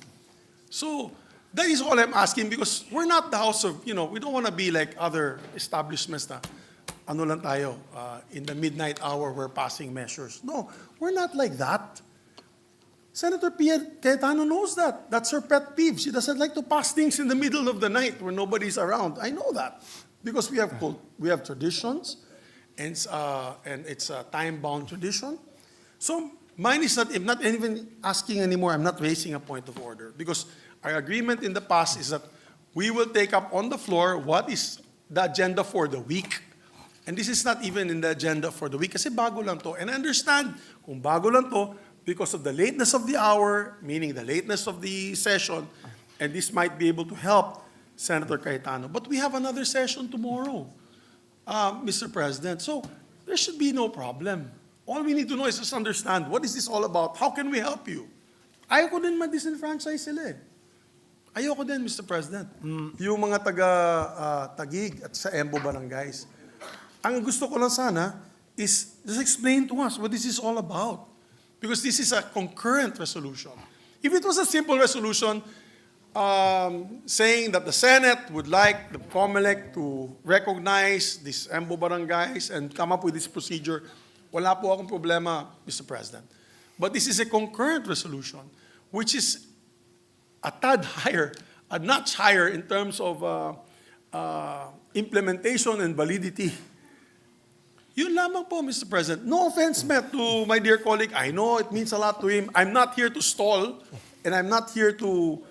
So, that is all I'm asking because we're not the house of, we don't want to be like other establishments na, ano lang tayo, in the midnight hour we're passing measures. No, we're not like that. Senator Cayetano knows that. That's her pet peeve. She doesn't like to pass things in the middle of the night when nobody's around. I know that because we have traditions, and it's a time-bound tradition. So mine is not, I'm not even asking anymore, I'm not raising a point of order because our agreement in the past is that we will take up on the floor what is the agenda for the week. And this is not even in the agenda for the week kasi bago lang to. And I understand kung bago lang to because of the lateness of the hour, meaning the lateness of the session, and this might be able to help Senator Cayetano. But we have another session tomorrow, Mr. President. So there should be no problem. All we need to know is just understand what is this all about? How can we help you? Ayoko din ma-disenfranchise sila eh. Ayoko din, Mr. President. Yung mga taga-Taguig at sa Embo barangays. Ang gusto ko lang sana is just explain to us what this is all about. Because this is a concurrent resolution. If it was a simple resolution saying that the Senate would like the COMELEC to recognize these Embo barangays and come up with this procedure, wala po akong problema, Mr. President. But this is a concurrent resolution, which is a tad higher, a notch higher in terms of implementation and validity. Yun lamang po, Mr. President. No offense meant to my dear colleague. I know it means a lot to him. I'm not here to stall, and I'm not here to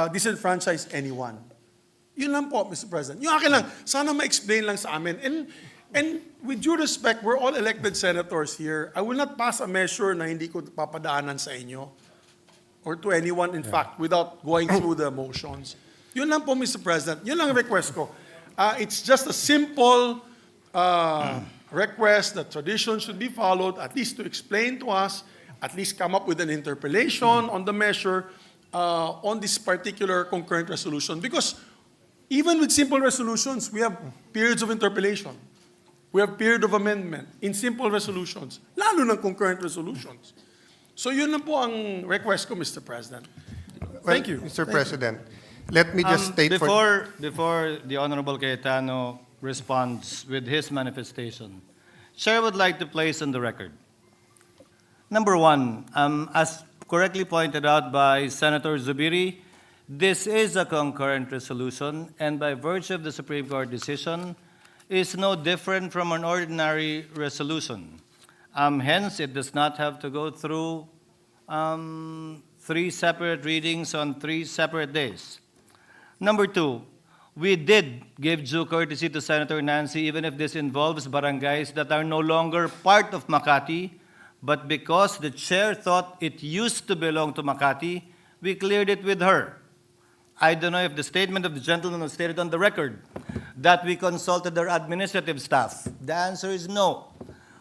disenfranchise anyone. Yun lang po, Mr. President. Yung akin lang, sana ma-explain lang sa amin. And with due respect, we're all elected senators here. I will not pass a measure na hindi ko papadaanan sa inyo or to anyone, in fact, without going through the motions. Yun lang po, Mr. President. Yun lang ang request ko. It's just a simple request that tradition should be followed, at least to explain to us, at least come up with an interpolation on the measure on this particular concurrent resolution. Because Even with simple resolutions, we have periods of interpolation. We have period of amendment in simple resolutions, lalo ng concurrent resolutions. So yun lang po ang request ko, Mr. President. Thank you. Mr. President, let me just state Before the Honorable Cayetano responds with his manifestation, Chair would like to place on the record. Number one, as correctly pointed out by Senator Zubiri, this is a concurrent resolution, and by virtue of the Supreme Court decision, is no different from an ordinary resolution. Hence, it does not have to go through 3 separate readings on 3 separate days. Number two, we did give due courtesy to Senator Nancy, even if this involves barangays that are no longer part of Makati, but because the chair thought it used to belong to Makati, we cleared it with her. I don't know if the statement of the gentleman was stated on the record that we consulted their administrative staff. The answer is no.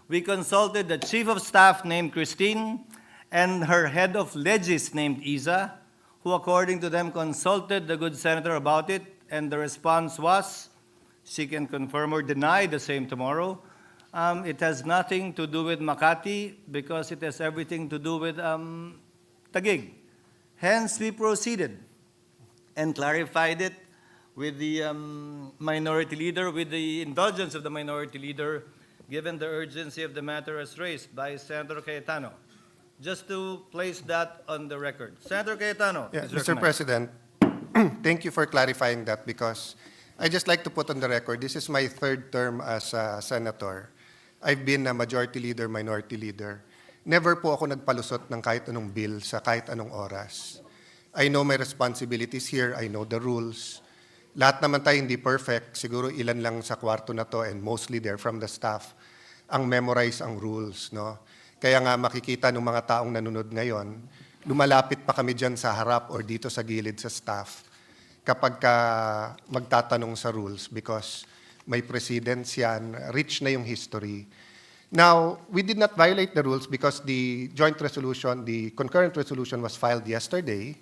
We consulted the chief of staff named Christine and her head of legis named Isa, who according to them consulted the good senator about it, and the response was, she can confirm or deny the same tomorrow, it has nothing to do with Makati because it has everything to do with Taguig. Hence, we proceeded and clarified it with the minority leader, with the indulgence of the minority leader, given the urgency of the matter as raised by Senator Cayetano. Just to place that on the record. Senator Cayetano. Yeah, is Mr. recognized. President, thank you for clarifying that because I just like to put on the record, this is my 3rd term as a senator. I've been a majority leader, minority leader. Never po ako nagpalusot ng kahit anong bill sa kahit anong oras. I know my responsibilities here. I know the rules. Lahat naman tayo hindi perfect. Siguro ilan lang sa kwarto na to and mostly they're from the staff ang memorize ang rules. No? Kaya nga makikita ng mga taong nanonood ngayon, lumalapit pa kami dyan sa harap or dito sa gilid sa staff kapag ka magtatanong sa rules because may precedents yan, rich na yung history. Now, we did not violate the rules because the joint resolution, the concurrent resolution was filed yesterday.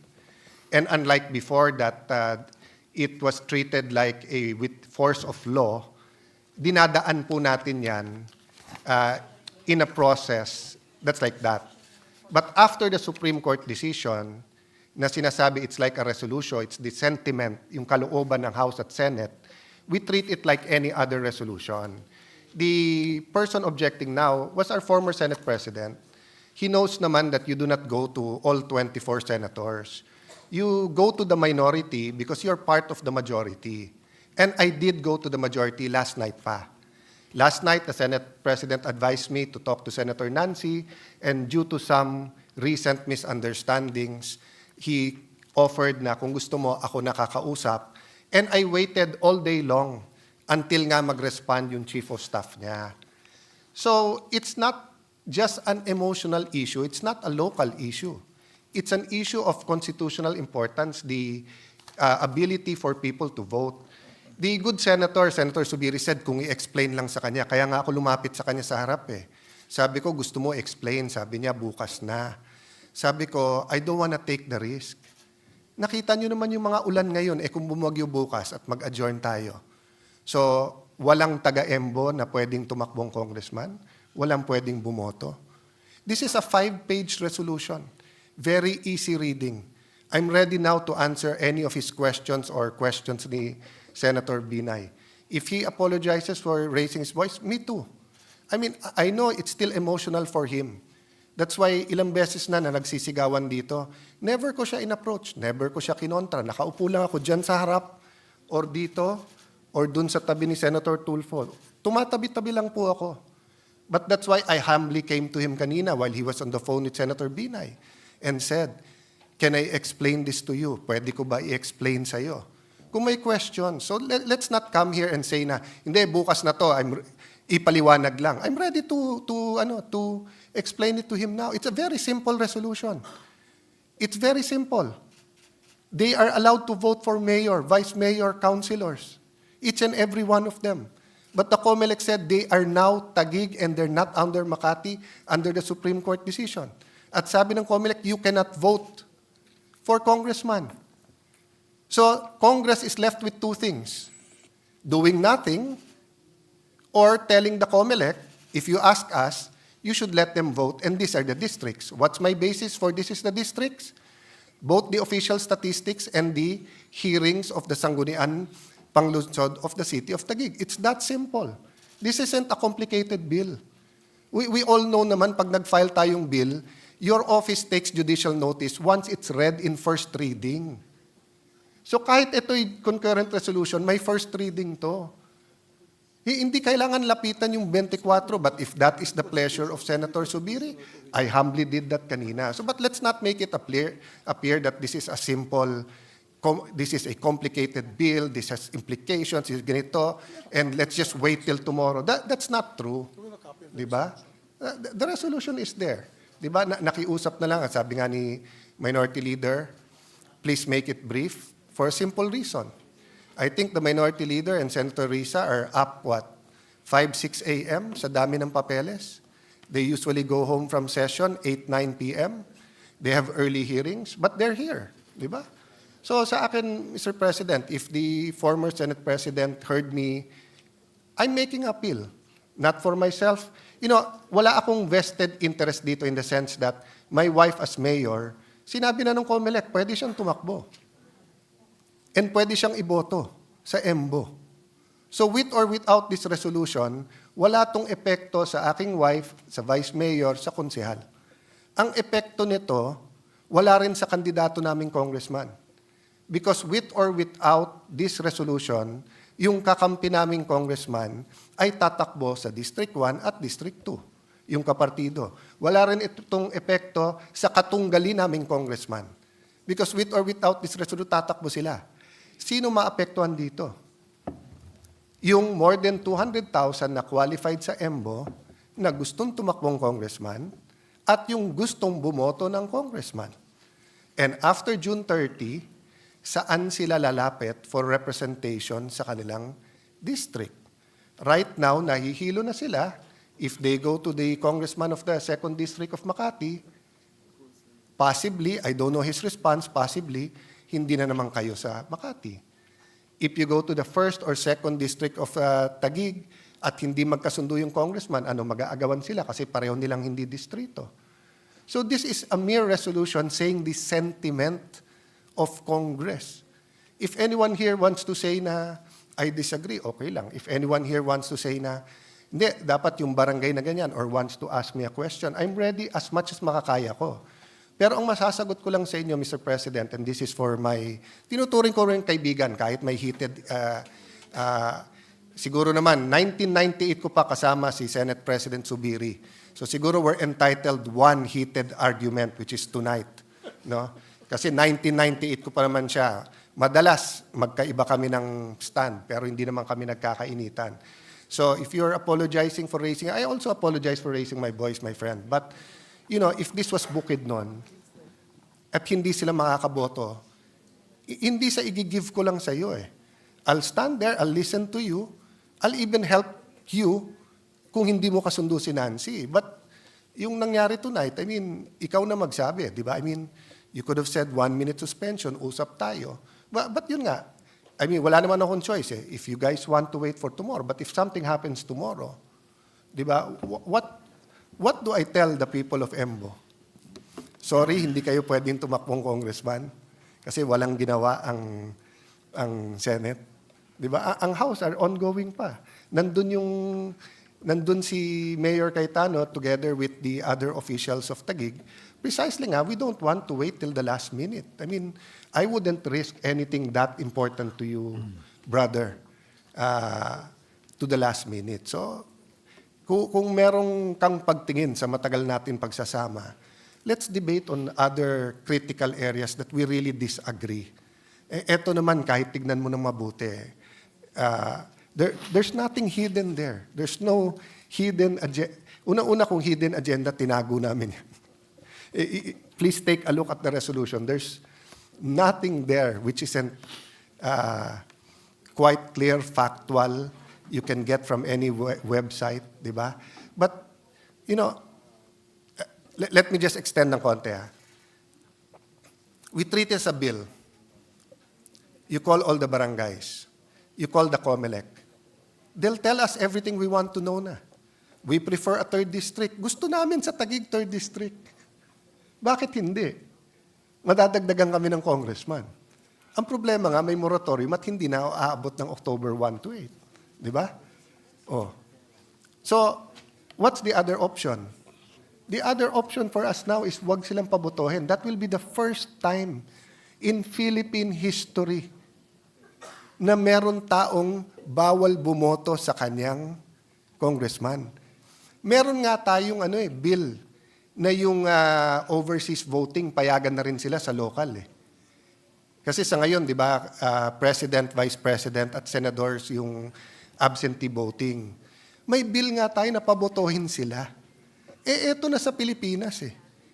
And unlike before that it was treated like a with force of law, dinadaan po natin yan in a process that's like that. But after the Supreme Court decision na sinasabi it's like a resolution, it's the sentiment, yung kalooban ng House at Senate, we treat it like any other resolution. The person objecting now was our former Senate President. He knows naman that you do not go to all 24 senators. You go to the minority because you're part of the majority. And I did go to the majority last night pa. Last night, the Senate President advised me to talk to Senator Nancy, and due to some recent misunderstandings, he offered na kung gusto mo, ako nakakausap. And I waited all day long until nga mag-respond yung chief of staff niya. So it's not just an emotional issue. It's not a local issue. It's an issue of constitutional importance, the ability for people to vote. The good senator, Senator Subiri, said kung i-explain lang sa kanya. Kaya nga ako lumapit sa kanya sa harap eh. Sabi ko, gusto mo explain. Sabi niya, bukas na. Sabi ko, I don't wanna take the risk. Nakita nyo naman yung mga ulan ngayon, kung bumagyo bukas at mag-adjourn tayo. So, walang taga-embo na pwedeng tumakbong congressman, walang pwedeng bumoto. This is a 5-page resolution. Very easy reading. I'm ready now to answer any of his questions or questions ni Senator Binay. If he apologizes for raising his voice, me too. I mean, I know it's still emotional for him. That's why ilang beses na nagsisigawan dito, never ko siya in-approach, never ko siya kinontra. Nakaupo lang ako dyan sa harap or dito or dun sa tabi ni Senator Tulfo. Tumatabi-tabi lang po ako. But that's why I humbly came to him kanina while he was on the phone with Senator Binay and said, can I explain this to you? Pwede ko ba i-explain sa'yo? Kung may question, so let's not come here and say na, hindi, bukas na to, ipaliwanag lang. I'm ready to explain it to him now. It's a very simple resolution. It's very simple. They are allowed to vote for mayor, vice mayor, councilors. Each and every one of them. But the COMELEC said they are now Taguig and they're not under Makati under the Supreme Court decision. At sabi ng COMELEC, you cannot vote for congressman. So Congress is left with two things: doing nothing or telling the COMELEC, if you ask us, you should let them vote, and these are the districts. What's my basis for this is the districts? Both the official statistics and the hearings of the Sangguniang Panglungsod of the City of Taguig. It's that simple. This isn't a complicated bill. We all know naman pag nag-file tayong bill, your office takes judicial notice once it's read in first reading. So kahit ito'y concurrent resolution, may first reading to. Hindi kailangan lapitan yung 24, but if that is the pleasure of Senator Subiri, I humbly did that kanina. So, but let's not make it appear that this is a simple, this is a complicated bill, this has implications, is ganito, and let's just wait till tomorrow. That's not true. Diba? The resolution is there. Diba? Nakiusap na lang, at sabi nga ni Minority Leader, please make it brief for a simple reason. I think the Minority Leader and Senator Risa are up, 5, 6 a.m. sa dami ng papeles. They usually go home from session 8, 9 p.m. They have early hearings, but they're here. Di ba? So sa akin, Mr. President, if the former Senate President heard me, I'm making appeal. Not for myself. Wala akong vested interest dito in the sense that my wife as mayor, sinabi na ng COMELEC, pwede siyang tumakbo. And pwede siyang iboto sa EMBO. So with or without this resolution, wala tong epekto sa aking wife, sa vice mayor, sa konsehal. Ang epekto nito, wala rin sa kandidato naming congressman. Because with or without this resolution, yung kakampi naming congressman ay tatakbo sa District 1 at District 2, yung kapartido. Wala rin itong epekto sa katunggali naming congressman. Because with or without this resolution, tatakbo sila. Sino maapektuhan dito? Yung more than 200,000 na qualified sa EMBO na gustong tumakbong congressman at yung gustong bumoto ng congressman. And after June 30, saan sila lalapit for representation sa kanilang district? Right now, nahihilo na sila. If they go to the congressman of the 2nd District of Makati, possibly, I don't know his response, possibly, hindi na naman kayo sa Makati. If you go to the 1st or 2nd District of Taguig at hindi magkasundo yung congressman, mag-aagawan sila kasi pareho nilang hindi distrito. So this is a mere resolution saying the sentiment of Congress. If anyone here wants to say na, I disagree, okay lang. If anyone here wants to say na, hindi, dapat yung barangay na ganyan or wants to ask me a question, I'm ready as much as makakaya ko. Pero ang masasagot ko lang sa inyo, Mr. President, and this is for my, tinuturing ko rin kaibigan, kahit may heated, siguro naman, 1998 ko pa kasama si Senate President Subiri. So siguro we're entitled one heated argument, which is tonight. No? Kasi 1998 ko pa naman siya. Madalas, magkaiba kami ng stand, pero hindi naman kami nagkakainitan. So if you're apologizing for raising, I also apologize for raising my voice, my friend. But if this was bukid nun, at hindi sila makakaboto, hindi sa i-give ko lang sa iyo eh. I'll stand there, I'll listen to you, I'll even help you kung hindi mo kasundo si Nancy. But yung nangyari tonight, ikaw na magsabi, di ba? You could have said 1 minute suspension, usap tayo. But yun nga, wala naman akong choice eh. If you guys want to wait for tomorrow, but if something happens tomorrow, di ba, what do I tell the people of EMBO? Sorry, hindi kayo pwedeng tumakbong congressman kasi walang ginawa ang Senate. Di ba? Ang House are ongoing pa. Nandun si Mayor Cayetano together with the other officials of Taguig. Precisely nga, we don't want to wait till the last minute. I wouldn't risk anything that important to you, brother, to the last minute. So, kung merong kang pagtingin sa matagal natin pagsasama, let's debate on other critical areas that we really disagree. Eto naman, kahit tignan mo ng mabuti, there's nothing hidden there. There's no hidden agenda. Una-una kung hidden agenda, tinago namin yan. Please take a look at the resolution. There's nothing there which isn't quite clear, factual, you can get from any website, di ba? But, let me just extend ng konti. We treat it as a bill. You call all the barangays. You call the COMELEC. They'll tell us everything we want to know na. We prefer a third district. Gusto namin sa Taguig third district. Bakit hindi? Madadagdagan kami ng congressman. Ang problema nga, may moratorium at hindi na aabot ng October 1 to 8. Di ba? Oh. So, what's the other option? The other option for us now is wag silang pabotohin. That will be the first time in Philippine history na meron taong bawal bumoto sa kanyang congressman. Meron nga tayong bill na yung overseas voting, payagan na rin sila sa local. Kasi sa ngayon, di ba, President, Vice President at Senadors yung absentee voting. May bill nga tayo na pabotohin sila. Eto na sa Pilipinas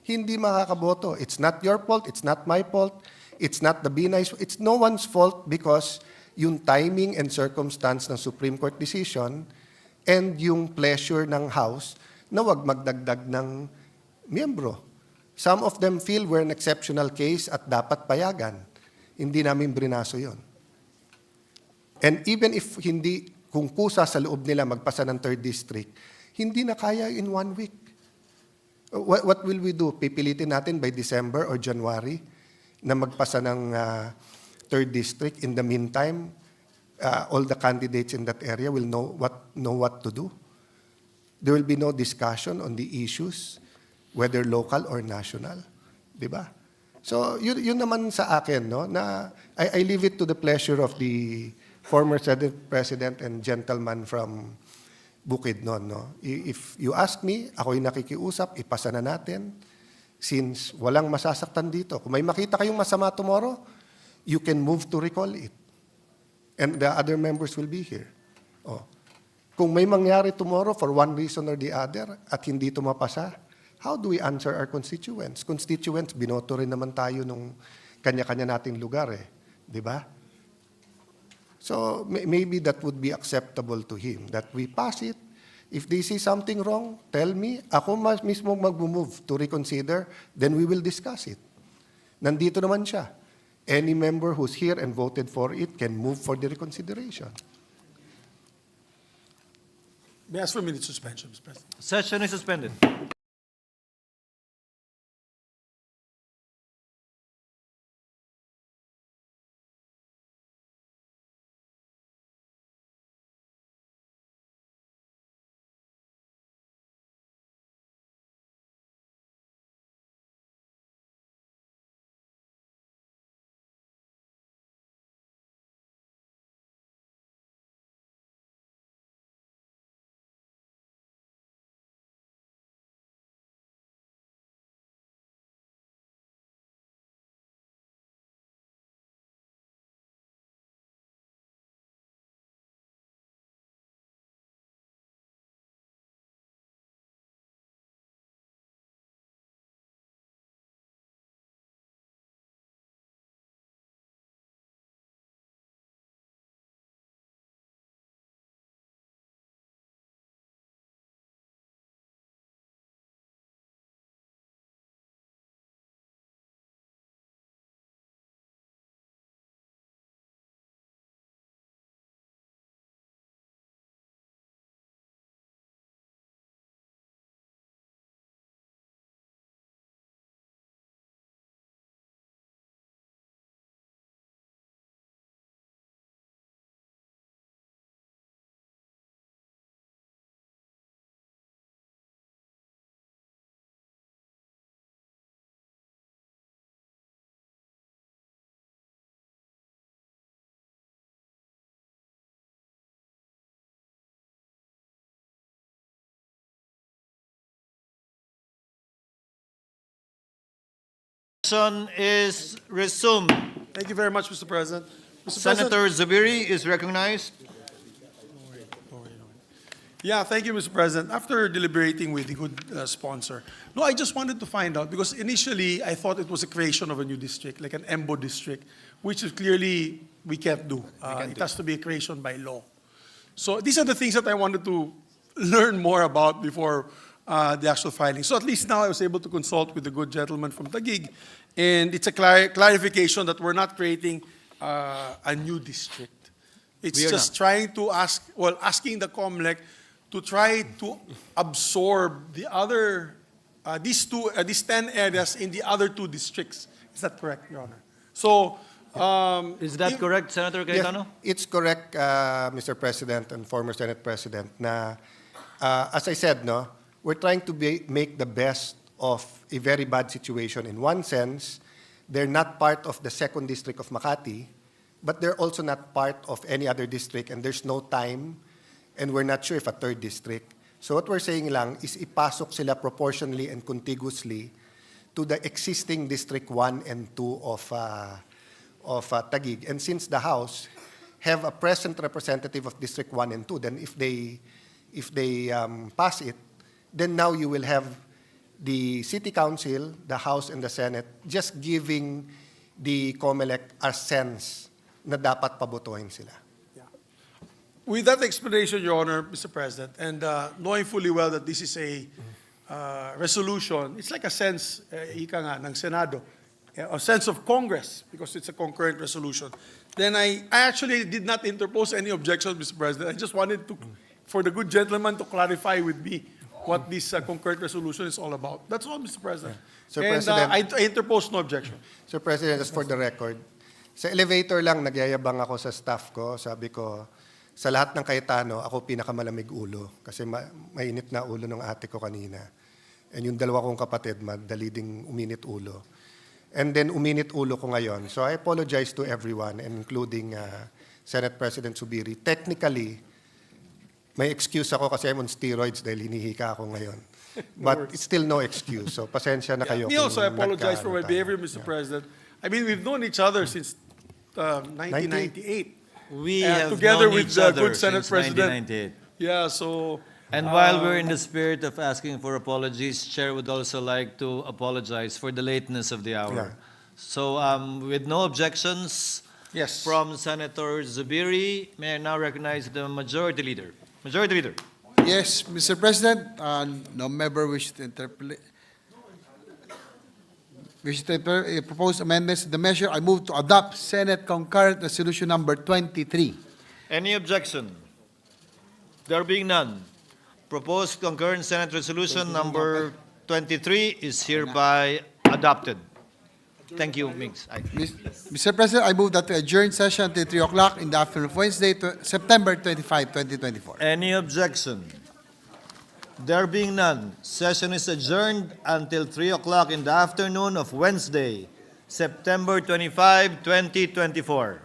Hindi makakaboto. It's not your fault, it's not my fault, it's not the Binay's, it's no one's fault because yung timing and circumstance ng Supreme Court decision and yung pleasure ng House na wag magdagdag ng miyembro. Some of them feel we're an exceptional case at dapat payagan. Hindi namin brinaso yon. And even if kung kusa sa loob nila magpasa ng third district, hindi na kaya in 1 week. What will we do? Pipilitin natin by December or January na magpasa ng third district. In the meantime, all the candidates in that area will know what to do. There will be no discussion on the issues, whether local or national. Di ba? So, yun naman sa akin, no? Na I leave it to the pleasure of the former Senate President and gentleman from Bukidnon, no? If you ask me, ako'y nakikiusap, ipasa na natin. Since walang masasaktan dito. Kung may makita kayong masama tomorrow, you can move to recall it. And the other members will be here. Oh. Kung may mangyari tomorrow for one reason or the other at hindi ito mapasa, how do we answer our constituents? Constituents, binoto rin naman tayo nung kanya-kanya nating lugar Di ba? So maybe that would be acceptable to him, that we pass it. If they see something wrong, tell me. Ako mismo mag-move to reconsider, then we will discuss it. Nandito naman siya. Any member who's here and voted for it can move for the reconsideration. May I ask for a minute suspension, Mr. President? Session is suspended. Session is resumed. Thank you very much, Mr. President. Mr. Senator Zubiri is recognized. Yeah, thank you, Mr. President. After deliberating with the good sponsor, no, I just wanted to find out, because initially I thought it was a creation of a new district, like an EMBO district, which is clearly we can't do. It has to be a creation by law. So these are the things that I wanted to learn more about before the actual filing. So at least now I was able to consult with the good gentleman from Taguig, and it's a clarification that we're not creating a new district. It's We are just not. trying to asking the COMELEC to try to absorb the other, these 10 areas in the other 2 districts. Is that correct, Your Honor? So, Is that correct, Senator Yes, Cayetano? it's correct, Mr. President and former Senate President, na as I said, no, we're trying to make the best of a very bad situation. In one sense, they're not part of the 2nd District of Makati, but they're also not part of any other district, and there's no time, and we're not sure if a 3rd district. So what we're saying lang is ipasok sila proportionally and contiguously to the existing District 1 and 2 of Taguig. And since the House have a present representative of District 1 and 2, then if they pass it, then now you will have the City Council, the House, and the Senate just giving the COMELEC a sense na dapat pabotohin sila. with that explanation, Your Honor, Mr. President, and knowing fully well that this is a resolution, it's like a sense, ika nga, ng Senado, a sense of Congress, because it's a concurrent resolution. Then I actually did not interpose any objections, Mr. President. I just wanted to, for the good gentleman to clarify with me what this concurrent resolution is all about. That's all, Mr. President. Sir And President. I interpose no objection. Sir President, just for the record, sa elevator lang nagyayabang ako sa staff ko, sabi ko, sa lahat ng Cayetano, ako pinakamalamig ulo. Kasi mainit na ulo ng ate ko kanina. And yung dalawa kong kapatid, madali ding uminit ulo. And then uminit ulo ko ngayon. So I apologize to everyone, including Senate President Zubiri. Technically, may excuse ako kasi I'm on steroids dahil hinihika ako ngayon. But it's still no excuse. So pasensya na kayo. Me kung also, I apologize for my nagkaano tayo. behavior, Mr. President. I mean, we've known each other since 1998. We have together known with each the other good Senate since President. 1998. Yeah, so... And while we're in the spirit of asking for apologies, Chair would also like to apologize for the lateness of the hour. Yeah. So with no objections Yes. from Senator Zubiri, may I now recognize the Majority Leader. Majority Leader. Yes, Mr. President, no member wish to propose amendments to the measure. I move to adopt Senate Concurrent Resolution number 23. Any objection? There being none, proposed concurrent Senate Resolution number 23 is hereby adopted. Thank you, Migs. Mr. President, I move that we adjourn session until 3 o'clock in the afternoon of Wednesday, September 25, 2024. Any objection? There being none, session is adjourned until 3 o'clock in the afternoon of Wednesday, September 25, 2024.